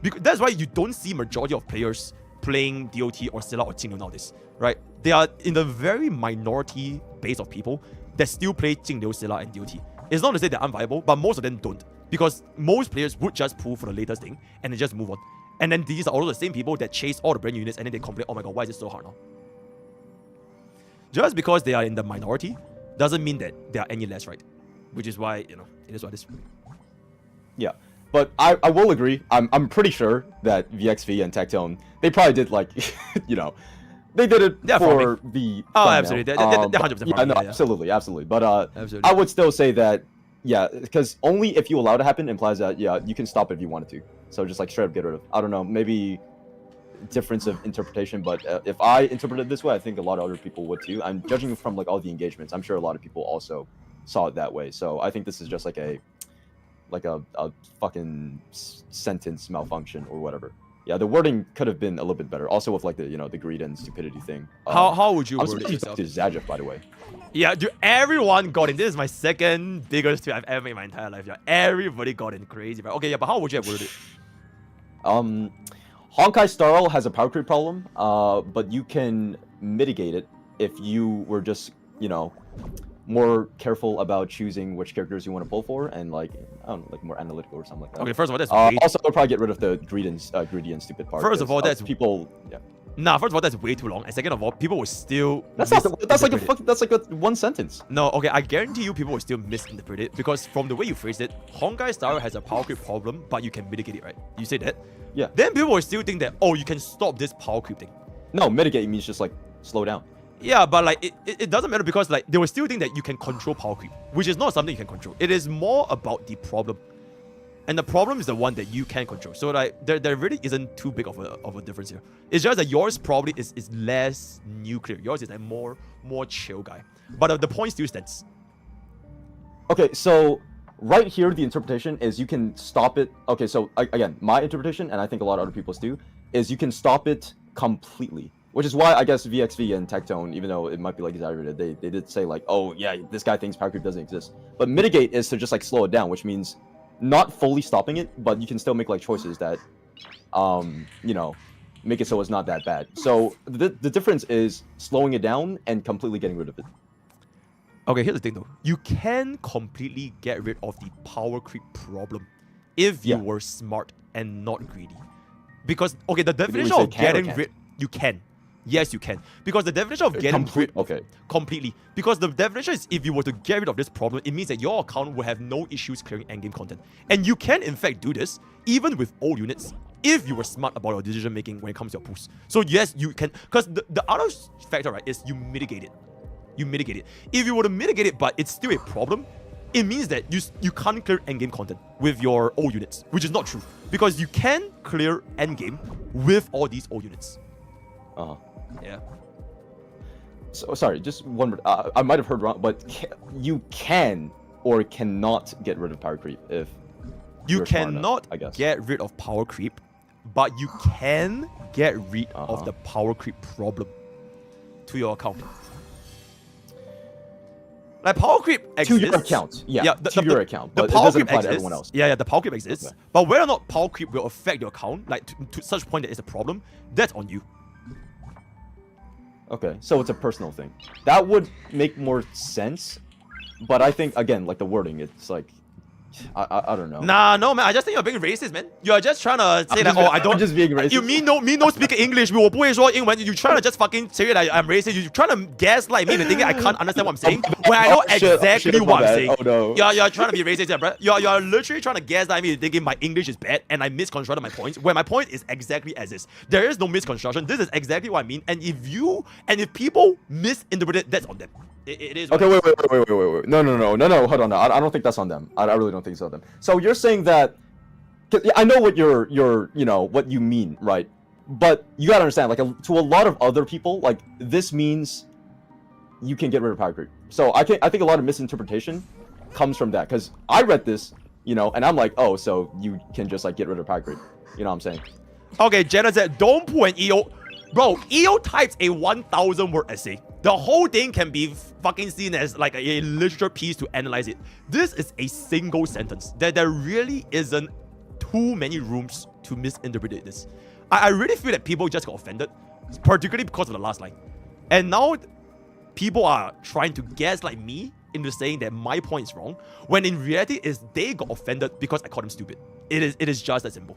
Because that's why you don't see majority of players playing DOT or Scylla or Jingliu nowadays, right? They are in the very minority base of people that still play Jingliu, Scylla, and DOT. It's not to say they're unviable, but most of them don't, because most players would just pull for the latest thing and then just move on. And then these are all the same people that chase all the brand new units and then they complain, oh my god, why is it so hard now? Just because they are in the minority doesn't mean that they are any less right. Which is why, it is what it is. Yeah. But I will agree. I'm pretty sure that VXV and Tectone, they probably did like, you know, they did it for the. Oh, thumbnail. absolutely. They're 100% Yeah, no, absolutely. But I would still say that, yeah, because only if you allow it to happen implies that, yeah, you can stop it if you wanted to. So just like straight up get rid of. I don't know, maybe difference of interpretation, but if I interpreted it this way, I think a lot of other people would too. I'm judging from like all the engagements. I'm sure a lot of people also saw it that way. So I think this is just like a fucking sentence malfunction or whatever. Yeah, the wording could have been a little bit better. Also with like the, you know, the greed and stupidity thing. How would you I'm word it yourself? to Zajif, by the way. Yeah, dude, everyone got in. This is my second biggest tweet I've ever made in my entire life. Yeah, everybody got in crazy, bro. Okay, yeah, but how would you have worded it? Honkai Starl has a power creep problem, but you can mitigate it if you were just, you know, more careful about choosing which characters you want to pull for, and like, I don't know, like more analytical or something like that. Okay, first of all, that's also I'll probably get rid of the greedy and stupid part. First of all, that's people. Yeah. Nah, first of all, that's way too long. And second of all, people will still. That's like a one sentence. No, okay, I guarantee you, people will still misinterpret it because from the way you phrased it, Honkai Star has a power creep problem, but you can mitigate it, right? You say that. Yeah. Then people will still think that, oh, you can stop this power creep thing. No, mitigate means just like slow down. Yeah, but like it doesn't matter because like they will still think that you can control power creep, which is not something you can control. It is more about the problem. And the problem is the one that you can control. So like there really isn't too big of a difference here. It's just that yours probably is less nuclear. Yours is a more chill guy. But the point still stands. Okay, so right here the interpretation is you can stop it. Okay, so again, my interpretation, and I think a lot of other people's do, is you can stop it completely. Which is why I guess VXV and Tectone, even though it might be like exaggerated, they did say like, oh yeah, this guy thinks power creep doesn't exist. But mitigate is to just like slow it down, which means not fully stopping it, but you can still make like choices that, you know, make it so it's not that bad. So the difference is slowing it down and completely getting rid of it. Okay, here's the thing though. You can completely get rid of the power creep problem if you were smart and not greedy. Because, okay, the definition of getting rid... You can. Yes, you can. Because the definition of getting rid... Okay. Completely. Because the definition is if you were to get rid of this problem, it means that your account will have no issues clearing endgame content. And you can, in fact, do this even with old units if you were smart about your decision making when it comes to your pulls. So yes, you can... Because the other factor, right, is you mitigate it. You mitigate it. If you were to mitigate it, but it's still a problem, it means that you can't clear endgame content with your old units, which is not true. Because you can clear endgame with all these old units. Yeah. So sorry, just one word. I might have heard wrong, but you can or cannot get rid of power creep if you cannot get rid of power creep, but you can get rid of the power creep problem to your account. Like power creep exists. To your account. Yeah, to your account. But the power it doesn't creep apply exists. to everyone else. Yeah, the power creep exists. Okay. But whether or not power creep will affect your account, like to such point that it's a problem, that's on you. Okay, so it's a personal thing. That would make more sense, but I think, again, like the wording, it's like, I don't know. Nah, no, man. I just think you're being racist, man. You're just trying to say that, I don't... I'm just being racist. You me no speak English. We 我不会说英文. You trying to just fucking say that I'm racist. You're trying to gaslight me into thinking I can't understand what I'm saying when I know exactly what I'm saying. Oh, no. You're trying to be racist here, bro. You're literally trying to gaslight me into thinking my English is bad and I misconstructed my points, when my point is exactly as is. There is no misconstruction. This is exactly what I mean. And if people misinterpret it, that's on them. It is. Okay, wait. No. Hold on. I don't think that's on them. I really don't think it's on them. So you're saying that? I know what you're you know what you mean, right? But you gotta understand, like to a lot of other people, like this means you can get rid of power creep. So I think a lot of misinterpretation comes from that, because I read this, you know, and I'm like, oh, so you can just like get rid of power creep. You know what I'm saying? Okay, Jenna said, don't put an EO. Bro, EO types a 1,000 word essay. The whole thing can be fucking seen as like a literature piece to analyze it. This is a single sentence. There really isn't too many rooms to misinterpret this. I really feel that people just got offended, particularly because of the last line. And now people are trying to gaslight me into saying that my point is wrong, when in reality is they got offended because I called them stupid. It is just that simple.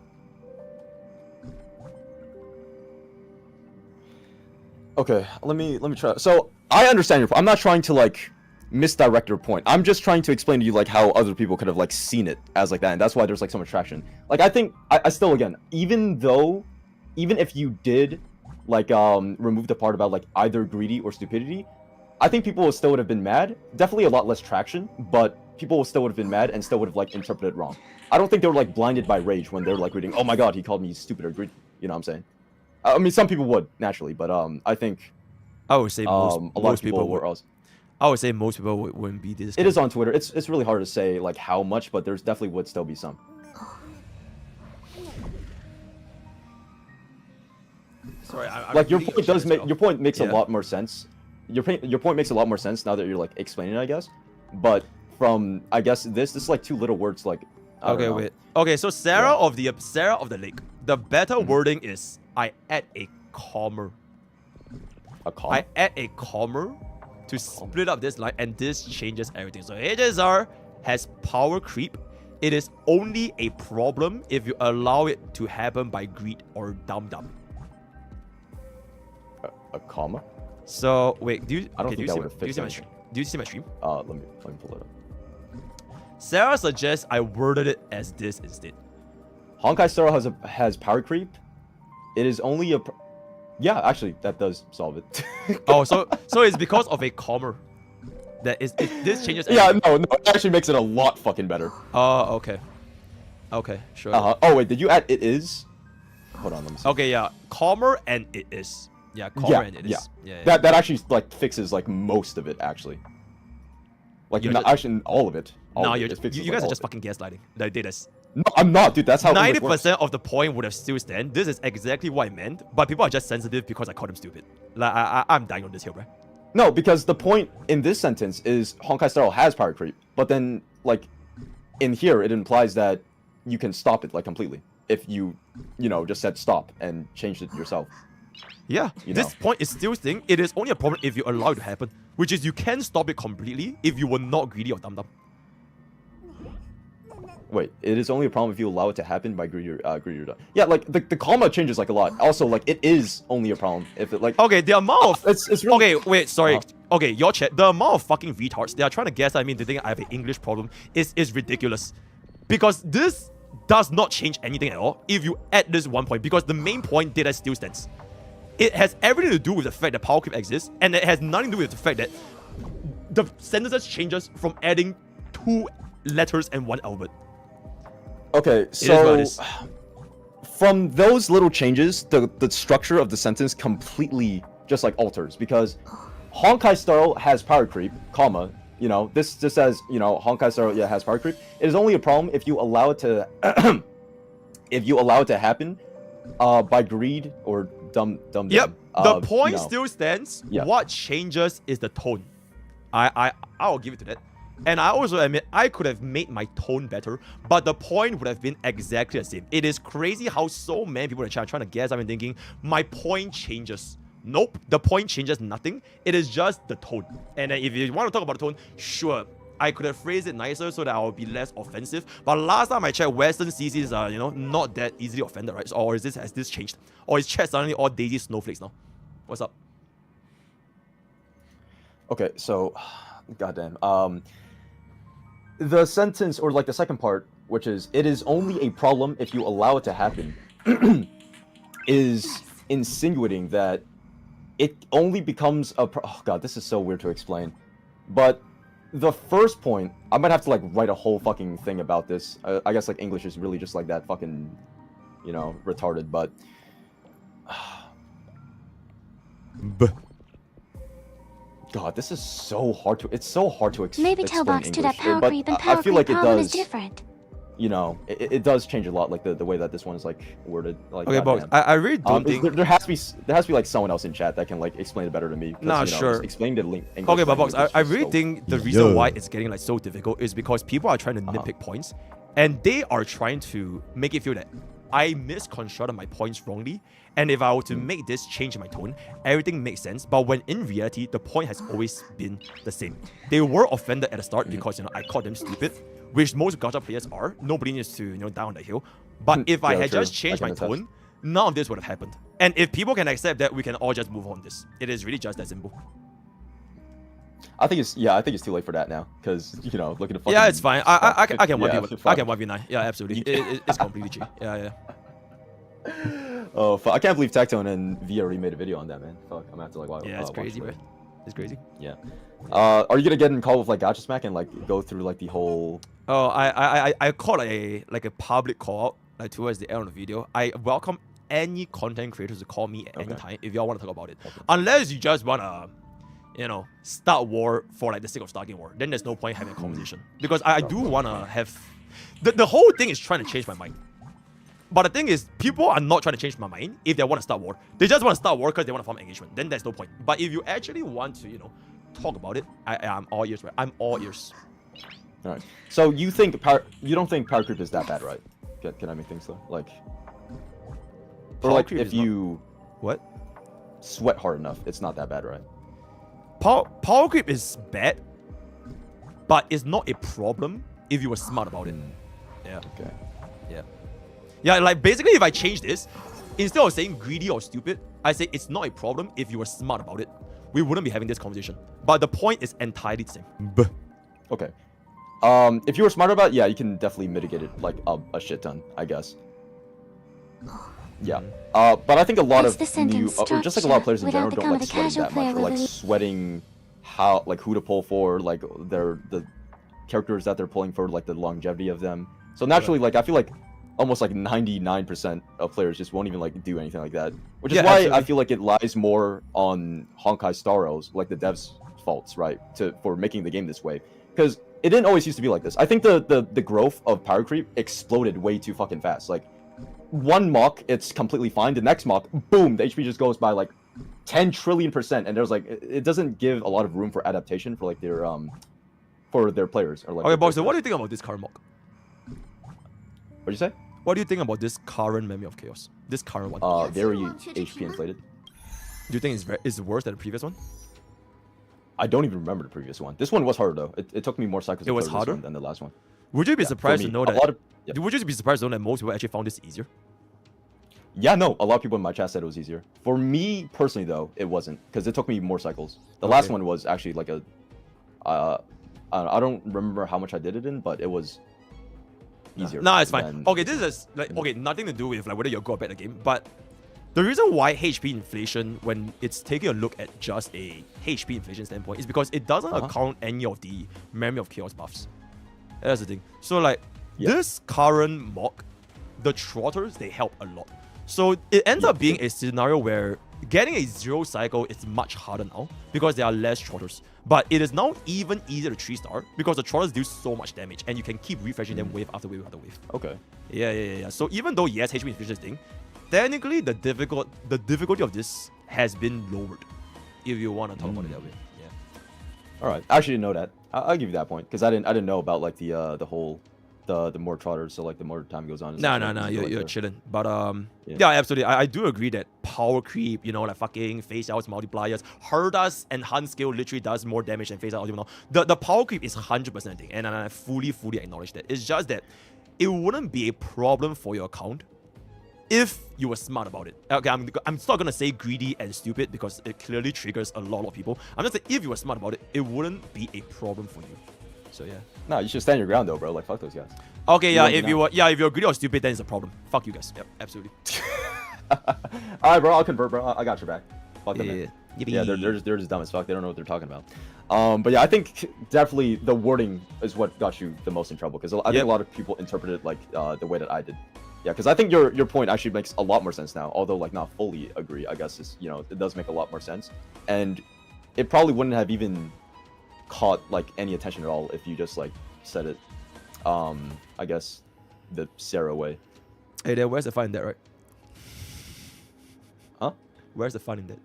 Okay, let me try. So I understand your point. I'm not trying to like misdirect your point. I'm just trying to explain to you like how other people could have like seen it as like that, and that's why there's like so much traction. Like I think I still, again, even if you did like remove the part about like either greedy or stupidity, I think people still would have been mad. Definitely a lot less traction, but people still would have been mad and still would have like interpreted it wrong. I don't think they were like blinded by rage when they're like reading, oh my god, he called me stupid or greedy. You know what I'm saying? I mean, some people would naturally, but I think I would say a lot of people would. were also. I would say most people wouldn't be this. It is on Twitter. It's really hard to say like how much, but there's definitely would still be some. Sorry, like your point does make your point makes a lot more sense. Your point makes a lot more sense now that you're like explaining it, I guess. But from I guess this is like two little words like. Okay, wait. Okay, so Sarah of the Lake. The better wording is I add a comma. A comma. I add a comma to split up this line, and this changes everything. So HSR has power creep. It is only a problem if you allow it to happen by greed or dum-dum. A comma? So wait, do you? I don't think that would Do have fixed do you see my stream? Let me pull it up. Sarah suggests I worded it as this instead. Honkai Star has power creep. It is only a. Yeah, actually, that does solve it. Oh, so it's because of a comma that is this changes. Yeah, no, it actually makes it a lot fucking better. Oh, okay. Okay, sure. Oh wait, did you add it is? Hold on, let me see. Okay, yeah, comma and it is. Yeah, comma and it is. Yeah. That actually like fixes like most of it actually. Like not actually all of it. No, you guys are just fucking gaslighting. Like they just. No, I'm not, dude. That's how 90% of the point would have still stand. This is exactly what I meant, but people are just sensitive because I called them stupid. Like I'm dying on this hill, bro. No, because the point in this sentence is Honkai Star Rail has power creep, but then like in here it implies that you can stop it like completely if you just said stop and changed it yourself. Yeah, this point is still thing. It is only a problem if you allow it to happen, which is you can stop it completely if you were not greedy or dumb. Wait, it is only a problem if you allow it to happen by greedy or dumb. Yeah, like the comma changes like a lot. Also, like it is only a problem if it like. Okay, the amount of it's really. Okay, wait, sorry. Okay, your chat. The amount of fucking retards they are trying to guess. I mean, they think I have an English problem is ridiculous, because this does not change anything at all if you add this one point, because the main point data still stands. It has everything to do with the fact that power creep exists, and it has nothing to do with the fact that the sentences changes from adding 2 letters and 1 alphabet. Okay, so from those little changes, the structure of the sentence completely just like alters, because Honkai Star Rail has power creep, comma, this just says, Honkai Star Rail has power creep. It is only a problem if you allow it to happen by greed or dumb. Yep. The point still stands. Yep. What changes is the tone. I'll give it to that. And I also admit I could have made my tone better, but the point would have been exactly the same. It is crazy how so many people are trying to guess. I'm thinking my point changes. Nope, the point changes nothing. It is just the tone. And if you want to talk about the tone, sure, I could have phrased it nicer so that I would be less offensive. But last time I checked, Western CCs are, not that easily offended, right? Or has this changed? Or is chat suddenly all daisy snowflakes now? What's up? Okay, so, goddamn. The sentence, or like the second part, which is, it is only a problem if you allow it to happen, is insinuating that it only becomes a oh god, this is so weird to explain. But the first point, I might have to like write a whole fucking thing about this. I guess like English is really just like that fucking, retarded, but... God, this is so hard to. It's so hard to explain. Maybe tell Box to that power but creep and power I feel creep like it problem does, is different. It does change a lot, like the way that this one is like worded. Like, okay, Box, I really don't think there has to be like someone else in chat that can like explain it better to me. Nah, sure. Explain the link. Okay, but Box, I really think the reason why it's getting like so difficult is because people are trying to nitpick points, and they are trying to make it feel that I misconstrued my points wrongly, and if I were to make this change in my tone, everything makes sense. But when in reality, the point has always been the same. They were offended at the start because I called them stupid, which most gacha players are. Nobody needs to die on the hill. But if I had just changed my tone, none of this would have happened. And if people can accept that, we can all just move on this. It is really just that simple. I think it's too late for that now because you know look at the fucking Yeah, it's fine. I can yeah, wipe you. I can wipe you now. Yeah, absolutely. It's completely cheap. Yeah. Oh, I can't believe Tectone and V already made a video on that, man. Fuck, I'm gonna have to like. Yeah, it's crazy, bro. It's crazy. Yeah. Are you gonna get in call with like Gacha Smack and like go through like the whole? Oh, I called a public call out like towards the end of the video. I welcome any content creators to call me at any time if y'all want to talk about it. Unless you just wanna, start war for like the sake of starting war, then there's no point having a conversation. Because I do wanna have the whole thing is trying to change my mind. But the thing is, people are not trying to change my mind if they want to start war. They just want to start war because they want to form engagement. Then there's no point. But if you actually want to, talk about it, I'm all ears, right? I'm all ears. All right. So you don't think power creep is that bad, right? Can I make things though? Like, or like if you sweat hard enough, it's not that bad, right? Power creep is bad, but it's not a problem if you were smart about it. Yeah. Okay. Yeah. Yeah, like basically if I change this, instead of saying greedy or stupid, I say it's not a problem if you were smart about it. We wouldn't be having this conversation. But the point is entirely the same. Okay. If you were smart about it, yeah, you can definitely mitigate it like a shit ton, I guess. Yeah. But I think a lot of new, or just like a lot of players in general don't like sweating that much, or like sweating who to pull for, like the characters that they're pulling for, like the longevity of them. So naturally, like I feel like almost like 99% of players just won't even like do anything like that, which is why I feel like it lies more on Honkai Star Rail's, like the devs' faults, right, for making the game this way, because it didn't always used to be like this. I think the growth of power creep exploded way too fucking fast. Like one mock, it's completely fine. The next mock, boom, the HP just goes by like 10 trillion%, and there's like it doesn't give a lot of room for adaptation for like their for their players. Or like okay, boss. So what do you think about this current mock? What'd you say? What do you think about this current Memory of Chaos? This current one. Very HP inflated. Do you think it's worse than the previous one? I don't even remember the previous one. This one was harder though. It took me more cycles. It was harder than the last one. Would you be surprised to know that? Yep. Would you be surprised to know that most people actually found this easier? Yeah, no. A lot of people in my chat said it was easier. For me personally, though, it wasn't because it took me more cycles. The last one was actually like a. I don't remember how much I did it in, but it was easier. No, it's fine. Okay, this is like nothing to do with like whether you're good or bad at the game, but the reason why HP inflation, when it's taking a look at just a HP inflation standpoint, is because it doesn't account any of the Memory of Chaos buffs. That's the thing. So like this current mock, the trotters, they help a lot. So it ends up being a scenario where getting a 0 cycle is much harder now because there are less trotters. But it is now even easier to 3-star because the trotters do so much damage and you can keep refreshing them wave after wave after wave. Okay. Yeah. So even though yes, HP inflation is thing, technically the difficulty of this has been lowered. If you want to talk about it that way. Yeah. All right. I actually didn't know that. I'll give you that point because I didn't know about like the whole the more trotters, so like the more time goes on. No, you're chilling. But yeah, absolutely. I do agree that power creep, like fucking phase outs, multipliers, hurt us, and hunt skill literally does more damage than phase out. The power creep is 100% thing, and I fully acknowledge that. It's just that it wouldn't be a problem for your account if you were smart about it. Okay, I'm not gonna say greedy and stupid because it clearly triggers a lot of people. I'm just saying if you were smart about it, it wouldn't be a problem for you. So yeah. No, you should stand your ground though, bro. Like fuck those guys. Okay, yeah. If you're greedy or stupid, then it's a problem. Fuck you guys. Yep, absolutely. All right, bro. I'll convert, bro. I got your back. Fuck them, man. Yippee. Yeah, they're just dumb as fuck. They don't know what they're talking about. But yeah, I think definitely the wording is what got you the most in trouble because I think a lot of people interpreted it like the way that I did. Yeah, because I think your point actually makes a lot more sense now. Although like not fully agree, I guess it's, it does make a lot more sense, and it probably wouldn't have even caught like any attention at all if you just like said it I guess the Sarah way. Hey there, where's the fun in that, right? Huh? Where's the fun in that?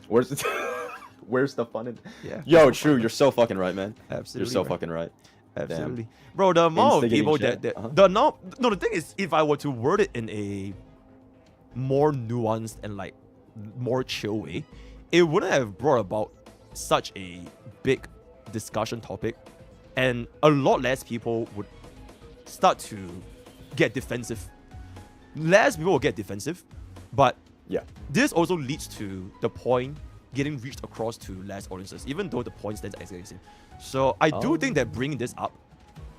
Where's the fun in? Yeah. Yo, true, you're so fucking right, man. Absolutely. You're so fucking right. Absolutely. Damn. Bro, the amount of people that the thing is, if I were to word it in a more nuanced and like more chill way, it wouldn't have brought about such a big discussion topic, and a lot less people would start to get defensive. Less people will get defensive, but yeah, this also leads to the point getting reached across to less audiences, even though the point stands exactly the same. So I do think that bringing this up,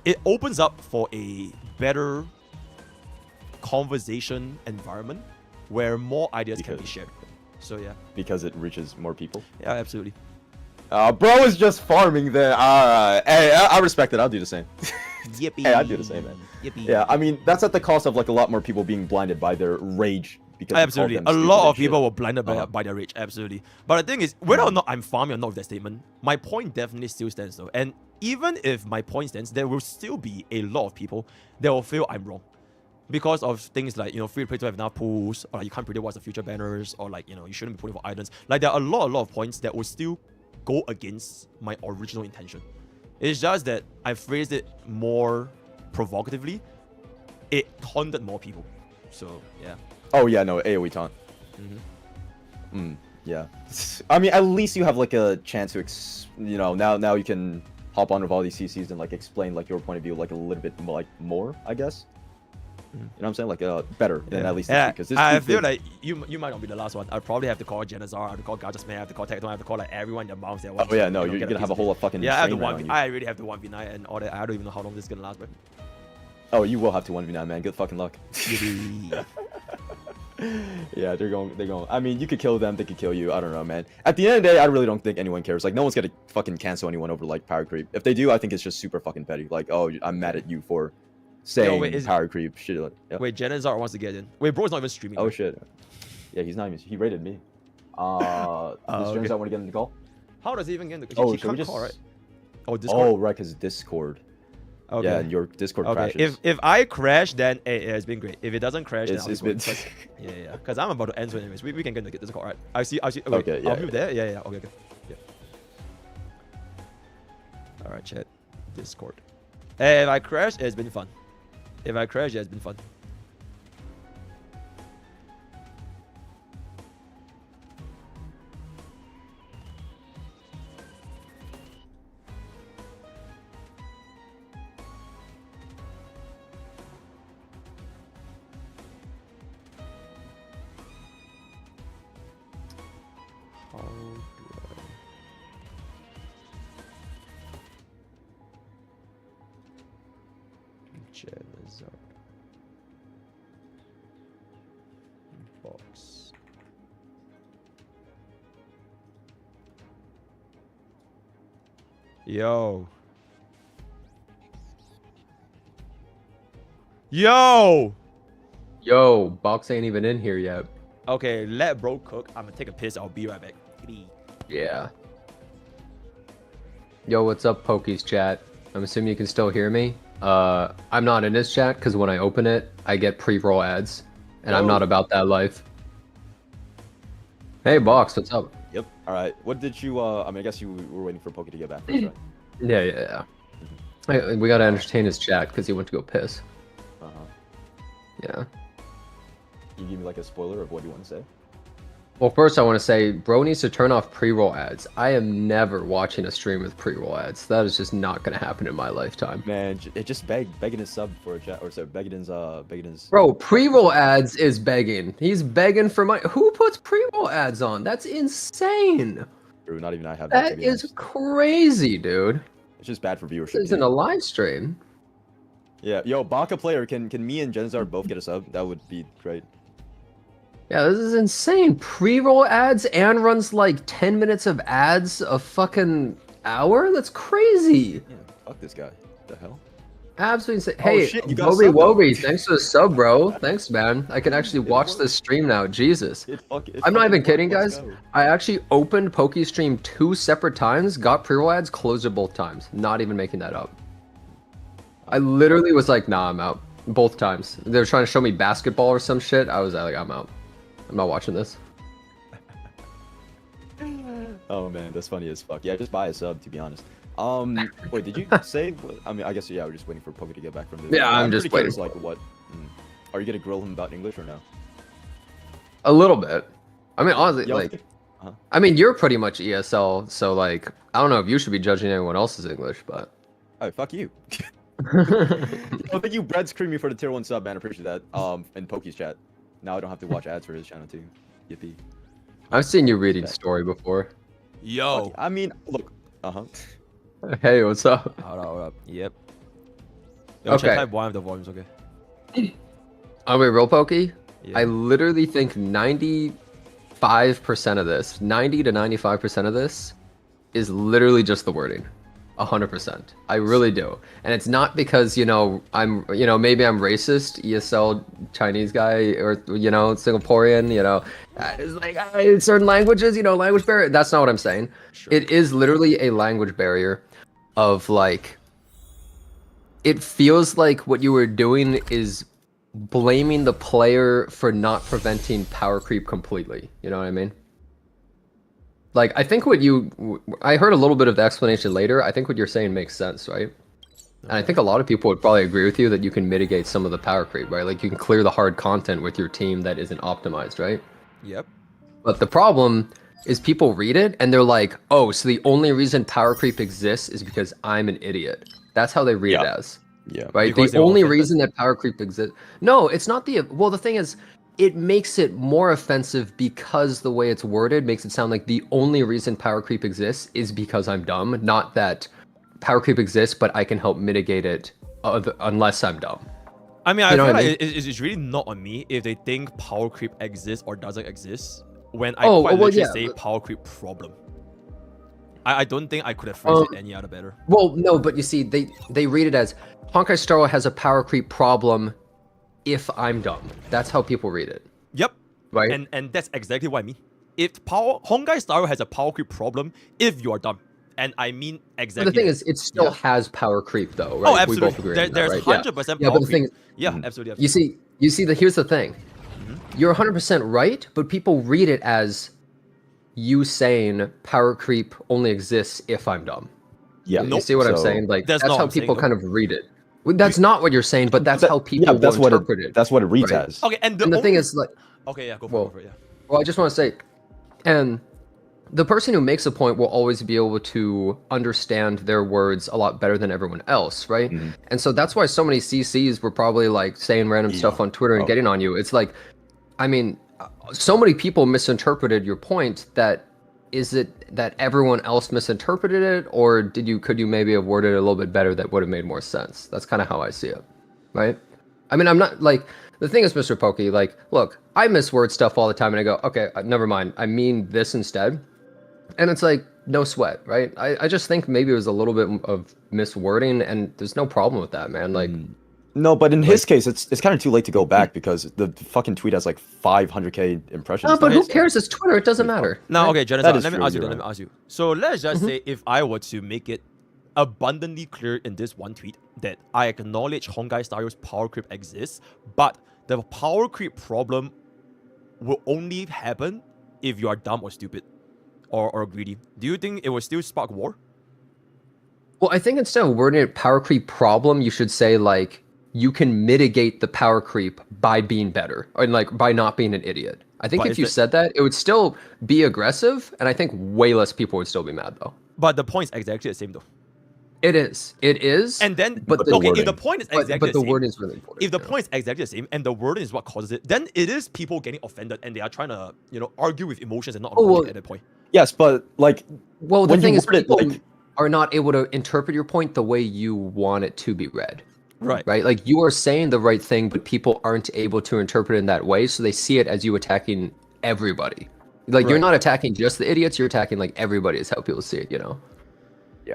it opens up for a better conversation environment where more ideas can be shared. So yeah. Because it reaches more people. Yeah, absolutely. Bro is just farming there. Hey, I respect it. I'll do the same. Yippee. Hey, I'll do the same, man. Yippee. Yeah, I mean, that's at the cost of like a lot more people being blinded by their rage. Because Absolutely. A lot of people were blinded by their rage. Absolutely. But the thing is, whether or not I'm farming or not with that statement, my point definitely still stands though. And even if my point stands, there will still be a lot of people that will feel I'm wrong. Because of things like, you know, free to play to have enough pools, or like you can't predict what's the future banners, or like, you know, you shouldn't be putting for islands. Like there are a lot of points that will still go against my original intention. It's just that I phrased it more provocatively. It taunted more people. So yeah. Oh yeah, no, AoE taunt. Yeah. I mean, at least you have like a chance to, you know, now you can hop on with all these CCs and like explain like your point of view like a little bit more, I guess. You know what I'm saying? Like better than at least this, because I feel like you might not be the last one. I'd probably have to call Janazar, I have to call Gacha I have to call Tecton, I have to call like everyone in your moms there. Oh yeah, no, you're gonna have a whole fucking I have to train round I really have to 1v9 and all that. I don't even know how long this is gonna last, but oh, you will have to 1v9, man. Good fucking luck. Yeah, they're going. I mean, you could kill them, they could kill you. I don't know, man. At the end of the day, I really don't think anyone cares. Like, no one's gonna fucking cancel anyone over like power creep. If they do, I think it's just super fucking petty. Like, oh, I'm mad at you for saying power creep shit. Like, yep. Wait, Janazar wants to get in. Wait, bro's not even streaming. Oh right? shit. Yeah, he's not even. He rated me. Does Janazar want to get in the call? How does he even get in the call? he can't call, right? Oh, Discord. Oh, right, because Discord. Okay. Yeah, and your Discord okay. crashes. If I crash, then it's been great. If it doesn't crash, then it's been. yeah. Because I'm about to end, so anyways, we can get in the Discord, right? I see. Wait, okay. Yeah. I'll move there. Yeah. Okay. Yeah. All right, chat. Discord. If I crash, it's been fun. If I crash, it's been fun. How do I... Janazar. Box. Yo. Yo, Box ain't even in here yet. Okay, let bro cook. I'm gonna take a piss. I'll be right back. Yeah. Yo, what's up, Poke's chat? I'm assuming you can still hear me. I'm not in this chat because when I open it, I get pre-roll ads, and I'm not about that life. Hey, Box, what's up? Yep. All right. What did you? I mean, I guess you were waiting for Poke to get back first, right? Yeah. We gotta entertain his chat because he went to go piss. Yeah. Can you give me like a spoiler of what you want to say? Well, first I want to say, bro needs to turn off pre-roll ads. I am never watching a stream with pre-roll ads. That is just not going to happen in my lifetime. Man, it just begging his sub for a chat, or sorry, begging his. Bro, pre-roll ads is begging. He's begging for my. Who puts pre-roll ads on? That's insane. True, not even I have that. That is crazy, dude. It's just bad for viewership. This isn't a live stream. Yeah, yo, Baka player, can me and Janazar both get a sub? That would be great. Yeah, this is insane. Pre-roll ads and runs like 10 minutes of ads a fucking hour? That's crazy. Yeah, fuck this guy. What the hell? Absolutely insane. Hey, shit, Woby, thanks for the sub, bro. Thanks, man. I can actually watch this stream now. Jesus. I'm not even kidding, guys. I actually opened PokeStream 2 separate times, got pre-roll ads, closed it both times. Not even making that up. I literally was like, nah, I'm out. Both times. They were trying to show me basketball or some shit. I was like, I'm out. I'm not watching this. Oh man, that's funny as fuck. Yeah, just buy a sub, to be honest. Wait, did you say? I mean, I guess yeah. We're just waiting for Poke to get back from this. Yeah, I'm just waiting. Like what? Are you gonna grill him about English or no? A little bit. I mean, honestly, like, I mean, you're pretty much ESL, so like, I don't know if you should be judging anyone else's English, but. Oh, fuck you. Thank you, Bread Screaming, for the tier 1 sub, man. I appreciate that. In Poke's chat. Now I don't have to watch ads for his channel too. Yippee. I've seen you reading story before. Yo. I mean, look. Hey, what's up? Hold up. Yep. Yo, Okay. Type 1 of the volumes, okay? Oh, wait, real pokey? Yeah. I literally think 95% of this, 90 to 95% of this is literally just the wording. 100%. I really do. And it's not because, maybe I'm racist, ESL Chinese guy, or, Singaporean, it's like certain languages, language barrier. That's not what I'm saying. Sure. It is literally a language barrier of like, it feels like what you were doing is blaming the player for not preventing power creep completely. You know what I mean? Like, I think I heard a little bit of the explanation later. I think what you're saying makes sense, right? And I think a lot of people would probably agree with you that you can mitigate some of the power creep, right? Like, you can clear the hard content with your team that isn't optimized, right? Yep. But the problem is people read it and they're like, oh, so the only reason power creep exists is because I'm an idiot. That's how they read it as. Yeah. Right? Because The they're only offended? reason that power creep exists. No, it's not well, the thing is, it makes it more offensive because the way it's worded makes it sound like the only reason power creep exists is because I'm dumb, not that power creep exists, but I can help mitigate it unless I'm dumb. I mean, I You know feel what I like mean? it's really not on me if they think power creep exists or doesn't exist. When I Oh, quite well, literally yeah, say but- power creep problem. I don't think I could have phrased it any other better. Well, no, but you see, they read it as Honkai Star Rail has a power creep problem if I'm dumb. That's how people read it. Yep. Right? And that's exactly what I mean. If Honkai Star Rail has a power creep problem if you are dumb. And I mean But exactly the thing that. is, it still has power creep, though, right? Oh, absolutely. We both agree on that, There's right? 100% Yeah, power but the creep. thing, Yeah, absolutely. you see, here's the thing. You're 100% right, but people read it as you saying power creep only exists if I'm dumb. Yeah. You see what I'm saying? Like That's that's not how what I'm saying, people though. kind of read it. Well, that's not what you're saying, but that's how people will that's what interpret it. That's what it reads right? as. Okay, and the thing only- is, like, Okay, yeah, go for it, yeah. well, I just want to say, and the person who makes a point will always be able to understand their words a lot better than everyone else, right? And so that's why so many CCs were probably like saying random stuff on Twitter and getting on you. It's like, I mean, so many people misinterpreted your point. That is it that everyone else misinterpreted it, or could you maybe have worded it a little bit better that would have made more sense? That's kind of how I see it, right? I mean, I'm not like, the thing is, MrPokke, like, look, I misword stuff all the time and I go, okay, never mind. I mean this instead. And it's like, no sweat, right? I just think maybe it was a little bit of miswording and there's no problem with that, man. Like, No, but in his case, it's kind of too late to go back because the fucking tweet has like 500k impressions. no, but now. who cares? It's Twitter. It doesn't matter. Now, okay, Jonathan, That is let me true, ask you. you're Let me right. ask you. So let's just say if I were to make it abundantly clear in this one tweet that I acknowledge Honkai Star Rail's power creep exists, but the power creep problem will only happen if you are dumb or stupid or greedy. Do you think it will still spark war? Well, I think instead of wording it power creep problem, you should say, like, you can mitigate the power creep by being better, or like by not being an idiot. I think But if is you it- said that, it would still be aggressive, and I think way less people would still be mad, though. But the point is exactly the same though. It is. And then, but the okay, if the wording. point is But- exactly but the the same, wording is really important, if the point is exactly the same and the wording is what causes it, then it is people getting offended and they are trying to, argue with emotions and not Oh, logic well- at that point. Yes, but like, Well, the when thing you is, word it, people like- are not able to interpret your point the way you want it to be read. Right. Right? Like, you are saying the right thing, but people aren't able to interpret it in that way, so they see it as you attacking everybody. Like, you're Right. not attacking just the idiots, you're attacking, like, everybody is how people see it, Yeah.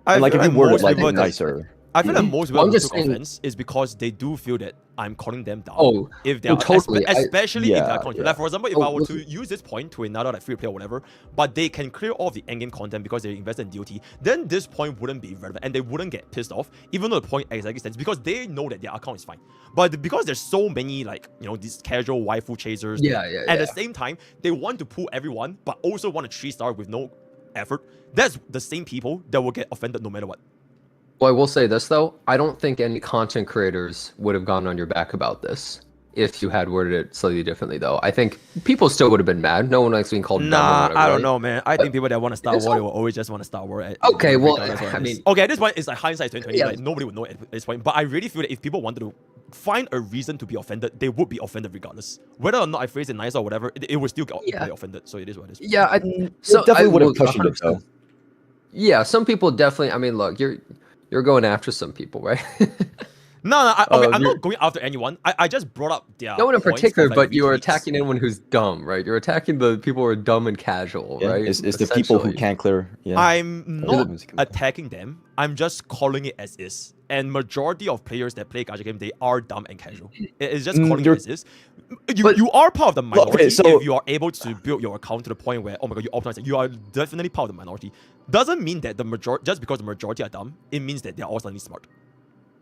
I And like, feel if you word it most like people that- nicer. I feel like most people Well, I'm who just took saying- offense is because they do feel that I'm calling them down. Oh, if they oh, are totally. especially if they Yeah, are calling. yeah. Like for example, if Oh, I were to listen. use this point to another like free player or whatever, but they can clear all the endgame content because they invested in DOT, then this point wouldn't be relevant and they wouldn't get pissed off, even though the point exactly stands because they know that their account is fine. But because there's so many like these casual waifu chasers, Yeah, that yeah, at yeah. the same time they want to pull everyone, but also want a 3-star with no effort. That's the same people that will get offended no matter what. Well, I will say this, though. I don't think any content creators would have gone on your back about this if you had worded it slightly differently, though. I think people still would have been mad. No one likes being called dumb or Nah, whatever, I don't right? know, man. I think people that want to start it's war, they all- will always just want to start war. Okay, well, regardless of what I it is. mean- okay, at this point, it's like hindsight 2020. Yeah. Like nobody would know at this point. But I really feel that if people wanted to find a reason to be offended, they would be offended regardless. Whether or not I phrase it nice or whatever, it would still get Yeah. offended. So it is what it is. Yeah, So definitely would have will cushioned it 100%. though. Yeah, some people definitely. I mean, look, you're going after some people, right? No, okay, I'm you're- not going after anyone. I just brought up their No one in points particular, of, like, but you are retweets. attacking anyone who's dumb, right? You're attacking the people who are dumb and casual, Yeah, right? it's the people who Essentially. can't clear. Yeah. I'm not attacking them. I'm just calling it as is. And majority of players that play gacha game, they are dumb and casual. It's just calling it as is. You are part of the minority okay, so- if you are able to build your account to the point where, oh my god, you optimize it. You are definitely part of the minority. Doesn't mean that the majority, just because the majority are dumb, it means that they're all suddenly smart.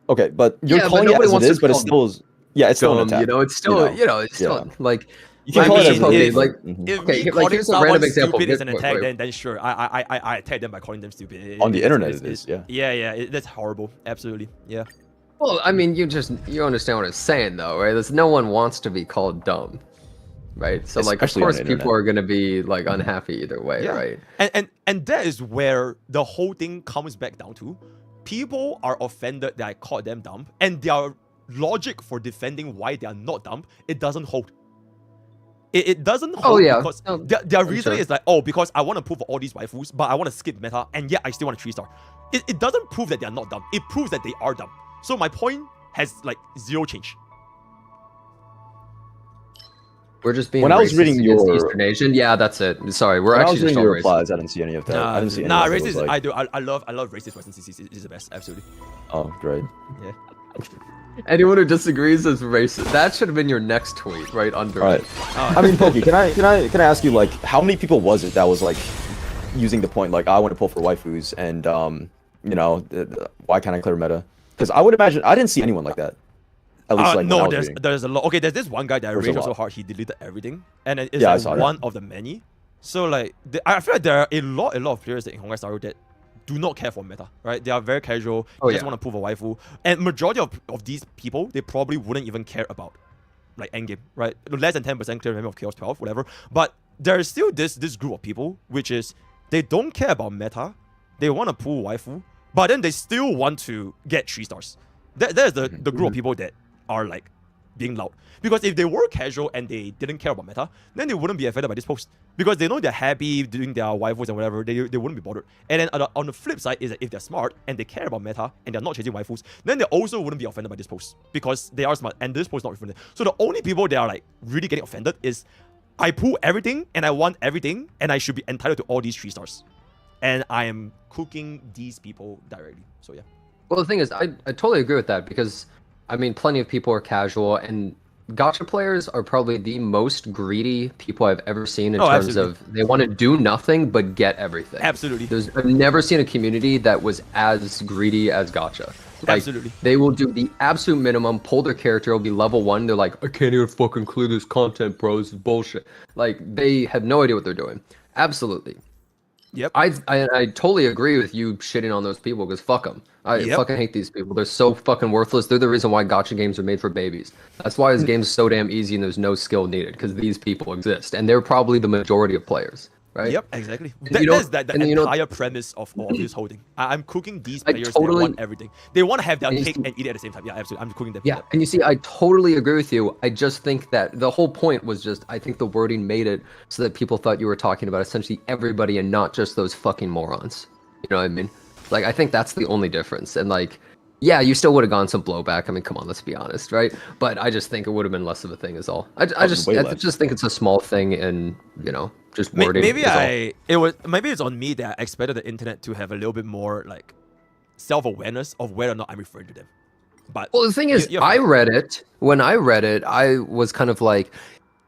Okay, but you're Yeah, but calling it nobody as wants it to is, but it's call still yeah, it's still an Dumb, attack. you know, it's still, it's still yeah. like. You can like, call it as MrPokke, it is. like, If okay, me like calling here's a someone random example. stupid is an Wait, attack, wait. then sure, I attack them by calling them stupid. On the internet it is, yeah. Yeah, that's horrible. Absolutely, yeah. Well, I mean, you understand what it's saying, though, right? There's no one wants to be called dumb, right? So, like, of Especially on course, the people internet. are gonna be like unhappy either way, right? And that is where the whole thing comes back down to. People are offended that I called them dumb, and their logic for defending why they are not dumb, it doesn't hold. It doesn't hold Oh, yeah. because No, their I'm reasoning sure. is like, oh, because I want to prove all these waifus, but I want to skip meta, and yet I still want a 3-star. It doesn't prove that they are not dumb. It proves that they are dumb. So my point has like zero change. We're just being When I was racist reading against your- Eastern Asian. Yeah, that's it. Sorry, we're When I actually was just reading all your racist. replies, I didn't see any of that. I didn't see any Nah, of that. It was racist. like, I do. I love racist Western CCs. It's the best. Absolutely. Oh, great. Yeah. Anyone who disagrees is racist. That should have been your next tweet, right under All right. it. I mean, Pokke, can I ask you, like, how many people was it that was like using the point like I want to pull for waifus and you know, why can't I clear meta? Because I would imagine I didn't see anyone like that. At least like when I No, was reading. there's a lot. Okay, there's this one guy that There's a raged so lot. hard he deleted everything, and it's Yeah, I like saw that. one of the many. So like, I feel like there are a lot of players in Honkai Star Rail that do not care for meta, right? They are very casual. Oh, just yeah. want to prove a waifu, and majority of these people, they probably wouldn't even care about like endgame, right? Less than 10% clear of Chaos 12, whatever. But there is still this group of people which is they don't care about meta. They want to pull waifu, but then they still want to get 3 stars. There's the group of people that are like being loud. Because if they were casual and they didn't care about meta, then they wouldn't be affected by this post. Because they know they're happy doing their waifus and whatever, they wouldn't be bothered. And then on the flip side is that if they're smart and they care about meta and they're not chasing waifus, then they also wouldn't be offended by this post. Because they are smart and this post is not offended. So the only people that are like really getting offended is I pull everything and I want everything and I should be entitled to all these 3 stars. And I am cooking these people directly. So yeah. Well, the thing is, I totally agree with that because, I mean, plenty of people are casual, and gacha players are probably the most greedy people I've ever seen in terms absolutely. of they want to do nothing but get everything. Absolutely. I've never seen a community that was as greedy as gacha. Like, Absolutely. They will do the absolute minimum, pull their character, will be level 1. They're like, I can't even fucking clear this content, bro. This is bullshit. Like, they have no idea what they're doing. Absolutely. Yep. I totally agree with you shitting on those people because fuck them. I fucking hate these people. They're so fucking worthless. They're the reason why gacha games are made for babies. That's why this game's so damn easy and there's no skill needed because these people exist and they're probably the majority of players, right? Yep, exactly. And you know- That's the and you know- entire premise of all this holding. I'm cooking these I players totally- that want everything. They want to have their And you cake see- and eat it at the same time. Yeah, absolutely. I'm cooking them. Yeah, and you see, I totally agree with you. I just think that the whole point was just, I think the wording made it so that people thought you were talking about essentially everybody and not just those fucking morons. You know what I mean? Like, I think that's the only difference. And like, yeah, you still would have gotten some blowback. I mean, come on, let's be honest, right? But I just think it would have been less of a thing is all. I just think it's a small thing and, you know, just wording. Maybe is all. maybe it's on me that I expected the internet to have a little bit more like self-awareness of whether or not I'm referring to them. But Well, the thing is, I read it. When I read it, I was kind of like,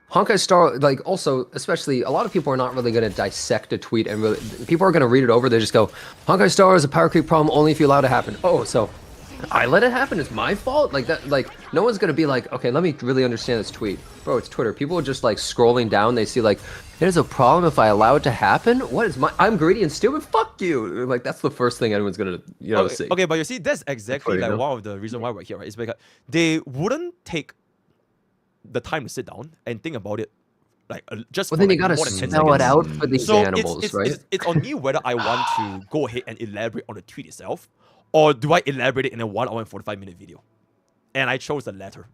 Honkai Star, like, also, especially, a lot of people are not really going to dissect a tweet and really, people are going to read it over, they just go, Honkai Star is a power creep problem only if you allow it to happen. Oh, so I let it happen, it's my fault? Like, that, like, no one's going to be like, okay, let me really understand this tweet. Bro, it's Twitter. People are just, like, scrolling down, they see, like, there's a problem if I allow it to happen? What is I'm greedy and stupid? Fuck you! Like, that's the first thing anyone's going to, you know, see. Okay, but you see, that's exactly Funny, like no? one of the reasons why we're here, right? It's because they wouldn't take the time to sit down and think about it, like just. Well, for then like you gotta more than 10 spell it seconds. out for these So animals, right? It's on me whether I want to go ahead and elaborate on the tweet itself, or do I elaborate it in a 1 hour and 45-minute video? And I chose the latter.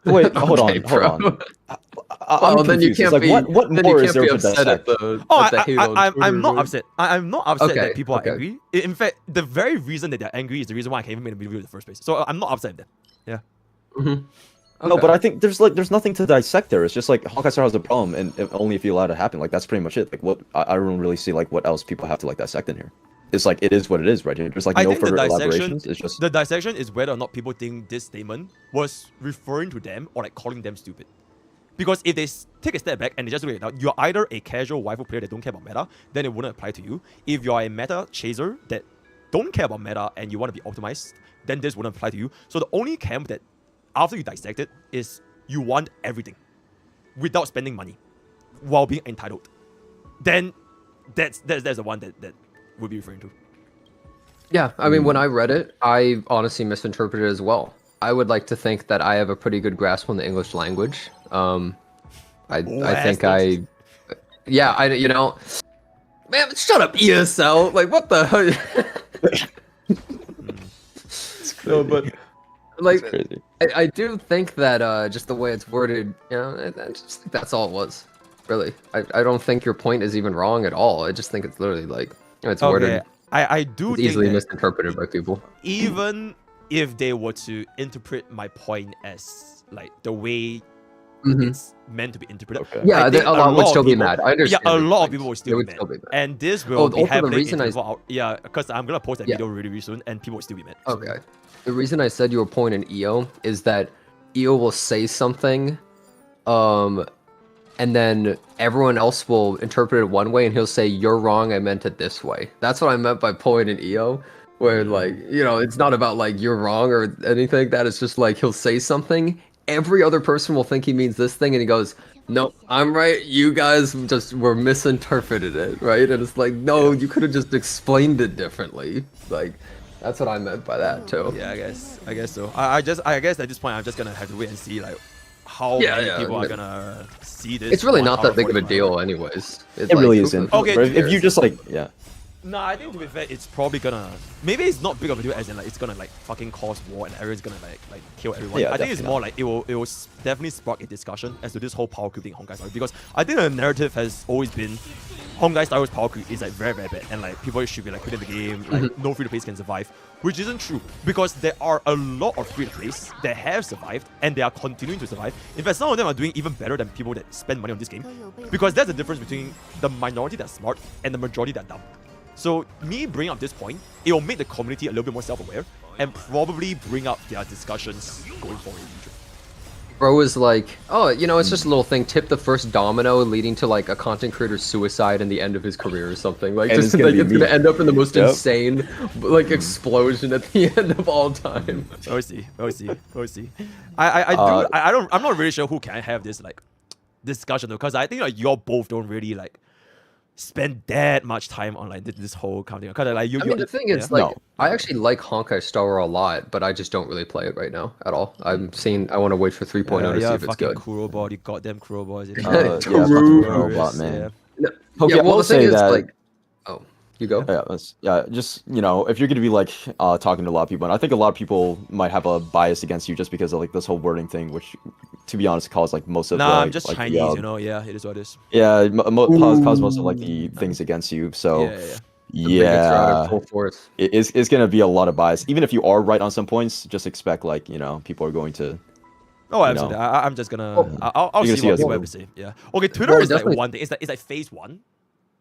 Wait, hold on. I'm then you confused. can't It's like, be. what then more you is can't there be to upset at dissect? the. Oh, at the hate on I'm Twitter, not right? upset. I'm not upset Okay, that people are okay. angry. In fact, the very reason that they're angry is the reason why I can even make a video in the first place. So I'm not upset with them. Yeah. No, but I think there's nothing to dissect there. It's just like Honkai Star has a problem, and only if you allow it to happen. Like that's pretty much it. Like what I don't really see like what else people have to like dissect in here. It's like it is what it is, right? There's like I no think the further dissection, elaborations. It's just the dissection is whether or not people think this statement was referring to them or like calling them stupid. Because if they take a step back and they just look at it out, you're either a casual waifu player that don't care about meta, then it wouldn't apply to you. If you're a meta chaser that don't care about meta and you want to be optimized, then this wouldn't apply to you. So the only camp that after you dissect it is you want everything without spending money while being entitled. Then that's the one that would be referring to. Yeah, I mean, when I read it, I honestly misinterpreted it as well. I would like to think that I have a pretty good grasp on the English language. I think you know, man, shut up, ESL. Like, what the hell? No, but like, I do think that just the way it's worded, you know, I just think that's all it was. Really, I don't think your point is even wrong at all. I just think it's literally like, you know, it's worded. I do It's think easily that misinterpreted by people. even if they were to interpret my point as like the way it's meant to be interpreted, Yeah, I think a lot would of still be people- mad. I understand. Yeah, a your lot of point. people would They still would be mad. still be mad. And this will Oh, be also the happening reason in 24 hours. Yeah, because I'm gonna post that video really soon, and people will still be mad. So. Okay. The reason I said your point in EO is that EO will say something, and then everyone else will interpret it one way, and he'll say, "You're wrong. I meant it this way." That's what I meant by point in EO, where like, you know, it's not about like you're wrong or anything like that. It's just like he'll say something, every other person will think he means this thing, and he goes, "No, I'm right. You guys just were misinterpreted it, right?" And it's like, no, you could have just explained it differently. Like, that's what I meant by that too. Yeah, I guess so. I guess at this point I'm just gonna have to wait and see like how many people are gonna see this. It's really 1 not hour that big of a 45 deal, anyways. It's it like, really who- isn't. Okay, But if you just like No, I think to be fair, it's probably gonna. Maybe it's not big of a deal as in like it's gonna like fucking cause war and everyone's gonna like kill everyone. Yeah, I think it's definitely more like it will definitely spark a discussion as to this whole power creep thing in Honkai Star, because I think the narrative has always been Honkai Star Rail's power creep is like very bad and like people should be like quitting the game, like no free to plays can survive, which isn't true because there are a lot of free to plays that have survived and they are continuing to survive. In fact, some of them are doing even better than people that spend money on this game, because there's a difference between the minority that's smart and the majority that dumb. So me bringing up this point, it will make the community a little bit more self-aware and probably bring up their discussions going forward in the future. Bro is like, oh, you know, it's just a little thing. Tip the first domino, leading to like a content creator's suicide and the end of his career or something. Like, And just it's gonna like be it's me. gonna end up in the most Yep. insane, like explosion at the end of all time. We'll see. I'm not really sure who can have this like discussion though, because I think like y'all both don't really like spend that much time on like this whole counting. Because like you, I mean, the thing is, like, I actually like Honkai Star Rail a lot, but I just don't really play it right now at all. I want to wait for 3.0 to see if it's good. Kurobot, you goddamn Kurobot. Kurobot, man. No, Okay, yeah, I well, will the thing say is, that. like, oh, you go. Just, you know, if you're gonna be like talking to a lot of people, and I think a lot of people might have a bias against you just because of like this whole wording thing, which, to be honest, caused like most of I'm the, just like, Chinese, you know. Yeah, it is what it is. Yeah, caused most of like the things against you. So Yeah. Full force. It's gonna be a lot of bias. Even if you are right on some points, just expect like, you know, people are going to. Oh, absolutely. I'm just gonna. I'll you're see gonna what see people us have to say. Yeah. Okay. Twitter Well, is like definitely- one thing. It's like phase 1,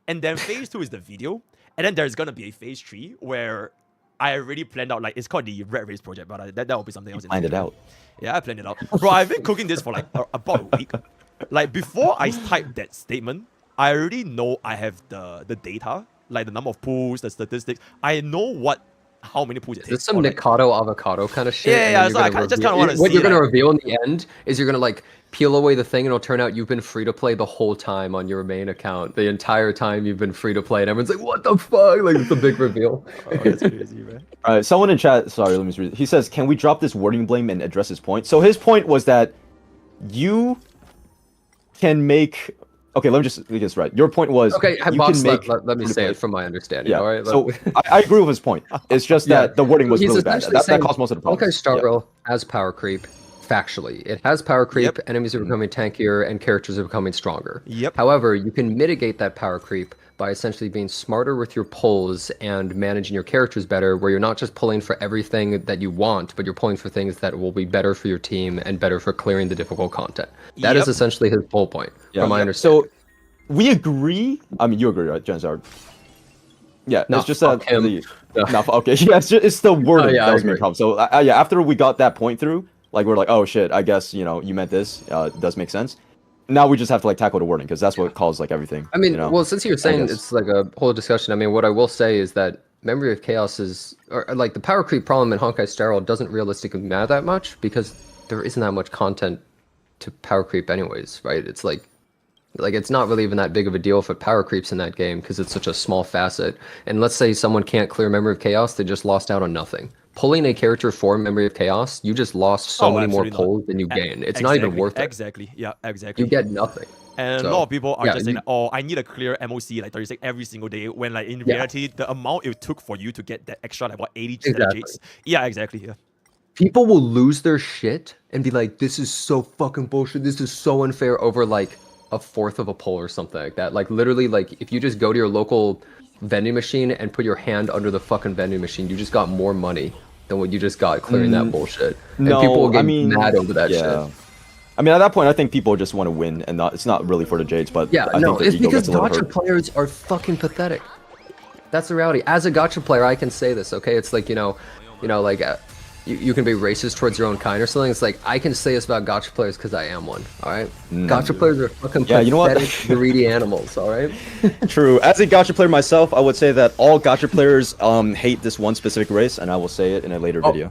and then phase 2 is the video, and then there's gonna be a phase 3 where I already planned out, like, it's called the Red Race project, but that will be something else. Planned it out. Yeah, I planned it out. Bro, I've been cooking this for like about a week. Like, before I type that statement, I already know I have the data, like the number of pulls, the statistics. I know how many pulls it Is takes. this some or, like, Nikado avocado kind of shit? Yeah, and yeah, then so you're I gonna just reveal- kinda wanna What see, you're gonna like- reveal in the end is you're gonna like peel away the thing, and it'll turn out you've been free to play the whole time on your main account. The entire time you've been free to play, and everyone's like, "What the fuck?" Like, it's a big reveal. Oh, that's crazy, man. All right, someone in chat. Sorry, let me read. He says, "Can we drop this wording blame and address his point?" So his point was that you can make. Okay, let me just get this right. Your point was Okay, you boss, can make. let me say it from my understanding. Yeah. All right. So I agree with his point. It's just that the wording was He's really bad. essentially That saying caused most of the problems. Honkai Star Rail has power creep. Factually, it has power creep. Enemies are becoming tankier and characters are becoming stronger. However, you can mitigate that power creep by essentially being smarter with your pulls and managing your characters better, where you're not just pulling for everything that you want, but you're pulling for things that will be better for your team and better for clearing the difficult content. That is essentially his pull point, from my understanding. So we agree. I mean, you agree, right, Gensard? Yeah, No, it's just fuck that. him. No, okay. Yeah, it's the wording yeah, that I was the main agree. problem. So yeah, after we got that point through, like we're like, oh shit, I guess you meant this. It does make sense. Now we just have to like tackle the wording because that's what caused like everything. I mean, you know? well, since you're saying guess. it's like a whole discussion, I mean, what I will say is that Memory of Chaos is, or like the power creep problem in Honkai Star Rail doesn't realistically matter that much because there isn't that much content to power creep anyways, right? It's like it's not really even that big of a deal if it power creeps in that game because it's such a small facet. And let's say someone can't clear Memory of Chaos, they just lost out on nothing. Pulling a character for Memory of Chaos, you just lost so many more pulls than you gain. It's not even worth it. Exactly. Yeah, exactly. You get nothing. And So, a lot of people are yeah, just saying, oh, I need a clear MOC like 36 every single day, when like in reality, the amount it took for you to get that extra like what 80 strategies. Yeah, exactly. Yeah. People will lose their shit and be like, this is so fucking bullshit. This is so unfair over like a fourth of a pull or something like that. Like literally, like if you just go to your local vending machine and put your hand under the fucking vending machine, you just got more money than what you just got clearing that bullshit. And people will get mad over that shit. I mean, at that point, I think people just want to win, and it's not really for the Jades. But Yeah, I no, think the it's ego because gets a little gacha hurt. players are fucking pathetic. That's the reality. As a gacha player, I can say this, okay? It's like, like you can be racist towards your own kind or something. It's like, I can say this about gacha players because I am one, all right? Gacha players are fucking pathetic, you know what? greedy animals, all right? True. As a gacha player myself, I would say that all gacha players hate this one specific race, and I will say it in a later video.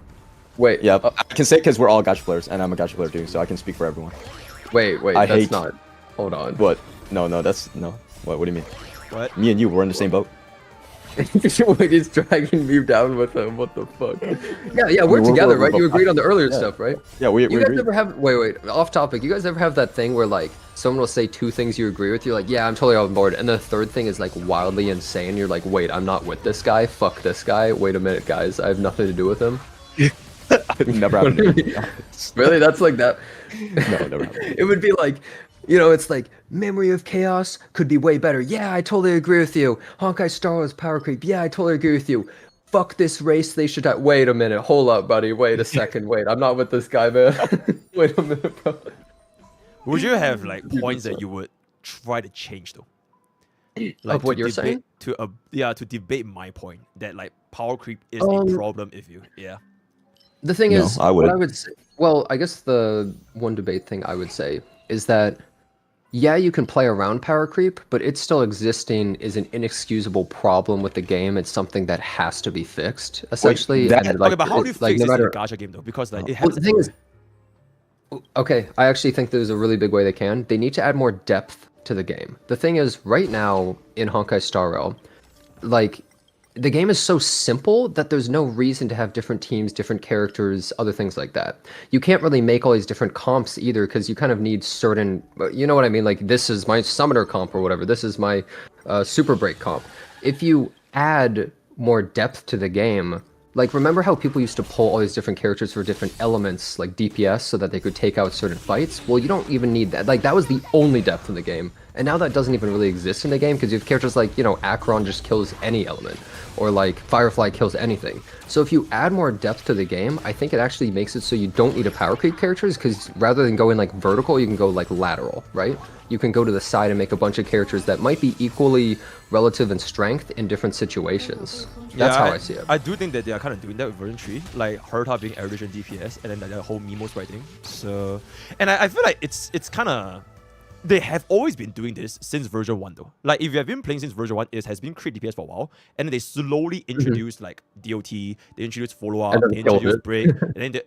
Wait. Yeah, I can say it because we're all gacha players, and I'm a gacha player too, so I can speak for everyone. Wait, I that's hate... not. Hold on. What? No, that's no. What do you mean? What? Me and you, we're in the same boat. Wait, he's dragging me down with him. What the fuck? Yeah, we're together, right? You agreed on the earlier stuff, right? Yeah, we You guys agreed. ever have? Wait. Off topic. You guys ever have that thing where like someone will say two things you agree with? You're like, yeah, I'm totally on board, and the third thing is like wildly insane. You're like, wait, I'm not with this guy. Fuck this guy. Wait a minute, guys. I have nothing to do with him. Never happened to me. Really? That's like that. No, never happened. It would be like, it's like Memory of Chaos could be way better. Yeah, I totally agree with you. Honkai Star Wars power creep. Yeah, I totally agree with you. Fuck this race. They should have. Wait a minute. Hold up, buddy. Wait a second. Wait, I'm not with this guy, man. Wait a minute, bro. Would you have like points that you would try to change though? Like Of what to you're debate, saying? to debate my point that like power creep is a problem if you The thing No, is, I what I would. would say, well, I guess the one debate thing I would say is that, yeah, you can play around power creep, but it still existing is an inexcusable problem with the game. It's something that has to be fixed, essentially. that- and, okay, but how do you it's, like, fix no this in a matter, gacha game though? Because like it well, happens. the thing is, okay, I actually think there's a really big way they can. They need to add more depth to the game. The thing is, right now in Honkai Star Rail, like, the game is so simple that there's no reason to have different teams, different characters, other things like that. You can't really make all these different comps either because you kind of need certain, you know what I mean? Like, this is my summoner comp or whatever. This is my super break comp. If you add more depth to the game, like, remember how people used to pull all these different characters for different elements, like DPS, so that they could take out certain fights? Well, you don't even need that. Like, that was the only depth in the game. And now that doesn't even really exist in the game, because you have characters like, Acheron just kills any element, or like Firefly kills anything. So if you add more depth to the game, I think it actually makes it so you don't need a power creep characters, because rather than going like vertical, you can go like lateral, right? You can go to the side and make a bunch of characters that might be equally relative in strength in different situations. That's how I see it. I do think that they are kind of doing that with version 3, like Herta being average in DPS, and then like, the whole Mimos writing. So, and I feel like it's kind of, they have always been doing this since version 1 though. Like if you have been playing since version 1, it has been crit DPS for a while, and then they slowly introduced like DOT, they introduced follow-up, they introduced break, and then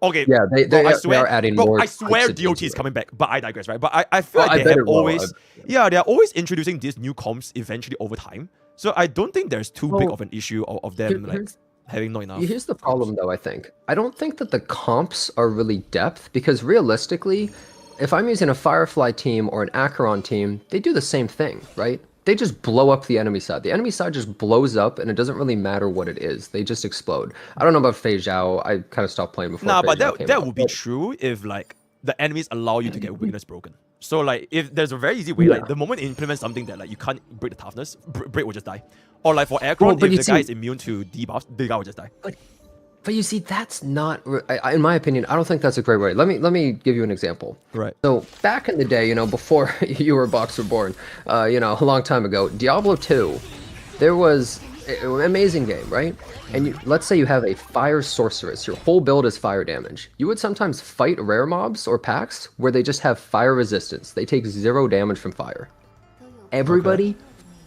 okay. Yeah, I swear, they are adding bro, more. I swear complexity DOT is into it. coming back, but I digress, right? But I feel Well, I like they bet have it will. always, they're always introducing these new comps eventually over time. So I don't think there's too big of an issue of them like having not enough. Here's the problem, though, I think. I don't think that the comps are really depth, because realistically, if I'm using a Firefly team or an Acheron team, they do the same thing, right? They just blow up the enemy side. The enemy side just blows up, and it doesn't really matter what it is. They just explode. I don't know about Fei Zhao. I kind of stopped playing before. Nah, Fei but Zhao came that out, would be true if like the enemies allow you to get weakness broken. So like if there's a very easy way, like the moment you implement something that like you can't break the toughness, break will just die. Or like for Acheron, if the guy is immune to debuffs, the guy will just die. But you see, that's not, in my opinion, I don't think that's a great way. Let me give you an example. Right. So back in the day, you know, before you were Boxer born, you know, a long time ago, Diablo 2, there was an amazing game, right? And let's say you have a fire sorceress. Your whole build is fire damage. You would sometimes fight rare mobs or packs where they just have fire resistance. They take 0 damage from fire. Everybody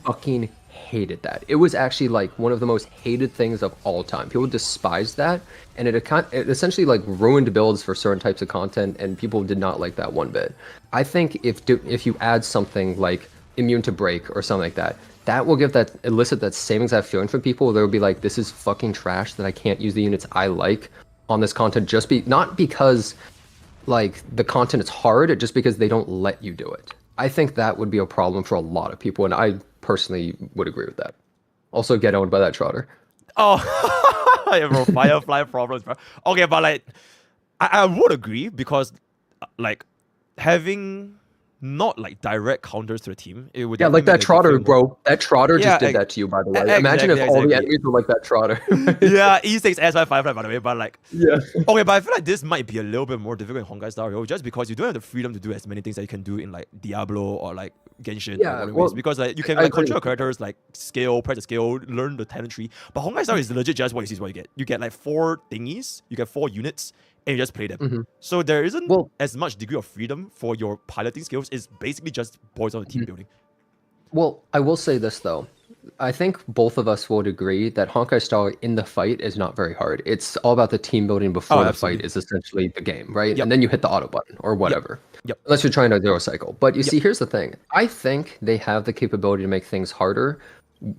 fucking hated that. It was actually like one of the most hated things of all time. People despised that, and it essentially like ruined builds for certain types of content, and people did not like that one bit. I think if you add something like immune to break or something like that, that will elicit that same exact feeling from people. They'll be like, this is fucking trash that I can't use the units I like on this content, not because like the content is hard, just because they don't let you do it. I think that would be a problem for a lot of people, and I personally would agree with that. Also, get owned by that trotter. Oh, yeah, bro, Firefly problems, bro. Okay, but like, I would agree because like having not like direct counters to the team, it would like that trotter, bro. That trotter just did that to you, by the way. Imagine if all the enemies were like that trotter. Yeah, E6 S5 Firefly, by the way, but like, yeah. Okay, but I feel like this might be a little bit more difficult in Honkai Star Rail just because you don't have the freedom to do as many things that you can do in like Diablo or like Genshin. Yeah, or because like you can like control characters, like scale, press the scale, learn the talent tree. But Honkai Star is legit just what you see is what you get. You get like 4 thingies, you get 4 units, and you just play them. So there isn't as much degree of freedom for your piloting skills. It's basically just boils on the team building. Well, I will say this though. I think both of us would agree that Honkai Star in the fight is not very hard. It's all about the team building before the fight is essentially the game, right? And then you hit the auto button or whatever. Yep. Unless you're trying to zero cycle. But you see, here's the thing. I think they have the capability to make things harder,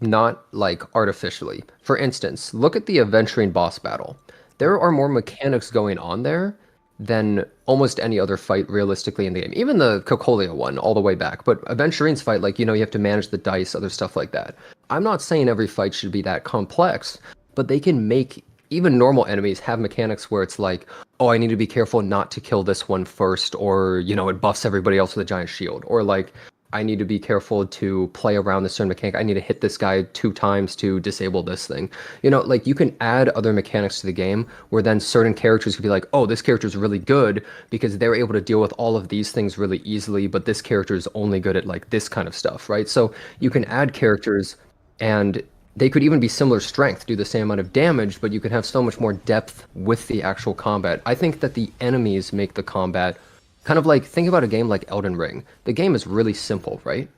not like artificially. For instance, look at the Aventurine boss battle. There are more mechanics going on there than almost any other fight realistically in the game. Even the Cocolia one all the way back. But Aventurine's fight, like, you know, you have to manage the dice, other stuff like that. I'm not saying every fight should be that complex, but they can make even normal enemies have mechanics where it's like, oh, I need to be careful not to kill this one first, or, you know, it buffs everybody else with a giant shield. Or like, I need to be careful to play around this certain mechanic. I need to hit this guy 2 times to disable this thing. You know, like you can add other mechanics to the game where then certain characters could be like, oh, this character is really good because they're able to deal with all of these things really easily, but this character is only good at like this kind of stuff, right? So you can add characters and they could even be similar strength, do the same amount of damage, but you can have so much more depth with the actual combat. I think that the enemies make the combat kind of like, think about a game like Elden Ring. The game is really simple, right?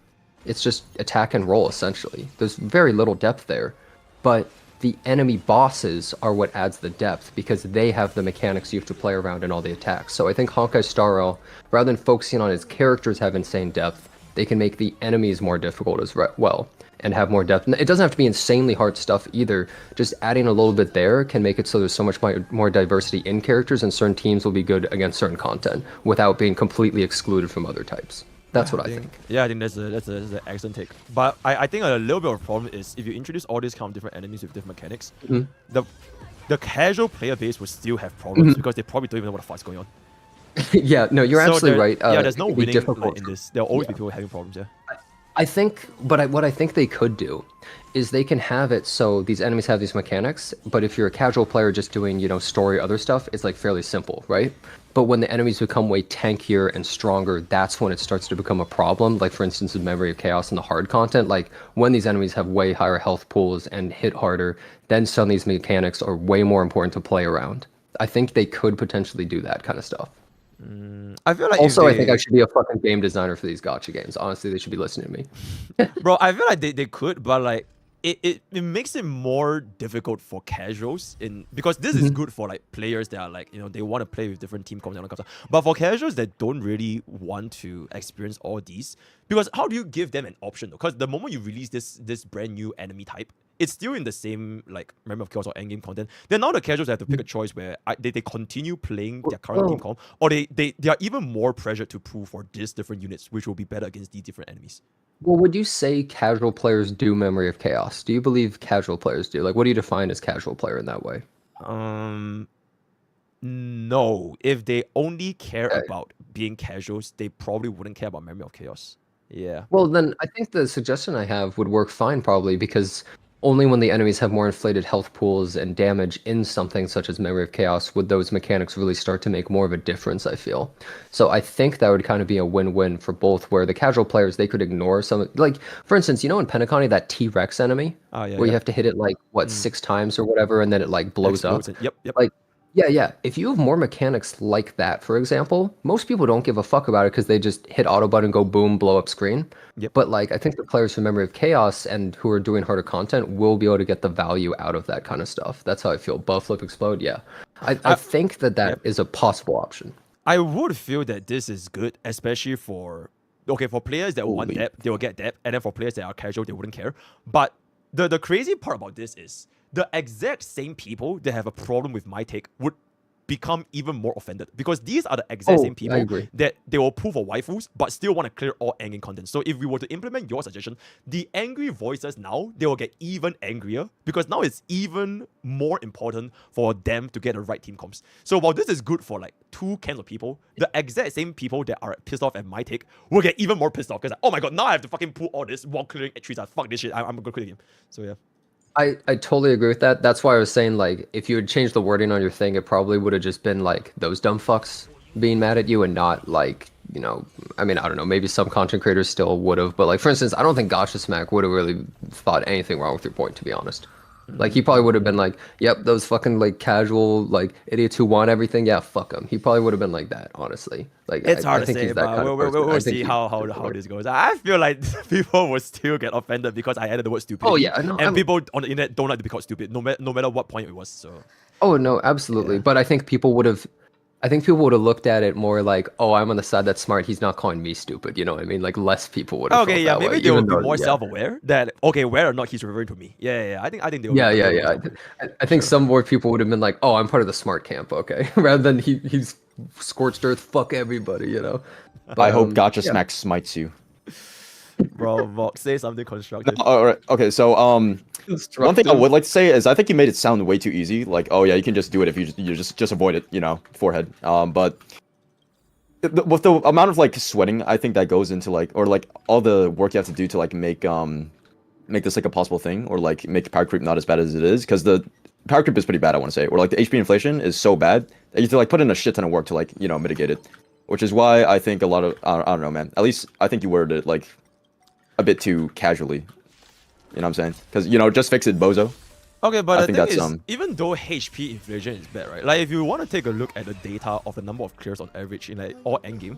It's just attack and roll, essentially. There's very little depth there. But the enemy bosses are what adds the depth, because they have the mechanics you have to play around in all the attacks. So I think Honkai Star Rail, rather than focusing on its characters have insane depth, they can make the enemies more difficult as well, and have more depth. It doesn't have to be insanely hard stuff either. Just adding a little bit there can make it so there's so much more diversity in characters, and certain teams will be good against certain content without being completely excluded from other types. That's what I think. Yeah, I think that's an excellent take. But I think a little bit of a problem is if you introduce all these kind of different enemies with different mechanics, the casual player base will still have problems because they probably don't even know what the fuck's going on. Yeah, no, you're absolutely right. Yeah, there's no winning in this. There'll always be people having problems, I think, but what I think they could do is they can have it so these enemies have these mechanics, but if you're a casual player just doing, you know, story, other stuff, it's like fairly simple, right? But when the enemies become way tankier and stronger, that's when it starts to become a problem. Like, for instance, in Memory of Chaos and the hard content, like when these enemies have way higher health pools and hit harder, then suddenly these mechanics are way more important to play around. I think they could potentially do that kind of stuff. I feel like also, I think I should be a fucking game designer for these gacha games. Honestly, they should be listening to me. Bro, I feel like they could, but like it makes it more difficult for casuals because this is good for like players that are like, you know, they want to play with different team comps and all that kind of stuff. But for casuals that don't really want to experience all these, because how do you give them an option though? Because the moment you release this brand new enemy type, it's still in the same like Memory of Chaos or Endgame content. Then now the casuals have to pick a choice where they continue playing their current team comp, or they are even more pressured to prove for these different units, which will be better against these different enemies. Well, would you say casual players do Memory of Chaos? Do you believe casual players do? Like, what do you define as casual player in that way? No. If they only care about being casuals, they probably wouldn't care about Memory of Chaos. Yeah. Well, then I think the suggestion I have would work fine probably because only when the enemies have more inflated health pools and damage in something such as Memory of Chaos would those mechanics really start to make more of a difference, I feel. So I think that would kind of be a win-win for both, where the casual players, they could ignore some, like, for instance, in Penacony, that T-Rex enemy, where you have to hit it, like, 6 times or whatever, and then it, like, blows up. Yep. Like, yeah. If you have more mechanics like that, for example, most people don't give a fuck about it because they just hit auto button, go boom, blow up screen. Yep. But like, I think the players from Memory of Chaos and who are doing harder content will be able to get the value out of that kind of stuff. That's how I feel. Buff, flip, explode. Yeah, I think that is a possible option. I would feel that this is good, especially for players that want depth, they will get depth, and then for players that are casual, they wouldn't care. But the crazy part about this is the exact same people that have a problem with my take would become even more offended, because these are the exact same people that they will pull for waifus but still want to clear all Endgame content. So if we were to implement your suggestion, the angry voices now, they will get even angrier, because now it's even more important for them to get the right team comps. So while this is good for like 2 cans of people, the exact same people that are pissed off at my take will get even more pissed off, because like, oh my god, now I have to fucking pull all this while clearing trees. Fuck this shit, I'm gonna quit the game. So yeah. I totally agree with that. That's why I was saying, like, if you had changed the wording on your thing, it probably would have just been like those dumb fucks being mad at you, and not like, I mean, I don't know, maybe some content creators still would have, but like, for instance, I don't think Gacha Smack would have really thought anything wrong with your point, to be honest. Like, he probably would have been like, yep, those fucking like casual like idiots who want everything, yeah, fuck them. He probably would have been like that, honestly. Like, it's hard I to think say, he's that but kind of person. we'll see how this goes. I feel like people will still get offended because I added the word stupid. Oh yeah, no, and people on the internet don't like to be called stupid, no matter what point it was. So. Oh no, absolutely. Yeah. But I think people would have looked at it more like, oh, I'm on the side that's smart. He's not calling me stupid. You know what I mean? Like, less people would have. Okay, yeah, maybe they will be more self-aware that whether or not he's referring to me. Yeah. I think they will. Yeah. I think some more people would have been like, oh, I'm part of the smart camp. Okay, rather than he's scorched earth. Fuck everybody. But, I hope Gacha Smack smites you. Bro, Vox, say something constructive. No, all right. Okay, so one thing I would like to say is I think you made it sound way too easy. Like, oh yeah, you can just do it if you just avoid it, forehead. But with the amount of like sweating, I think that goes into like, or like all the work you have to do to like make this like a possible thing, or like make power creep not as bad as it is, because the power creep is pretty bad, I want to say, or like the HP inflation is so bad that you have to like put in a shit ton of work to like mitigate it, which is why I think a lot of I don't know, man. At least I think you worded it like a bit too casually. You know what I'm saying? Because, just fix it, bozo. Okay, but the thing is, even though HP inflation is bad, right? Like, if you want to take a look at the data of the number of clears on average in like all endgame,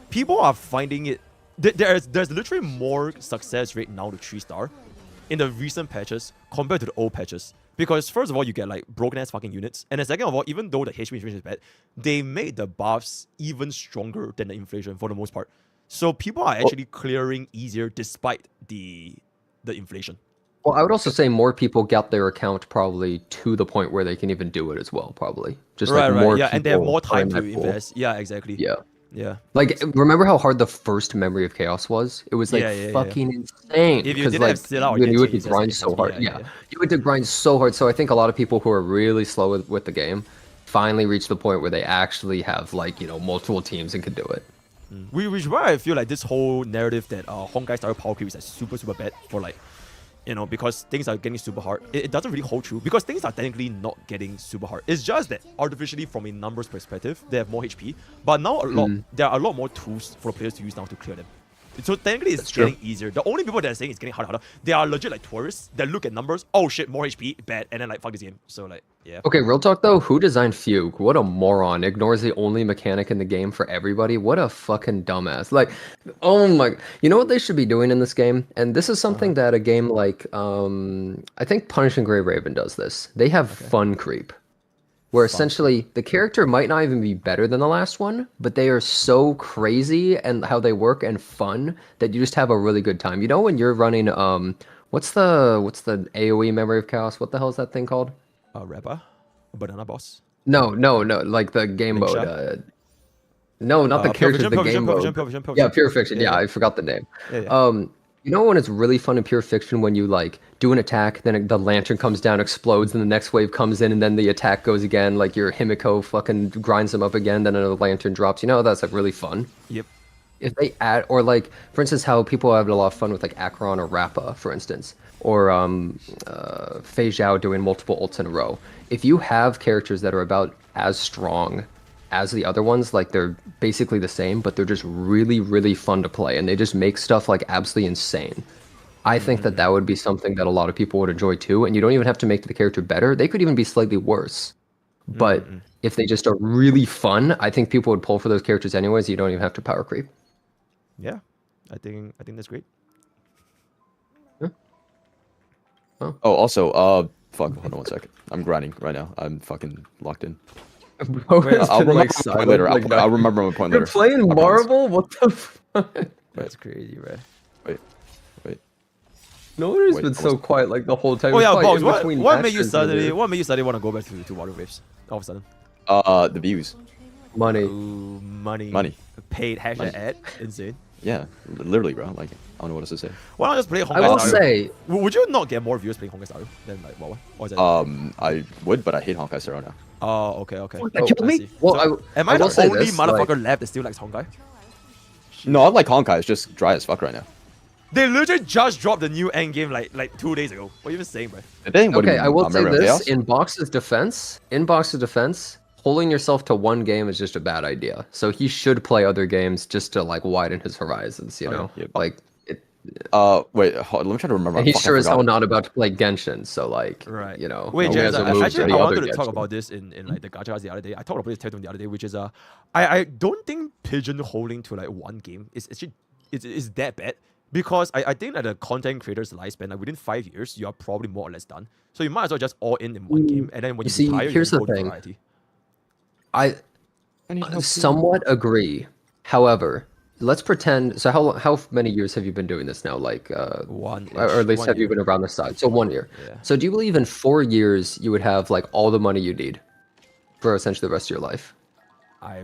people are finding it. There's literally more success rate now to 3-star in the recent patches compared to the old patches. Because first of all, you get like broken ass fucking units, and then second of all, even though the HP inflation is bad, they made the buffs even stronger than the inflation for the most part. So people are actually clearing easier despite the inflation. Well, I would also say more people got their account probably to the point where they can even do it as well, probably. Just right, more yeah, and they have more time to invest. Yeah, exactly. Yeah. Like, remember how hard the first Memory of Chaos was? It was like fucking insane. If you didn't have sit out, you had to grind so hard. Yeah, you had to grind so hard. So I think a lot of people who are really slow with the game finally reach the point where they actually have like multiple teams and can do it. Which is why I feel like this whole narrative that Honkai style power creep is like super bad for like, because things are getting super hard. It doesn't really hold true, because things are technically not getting super hard. It's just that artificially, from a numbers perspective, they have more HP. But now there are a lot more tools for players to use now to clear them. So technically, it's getting easier. The only people that are saying it's getting harder, they are legit like tourists that look at numbers. Oh shit, more HP, bad, and then like fuck this game. So like, yeah. Okay, real talk though. Who designed Fugue? What a moron! Ignores the only mechanic in the game for everybody. What a fucking dumbass! Like, oh my. You know what they should be doing in this game? And this is something that a game like I think Punishing Grey Raven does this. They have fun creep, where essentially the character might not even be better than the last one, but they are so crazy and how they work and fun that you just have a really good time. When you're running What's the AOE memory of chaos? What the hell is that thing called? Rapper, banana boss. No, like the game Link mode. Shot? No, not the Pure characters, Fiction, the game Pure mode. Fiction, Pure Fiction, Pure Yeah, Fiction. Pure Fiction. Yeah, Yeah, yeah. I forgot the name. Yeah. You know when it's really fun in Pure Fiction when you like do an attack, then the lantern comes down, explodes, and the next wave comes in, and then the attack goes again. Like your Himiko fucking grinds them up again, then another lantern drops. You know that's like really fun. Yep. If they add, or like for instance, how people have a lot of fun with like Acheron or Rappa, for instance, or Fei Zhao doing multiple ults in a row. If you have characters that are about as strong as the other ones, like they're basically the same, but they're just really, really fun to play, and they just make stuff like absolutely insane. I think that would be something that a lot of people would enjoy too, and you don't even have to make the character better. They could even be slightly worse. But if they just are really fun, I think people would pull for those characters anyways. You don't even have to power creep. Yeah, I think that's great. Oh, also, fuck, hold on 1 second. I'm grinding right now. I'm fucking locked in. I'll remember my point later. I'll remember my point later. You're playing Marvel? What the fuck? That's crazy, right? Wait. No one's been so quiet like the whole time. Oh yeah, It's Box, probably in what between made you matches suddenly and want to go back to Water Waves all of a sudden? The views. Money. Ooh, money. Money. Paid hashtag Money. ad. Insane. Yeah, literally, bro. Like, I don't know what else to say. Why not just play Honkai I will Star Rail? say, Would you not get more viewers playing Honkai Star Rail than like what? Or is that I would, but I hate Honkai Star now. Oh, okay. that killed me? see. Well, So, am I I will the say only this, motherfucker like- left that still likes Honkai? No, I like Honkai. It's just dry as fuck right now. They literally just dropped the new Endgame like 2 days ago. What are you even saying, bro? Did they? What do you okay, mean? I will say Remember this: Chaos? in Box's defense, holding yourself to one game is just a bad idea. So he should play other games just to like widen his horizons. You know, yeah. like. Wait, let me try to remember. And he's Fuck, I sure as hell forgot. not about to play Genshin, so like, Right. you know. Wait, he James, has a move actually, to I the wanted other to talk Genshin. about this in like the gacha the other day. I talked about this the other day, which is I don't think pigeonholing to like one game is actually is that bad, because I think that the content creator's lifespan, like within 5 years, you are probably more or less done. So you might as well just all in one game, and then when you See, retire, here's you the can go to thing. variety. I somewhat agree. However, let's pretend. So how many years have you been doing this now? Like One, or at least 1 have you year. been around this side? So 1 year. Yeah. So do you believe in 4 years you would have like all the money you need for essentially the rest of your life? I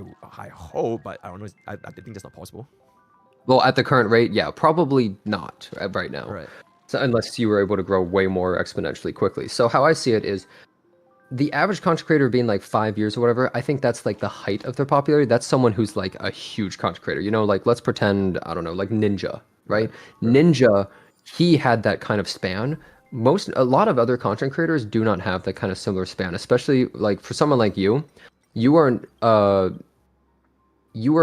hope, but I don't know. I think that's not possible. Well, at the current rate, yeah, probably not right now. Right. So unless you were able to grow way more exponentially quickly. So how I see it is the average content creator being like 5 years or whatever, I think that's like the height of their popularity. That's someone who's like a huge content creator. You know, like let's pretend, I don't know, like Ninja, right? Ninja, he had that kind of span. A lot of other content creators do not have that kind of similar span, especially like for someone like you are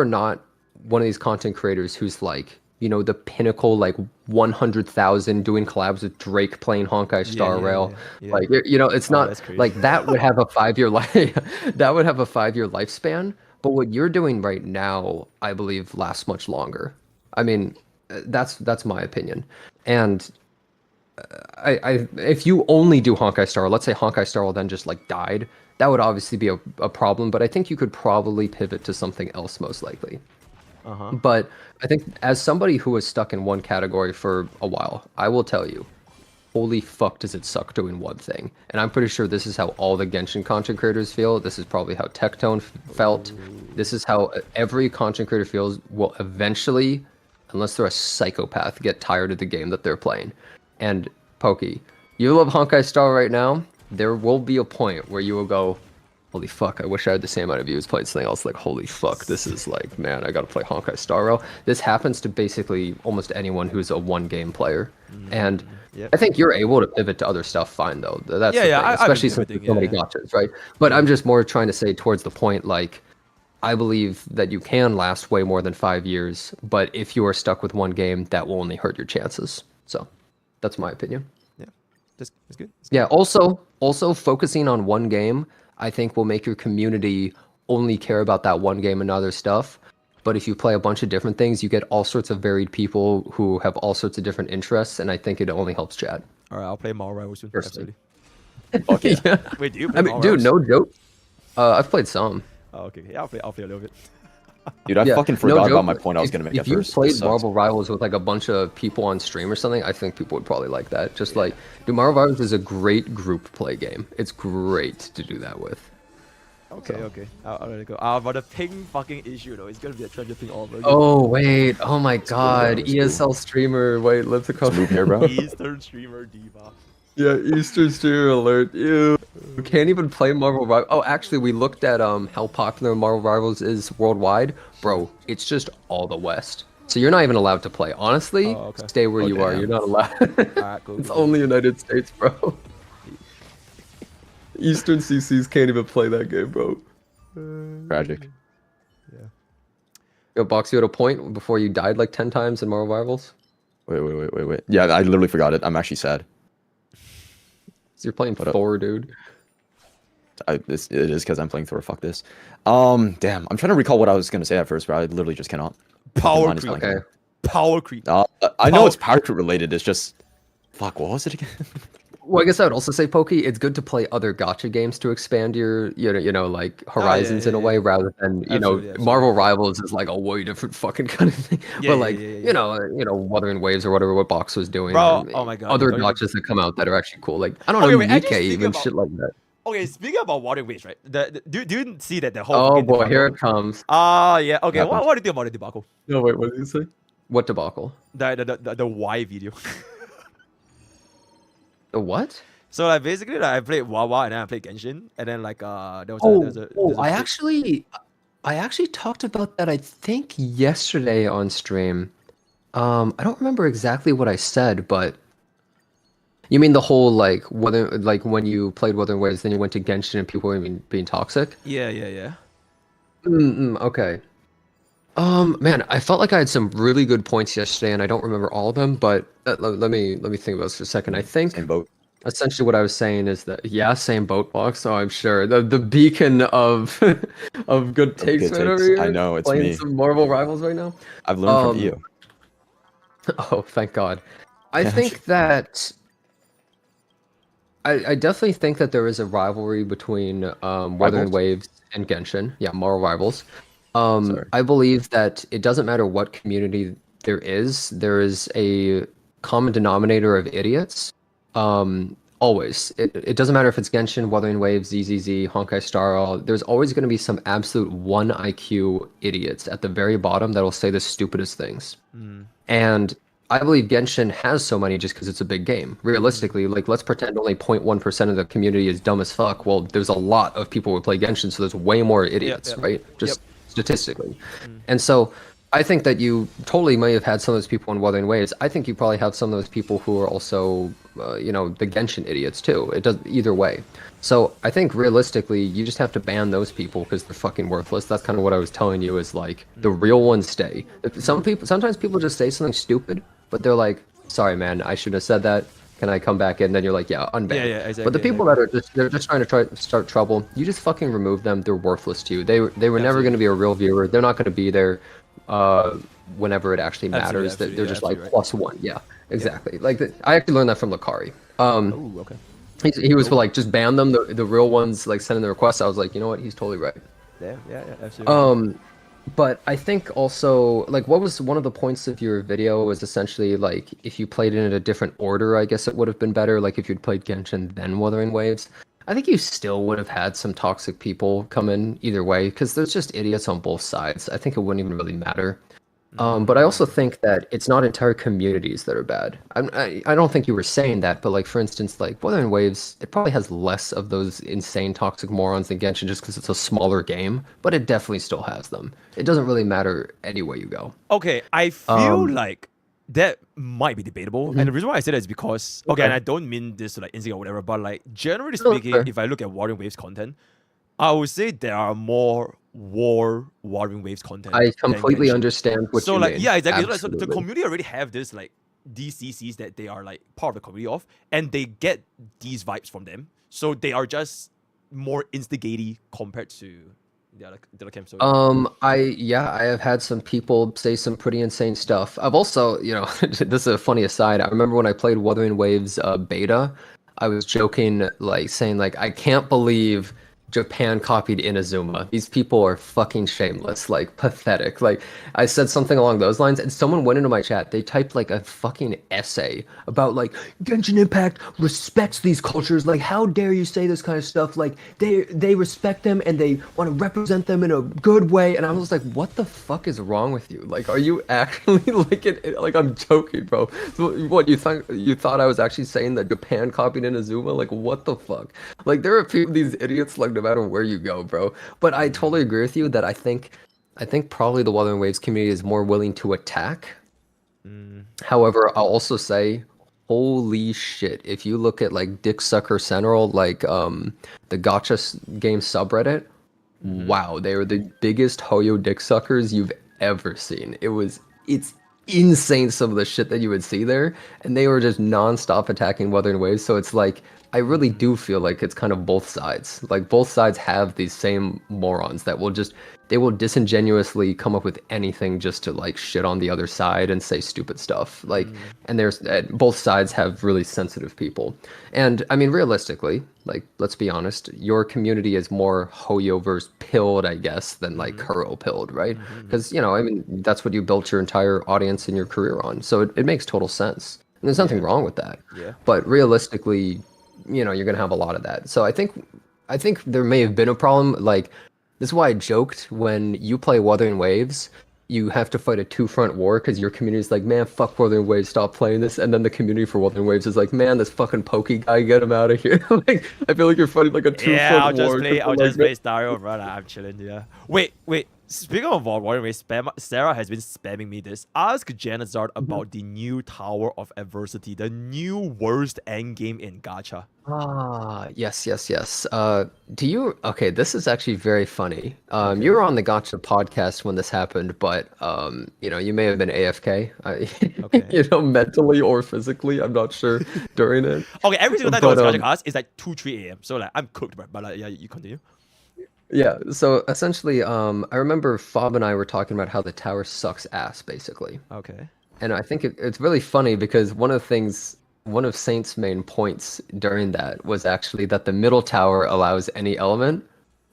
not one of these content creators who's like, you know, the pinnacle, like 100,000 doing collabs with Drake playing Honkai Star Rail. yeah. Like, you know, it's not that's crazy. like that would have a 5-year life. That would have a 5-year lifespan. But what you're doing right now, I believe, lasts much longer. I mean, that's my opinion. And if you only do Honkai Star, let's say Honkai Star Rail then just like died, that would obviously be a problem. But I think you could probably pivot to something else most likely. But I think as somebody who was stuck in one category for a while, I will tell you, holy fuck does it suck doing one thing. And I'm pretty sure this is how all the Genshin content creators feel. This is probably how Tectone felt. This is how every content creator feels will eventually, unless they're a psychopath, get tired of the game that they're playing. And Pokke, you love Honkai Star right now. There will be a point where you will go, holy fuck, I wish I had the same amount of views playing something else. Like, holy fuck, this is like, man, I gotta play Honkai Star Rail. This happens to basically almost anyone who's a one-game player. And I think you're able to pivot to other stuff fine, though. That's the thing, especially since there's so many gachas, right? But I'm just more trying to say towards the point, like, I believe that you can last way more than 5 years, but if you are stuck with one game, that will only hurt your chances. So, that's my opinion. Yeah, that's good. Yeah, also focusing on one game, I think will make your community only care about that one game and other stuff. But if you play a bunch of different things, you get all sorts of varied people who have all sorts of different interests, and I think it only helps chat. All right, I'll play Mall Rivals soon. Personally. Absolutely. Yeah. Wait, do you play I mean, Mall dude, Rivals? no joke. I've played some. Oh, okay. Yeah, I'll play a little bit. Dude, I fucking forgot about my point I was gonna make If at you first. played This Marvel Rivals with like a bunch of people on stream or something, I think people would probably like that. Just like, dude, Marvel Rivals is a great group play game. It's great to do that with. Okay, okay. I'll let it go. But the ping fucking issue though, it's gonna be a treasure thing all over again. Oh wait, oh my god, ESL streamer, wait, lives across move here, bro. Eastern streamer diva. Yeah, Eastern streamer alert. You can't even play Marvel Rivals. Oh, actually, we looked at how popular Marvel Rivals is worldwide, bro. It's just all the West, so you're not even allowed to play. Honestly, stay where you are. You're not allowed. Alright, cool. It's only United States, bro. Eastern CCs can't even play that game, bro. Tragic. Yo, Box, you had a point before you died like 10 times in Marvel Rivals? Wait. Yeah, I literally forgot it. I'm actually sad. So you're playing Thor, dude. It is because I'm playing Thor. Fuck this. Damn. I'm trying to recall what I was gonna say at first, but I literally just cannot. Power creep. Okay. Power creep. I know it's power creep related. It's just, fuck. What was it again? Well, I guess I would also say, Pokey, it's good to play other gacha games to expand your, like horizons in a way, rather than Absolutely. Marvel Rivals is like a way different fucking kind of thing. But like, you know, Wuthering Waves or whatever what Box was doing. Bro, oh my God, Other you're talking- gachas that come out that are actually cool. Like I don't know, wait, I just Nikkei, think even about- shit like that. Okay, speaking about water waves, right? Do you see that the whole? Oh fucking boy, debacle- here it comes. Yeah. Okay. What do you think about the debacle? No, wait, what did you say? What debacle? The Y video. The what? So like basically, like, I played Wawa and then I played Genshin, and then like there was I actually talked about that I think yesterday on stream. I don't remember exactly what I said, but you mean the whole like when you played Wuthering Waves, then you went to Genshin and people were being toxic? Yeah. Okay. Man, I felt like I had some really good points yesterday, and I don't remember all of them. But let me think about this for a second. I think Same boat. essentially what I was saying is that same boat Box. Oh, I'm sure the beacon of of good takes right over here. I know, it's playing me. some Marvel Rivals right now. I've learned from you. Oh, thank God. I think that I definitely think that there is a rivalry between Wuthering Waves and Genshin. Yeah, Marvel Rivals. I believe that it doesn't matter what community there is a common denominator of idiots. Always. It doesn't matter if it's Genshin, Wuthering Waves, ZZZ, Honkai Star Rail. There's always going to be some absolute 1 IQ idiots at the very bottom that will say the stupidest things. And I believe Genshin has so many just because it's a big game. Realistically, like let's pretend only 0.1% of the community is dumb as fuck. Well, there's a lot of people who play Genshin, so there's way more idiots, right? Just statistically. And so I think that you totally may have had some of those people in Wuthering Waves. I think you probably have some of those people who are also, the Genshin idiots too. It does either way. So I think realistically, you just have to ban those people because they're fucking worthless. That's kind of what I was telling you is like the real ones stay. Sometimes people just say something stupid, but they're like, sorry, man, I shouldn't have said that. Can I come back in? Then you're like, yeah, unban. Yeah, exactly. But the people that are they're just trying to start trouble, you just fucking remove them. They're worthless to you. They were never going to be a real viewer. They're not going to be there whenever it actually matters. They're just like +1. Yeah, exactly. Like I actually learned that from Lakari. Ooh, okay. He was like, just ban them. The real ones like sending the requests. I was like, you know what? He's totally right. Yeah, absolutely. But I think also, like, what was one of the points of your video was essentially, like, if you played it in a different order, I guess it would have been better. Like, if you'd played Genshin, then Wuthering Waves. I think you still would have had some toxic people come in either way, because there's just idiots on both sides. I think it wouldn't even really matter. But I also think that it's not entire communities that are bad. I don't think you were saying that, but like for instance, like Wuthering Waves, it probably has less of those insane toxic morons than Genshin just because it's a smaller game, but it definitely still has them. It doesn't really matter any way you go. Okay, I feel like that might be debatable, and the reason why I say that is because and I don't mean this to like instigate or whatever, but like generally speaking, if I look at Wuthering Waves content, I would say there are more Wuthering Waves content. I completely understand what you mean. So like exactly. So Absolutely. the community already have this like DCCs that they are like part of the community of, and they get these vibes from them. So they are just more instigating compared to the other camps. I have had some people say some pretty insane stuff. I've also, this is a funny aside. I remember when I played Wuthering Waves beta, I was joking, like saying like, I can't believe Japan copied Inazuma. These people are fucking shameless, like pathetic. Like I said something along those lines, and someone went into my chat. They typed like a fucking essay about like Genshin Impact respects these cultures. Like how dare you say this kind of stuff? Like they respect them and they want to represent them in a good way. And I was like, what the fuck is wrong with you? Like, are you actually like I'm joking, bro? So, what you thought I was actually saying that Japan copied Inazuma? Like what the fuck? Like there are these idiots like no matter where you go, bro. But I totally agree with you that I think probably the Wuthering Waves community is more willing to attack. However, I'll also say, holy shit, if you look at like Dick Sucker Central, like the gacha game subreddit, wow, they were the biggest Hoyo dick suckers you've ever seen. It's insane some of the shit that you would see there, and they were just non-stop attacking Wuthering Waves. So it's like I really do feel like it's kind of both sides. Like both sides have these same morons that will disingenuously come up with anything just to like shit on the other side and say stupid stuff. Like, and both sides have really sensitive people. And I mean, realistically, like, let's be honest, your community is more Hoyo versus pilled, I guess, than like Kuro pilled, right? Because, I mean, that's what you built your entire audience and your career on. So it makes total sense. And there's nothing wrong with that. Yeah. But realistically, you're going to have a lot of that. So I think there may have been a problem. Like, this is why I joked when you play Wuthering Waves, you have to fight a two-front war because your community is like, man, fuck Wuthering Waves, stop playing this. And then the community for Wuthering Waves is like, man, this fucking Pokke guy, get him out of here. Like, I feel like you're fighting like a two-front war. I'll just play Dario, brother. I'm chilling, yeah. Wait. Speaking of Wuthering Waves, Sarah has been spamming me this. Ask Janazard about the new Tower of Adversity, the new worst endgame in gacha. Yes. Okay, this is actually very funny. You were on the Gacha podcast when this happened, but you may have been AFK, mentally or physically. I'm not sure during it. Okay, every single time I was Gacha class is like 2-3 a.m. So like I'm cooked, but yeah, you continue. Yeah, so essentially, I remember Fob and I were talking about how the tower sucks ass, basically. Okay. And I think it's really funny because one of Saint's main points during that was actually that the middle tower allows any element.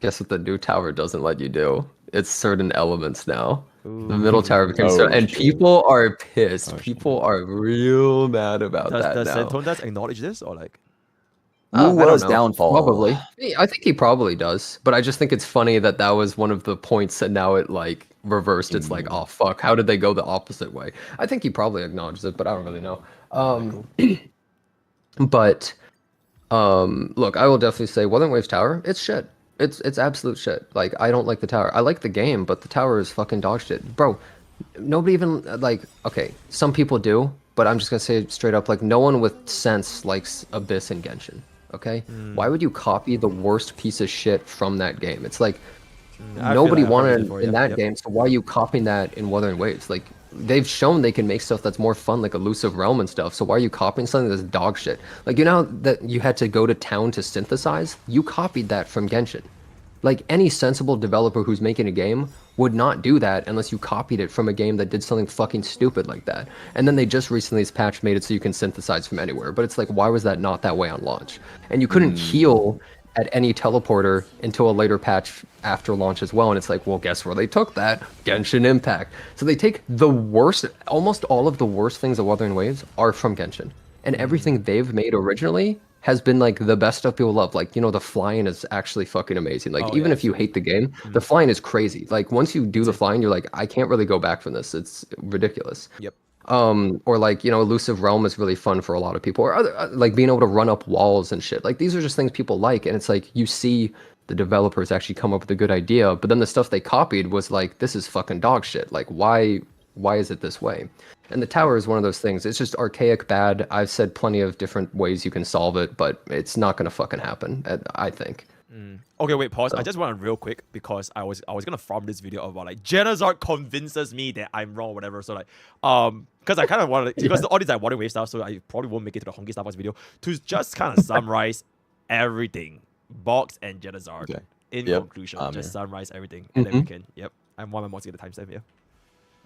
Guess what the new tower doesn't let you do? It's certain elements now. The middle tower becomes certain, and people are pissed. People are real mad about that now. Does Santondas acknowledge this or like? Wu's downfall. Probably. I think he probably does, but I just think it's funny that was one of the points, and now it like reversed. It's like, oh fuck, how did they go the opposite way? I think he probably acknowledges it, but I don't really know. But look, I will definitely say Wuthering Waves Tower, it's shit. It's absolute shit. Like, I don't like the tower. I like the game, but the tower is fucking dog shit, bro. Nobody even like. Okay, some people do, but I'm just gonna say it straight up, like, no one with sense likes Abyss and Genshin. Okay, why would you copy the worst piece of shit from that game? It's like nobody wanted in that game, so why are you copying that in Wuthering Waves? Like, they've shown they can make stuff that's more fun, like Elusive Realm and stuff. So why are you copying something that's dog shit? Like, that you had to go to town to synthesize? You copied that from Genshin. Like, any sensible developer who's making a game would not do that unless you copied it from a game that did something fucking stupid like that. And then they just recently, this patch made it so you can synthesize from anywhere. But it's like, why was that not that way on launch? And you couldn't heal at any teleporter until a later patch after launch as well. And it's like, well, guess where they took that? Genshin Impact. So they take the worst, almost all of the worst things of Wuthering Waves are from Genshin. And everything they've made originally has been like the best stuff people love. Like, the flying is actually fucking amazing. Like, even if you hate the game, the flying is crazy. Like, once you do the flying, you're like, I can't really go back from this. It's ridiculous. Yep. Or like, Elusive Realm is really fun for a lot of people. Or other, like being able to run up walls and shit. Like, these are just things people like. And it's like, you see the developers actually come up with a good idea, but then the stuff they copied was like, this is fucking dog shit. Like, why is it this way? And the tower is one of those things. It's just archaic bad. I've said plenty of different ways you can solve it, but it's not going to fucking happen, I think. Okay, wait, pause. I just want to real quick because I was gonna farm this video about like Janazard convinces me that I'm wrong or whatever. So like because I kind of wanted because all these like Wuthering Wave stuff, so I probably won't make it to the Honkai Star Wars video to just kind of summarize everything. Box and Janazard in conclusion. Just summarize everything and then we can. Yep. I'm one of my mods get the timestamp here.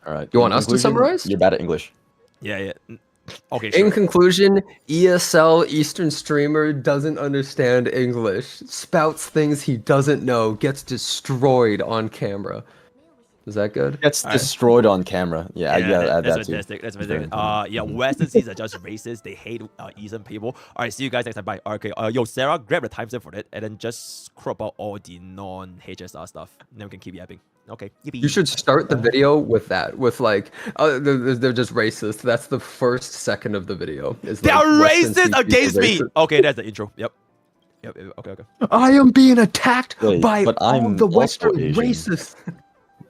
All right. You want us to summarize? You're bad at English. Yeah. Okay, In conclusion, ESL Eastern streamer doesn't understand English, spouts things he doesn't know, gets destroyed on camera. Is that good? Gets destroyed on camera. Yeah, you gotta add that's that too. fantastic. That's It's very fantastic. Yeah, Western seas are just racist. They hate Eastern people. All right, see you guys next time. Bye. Okay, yo, Sarah, grab the timestamp for it, and then just crop out all the non-HSR stuff. Then we can keep yapping. Okay. Yippee. You should start the video with that, with like, they're just racist. That's the first second of the video. They are racist against me. Okay, that's the intro. Yep. Okay. I am being attacked by but all I'm the also Western Asian. racists.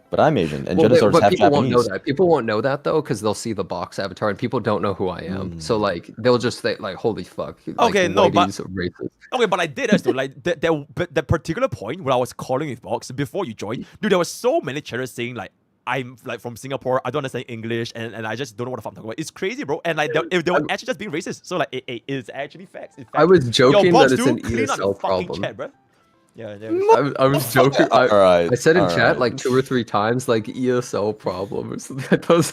But I'm Asian, and Well, Genosaur's but half people won't know Japanese. that. People won't know that though, because they'll see the box avatar, and people don't know who I am. So like, they'll just think like, "Holy fuck!" Like, Okay, no, but racist. Okay, but I did as though like that particular point when I was calling with box before you joined, dude, there was so many chatters saying like I'm like from Singapore, I don't understand English, and I just don't know what the fuck I'm talking about. It's crazy, bro. And like they were actually just being racist. So like it is actually facts. I was joking Box, that it's an dude, clean up the ESL fucking problem. chat, bro. Yeah, I was joking. I said in all chat right. like 2 or 3 times like ESL problem or something. That was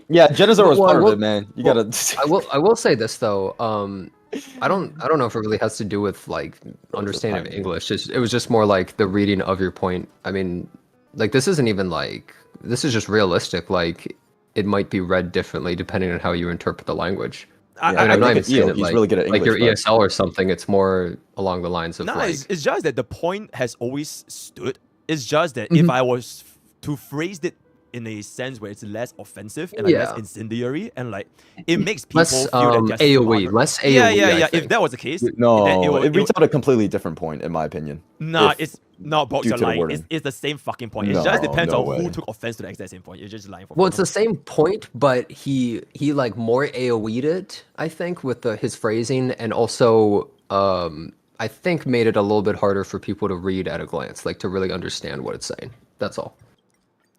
Yeah, Genosaur was Well, part well, of it, man. You well, gotta. I will say this though. I don't know if it really has to do with like understanding of English. It was just more like the reading of your point. I mean, like this isn't even like, this is just realistic. Like it might be read differently depending on how you interpret the language. I mean, I'm not even saying it he's like, really good at like your English, ESL or something. It's more along the lines of No, like, it's just that the point has always stood. It's just that if I was to phrase it in a sense where it's less offensive and like less Yeah. incendiary and like it makes people less feel that they're AOE, smarter. less AOE. Yeah. I If think. that was the case, No, then it reads out a completely different point, in my opinion. Nah, If- it's not box due you're to the lying. wording. It's the same fucking point. It No, just depends no on who way. took offense to the exact same point. You're just lying for Well, it's fun. the same point, but he like more AOE'd it, I think, with his phrasing, and also I think made it a little bit harder for people to read at a glance, like to really understand what it's saying. That's all.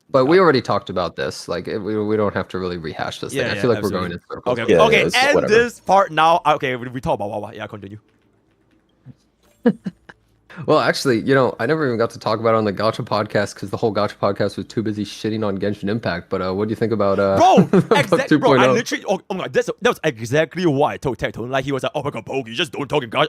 But we already talked about this. Like we don't have to really rehash this thing. I feel like we're going in circles. Okay, Yeah, okay, it's and whatever. this part now. Okay, we talk about Wawa. Yeah, continue. Well, actually, you know, I never even got to talk about it on the Gacha podcast because the whole Gacha podcast was too busy shitting on Genshin Impact. But what do you think about Bro, about exactly, bro. I 2.0? literally, oh my god, that was exactly why I told Tectone. Like he was like, oh my god, Poke, you just don't talk in Gacha.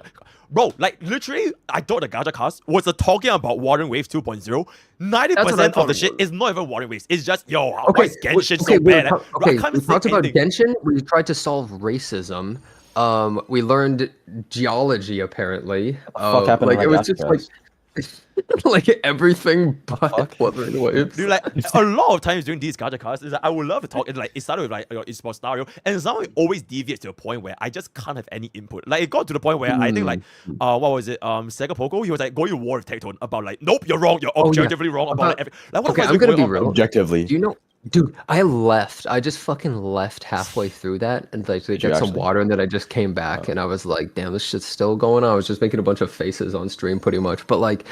Bro, like literally, I thought the Gacha cast was talking about Watering Waves 2.0. 90% of the shit is not even Watering Waves. It's just yo, why is Genshin so bad? Bro, I can't we even say talked about anything. Genshin. We tried to solve racism. We learned geology apparently. fuck happened like to it that was Gacha just cast? like everything but Wuthering Waves. Dude, like a lot of times during these gacha casts, is like, I would love to talk. It started with like it's about Stario, and somehow it always deviates to a point where I just can't have any input. Like it got to the point where I think like what was it? Singaporean, he was like going to war with Tectone about like, nope, you're wrong, you're objectively wrong about like, like what Okay, the fuck I'm is gonna going be on? real. Objectively. Do you know, dude? I left. I just fucking left halfway through that and like to you get some actually? water, and then I just came back and I was like, damn, this shit's still going on. I was just making a bunch of faces on stream, pretty much. But like,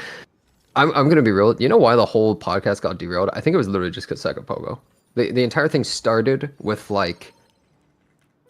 I'm gonna be real. You know why the whole podcast got derailed? I think it was literally just because Pogo. The entire thing started with like,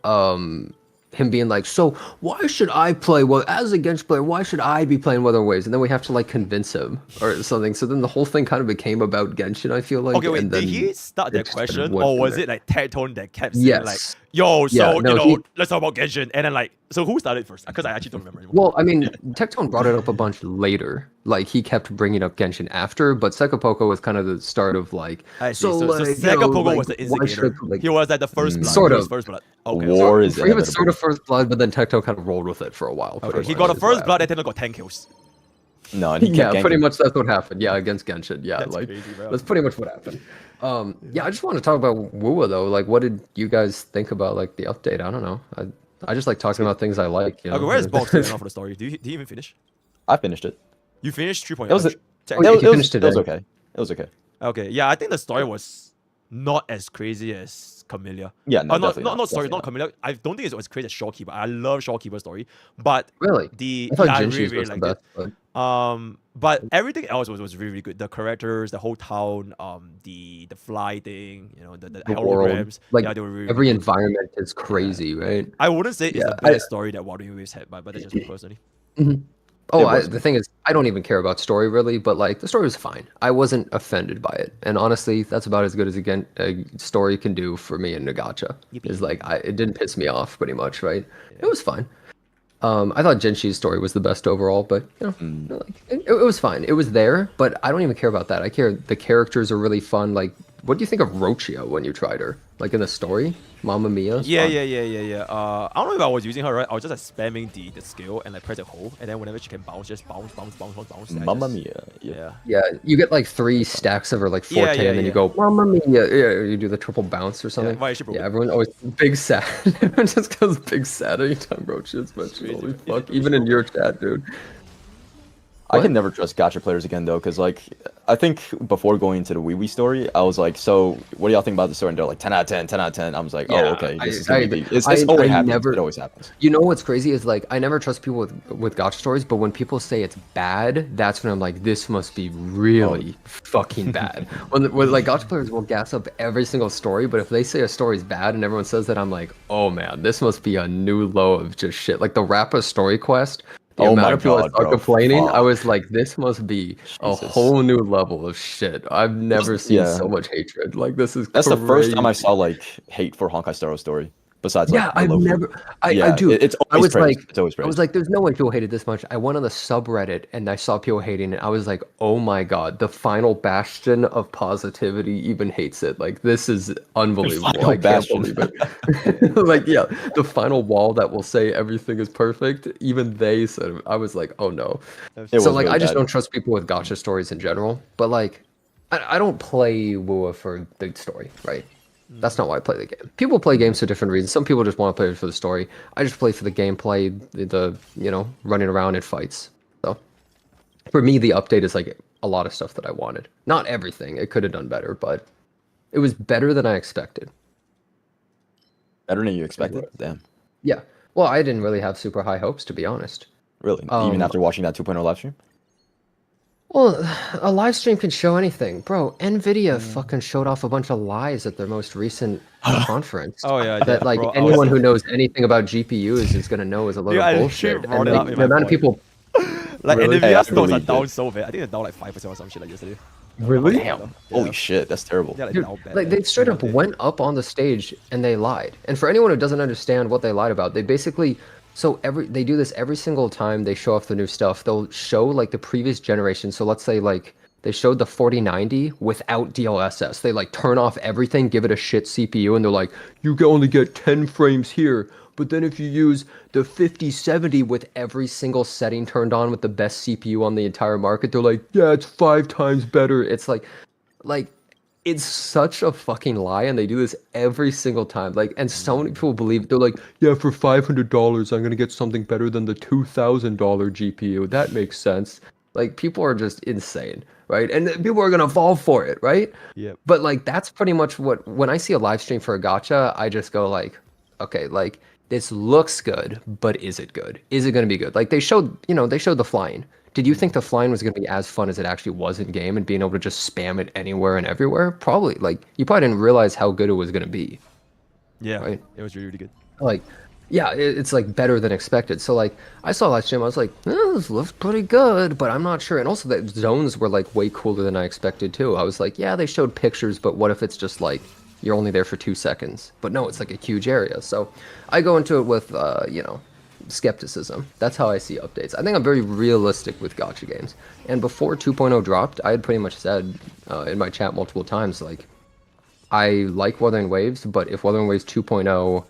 him being like, so why should I play? Well, as a Genshin player, why should I be playing Wuthering Waves? And then we have to like convince him or something. So then the whole thing kind of became about Genshin. I feel like. Okay, wait, and did then he start that it just kind of question, went or from was there. it like Tectone that kept saying Yes. like, yo, so Yeah, no, you know, he- let's talk about Genshin, and then like, so who started first? Because I actually don't remember anymore. Well, I mean, Tectone brought it up a bunch later. Like he kept bringing up Genshin after, but Sekapoko was kind of the start of like. I see. So like, Sekapoko like, was the why should I- instigator. like, He was like the first blood. sort He was of. first blood. Okay. War is He was inevitable. sort of first blood, but then Tectone kind of rolled with it for a while. Okay, pretty he much got the is what first blood, happened. and then got 10 kills. No, and he Yeah, kept pretty ganking. much that's what happened. Yeah, against Genshin. Yeah, That's like crazy, bro. that's pretty much what happened. Yeah, I just want to talk about Wua though. Like, what did you guys think about like the update? I don't know. I just like talking about things I like. You know? Okay, where's Box taking off for the story? Did you even finish? I finished it. You finished 3.0. It was. Oh, yeah, you finished It was today. okay. It was okay. Okay, yeah, I think the story was not as crazy as Camellia. Yeah, no, not definitely not sorry, definitely not Camellia. I don't think it's as crazy as Shawkeeper. I love Shawkeeper's story, but Really? the I thought yeah, I Jinshi's really, really was the liked best. it. But... But everything else was really, really good. The characters, the whole town, the fly thing, you know, the the holograms. world, like yeah, they were really, every really good. environment is crazy, right? I wouldn't say it's Yeah, the best story that Wuthering Waves had, but that's just me personally. Oh, the thing is, I don't even care about story really, but like the story was fine. I wasn't offended by it, and honestly, that's about as good as a story can do for me in gacha. Is like it didn't piss me off pretty much, right? It was fine. I thought Genshi's story was the best overall, but you know, like it was fine. It was there, but I don't even care about that. I care the characters are really fun. Like, what do you think of Rochia when you tried her? Like in the story, Mamma Mia. Yeah. I don't know if I was using her right. I was just like spamming the skill and like press a hold, and then whenever she can bounce, just bounce. Mamma Mia. Yeah. Yeah, you get like 3 stacks of her, like forte, and then you go Mamma Mia. Yeah, you do the triple bounce or something. Yeah, everyone always big sad. Everyone just goes big sad anytime Rochia is mentioned. Holy fuck! Even in your chat, dude. I can never trust gacha players again though, because like I think before going into the Wee story, I was like, so what do y'all think about the story? And they're like 10 out of 10, 10 out of 10. I was like, oh okay, this is gonna be. It's always happens. It always happens. You know what's crazy is like I never trust people with gacha stories, but when people say it's bad, that's when I'm like, this must be really fucking bad. when like gacha players will gas up every single story, but if they say a story's bad and everyone says that, I'm like, oh man, this must be a new low of just shit. Like the Rappa story quest. The amount of people that start complaining, I was like, this must be a whole new level of shit. I've never seen so much hatred. Like, this is That's the first time I saw, like, hate for Honkai Star Rail story. Besides, like, I've never. I do. It's always praised. It's always praised. I was like, there's no way people hated this much. I went on the subreddit and I saw people hating it. I was like, oh my god, the final bastion of positivity even hates it. Like, this is unbelievable. I can't believe it. Like, yeah, the final wall that will say everything is perfect. Even they said it. I was like, oh no. So like, I just don't trust people with gacha stories in general. But like, I don't play WoA for the story, right? That's not why I play the game. People play games for different reasons. Some people just want to play it for the story. I just play for the gameplay, the you know, running around in fights. So for me, the update is like a lot of stuff that I wanted. Not everything. It could have done better, but it was better than I expected. Better than you expected? Damn. Yeah. Well, I didn't really have super high hopes, to be honest. Really? Even after watching that 2.0 live stream? Well, a live stream can show anything. Bro, NVIDIA fucking showed off a bunch of lies at their most recent conference. Oh, yeah. That, like, bro, anyone who knows anything about GPUs is going to know is a load of bullshit. And like, the amount of people... Like, really? NVIDIA stocks are down so bad. I think they're down like 5% or some shit like yesterday. Really? Damn. Holy shit, that's terrible. Yeah, like, dude, like they straight up went up on the stage and they lied. And for anyone who doesn't understand what they lied about, they basically... So they do this every single time they show off the new stuff. They'll show like the previous generation. So let's say like they showed the 4090 without DLSS. They like turn off everything, give it a shit CPU, and they're like, you can only get 10 frames here. But then if you use the 5070 with every single setting turned on with the best CPU on the entire market, they're like, yeah, it's 5 times better. It's like it's such a fucking lie, and they do this every single time. Like, and so many people believe it. They're like, yeah, for $500, I'm gonna get something better than the $2,000 GPU. That makes sense. Like, people are just insane, right? And people are gonna fall for it, right? Yeah. But like, that's pretty much what. When I see a live stream for a gacha, I just go like, okay, like this looks good, but is it good? Is it gonna be good? Like they showed the flying. Did you think the flying was going to be as fun as it actually was in game and being able to just spam it anywhere and everywhere? Probably. Like, you probably didn't realize how good it was going to be. Yeah, right? It was really, really good. Like, yeah, it's like better than expected. So like, I saw live stream, I was like, this looks pretty good, but I'm not sure. And also the zones were like way cooler than I expected too. I was like, yeah, they showed pictures, but what if it's just like, you're only there for 2 seconds? But no, it's like a huge area. So I go into it with, skepticism. That's how I see updates. I think I'm very realistic with gacha games. And before 2.0 dropped, I had pretty much said in my chat multiple times, like, I like Wuthering Waves, but if Wuthering Waves 2.0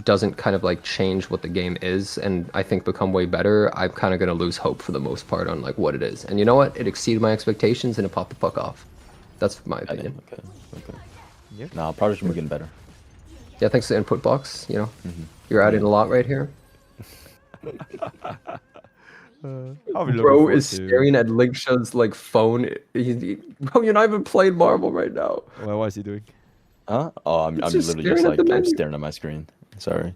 doesn't kind of like change what the game is and I think become way better, I'm kind of going to lose hope for the most part on like what it is. And you know what? It exceeded my expectations and it popped the fuck off. That's my opinion. Okay. Yeah. Nah, Prodigy we're getting better. Yeah, thanks to the input box, you're adding a lot right here. Bro is staring at Linksha's like phone. Bro, you're not even playing Marvel right now. Well, what is he doing? Huh? Oh, I'm literally just like I'm staring at my screen. Sorry.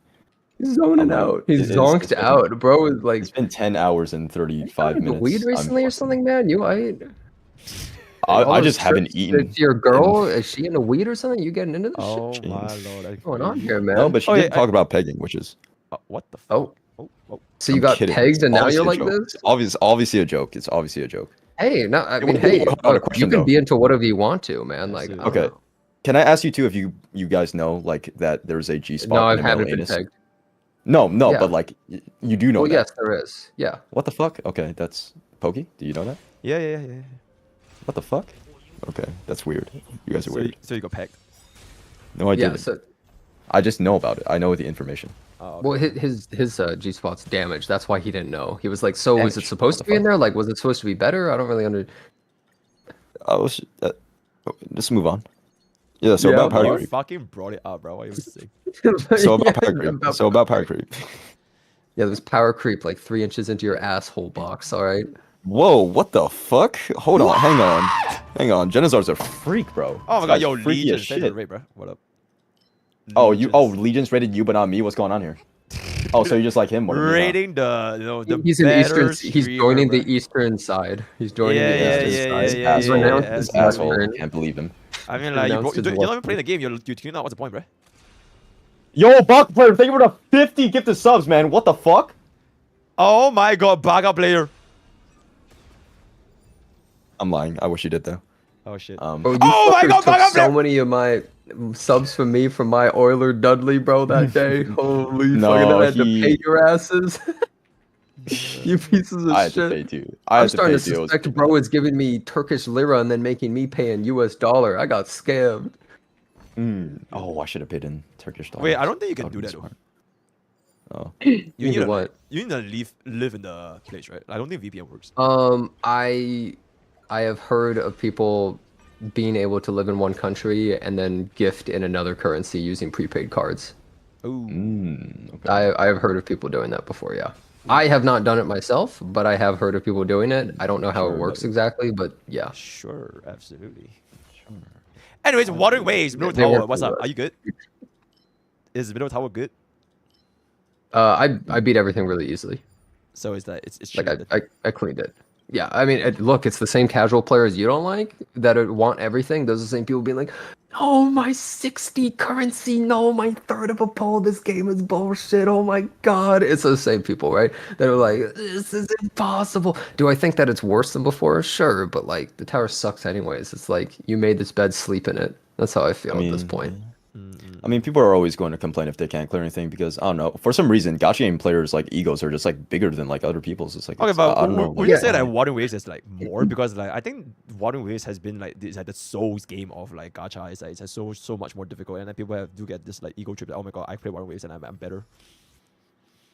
He's zoning out. He's zonked out. Bro is like. It's been 10 hours and 35 minutes. Weed recently or something, man? You I just haven't eaten. Your girl, is she into weed or something? You getting into this shit? Shit? My lord. What's going on here, man? No, but she did talk about pegging, which is. What the fuck? Oh. So you I'm got kidding. pegged It's and now you're obviously a like joke. this? It's obviously a joke. It's obviously a joke. Hey, no, I mean, wait, hey, hold on, a look, you question, can though. be into whatever you want to, man. Like, I don't Okay. know. Can I ask you too if you guys know like that there's a G spot? No, I in a male haven't been anus? pegged. No, Yeah. but like you do know Well, that. yes, there is. Yeah. What the fuck? Okay, that's Pokey. Do you know that? Yeah. What the fuck? Okay, that's weird. You guys are weird. So you got pegged. No, I Yeah, didn't. so I just know about it. I know the information. Oh, well, his G spot's damaged. That's why he didn't know. He was like, so was it Damaged? supposed What to the be in fuck? there? Like, was it supposed to be better? I don't really under. Oh, just move on. Yeah. So about power You creep. fucking brought it up, bro. What are you saying? So about Yeah, power creep. about So about power creep. Yeah, there's power creep like 3 inches into your asshole box. All right. Whoa, what the fuck? Hold on, hang on. Genazar's a freak, bro. Oh my This god, guy's yo, freaky Legion, as send shit. the rate, bro. What up? Legion's rated you, but not me. What's going on here? Oh, so you're just like him? More than me, huh? Rating the He's an better Eastern. He's streamer, joining bro. the Eastern side. He's joining Yeah, the yeah, Eastern yeah, side. yeah, He's yeah, asshole. renounced yeah, his This black asshole. burn. Can't believe him. I mean, like, Renounced his you're not black even playing the game. You're tuning out. What's the point, bro? Yo, Buck player, thank you for the 50 gifted subs, man. What the fuck? Oh my god, Baga player. I'm lying. I wish you did though. Oh shit. Bro, you Oh my fuckers God, took Baga so player. many of my subs from me from my Euler Dudley, bro, that day. Holy No, fucking! I had to he- pay your asses. You pieces of I had shit. to pay too. I I'm had to starting pay to too. It was suspect pretty bro bad. is giving me Turkish lira and then making me pay in US dollar. I got scammed. Oh, I should have paid in Turkish dollars. Wait, I don't think you can That do would've that been though. smart. Oh. You You need do to what? You need to live in the place, right? I don't think VPN works. I have heard of people being able to live in one country and then gift in another currency using prepaid cards. Ooh. Okay. I have heard of people doing that before, yeah. I have not done it myself, but I have heard of people doing it. I don't know how it works exactly, but yeah. Sure, absolutely. Sure. Anyways, Water Waves, Middle They work Tower, what's for up? us. Are you good? Is Middle Tower good? I beat everything really easily. So is that it's Like chill. I cleaned it. Yeah, I mean, look, it's the same casual players you don't like that want everything. Those are the same people being like, "Oh, my 60 currency, no, my third of a pole. This game is bullshit. Oh my god!" It's the same people, right? That are like, "This is impossible." Do I think that it's worse than before? Sure, but like the tower sucks anyways. It's like you made this bed, sleep in it. That's how I feel at this point. I mean, people are always going to complain if they can't clear anything because I don't know. For some reason, gacha game players like egos are just like bigger than like other people's. It's like Okay, but I don't know. would you say that Water Waves is like more because like I think Water Waves has been like this like the Souls game of like gacha. It's like it's so much more difficult, and then people do get this like ego trip. That, oh my god, I play Water Waves and I'm better.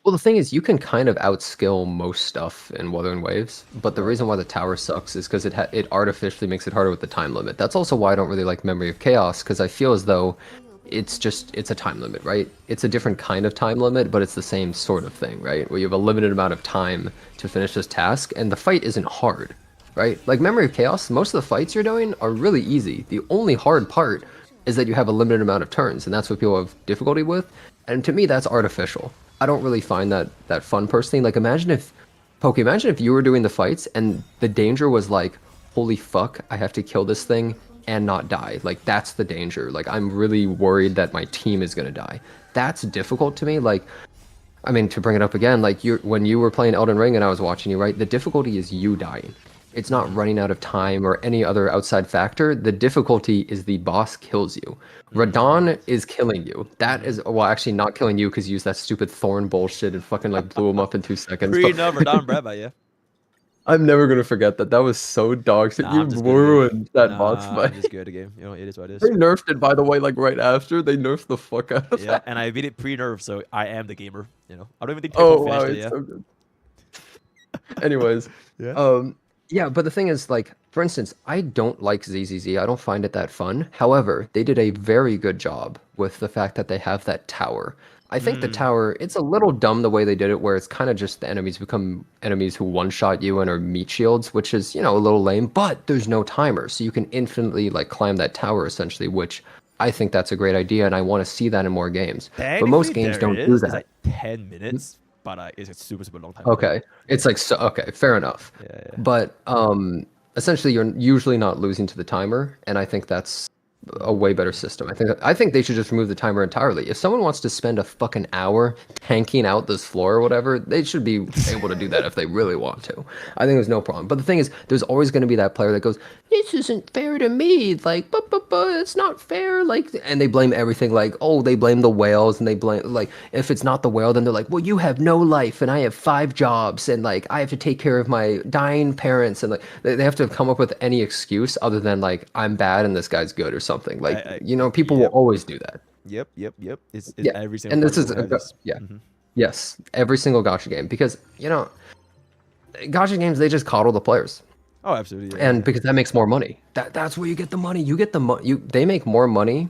Well, the thing is, you can kind of outskill most stuff in Wuthering Waves, but the reason why the tower sucks is because it artificially makes it harder with the time limit. That's also why I don't really like Memory of Chaos, because I feel as though it's a time limit, right? It's a different kind of time limit, but it's the same sort of thing, right? Where you have a limited amount of time to finish this task, and the fight isn't hard, right? Like Memory of Chaos, most of the fights you're doing are really easy. The only hard part is that you have a limited amount of turns, and that's what people have difficulty with. And to me, that's artificial. I don't really find that fun personally. Like imagine if you were doing the fights and the danger was like, holy fuck, I have to kill this thing and not die. Like that's the danger. Like I'm really worried that my team is gonna die. That's difficult to me. Like, I mean, to bring it up again, like when you were playing Elden Ring and I was watching you, right? The difficulty is you dying. It's not running out of time or any other outside factor. The difficulty is the boss kills you. Radon is killing you. That is, well, actually not killing you because you used that stupid thorn bullshit and fucking like blew him up in 2 seconds. Pre-number Radon, bruh, yeah. I'm never gonna forget that. That was so dog shit. You ruined that boss fight. I'm just good at the game. You know, it is what it is. They nerfed it, by the way, like right after. They nerfed the fuck out of Yeah, that. and I beat it pre-nerf, so I am the gamer. You know, I don't even think Oh people wow, finished it's it. so good. Anyways, yeah, but the thing is, like, for instance, I don't like ZZZ. I don't find it that fun. However, they did a very good job with the fact that they have that tower. I think the tower, it's a little dumb the way they did it, where it's kind of just the enemies become enemies who one-shot you and are meat shields, which is, you know, a little lame, but there's no timer. So you can infinitely, like, climb that tower, essentially, which I think that's a great idea, and I want to see that in more games. But most games don't do that. It's like 10 minutes, but it's a super long time. Okay, it's like okay, fair enough. Yeah. But essentially, you're usually not losing to the timer, and I think that's a way better system. I think they should just remove the timer entirely. If someone wants to spend a fucking hour tanking out this floor or whatever, they should be able to do that if they really want to. I think there's no problem. But the thing is, there's always going to be that player that goes, "This isn't fair to me. Like, but it's not fair." Like, and they blame everything. Like, oh, they blame the whales, and they blame like if it's not the whale, then they're like, "Well, you have no life, and I have 5 jobs, and like I have to take care of my dying parents," and like they have to come up with any excuse other than like I'm bad and this guy's good or something. Like people will always do that. Yep. It's Yeah, every single and this is will have this. yes, every single gacha game because gacha games they just coddle the players. Oh, absolutely. And because that makes more money. That's where you get the money. You get the they make more money.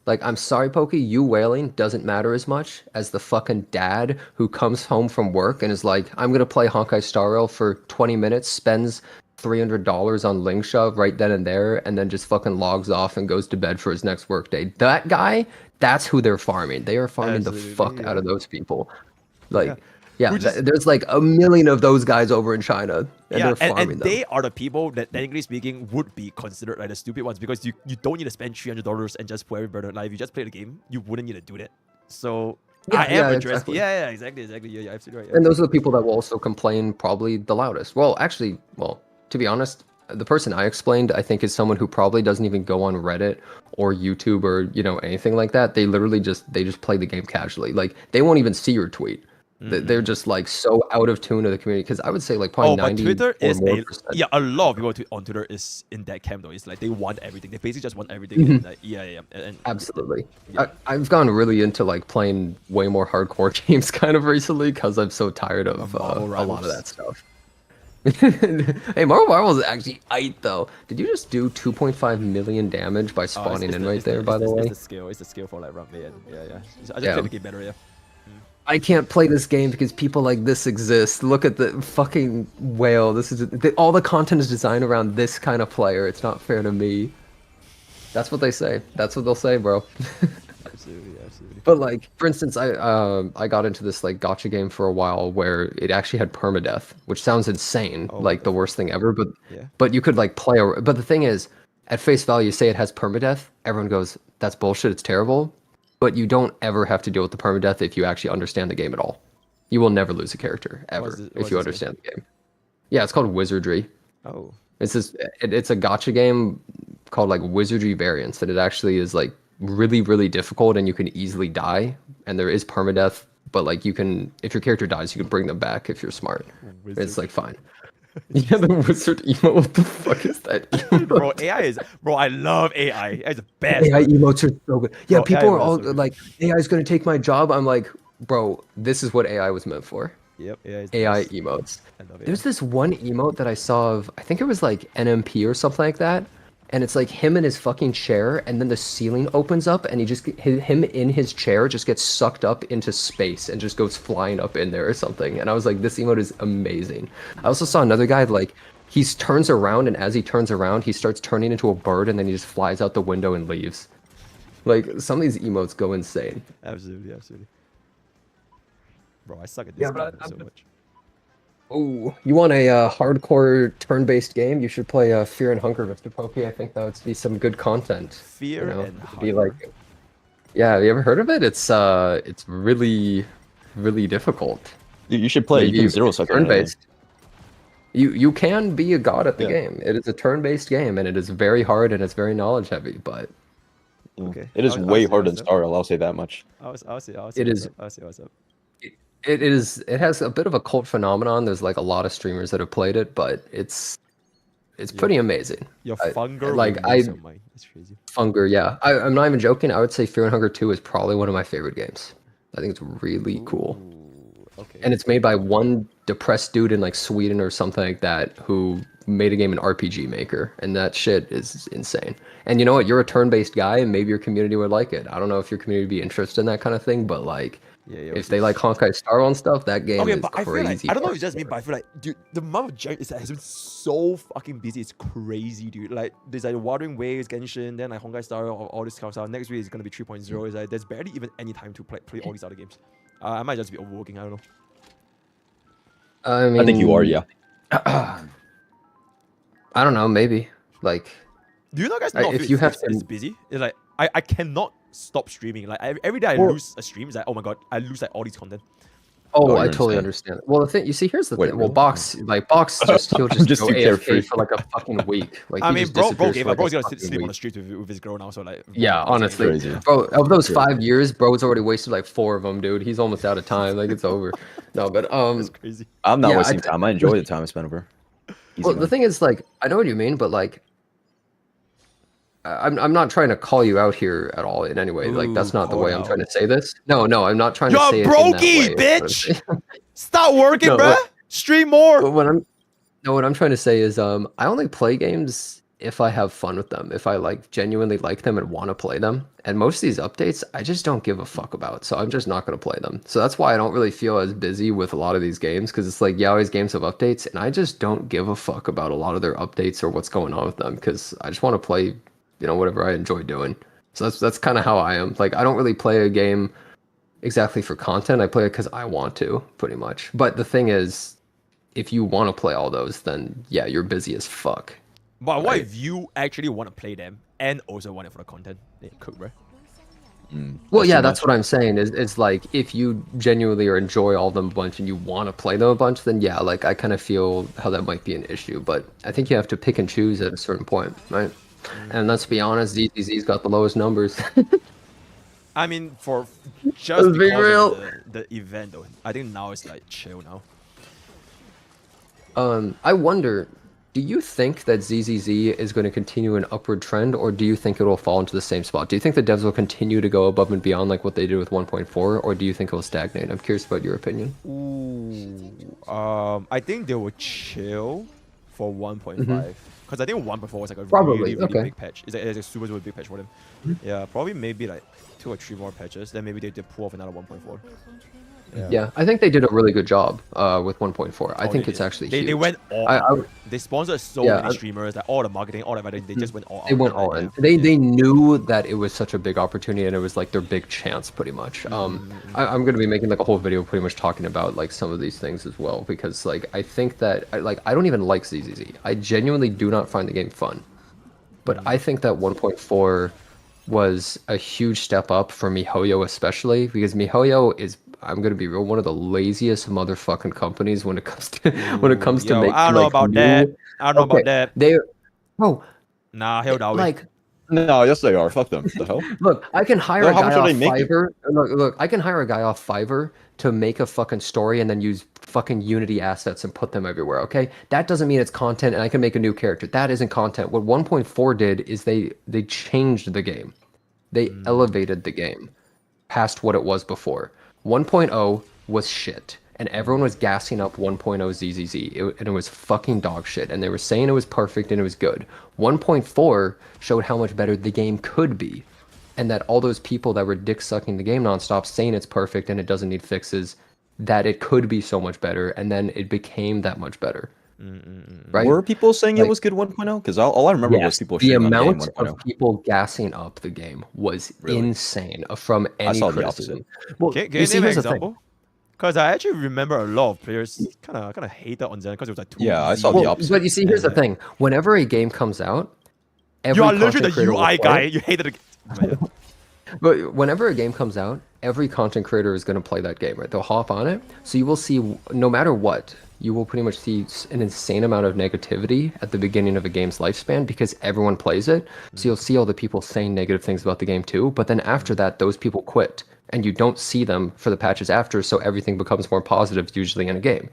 Like, I'm sorry, Poke, you whaling doesn't matter as much as the fucking dad who comes home from work and is like, I'm gonna play Honkai Star Rail for 20 minutes, spends $300 on Linkshove right then and there, and then just fucking logs off and goes to bed for his next workday. That guy, that's who they're farming. They are farming the fuck out of those people. Like, there's like a million of those guys over in China, and they're farming and them. they are the people that, technically speaking, would be considered like the stupid ones because you don't need to spend $300 and just play every life. You just play the game. You wouldn't need to do that. So I am addressing. Exactly. Exactly. Yeah, absolutely right. And those are the people that will also complain probably the loudest. Well, actually, to be honest, the person I explained, I think, is someone who probably doesn't even go on Reddit or YouTube or anything like that. They literally just play the game casually. Like they won't even see your tweet. They're just like so out of tune to the community because I would say like probably 90 Twitter or is more a percent. a lot of people on Twitter is in that camp though. It's like they want everything. They basically just want everything. And, like, and Absolutely. I've gone really into like playing way more hardcore games kind of recently because I'm so tired of a lot of that stuff. Hey, Marvel Rivals is actually aight though. Did you just do 2.5 million damage by spawning in right there? By the way, it's the skill for like round mid. I just play the game better. Yeah. I can't play this game because people like this exist. Look at the fucking whale. This is all the content is designed around this kind of player. It's not fair to me. That's what they say. That's what they'll say, bro. Absolutely. But like, for instance, I got into this like gacha game for a while where it actually had permadeath, which sounds insane, like the worst thing ever. But you could like play. But the thing is, at face value, say it has permadeath, everyone goes, "That's bullshit. It's terrible." But you don't ever have to deal with the permadeath if you actually understand the game at all. You will never lose a character ever if you understand the game. Yeah, it's called Wizardry. Oh. It's a gacha game called like Wizardry Variants, and it actually is like really, really difficult, and you can easily die. And there is permadeath, but like you can, if your character dies, you can bring them back if you're smart. It's like fine. Yeah, the wizard emote. What the fuck is that? Bro, I love AI. AI is the best. AI emotes are so good. Yeah, Bro, people AI are all so like, AI is going to take my job. I'm like, bro, this is what AI was meant for. Yep, AI emotes. I love There's this one emote that I saw of, I think it was like NMP or something like that. And it's like him in his fucking chair, and then the ceiling opens up, and him in his chair just gets sucked up into space and just goes flying up in there or something. And I was like, this emote is amazing. I also saw another guy, like, he turns around, and as he turns around, he starts turning into a bird, and then he just flies out the window and leaves. Like, some of these emotes go insane. Absolutely. Bro, I suck at this game so much. Oh, you want a hardcore turn-based game? You should play Fear and Hunger, MrPokke. I think that would be some good content. Fear and Hunger. Be like, yeah, have you ever heard of it? It's really, really difficult. You should play. You can zero suck turn-based. You can be a god at the game. It is a turn-based game, and it is very hard and it's very knowledge-heavy. But okay, it is way harder than Star Rail. I'll say that much. I'll say what's up. It has a bit of a cult phenomenon. There's like a lot of streamers that have played it, but it's pretty amazing. Your Funger, it's crazy. Funger, yeah. I'm not even joking. I would say Fear and Hunger 2 is probably one of my favorite games. I think it's really cool. Okay. And it's made by one depressed dude in like Sweden or something like that who made a game in RPG Maker, and that shit is insane. And you know what? You're a turn-based guy, and maybe your community would like it. I don't know if your community would be interested in that kind of thing, but like. If they like Honkai Star Rail and stuff, that game is but crazy. I don't know if it's just me, but I feel like, dude, the amount of junk has been so fucking busy. It's crazy, dude. Like, there's like Wuthering Waves, Genshin, then like Honkai Star Rail, all this kind of stuff. Next week is gonna be 3.0. It's like there's barely even any time to play all these other games. I might just be overworking. I don't know. I mean, I think you are, yeah. I don't know. Maybe like Do you know guys not if feel you have it's to, busy? It's like I cannot stop streaming. Like every day I lose a stream, it's like, oh my god, I lose like all these content. oh, Oh, I you're totally insane. understand. Well, the thing you see, here's the Wait, thing. Well, really? Box just he'll just just go too AFK carefree. for like a fucking week. Like I he mean, just bro disappears gave for up. like Bro's a gonna fucking sleep on the week. street with his girl now. So like, Yeah, honestly, Crazy. bro, of those Crazy. 5 years, bro's already wasted like 4 of them, dude. He's almost out of time. Like it's over. No, but that's crazy. I'm not yeah, wasting time. I enjoy the time I spent over. Easy well, the man. thing is, like, I know what you mean, but like, I'm not trying to call you out here at all in any way. Like, that's not the call way I'm out. trying to say this. No, I'm not trying to You're say it in that brokey, way. bitch. Stop working, No, bruh. Stream more. But what I'm trying to say is, I only play games if I have fun with them, if I like genuinely like them and want to play them. And most of these updates, I just don't give a fuck about, so I'm just not going to play them. So that's why I don't really feel as busy with a lot of these games, because it's like, yeah, all these games have updates, and I just don't give a fuck about a lot of their updates or what's going on with them, because I just want to play, you know, whatever I enjoy doing. So that's kind of how I am. Like, I don't really play a game exactly for content. I play it because I want to, pretty much. But the thing is, if you want to play all those, then yeah, you're busy as fuck. But what if you actually want to play them and also want it for the content? They cook, bro. Well, yeah, that's what I'm saying. Is like, if you genuinely or enjoy all of them a bunch and you want to play them a bunch, then yeah, like I kind of feel how that might be an issue. But I think you have to pick and choose at a certain point, right? And let's be honest, ZZZ's got the lowest numbers. I mean, for just Let's be because real. of the event, though, I think now it's like chill now. I wonder, do you think that ZZZ is going to continue an upward trend, or do you think it will fall into the same spot? Do you think the devs will continue to go above and beyond like what they did with 1.4, or do you think it will stagnate? I'm curious about your opinion. Ooh, I think they will chill for 1.5 because I think 1.4 was like a Probably, really okay. big patch. It's a super big patch for them. Yeah, probably maybe like 2 or 3 more patches. Then maybe they pull off another 1.4. Yeah, I think they did a really good job with 1.4. I think they it's did. actually They huge. went all out. They sponsored so many streamers, like all the marketing, all that. They just went all out. They went all in. They knew that it was such a big opportunity, and it was like their big chance, pretty much. I'm going to be making like a whole video pretty much talking about like some of these things as well, because like I think that I don't even like ZZZ. I genuinely do not find the game fun, but I think that 1.4 was a huge step up for MiHoYo, especially because MiHoYo is, I'm gonna be real, one of the laziest motherfucking companies when it comes to making. I don't know about that. I don't know about that. Bro. Nah, hell no. Like, no, yes they are. Fuck them. The hell? Look, I can hire Well, a how guy much are off they making? Fiverr. Look, I can hire a guy off Fiverr to make a fucking story and then use fucking Unity assets and put them everywhere, okay? That doesn't mean it's content and I can make a new character. That isn't content. What 1.4 did is they changed the game. They elevated the game past what it was before. 1.0 was shit, and everyone was gassing up 1.0 ZZZ, and it was fucking dog shit, and they were saying it was perfect and it was good. 1.4 showed how much better the game could be, and that all those people that were dick-sucking the game nonstop saying it's perfect and it doesn't need fixes, that it could be so much better, and then it became that much better. Right? Were people saying it was good 1.0? Because all I remember was people the shitting on amount game of 1.0. people gassing up the game was insane from any I saw the criticism. opposite. Well, Can you you see, name an here's the thing. example? Because I actually remember a lot of players kind of hated on Zen because it was like too Yeah, I easy. saw the opposite. But you see, here's the thing. Whenever a game comes out, every You are literally content the creator will UI play guy. it. You hated it. But whenever a game comes out, every content creator is going to play that game, right? They'll hop on it. So you will see, no matter what, you will pretty much see an insane amount of negativity at the beginning of a game's lifespan because everyone plays it. So you'll see all the people saying negative things about the game too. But then after that, those people quit. And you don't see them for the patches after, so everything becomes more positive usually in a game.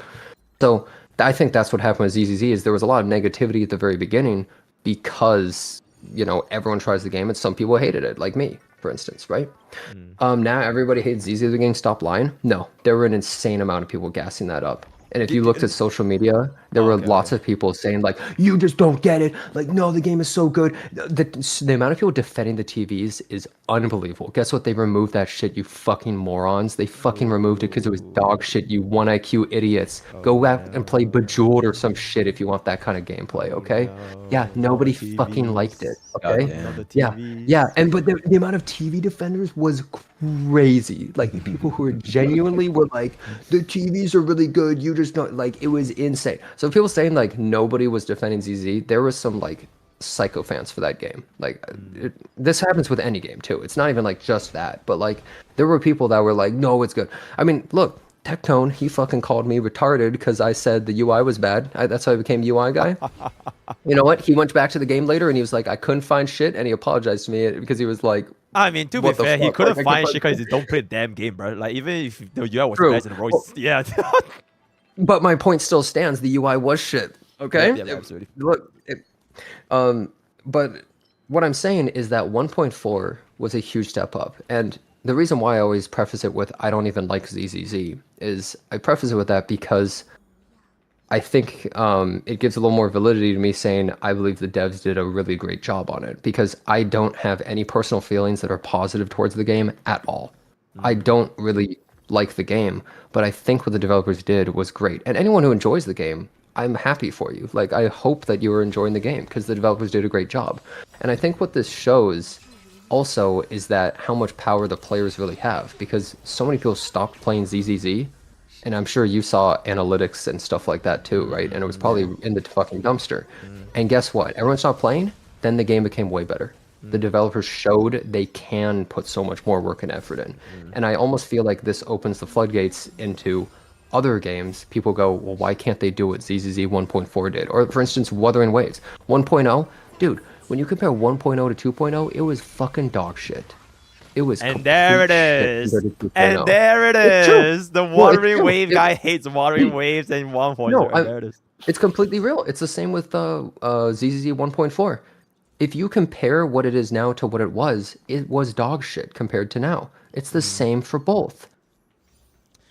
So I think that's what happened with ZZZ, is there was a lot of negativity at the very beginning because, you know, everyone tries the game and some people hated it, like me, for instance, right? Now everybody hates ZZZ the game, stop lying. No, there were an insane amount of people gassing that up. And if you looked at social media, there were lots of people saying like, you just don't get it. Like, no, the game is so good. The amount of people defending the TVs is unbelievable. Guess what? They removed that shit, you fucking morons. They fucking removed it because it was dog shit, you 1 IQ idiots. Go out and play Bejeweled or some shit if you want that kind of gameplay, okay? Yeah, nobody fucking liked it, okay? Yeah. And but the amount of TV defenders was crazy. Like, the people who were genuinely were like, the TVs are really good, you just don't, like, it was insane. So people saying like nobody was defending ZZ, there was some like sycophants for that game. Like this happens with any game too. It's not even like just that, but like there were people that were like, no, it's good. I mean, look, Tectone, he fucking called me retarded because I said the UI was bad. That's how I became UI guy. You know what? He went back to the game later and he was like, I couldn't find shit, and he apologized to me because he was like, I mean, to be what the fair, he fuck? couldn't Like, find shit because he don't play the damn game, bro. Like even if the UI was True. nice and raw, yeah. But my point still stands. The UI was shit. Okay. Yeah, absolutely. Look, but what I'm saying is that 1.4 was a huge step up, and the reason why I always preface it with I don't even like ZZZ is I preface it with that because I think it gives a little more validity to me saying I believe the devs did a really great job on it, because I don't have any personal feelings that are positive towards the game at all. I don't really like the game, but I think what the developers did was great. And anyone who enjoys the game, I'm happy for you. Like, I hope that you are enjoying the game because the developers did a great job. And I think what this shows also is that how much power the players really have, because so many people stopped playing ZZZ, and I'm sure you saw analytics and stuff like that too, right? And it was probably in the fucking dumpster. And guess what? Everyone stopped playing, then the game became way better. The developers showed they can put so much more work and effort in. And I almost feel like this opens the floodgates into other games. People go, well, why can't they do what ZZZ 1.4 did? Or for instance, Wuthering Waves 1.0. Dude, when you compare 1.0 to 2.0, it was fucking dog shit. It was, and there it is. And 2.0. there it It's true. is. The No, Wuthering it's true. Wave guy hates Wuthering Waves and 1.0. No, There it is. It's completely real. It's the same with ZZZ 1.4. If you compare what it is now to what it was dog shit compared to now. It's the same for both.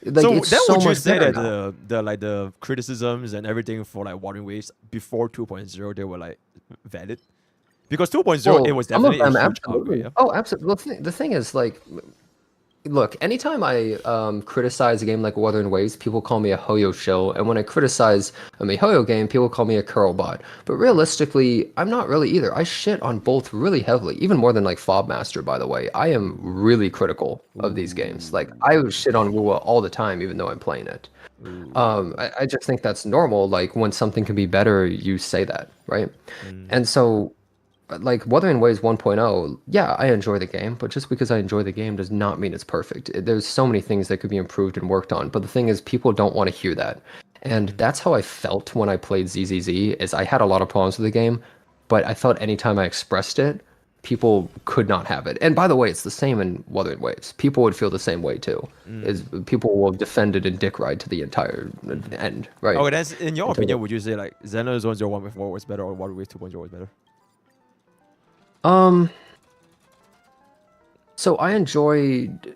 Like, So it's then so would you much say better that now. the criticisms and everything for like Wuthering Waves before 2.0 they were like valid? Because 2.0 Well, it was some of definitely a them, huge absolutely. upgrade. Oh, absolutely. The thing is, like, look, anytime I criticize a game like Wuthering Waves, people call me a Hoyo shill, and when I criticize a Hoyo game, people call me a curl bot. But realistically, I'm not really either. I shit on both really heavily, even more than like Fob Master, by the way. I am really critical of these games. Like, I would shit on Wua all the time, even though I'm playing it. I just think that's normal. Like, when something can be better, you say that, right? And so, like, Wuthering Waves 1.0, yeah, I enjoy the game, but just because I enjoy the game does not mean it's perfect. There's so many things that could be improved and worked on, but the thing is, people don't want to hear that. And that's how I felt when I played ZZZ, is I had a lot of problems with the game, but I felt anytime I expressed it, people could not have it. And by the way, it's the same in Wuthering Waves. People would feel the same way too. Is people will defend it and dick ride to the entire end, right? Okay, that's in your opinion, would you say like Xeno's 1.0 was better or Wuthering Waves 2.0 was better? So I enjoyed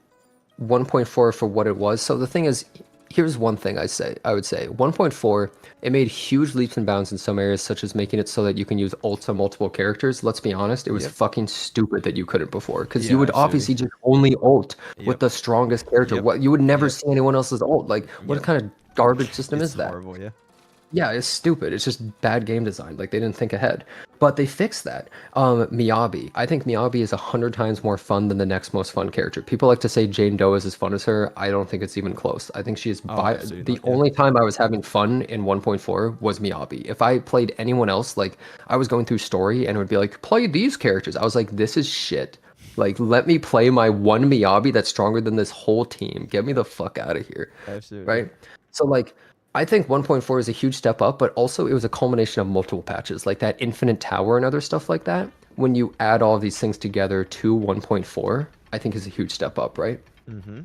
1.4 for what it was. So the thing is, here's one thing I would say 1.4, it made huge leaps and bounds in some areas, such as making it so that you can use ults on multiple characters. Let's be honest, it was fucking stupid that you couldn't before, because you would obviously just only ult with the strongest character. What, you would never see anyone else's ult. Like, what kind of garbage system is that? Horrible, yeah. Yeah, it's stupid. It's just bad game design. Like, they didn't think ahead. But they fixed that. Miyabi. I think Miyabi is 100 times more fun than the next most fun character. People like to say Jane Doe is as fun as her. I don't think it's even close. I think she is the only time I was having fun in 1.4 was Miyabi. If I played anyone else, like, I was going through story and it would be like, play these characters. I was like, this is shit. Like, let me play my one Miyabi that's stronger than this whole team. Get me the fuck out of here. Absolutely. Right? So, like, I think 1.4 is a huge step up, but also it was a culmination of multiple patches, like that Infinite Tower and other stuff like that. When you add all these things together to 1.4, I think is a huge step up, right? Mm-hmm.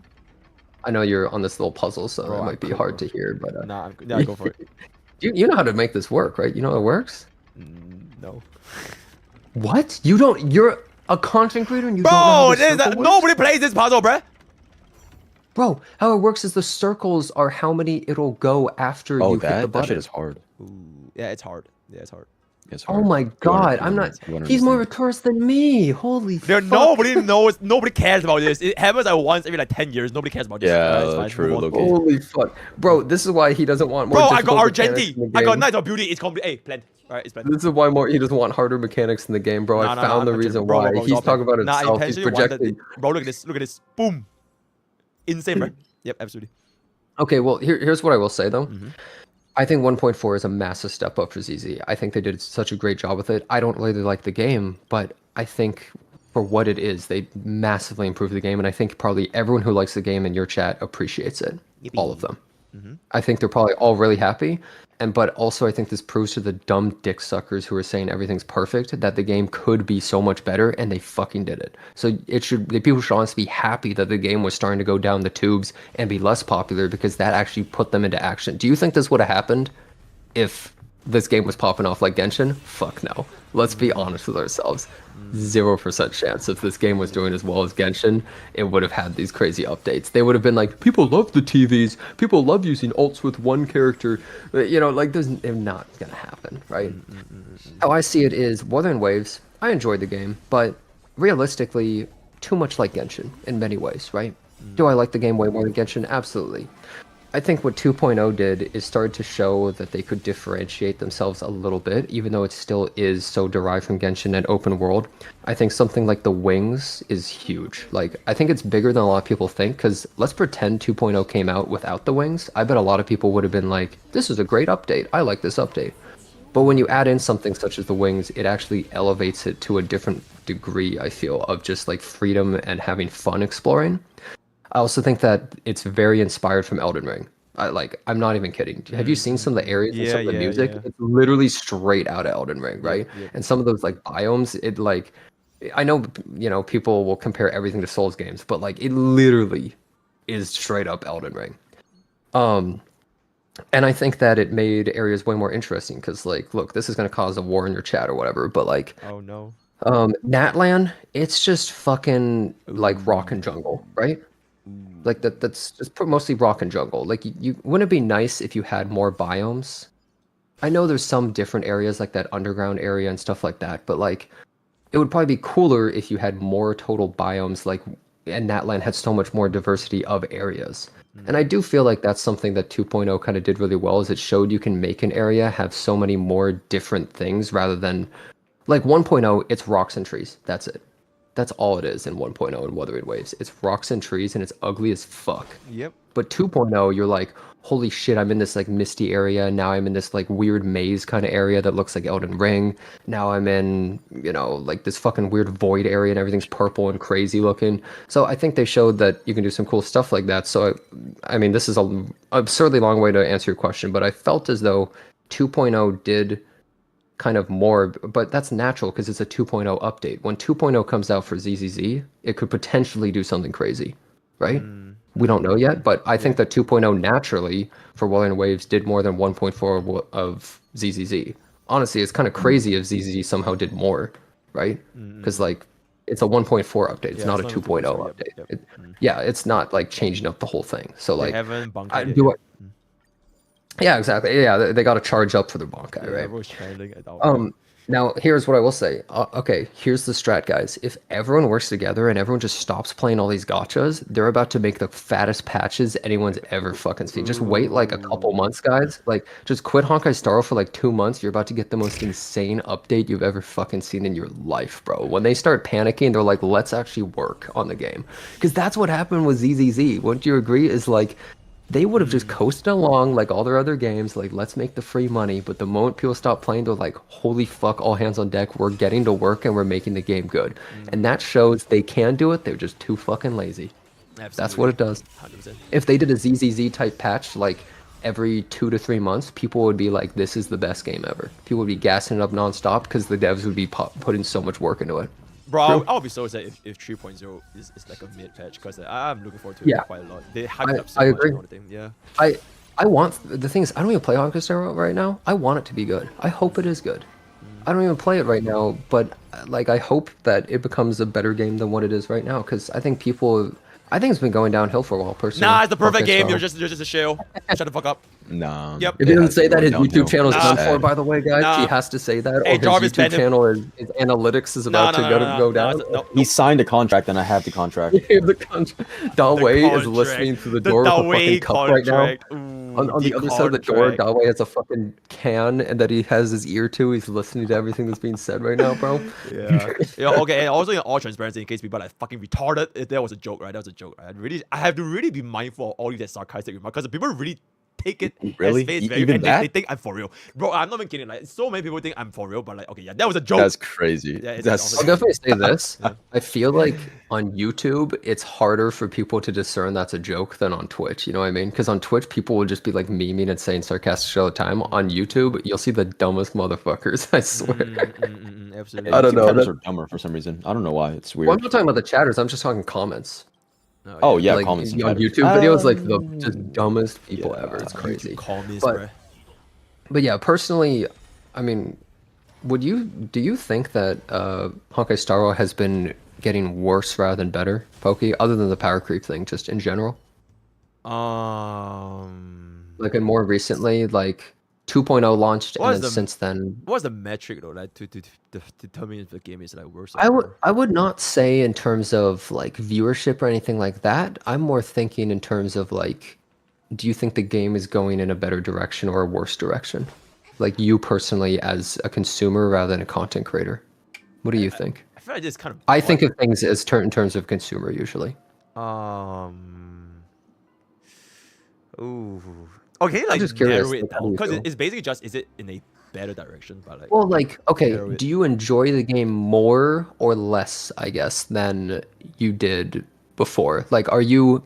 I know you're on this little puzzle, so it might be hard to hear, but Nah, go for it. You know how to make this work, right? You know how it works? No. What? You don't? You're a content creator and you don't know how this circle works? Nobody plays this puzzle, bruh. Bro, how it works is the circles are how many it'll go after you hit the button. That shit is hard. Yeah, it's hard. Yeah, it's hard. It's hard. Oh my god, I'm not. He's more of a tourist than me. Holy fuck. Nobody knows. Nobody cares about this. It happens like once every like 10 years. Nobody cares about this. Yeah, true. Holy fuck, bro. This is why he doesn't want more. Bro, I got difficult mechanics in the Argenti. I got game. Knights of Beauty. It's complete. Hey, planned. All right, it's planned. This is why he doesn't want harder mechanics in the game, bro. I found the reason why. He's talking about himself. He's projecting. Bro, look at this. Look at this. Boom. Insane, bro. Yep, absolutely. Okay, well, here's what I will say though. I think 1.4 is a massive step up for ZZ. I think they did such a great job with it. I don't really like the game, but I think for what it is, they massively improved the game, and I think probably everyone who likes the game in your chat appreciates it. All of them. I think they're probably all really happy. But also I think this proves to the dumb dick suckers who are saying everything's perfect that the game could be so much better, and they fucking did it. So the people should honestly be happy that the game was starting to go down the tubes and be less popular, because that actually put them into action. Do you think this would have happened if this game was popping off like Genshin? Fuck no. Let's be honest with ourselves. 0% chance if this game was doing as well as Genshin, it would have had these crazy updates. They would have been like, people love the TVs, people love using ults with one character. You know, like, there's not gonna happen, right? How I see it is, Wuthering Waves, I enjoyed the game, but realistically, too much like Genshin in many ways, right? Do I like the game way more than Genshin? Absolutely. I think what 2.0 did is started to show that they could differentiate themselves a little bit, even though it still is so derived from Genshin and open world. I think something like the wings is huge. Like, I think it's bigger than a lot of people think, because let's pretend 2.0 came out without the wings. I bet a lot of people would have been like, this is a great update. I like this update. But when you add in something such as the wings, it actually elevates it to a different degree, I feel, of just like freedom and having fun exploring. I also think that it's very inspired from Elden Ring. I'm not even kidding. Have you seen some of the areas and some of the music? Yeah. It's literally straight out of Elden Ring, right? And some of those like biomes, it like, I know, you know, people will compare everything to Souls games, but like it literally is straight up Elden Ring. And I think that it made areas way more interesting, because like, look, this is going to cause a war in your chat or whatever, but like, oh no, Natlan, it's just fucking like rock and jungle, right? Like that's just mostly rock and jungle. Like, you wouldn't it be nice if you had more biomes? I know there's some different areas like that underground area and stuff like that, but like it would probably be cooler if you had more total biomes, like, and Natlan had so much more diversity of areas. And I do feel like that's something that 2.0 kind of did really well, is it showed you can make an area have so many more different things, rather than like 1.0, it's rocks and trees. That's it. That's all it is in 1.0 in Wuthering Waves. It's rocks and trees, and it's ugly as fuck. Yep. But 2.0, you're like, holy shit, I'm in this like misty area. Now I'm in this like weird maze kind of area that looks like Elden Ring. Now I'm in, you know, like this fucking weird void area, and everything's purple and crazy looking. So I think they showed that you can do some cool stuff like that. So I mean, this is an absurdly long way to answer your question, but I felt as though 2.0 did kind of more, but that's natural because it's a 2.0 update. When 2.0 comes out for ZZZ, it could potentially do something crazy, right? We don't know yet, but I think that 2.0 naturally for Wuthering Waves did more than 1.4 of ZZZ. Honestly, it's kind of crazy if ZZZ somehow did more, right? Because like, it's a 1.4 update. It's not a 2.0 update. Yeah, it's not like changing up the whole thing. So like, yeah, exactly. Yeah, they got to charge up for their Honkai, right? Now, here's what I will say. Okay, here's the strat, guys. If everyone works together and everyone just stops playing all these gachas, they're about to make the fattest patches anyone's ever fucking seen. Just wait like a couple months, guys. Like, just quit Honkai Star Rail for like 2 months. You're about to get the most insane update you've ever fucking seen in your life, bro. When they start panicking, they're like, let's actually work on the game. Because that's what happened with ZZZ. Wouldn't you agree? Is like, they would have just coasted along like all their other games, like, let's make the free money. But the moment people stop playing, they're like, holy fuck, all hands on deck. We're getting to work and we're making the game good. And that shows they can do it. They're just too fucking lazy. Absolutely. That's what it does. 100%. If they did a ZZZ type patch, like every 2 to 3 months, people would be like, this is the best game ever. People would be gassing it up nonstop because the devs would be putting so much work into it. Bro, I'll be so sad if 3.0 is like a mid patch, because I'm looking forward to it quite a lot. They hyped up so much. Agree. On the thing. Yeah. I want, the thing is, I don't even play Honkai Star Rail right now. I want it to be good. I hope it is good. I don't even play it right now, but like, I hope that it becomes a better game than what it is right now, because I think it's been going downhill for a while, personally. Nah, it's the perfect game. You're just a shill. Shut the fuck up. No. Yep. If he doesn't say that, his YouTube channel is done for, by the way, guys. He has to say that, or his YouTube channel, his analytics is about to go down. He signed a contract, and I have the contract. The contract. Dawei is listening to the door with a fucking cup right now. On the other side of the door, Dawei has a fucking can, and that he has his ear to. He's listening to everything that's being said right now, bro. Yeah. Okay. And also, in all transparency, in case people are like fucking retarded, that was a joke, right? That was a joke. Right? I have to really be mindful of all these sarcastic remarks, because people really take it Really? as face value, Even and that? they think I'm for real, bro. I'm not even kidding. Like so many people think I'm for real, but like okay, yeah, that was a joke. That's crazy. Yeah, it's That's I'll definitely say this. Yeah. I feel like on YouTube, it's harder for people to discern that's a joke than on Twitch. You know what I mean? Because on Twitch, people will just be like memeing and saying sarcastic shit all the time. On YouTube, you'll see the dumbest motherfuckers. I swear. Absolutely. I don't know. Chatters are dumber for some reason. I don't know why. It's weird. Well, I'm not talking about the chatters. I'm just talking comments. Oh yeah, Like comments on and chatters. YouTube videos, like the just dumbest people ever. It's crazy. But yeah, personally, I mean, do you think that Honkai Star Rail has been getting worse rather than better, Pokke, other than the power creep thing, just in general? Like, and more recently, like 2.0 launched, and then since then, what's the metric though, like to determine if the game is like worse? I would not say in terms of like viewership or anything like that. I'm more thinking in terms of like, do you think the game is going in a better direction or a worse direction? Like you personally as a consumer rather than a content creator. What do you think? I feel like this kind of. I think of things as in terms of consumer usually. Ooh. Okay, like I'm just curious, narrow it like, how do down you because feel? it's basically just is it in a better direction, but like. Well, like, okay, narrow it. do you enjoy the game more or less, I guess, than you did before? Like, are you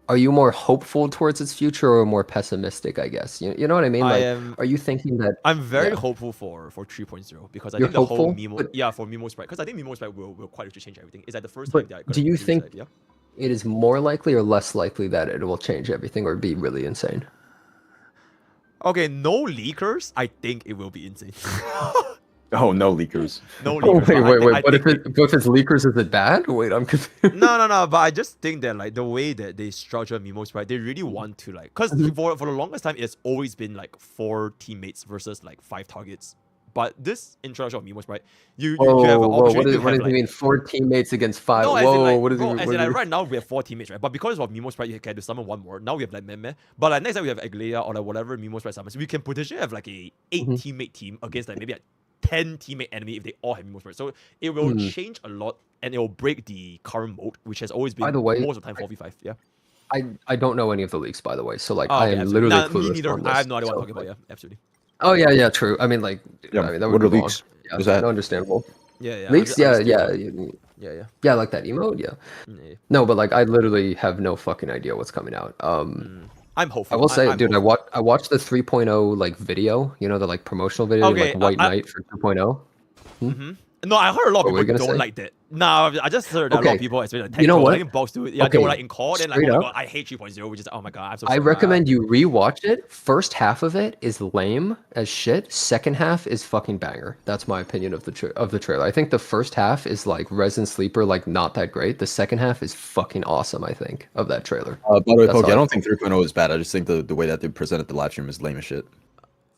more hopeful towards its future or more pessimistic, I guess? You know what I mean? Like, are you thinking that I'm very hopeful for 3.0 because I You're think the whole hopeful? Mimo, But- yeah, for Mimo Sprite, because I think Mimo Sprite will quite literally change everything. Is that the first But time that I got do you this think idea? it is more likely or less likely that it will change everything or be really insane? Okay, no leakers. I think it will be insane. Oh, no leakers. No Oh, leakers. wait. But if it's leakers, is it bad? Wait, I'm confused. No. But I just think that like the way that they structure Mimo Sprite, they really want to like, because for the longest time it's always been like 4 teammates versus like 5 targets. But this introduction of Mimo Sprite, you have an opportunity What to does have it mean? 4 teammates against 5? No, Whoa, like, what does bro, it mean? as in, like, right now we have 4 teammates, right? But because of Mimo Sprite, you can summon 1 more. Now we have like Meme. But like next time we have Aglea or like whatever Mimo Sprite summons, we can potentially have like a 8 teammate team against like maybe a 10 teammate enemy if they all have Mimo Sprite. So it will change a lot and it will break the current mode, which has always been By the way, most of the time 4v5. Yeah. I don't know any of the leaks, by the way. So like, Oh, I okay, am absolutely. literally Nah, me clueless neither. on this. I have no idea what I'm So, talking about. Yeah, absolutely. Oh yeah, true. I mean, like, Yeah, I mean, that what would are be leaks? Yeah, What's that? understandable. Yeah. Leaks, I'm just yeah, kidding. Yeah. yeah, like that emote, yeah. No, but like, I literally have no fucking idea what's coming out. I'm hopeful. I will say, I'm dude, hopeful. I watched the 3.0 like video. You know, the like promotional video, Okay, like White Knight for 2.0. No, I heard a lot of What were you people gonna don't say? like that. No, I just heard that a lot Okay. of people, especially like You know Tech, what? I think Box do it. Yeah, they Okay, were like in call, and like, straight oh my up. god, I hate 3.0, which is oh my god, I'm so I sorry. recommend you rewatch it. First half of it is lame as shit. Second half is fucking banger. That's my opinion of the trailer. I think the first half is like Resin Sleeper, like not that great. The second half is fucking awesome. I think of that trailer. By the way, That's Poke, all I I don't think 3.0 is bad. I just think the way that they presented the live stream is lame as shit.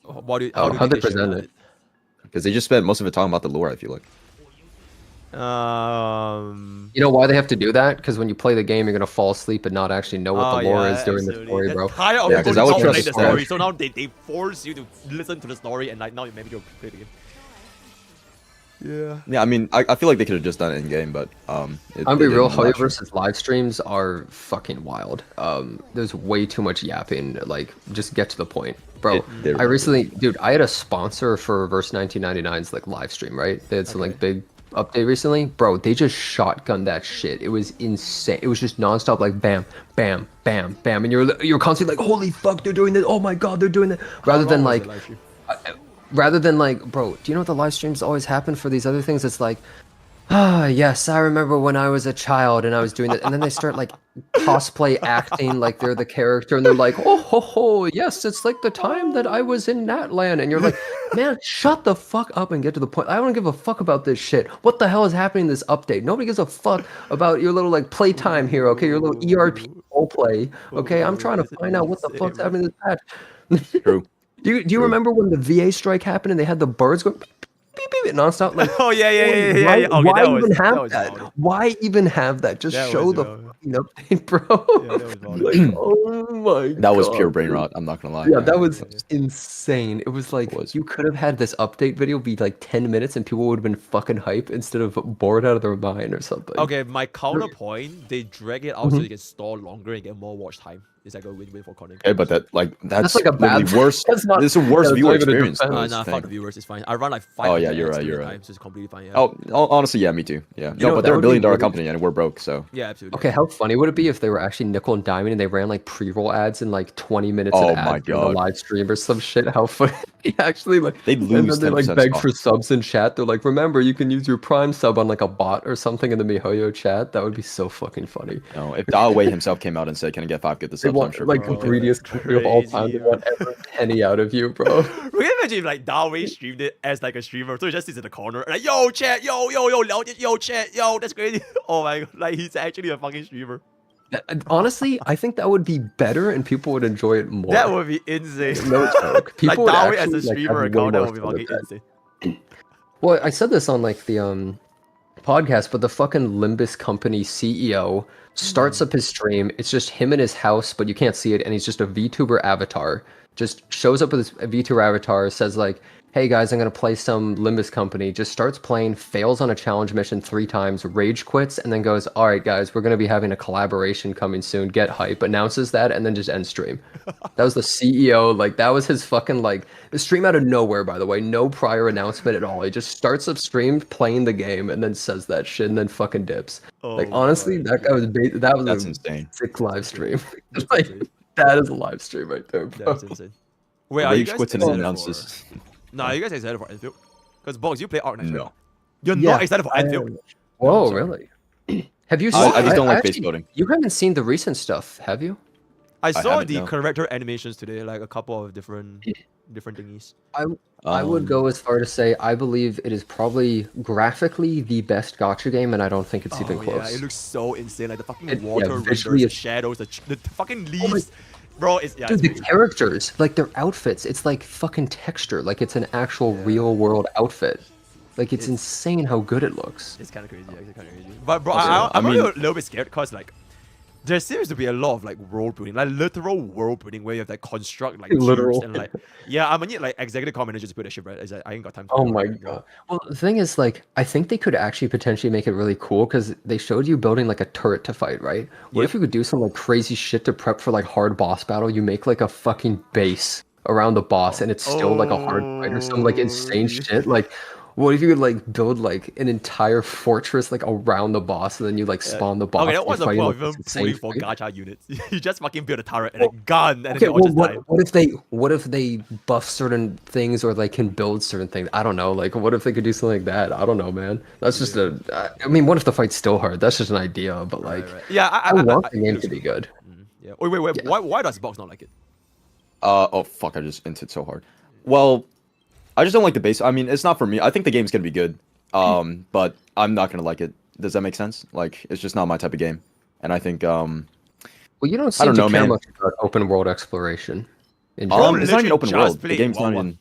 How do you how'd think they should present do it? Because they just spent most of it talking about the lore, I feel like. You know why they have to do that? Because when you play the game, you're gonna fall asleep and not actually know what the lore is during the story, bro. Tired of Yeah, people 'cause I would not trust playing the the story, story. so now they force you to listen to the story, and like now maybe you'll play the game. Yeah. Yeah, I mean, I feel like they could have just done it in game, but I'm they be real. didn't Hoyo actually. versus live streams are fucking wild. There's way too much yapping. Like, just get to the point, bro. They're I recently, dude, I had a sponsor for Reverse 1999's like live stream, right? They had some like big update recently, bro. They just shotgunned that shit. It was insane. It was just nonstop, like bam, bam, bam, bam, and you're constantly like, holy fuck, they're doing this. Oh my god, they're doing that. Rather than like. Bro, do you know what the live streams always happen for these other things? It's like, yes, I remember when I was a child and I was doing that. And then they start like cosplay acting like they're the character and they're like, oh, ho, ho, yes, it's like the time that I was in that land. And you're like, man, shut the fuck up and get to the point. I don't give a fuck about this shit. What the hell is happening in this update? Nobody gives a fuck about your little like playtime here, okay? Your little ERP roleplay, okay? I'm trying to find out what the fuck's happening in this patch. True. Do you remember when the VA strike happened and they had the birds going beep, beep, beep, nonstop? Like, Oh yeah. Okay, why that was even have that was that? wild. Why even have that? Just That show was the wild. fucking update, bro. Yeah, that was wild. Like, oh my god. That was pure brain rot. I'm not gonna lie. Yeah, that was insane. It was like you could have had this update video be like 10 minutes and people would have been fucking hype instead of bored out of their mind or something. Okay, my counterpoint, they drag it out so you can store longer and get more watch time. It's like a win-win for content. Okay, but that's like a bad literally worse. That's not. This is a worse that's viewer not even a experience. defense. Nah, fuck the viewers. It's fine. I run like 5. Oh yeah, you're right. You're right. Times, so it's completely fine. Yeah. Oh, honestly, yeah, me too. Yeah. You know, No, but that they're a would be billion-dollar really- company and we're broke, so. Yeah, absolutely. Okay, how funny would it be if they were actually nickel and diamond and they ran like pre-roll ads in like 20 minutes Oh of my ads during the God. live stream or some shit? How funny! Actually, like They'd and then lose they like 10% beg spot. for subs in chat. They're like, remember, you can use your Prime sub on like a bot or something in the MiHoYo chat. That would be so fucking funny. No, if Dalway himself came out and said, "Can I get 5 good the They subs?" I'm want sure. like people the would. greediest country of all time. They want every penny out of you, bro. Can you imagine if like Dalway streamed it as like a streamer, so he just sits in the corner like, yo chat, yo, yo chat, yo, that's crazy. Oh my god, like he's actually a fucking streamer. Honestly, I think that would be better and people would enjoy it more. That would be insane. No joke. People like would Dalway as a actually, like, streamer have way account, that more would be fun fucking with that. insane. Well, I said this on like the podcast, but the fucking Limbus company CEO starts up his stream. It's just him in his house, but you can't see it, and he's just a VTuber avatar. Just shows up with his VTuber avatar, says like, "Hey guys, I'm gonna play some Limbus company." Just starts playing, fails on a challenge mission 3 times, rage quits, and then goes, "All right, guys, we're gonna be having a collaboration coming soon. Get hype." Announces that, and then just ends stream. That was the CEO. Like that was his fucking like the stream out of nowhere. By the way, no prior announcement at all. He just starts up stream playing the game and then says that shit and then fucking dips. Like honestly, that guy was That's a insane. sick live stream. Like that is a live stream right there, bro. That's insane. Wait, are you Rage guys quits and excited announces. No, are you guys excited for Enfield? Because Box, you play Arc next, No. right? You're Yeah, not excited for I Enfield? am. Whoa, really? Have you? I just don't like base actually- building. You haven't seen the recent stuff, have you? I saw haven't, the no. character animations today, like a couple of different thingies. I would go as far to say I believe it is probably graphically the best gacha game, and I don't think it's even Oh, close. yeah, it looks so insane. Like the fucking It- yeah, water visually renders, the it's- shadows, the fucking leaves. Bro, it's yeah. Dude, it's the crazy. characters, like their outfits, it's like fucking texture, like it's an actual real world outfit. Like it's insane how good it looks. It's kind of crazy. Yeah, it's kind of crazy. But bro, Also, I'm I a mean- little bit scared because like there seems to be a lot of like world building, like literal world building, where you have to construct like Literal. tubes and like yeah, I'm gonna need like executive core managers to build that shit, right? It's like, I ain't got time. To Oh do my it. god. Well, the thing is, like, I think they could actually potentially make it really cool because they showed you building like a turret to fight, right? What if you could do some like crazy shit to prep for like hard boss battle? You make like a fucking base around the boss and it's still like a hard fight or some like insane shit. Like, what if you could like build like an entire fortress like around the boss and then you like spawn the boss? Okay, that and was the fighting, point like, of even this pulling insane for fight? gacha units. You just fucking build a turret and a gun, and Okay, then they all well, just die. what if they buff certain things or like can build certain things? I don't know. Like, what if they could do something like that? I don't know, man. That's just I mean, what if the fight's still hard? That's just an idea, but like, Yeah, I want the game to be good. Yeah. Wait. Why does Box not like it? Oh fuck! I just inted so hard. Well, I just don't like the base. I mean, it's not for me. I think the game's gonna be good. But I'm not gonna like it. Does that make sense? Like, it's just not my type of game. And I think Well, you don't I seem don't to know, care man. much about open world exploration. In It's not even open just world. The played game's not WoW. even.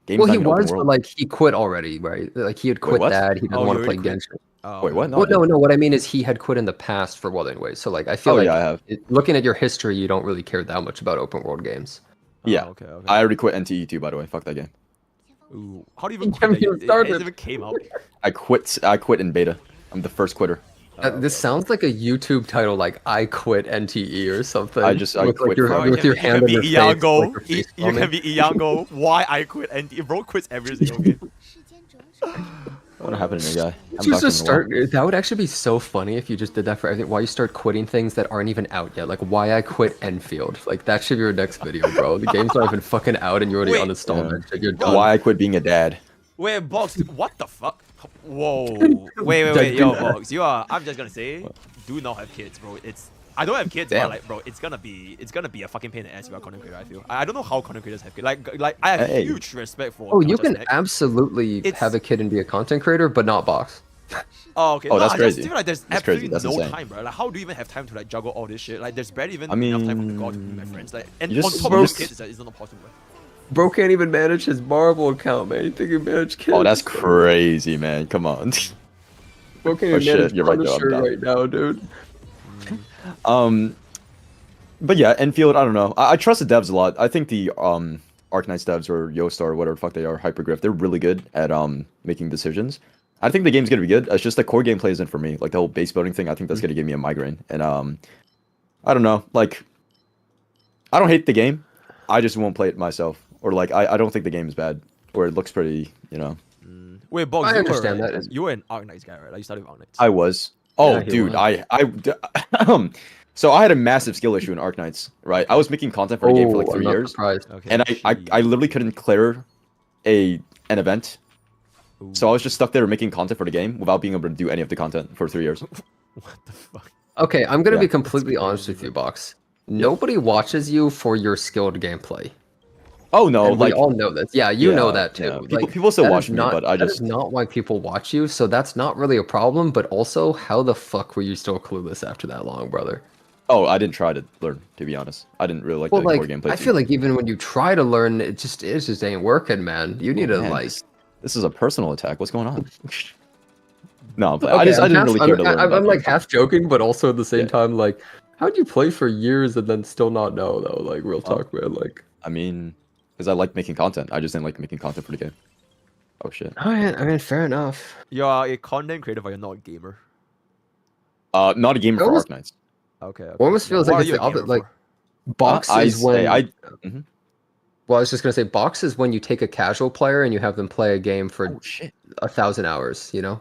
Game's Well, not he even open was, but world. like he quit already, right? Like he had quit what? that. He doesn't Oh, want you to play already quit? Genshin. Oh, Wait, what? Well, no. What I mean is he had quit in the past for Wild Ways. So like I feel Oh, like yeah, I have. looking at your history, you don't really care that much about open world games. Yeah. Okay. I already quit NTE too, by the way. Fuck that game. Ooh, how do you even You quit haven't that? even It started. even came out. I quit in beta. I'm the first quitter. This sounds like a YouTube title, like "I quit NTE" or something. I with, quit like, your, for- with your hand on you your can be face. Iyango. like, your face You palming. can be Iyango. Why I quit NT? Bro quits every single game. What happened to me, guy? You just start. That would actually be so funny if you just did that for everything. Why you start quitting things that aren't even out yet? Like why I quit Enfield. Like that should be your next video, bro. The game's not even fucking out, and you already Wait. uninstalled that shit. You're done. Why I quit being a dad? Wait, Box. What the fuck? Whoa. Wait. Yo, Box. You are. I'm just gonna say, do not have kids, bro. I don't have kids, Damn. but like, bro, it's gonna be a fucking pain in the ass if you're a content creator. I feel. I don't know how content creators have kids. Like I have Hey. huge respect for. Oh, you gacha can snack. absolutely It's- have a kid and be a content creator, but not box. Oh, okay. Oh, No, that's I just crazy. feel like there's That's crazy. absolutely That's no insane. time, bro. Like, how do you even have time to like juggle all this shit? Like, there's barely even I enough time for me to mean, go out with my friends. Like, and you on just top of broke- this, it's not possible. Bro can't even manage his Marvel account, man. You think he manage kids? Oh, that's crazy, man. Come on. Bro can't Oh, even shit, manage you're right, though, I'm Punisher down. right now, dude. But yeah, Enfield, I don't know. I trust the devs a lot. I think the Arknights devs or Yostar or whatever the fuck they are, Hypergriff, they're really good at making decisions. I think the game's gonna be good. It's just the core gameplay isn't for me. Like the whole base building thing, I think that's gonna give me a migraine. And I don't know. Like I don't hate the game. I just won't play it myself. Or like I don't think the game is bad. Or it looks pretty, you know. Wait, Box, I understand that. You were an Arknights guy, right? Like you started with Arknights. I was. Oh, Yeah, he dude, was. So I had a massive skill issue in Arknights, right? I was making content for the game for like I'm 3 not years, surprised. Okay, and I literally couldn't clear an event. So I was just stuck there making content for the game without being able to do any of the content for 3 years. What the fuck? Okay, I'm gonna Yeah, be completely honest with you, Box. Nobody watches you for your skilled gameplay. Oh no, And like we all know this. Yeah, you know that too. yeah. People still that watch is me, not, but I that just is not why people watch you. So that's not really a problem. But also, how the fuck were you still clueless after that long, brother? oh I didn't try to learn, to be honest. I didn't really like Well, the like core gameplay. I feel like even when you try to learn, it just ain't working, man. You need to Man, like. this is a personal attack. What's going on? No, but Okay, I didn't really care to learn. I'm about like the- half joking, but also at the same time, like, how'd you play for years and then still not know though? Like, real talk, man. Like, I mean, because I like making content. I just didn't like making content for the game. Oh shit. I mean, fair enough. You're a content creator, but you're not a gamer. Not a gamer for Almost- Arknights. Okay. It almost feels What like are it's you the a gamer opposite. Like, for? box I is when. mhm. Well, I was just gonna say, box is when you take a casual player and you have them play a game for Oh shit. 1,000 hours. You know.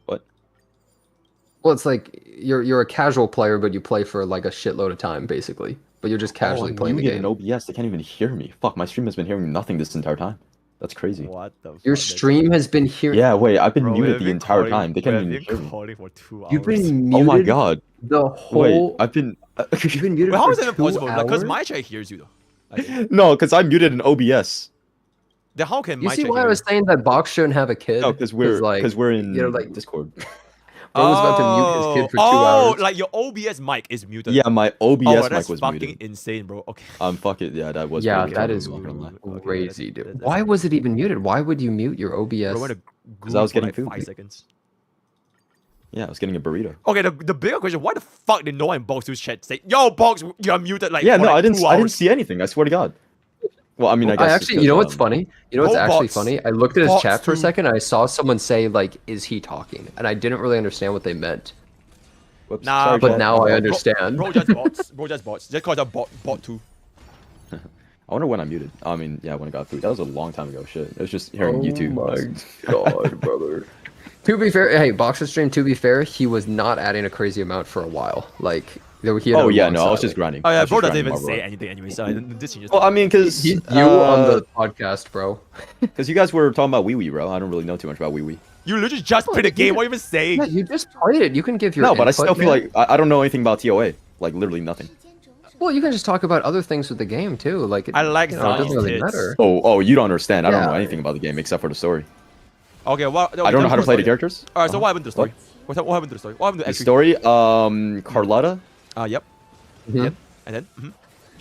What? Well, it's like you're a casual player, but you play for like a shitload of time, basically. But you're just casually I'm playing the muted game. in OBS. They can't even hear me. Fuck, my stream has been hearing nothing this entire time. That's crazy. What the fuck? Your That's- stream has been hearing. Yeah, wait, I've been Bro, muted we've the been entire calling- time. They can't we've even hear been me. calling for 2 hours. You've been Oh muted. my god. The whole. Wait, I've been. You've been muted Wait, how for is that even 2 possible? Like, because hours? my chat hears you though. Like, No, because I'm muted in OBS. then how can You my see chat why I hear was saying that box shouldn't have a kid? No, because we're in you know, like Discord. bro was about to mute his kid for 2 Oh, hours. like your OBS mic is muted. Yeah, my OBS Oh, mic that's was fucking muted. insane, bro. Okay. Fuck it. Yeah, that was. Yeah, pretty that crazy, is I'm not gonna lie. Okay, crazy, that's- dude. that's- Why was it even muted? Why would you mute your Bro, OBS? went to Because I was Google getting for, food. like 5 seconds. Yeah, I was getting a burrito. Okay, the bigger question: why the fuck did no one in Box who's chat say, "Yo, Box, you're muted"? Like, Yeah, for no, like I didn't. 2 I didn't hours? see anything. I swear to God. Well, I mean, I guess. I it's actually, you 'cause, know what's funny? You know what's actually Robots. funny? I looked at his Bots chat for a do- second and I saw someone say like, "Is he talking?" And I didn't really understand what they meant. Whoops, Nah, sorry, But chat. now I Bro, understand. Bro, just bots. Bro, just bots. Just call it a bot 2. I wonder when I muted. I mean, yeah, when I got food. That was a long time ago. Shit, it was just hearing YouTube. Oh my god, brother. To be fair, hey, Boxer stream. To be fair, he was not adding a crazy amount for a while. Like, he had Oh a yeah, long no, I was silence. just grinding. Oh I yeah, was bro just doesn't grinding even Marvel say Run. anything anyway. So this is just. Well, I mean, because You on the podcast, bro. because you guys were talking about Wee Wee, bro. I don't really know too much about Wee Wee. You literally just played the game. What are you even saying? Yeah, you just played it. You can give your No, but I input, still feel man. like I don't know anything about TOA. Like literally nothing. Well, you can just talk about other things with the game too. Like, I like you know, it doesn't Taunt really tits. matter. Oh, you don't understand. I don't know Yeah. anything about the game except for the story. Okay, well, I don't know how to play the characters. All right, so what happened to the story? What happened to the story? What happened to The actually? story, Carlotta. Yep. Mhm. Yep. And then.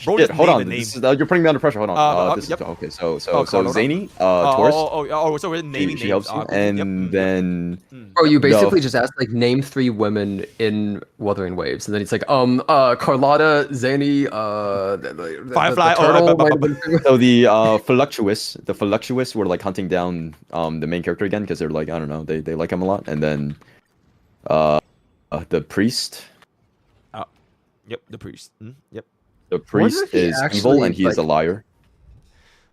Bro, Shit, just hold name on. the name. This is, you're putting me under pressure. Hold on. Yep. Okay, so Carlotta. Zany, Taurus. So we're naming She names. helps you, Cool. and Yep. then Bro, you basically No. just asked like name 3 women in Wuthering Waves, and then it's like Carlotta, Zany, Firefly, the turtle might have been so the voluptuous were like hunting down the main character again because they're like I don't know they like him a lot, and then the priest. Yep, the priest. Yep. The wonder priest if he is evil actually, and he is a like- liar.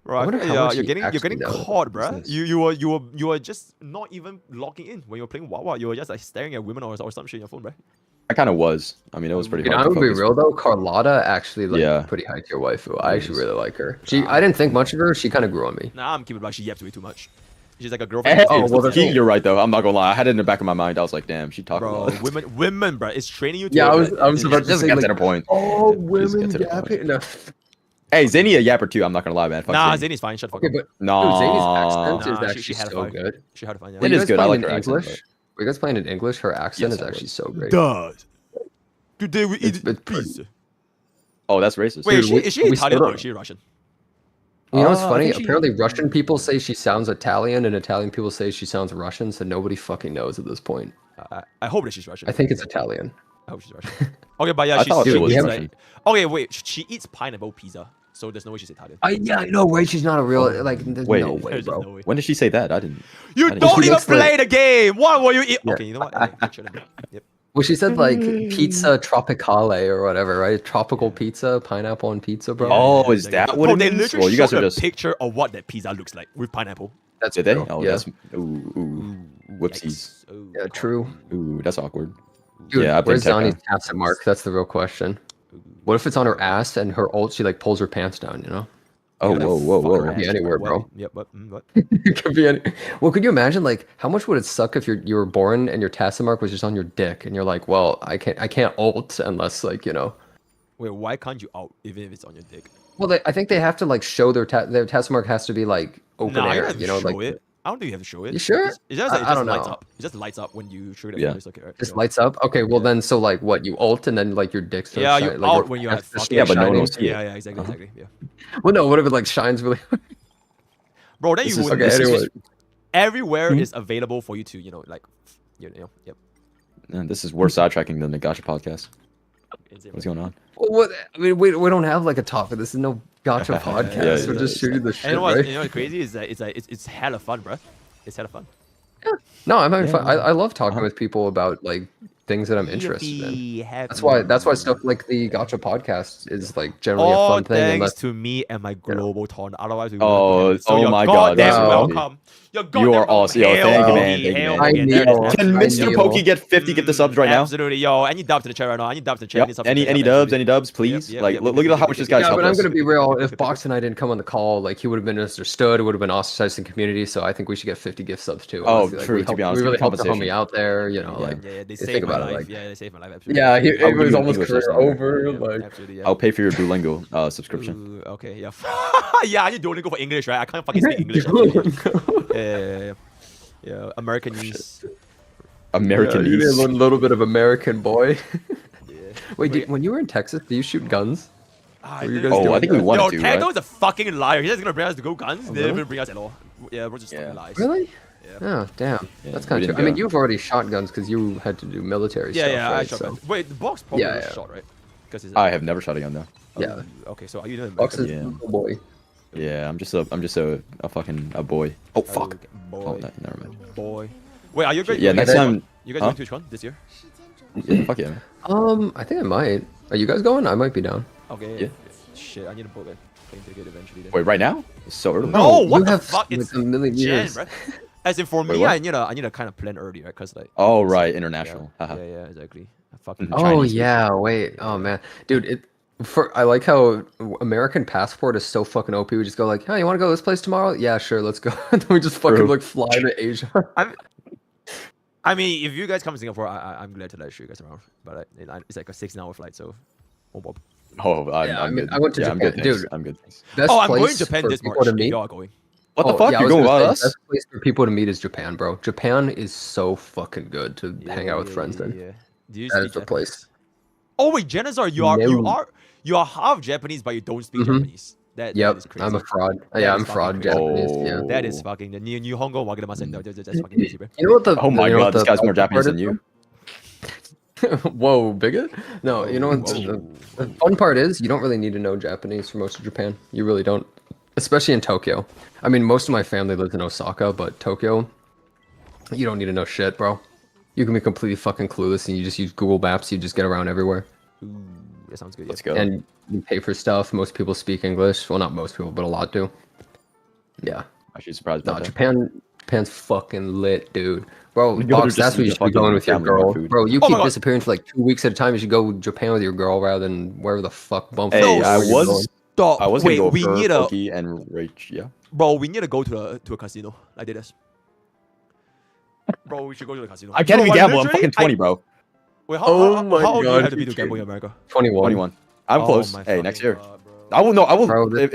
Right. wonder how Yeah, much you're he getting actually knows caught, about bruh. business. You were just not even locking in when you were playing Wawa. You were just like staring at women or some shit on your phone, bruh. I kind of was. I mean, it was pretty You know, hard I'm to gonna be focus. real though. Carlotta actually like Yeah. pretty high tier waifu. I actually Yes. really like her. I didn't think much of her. She kind of grew on me. Nah, I'm keeping it back. She yaps way too much. She's like a girlfriend. Hey, Oh, well, that's cool. you're right though. I'm not gonna lie. I had it in the back of my mind. I was like, damn, she talked a Bro, lot. women, bruh. It's training you to. Yeah, I like, was about to Just say get like, to the point. oh, Just women get to the point. yapping. No. Hey, Zany a yapper too. I'm not gonna lie, man. Fuck Nah, Zany. Zany's fine. Shut the fuck Okay, up. but Nah. dude, Zany's accent Nah, is actually she had a so fight. good. She had to find. It Were you is guys good. I playing like in her accent, English? Were you guys playing in English? Her accent Yes, is I actually was. so great. Dad. Today we eat It's pizza. Oh, that's racist. Wait, Dude, is she we Italian still or don't- is she Russian? You know what's I funny? think she- Apparently, Russian people say she sounds Italian, and Italian people say she sounds Russian. So nobody fucking knows at this point. I hope that she's Russian. I think it's Italian. I hope she's Russian. Okay, but yeah, I she thought she eats was like. Russian. Okay, wait. She eats pineapple pizza, so there's no way she's Italian. Yeah, I know, right? She's not a real like. There's Wait, no way, There's bro. no way. When did she say that? I didn't. You I didn't- don't She even looks like- play the game. What were you eat? Yeah. Okay, you know what? Yep. Well, she said like pizza tropicale or whatever, right? Tropical pizza, pineapple on pizza, bro. Oh, is that what Bro, it they means? literally Well, you guys showed are a just. picture of what that pizza looks like with pineapple. That's Did they? true. Oh, yeah. that's ooh, whoopsies. Yeah, true. Ooh, that's awkward. Dude, Yeah, I've been where's Zani's tech tacit mark? That's the real question. What if it's on her ass and her ult, she like pulls her pants down, you know? Oh, whoa. It could be anywhere, bro. Yep, what? It could be any. Well, could you imagine like how much would it suck if you were born and your tacit mark was just on your dick and you're like, well, I can't ult unless like, you know. Wait, why can't you out even if it's on your dick? Well, I think they have to like show their tacit mark has to be like open Nah, air, have to you know, show like it. I don't think you have to show it. You sure? It's just, I don't lights know. up. It just lights up when you show it. Yeah. Okay, right? Just lights up. Okay, well then, so like what you ult and then like your dick starts. Yeah, you shining, like, out your when you pants have just fucking Yeah, but no one shining. will see it. Yeah, exactly. Yeah. Well, no, what if it like shines really? Bro, then This you is- would. Okay, this is- anyway. everywhere is available for you to, like, yep. Man, this is worse sidetracking than the gacha podcast. What's going on? Well, what? I mean, we don't have like a topic. This is no gacha podcast. Yeah, We're just shooting the shit, And right? you know what's crazy is that it's hella fun, bro. It's hella fun. No, I'm having fun. Yeah. I love talking with people about like things that I'm interested in. That's why stuff like the gacha podcast is like generally a All fun thing. thanks Unless to me and my global taunt. Otherwise, we Oh, wouldn't. So oh you're my God, goddamn that's welcome. You're goddamn are awesome. Yo, welcome. thank you, Hail man. me, Thank you, hail man. me. I That is know. Can I Mr. know. Pokke get 50 gift the subs right now? Absolutely, yo. Any dubs in the chat right now? Any dubs in the chat? Yep. Any subs in the Any chat? dubs? Any dubs, please? Yep, Like, yep, look at how much this guy's Yeah, helped but I'm us. gonna be real. If Box and I didn't come on the call, like he would have been misunderstood. It would have been ostracized in the community. So I think we should get 50 gift subs too. Oh, honestly. Like, true, we to helped- be honest, we really helped the compensation. homie out there. You know, like Yeah, they you saved think my about it, life. like Yeah, they saved my life. Absolutely. yeah, I'll it give was you almost English career lesson. over. Like Absolutely, yeah. I'll pay for your Duolingo subscription. Okay, yeah. Yeah, I need Duolingo for English, right? I can't fucking speak English. Yeah, Americanese. American you need a East. little bit of American boy. Yeah. Wait, when you were in Texas, do you shoot guns? Ah, Were you dude. guys Oh, doing I think we that? wanted Yo, to, Tango right? is a fucking liar. He's just gonna bring us to go guns. Oh, They really? didn't bring us at all. Yeah, we're just Yeah. fucking lies. Really? Yeah. Oh, damn. Yeah, That's we kind of didn't true. I mean, go. you've already shot guns because you had to do military Yeah, stuff. yeah. I right? shot. So, Wait, the box probably Yeah, was yeah. shot, right? Because I have never shot a gun though. yeah. Okay, so are you doing Box is Yeah. a boy. Yeah, I'm just a fucking a boy. Oh fuck. Boy, Oh, never mind. boy. Wait, are you guys? Yeah, next time. You guys Huh? doing TwitchCon this year? Yeah, fuck yeah, man. I think I might. Are you guys going? I might be down. Okay. Yeah. Shit, I need to book a plane ticket eventually. Then. Wait, right now? It's so early. No, what you the have fuck? like It's a million Jan, years. bro. As in for Wait, me, what? I need to kind of plan early, right? Cause like. Oh right, international. Yeah, Haha. yeah, exactly. I fucking. Oh Chinese yeah, wait. Oh man, dude. I like how American passport is so fucking OP. We just go like, "Hey, you want to go to this place tomorrow? Yeah, sure, let's go." And then we just fucking True. like fly to Asia. I mean, if you guys come to Singapore, I'm glad to let show you guys around. But it's like a 16-hour flight, so. Oh, Bob. Oh, Yeah, I I'm mean, good. I went to Yeah, I'm Japan. good, thanks. Dude. I'm good. Thanks. Best Oh, I'm going place to Japan for this people March. to If meet. y'all are going. What the Oh, fuck? yeah, I You're was going gonna with say, us? Best place for people to meet is Japan, bro. Japan is so fucking good to hang out with friends in. Yeah. Do you That speak is the Japanese? place. Oh wait, Janazar, you are half Japanese, but you don't speak Mhm. Japanese. That Yep, is crazy. I'm a fraud. That Yeah, is I'm fucking fraud crazy. Japanese. Yeah. That is fucking the new Hongo Wagedamasen. That's fucking crazy, bro. You know what the? Oh my you know what god, this the guy's more best part Japanese than is, you. Whoa, bigot? No, you know what Whoa. the fun part is? You don't really need to know Japanese for most of Japan. You really don't, especially in Tokyo. I mean, most of my family lives in Osaka, but Tokyo, you don't need to know shit, bro. You can be completely fucking clueless and you just use Google Maps. You just get around everywhere. Ooh, that sounds good. Let's go. And you pay for stuff. Most people speak English. Well, not most people, but a lot do. Yeah. Actually surprised No, about that. Japan's fucking lit, dude. Bro, You gotta Box, just that's eat where you the should be fucking going with your family girl. food. Bro, you Oh my keep God. disappearing for like 2 weeks at a time. You should go to Japan with your girl rather than wherever the fuck bump. Hey, No, I where you're was going. Stop. I was Wait, gonna go we for need a Poke and Rach. Yeah. bro. We need to go to a casino. I did this. Bro, we should go to the casino. I can't Bro, even gamble. I'm literally- fucking 20, bro. Wait, Oh how my old do you God, have to be you to gamble in kidding. America? 21. 21. I'm Oh close. my Hey, next fucking year. God, bro. I will know. I will. Bro, this-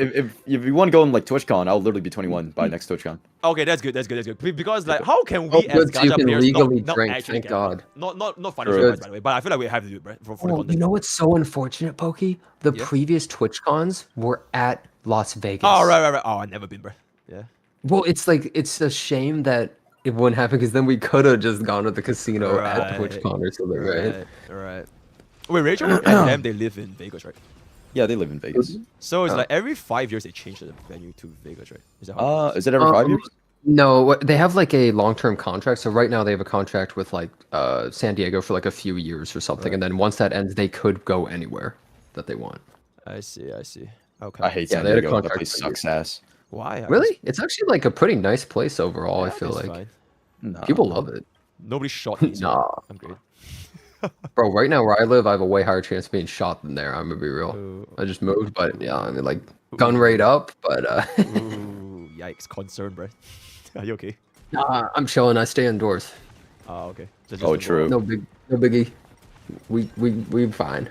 if you want to go on like TwitchCon, I'll literally be 21 by next TwitchCon. Okay, that's good. That's good. Because like, how can Oh, we as good, so you gacha can players legally not drink, actually thank gamble? God. Not financial Good. advice, by the way. But I feel like we have to do it, bro, for the Oh, content. you know what's so unfortunate, Pokey? The Yeah. previous TwitchCons were at Las Vegas. Oh right. Oh, I've never been, bro. Yeah. Well, it's like it's a shame that it wouldn't happen because then we could have just gone to the casino at Right. TwitchCon or something, right? Right. Wait, Rachel and them, they live in Vegas, right? Yeah, they live in Vegas. So it's Oh. like every 5 years they change the venue to Vegas, right? Is that how it works? Is it every 5 years? No, they have like a long-term contract. So right now they have a contract with like San Diego for like a few years or something, and then once that ends, they could go anywhere that they want. I see. Okay. I hate Yeah, San they had a Diego. That contract place for sucks ass. Why? Really? It's actually like a pretty nice place overall. I Yeah, feel it's like fine. Nah. people love it. Nobody shot me. So Nah. I'm great. Bro, right now where I live, I have a way higher chance of being shot than there. I'm gonna be real. Ooh. I just moved, but yeah, I mean like gun rate up, but Ooh, yikes! Concern, bro. Are you okay? nah, I'm chilling. I stay indoors. Oh, okay. So Oh, just true. No biggie. We fine.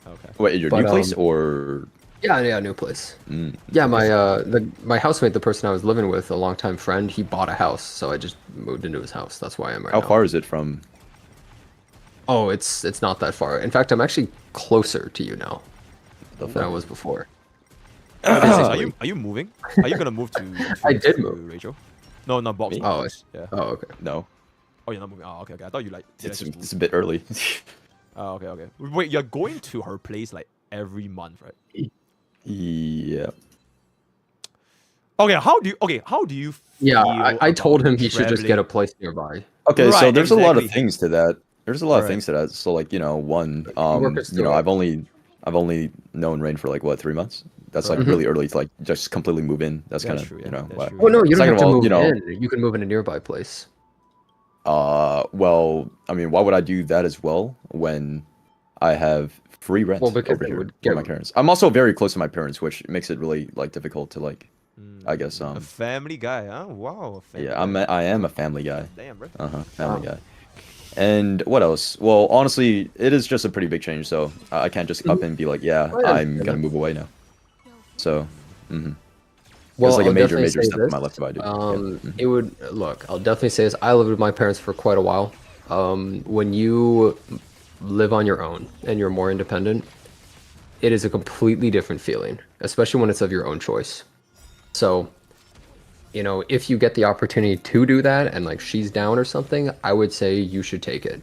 Okay. Wait, your But, new place or? Yeah, new place. Mm. Yeah, my housemate, the person I was living with, a longtime friend, he bought a house, so I just moved into his house. That's why I'm right How now. far is it from? Oh, it's not that far. In fact, I'm actually closer to you now than I was before. Are you moving? Are you gonna move to I did move. Rachel? No, box. Me? Oh, Yeah. Oh, okay. No, Oh, you're not moving. Oh, okay. I thought you like. it's a bit early. Oh, okay. Wait, you're going to her place like every month, right? Yeah. Okay. How do you? Yeah, feel I told him about he should just get a traveling- place nearby. Okay, so Right, there's a lot of exactly. things to that. There's a lot of Right. things to that. So like, one, work us you know, through it. I've only known Rain for like what, 3 months? That's like Right. really early to like just completely move in. That's kind That's of, true, you yeah, know, that's why. true. Well, no, you don't Second have to of all, move you know, in. You can move in a nearby place. Well, I mean, why would I do that as well when I have free rent Well, because over they here would with get- my parents? I'm also very close to my parents, which makes it really like difficult to like, I guess, A family guy, huh? Wow. A family yeah, guy. I am a family guy. Damn, bro. Family guy. And what else? Well, honestly, it is just a pretty big change, so I can't just up and be like, yeah, I'm gonna move away now. So, Well, it's like a I'll major definitely say step in this. my life if I do. It would look. I'll definitely say this. I lived with my parents for quite a while. When you live on your own and you're more independent, it is a completely different feeling, especially when it's of your own choice. So, if you get the opportunity to do that and like she's down or something, I would say you should take it.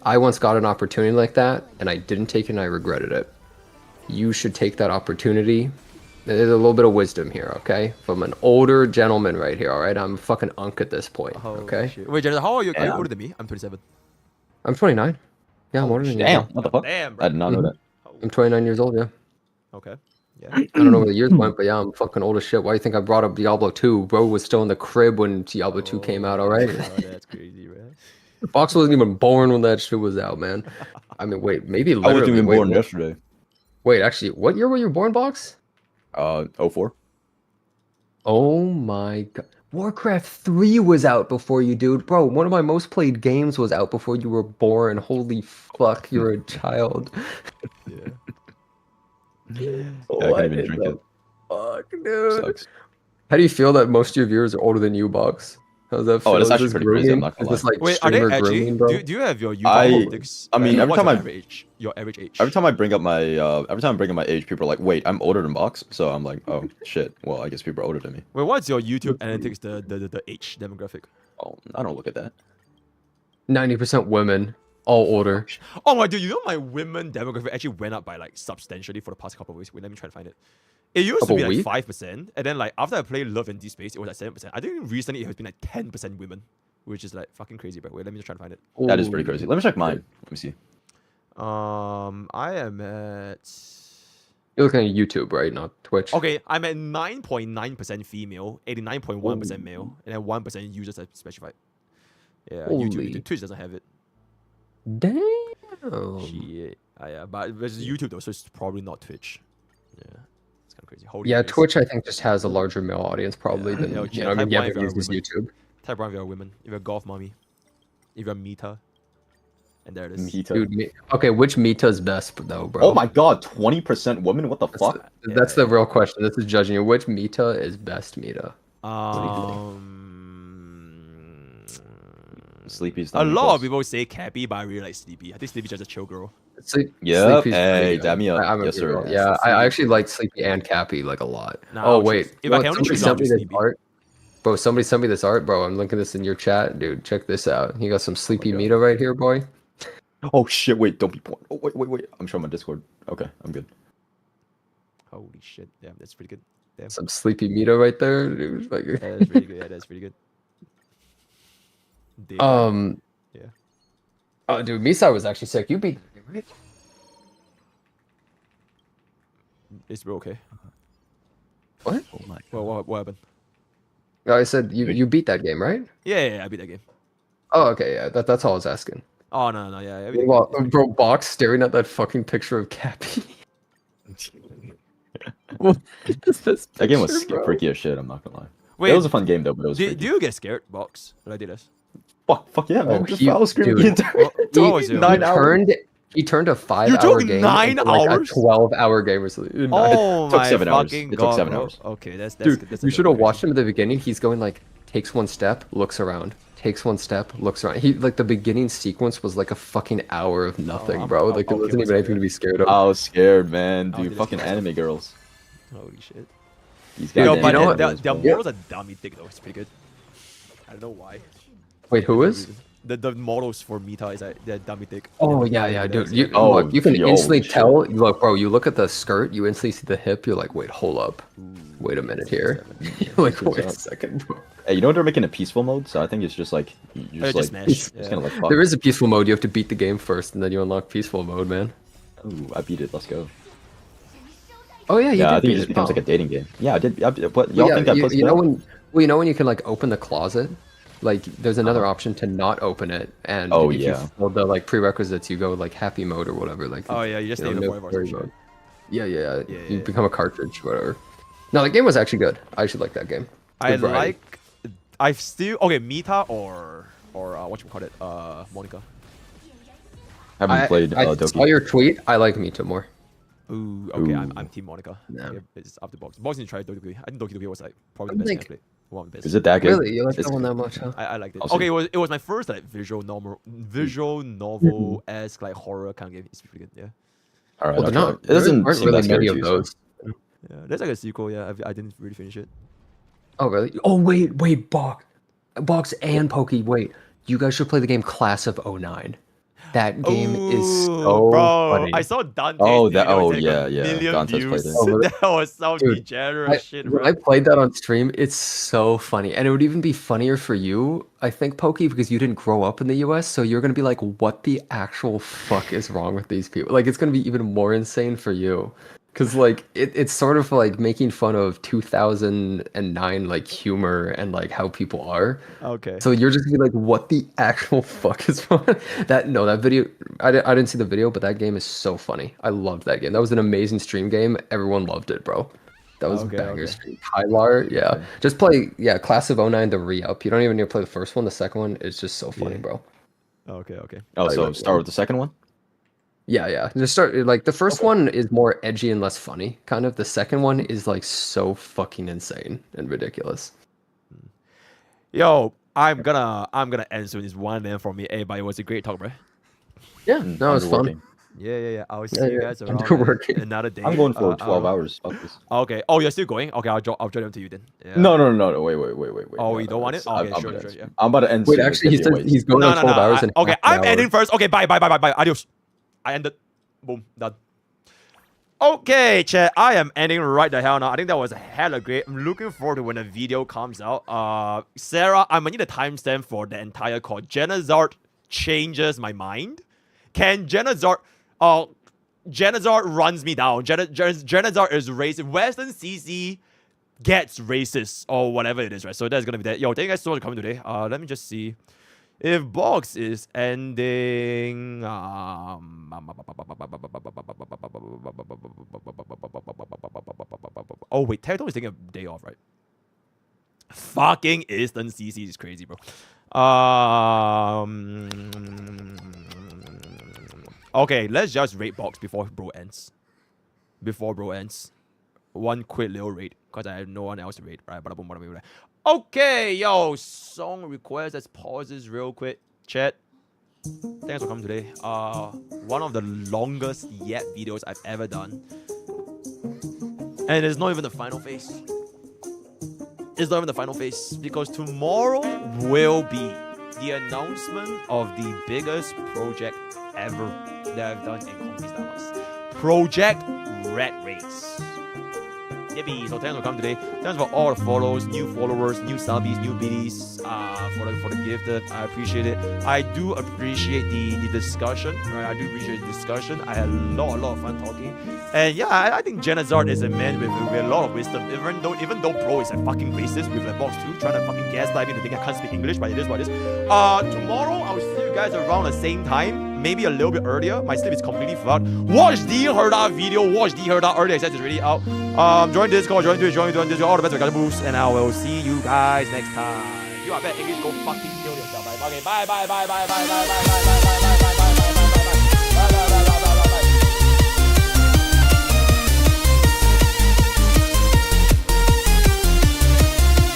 I once got an opportunity like that and I didn't take it and I regretted it. You should take that opportunity. There's a little bit of wisdom here, okay? From an older gentleman right here, all right? I'm fucking unk at this point, okay? Shit. Wait, Jared, how are you? Are you Damn. older than me? I'm 27. I'm 29. Yeah, I'm older than you. Damn, what the fuck? Damn, I bro. did not know that. I'm 29 years old, yeah. Okay. Yeah. I don't know where the years went, but yeah, I'm fucking old as shit. Why do you think I brought up Diablo 2? Bro was still in the crib when Diablo 2 came out, all right? Oh, that's crazy, bro. Box wasn't even born when that shit was out, man. I mean, wait, maybe I literally. wasn't even wait, born what- yesterday. Wait, actually, what year were you born, Box? 04. Oh my god. Warcraft 3 was out before you, dude. Bro, one of my most played games was out before you were born. Holy fuck, you're a child. Yeah. I can't even drink it. Fuck, dude. Sucks. How do you feel that most of your viewers are older than you, Box? How's that feel? Oh, that's Is actually this pretty crazy, I'm grooming? not gonna Is this lie. like Wait, are they streamer actually? grooming, bro? Do you have your YouTube analytics? I mean, every what's time your I- average, your average age. Every time I bring up my age, people are like, "Wait, I'm older than Box." So I'm like, "Oh shit." Well, I guess people are older than me. Wait, what's your YouTube analytics? The age demographic. Oh, I don't look at that. 90% women, all older. Oh my dude, you know my women demographic actually went up by like substantially for the past couple of weeks. Wait, let me try to find it. It used to Couple be like weeks? 5%, and then like after I played Love and Deep Space, it was like 7%. I think recently it has been like 10% women, which is like fucking crazy. But wait, let me just try to find it. That is pretty crazy. Let me check mine. Let me see. I am at. You're looking at YouTube, right? Not Twitch. Okay, I'm at 9.9% female, 89.1% male, and then 1% users are specified. Yeah, Holy. YouTube. Twitch doesn't have it. Damn. Shit. Yeah, but it's YouTube though, so it's probably not Twitch. Yeah, it's kind of crazy. Holy Yeah, Christ. Twitch I think just has a larger male audience probably than Yo, you chat, know. I mean, type yeah, one if but you're a uses woman. YouTube. Type one if you're a woman. If you're a golf mommy. If you're a Mita. And there it is. Mita. Dude, okay, which Mita's best though, bro? Oh my god, 20% women? What the fuck? That's the real question. This is judging you. Which Mita is best Mita? Sleepy's A lot of people say Cappy, but I really like Sleepy. I think Sleepy's just a chill girl. Yep. Sleepy's Hey, pretty good. damn me up. I'm a Yes, big sir. girl. Yeah, I actually like Sleepy and Cappy like a lot. Nah, Oh I'll wait, choose- if I can only somebody choose, I'll sent me choose this Sleepy. art. Bro, somebody sent me this art, bro. I'm linking this in your chat, dude. Check this out. You got some Sleepy Mita right here, boy. Oh shit, wait, don't be porn. Oh, wait. I'm showing my Discord. Okay, I'm good. Holy shit. Yeah, that's pretty good. Damn. Some sleepy Mito right there. Dude. Like, Yeah, that's pretty good. Yeah, that's pretty good. Damn. Yeah. Oh, dude, Misai was actually sick. You beat him, right? Is bro okay? What? Oh my. What happened? No, I said you beat that game, right? Yeah, I beat that game. Oh, okay, yeah. That's all I was asking. Oh no, yeah. Well, bro, Box staring at that fucking picture of Cappy. What is this That game was picture, bro? freaky as shit. I'm not gonna lie. Wait, it was a fun game though, but it was. Do freaky. you get scared, Box, when I did this? Fuck yeah, man! Oh, Just he- foul screaming dude. the entire 9 hours. He turned a 5 You hour took game 9 into like hours? a 12-hour game or something. Oh It took my 7 hours. fucking It god, took 7 bro. hours. Okay, that's Dude, that's you a should bit have watched crazy. him at the beginning. He's going like, takes one step, looks around, takes one step, looks around. He like the beginning sequence was like a fucking hour of nothing, bro. Like there wasn't even anything to be scared of. I was scared, man. Oh, Dude, dude, fucking that's anime girls. Holy shit. These Yo, goddamn but know anime what? girls, their bro. models are dummy thick though. It's pretty good. I don't know why. Wait, who is? The models for Mita is like they're dummy thick. Oh They're yeah, dummy dude. thick. You, Oh, look, you can yo, instantly shit. tell. Look, bro. You look at the skirt, you instantly see the hip. You're like, wait, hold up. Wait a minute here. You're like, wait a second, bro. Hey, you know they're making a peaceful mode, so I think it's just like you Oh, just just like smash. it's Yeah. kind of like fuck. There is a peaceful mode. You have to beat the game first, and then you unlock peaceful mode, man. Ooh, I beat it. Let's go. Oh yeah, you Yeah, I did think it beat just becomes oh. like a dating game. Yeah, I did. What Well, y'all yeah, think that puts you know that? when you know when you can like open the closet, like there's another option to not open it, and Oh, if yeah. you fulfill the like prerequisites, you go like happy mode or whatever. Like Oh yeah, you just know, stay in the no forever. story Sure. mode. Yeah, you yeah. become a cartridge, whatever. No, the game was actually good. I actually like that game. I Good variety. like. I've still okay. Mita or what you call it? Monica. Haven't played I saw Doki. your tweet. I like Mita more. Ooh, okay. Ooh. I'm Team Monica. Yeah. Yeah, it's up to Box. Box didn't try Doki. I think Doki was like probably I'm the best like- game I played. One of the best. Is it that good? Really, you like It's- that one that much, huh? I liked it. I'll see. Okay, it was my first like visual novel esque like horror kind of game. It's pretty good. Yeah. All right, Well, I'll they're try not. it. It doesn't There aren't seem really that many scary of to you, so- those. Yeah, there's like a sequel. Yeah, I didn't really finish it. Oh really? Oh wait, Box and Pokey. Wait, you guys should play the game Class of 09. That game is Ooh, so bro, funny. I saw Dante. Oh, video, that- oh, it's like yeah, a yeah. million Dante's played views. it. Oh, really? That was some Dude, degenerate shit, bro. When I played that on stream, it's so funny. And it would even be funnier for you, I think, Pokey, because you didn't grow up in the US. So you're going to be like, what the actual fuck is wrong with these people? Like, it's going to be even more insane for you. Because, like, it's sort of like making fun of 2009, like, humor and, like, how people are. Okay. So you're just gonna be like, what the actual fuck is wrong? That video, I didn't see the video, but that game is so funny. I loved that game. That was an amazing stream game. Everyone loved it, bro. That was Okay, a banger okay. stream. Kylar, yeah. Just play, Class of 09, the re-up. You don't even need to play the first one. The second one is just so funny, Yeah. bro. Okay. Oh, I so like start that. with the second one. Yeah. Just start, like, the first one is more edgy and less funny, kind of. The second one is, like, so fucking insane and ridiculous. Yo, I'm gonna end soon. It's 1 a.m. for me. Hey, but it was a great talk, bro. Yeah, no, it's fun. Underworking. Yeah. I'll see Yeah, you yeah. guys around Underworking. another day. I'm going for I 12 don't know. hours. Fuck this. Okay. Oh, you're still going? Okay, I'll join them to you then. Yeah. No. Wait. Oh, No, you don't want it? it's- I'm- Okay, I'm sure, about sure, to- yeah. I'm about to end. Wait, soon, actually, he it's says getting he's going No. on 12 hours and Okay, half an I'm hour. ending first. Okay, bye. Adios. I ended. Boom. Done. Okay, chat. I am ending right the hell now. I think that was hella great. I'm looking forward to when the video comes out. Sarah, I'm gonna need a timestamp for the entire call. Genazard changes my mind. Can Genazard runs me down. Genazard is racist. Western CC gets racist or whatever it is, right? So that's gonna be that. Yo, thank you guys so much for coming today. Let me just see. If Box is ending, oh wait, Terraton is taking a day off, right? Fucking Eastern CC is crazy, bro. Okay, let's just rate Box before bro ends. One quick little raid, because I have no one else to raid. Right, okay, yo, song request. Let's pause this real quick. Chat. Thanks for coming today. One of the longest yet videos I've ever done. And it's not even the final phase. It's not even the final phase, because tomorrow will be the announcement of the biggest project ever that I've done in Conquistadors. Project Red Race. Yippee. So thanks for coming today. Thanks for all the follows, new followers, new subbies, new biddies, for the gift. I appreciate it. I do appreciate the discussion, right? I do appreciate the discussion. I had a lot of fun talking. And yeah, I think Janazard is a man with a lot of wisdom. Even though Bro is a fucking racist with a box 2, trying to fucking gaslight me to think I can't speak English, but it is what it is. Tomorrow I'll see you guys around the same time, maybe a little bit earlier. My sleep is completely fucked. Watch the Herda video. Watch the Herda early access is already out. Join Discord, join Twitch, join Discord. All the best for gacha moves, and I will see you guys next time. You are bad English. Go fucking kill yourself. Okay, bye.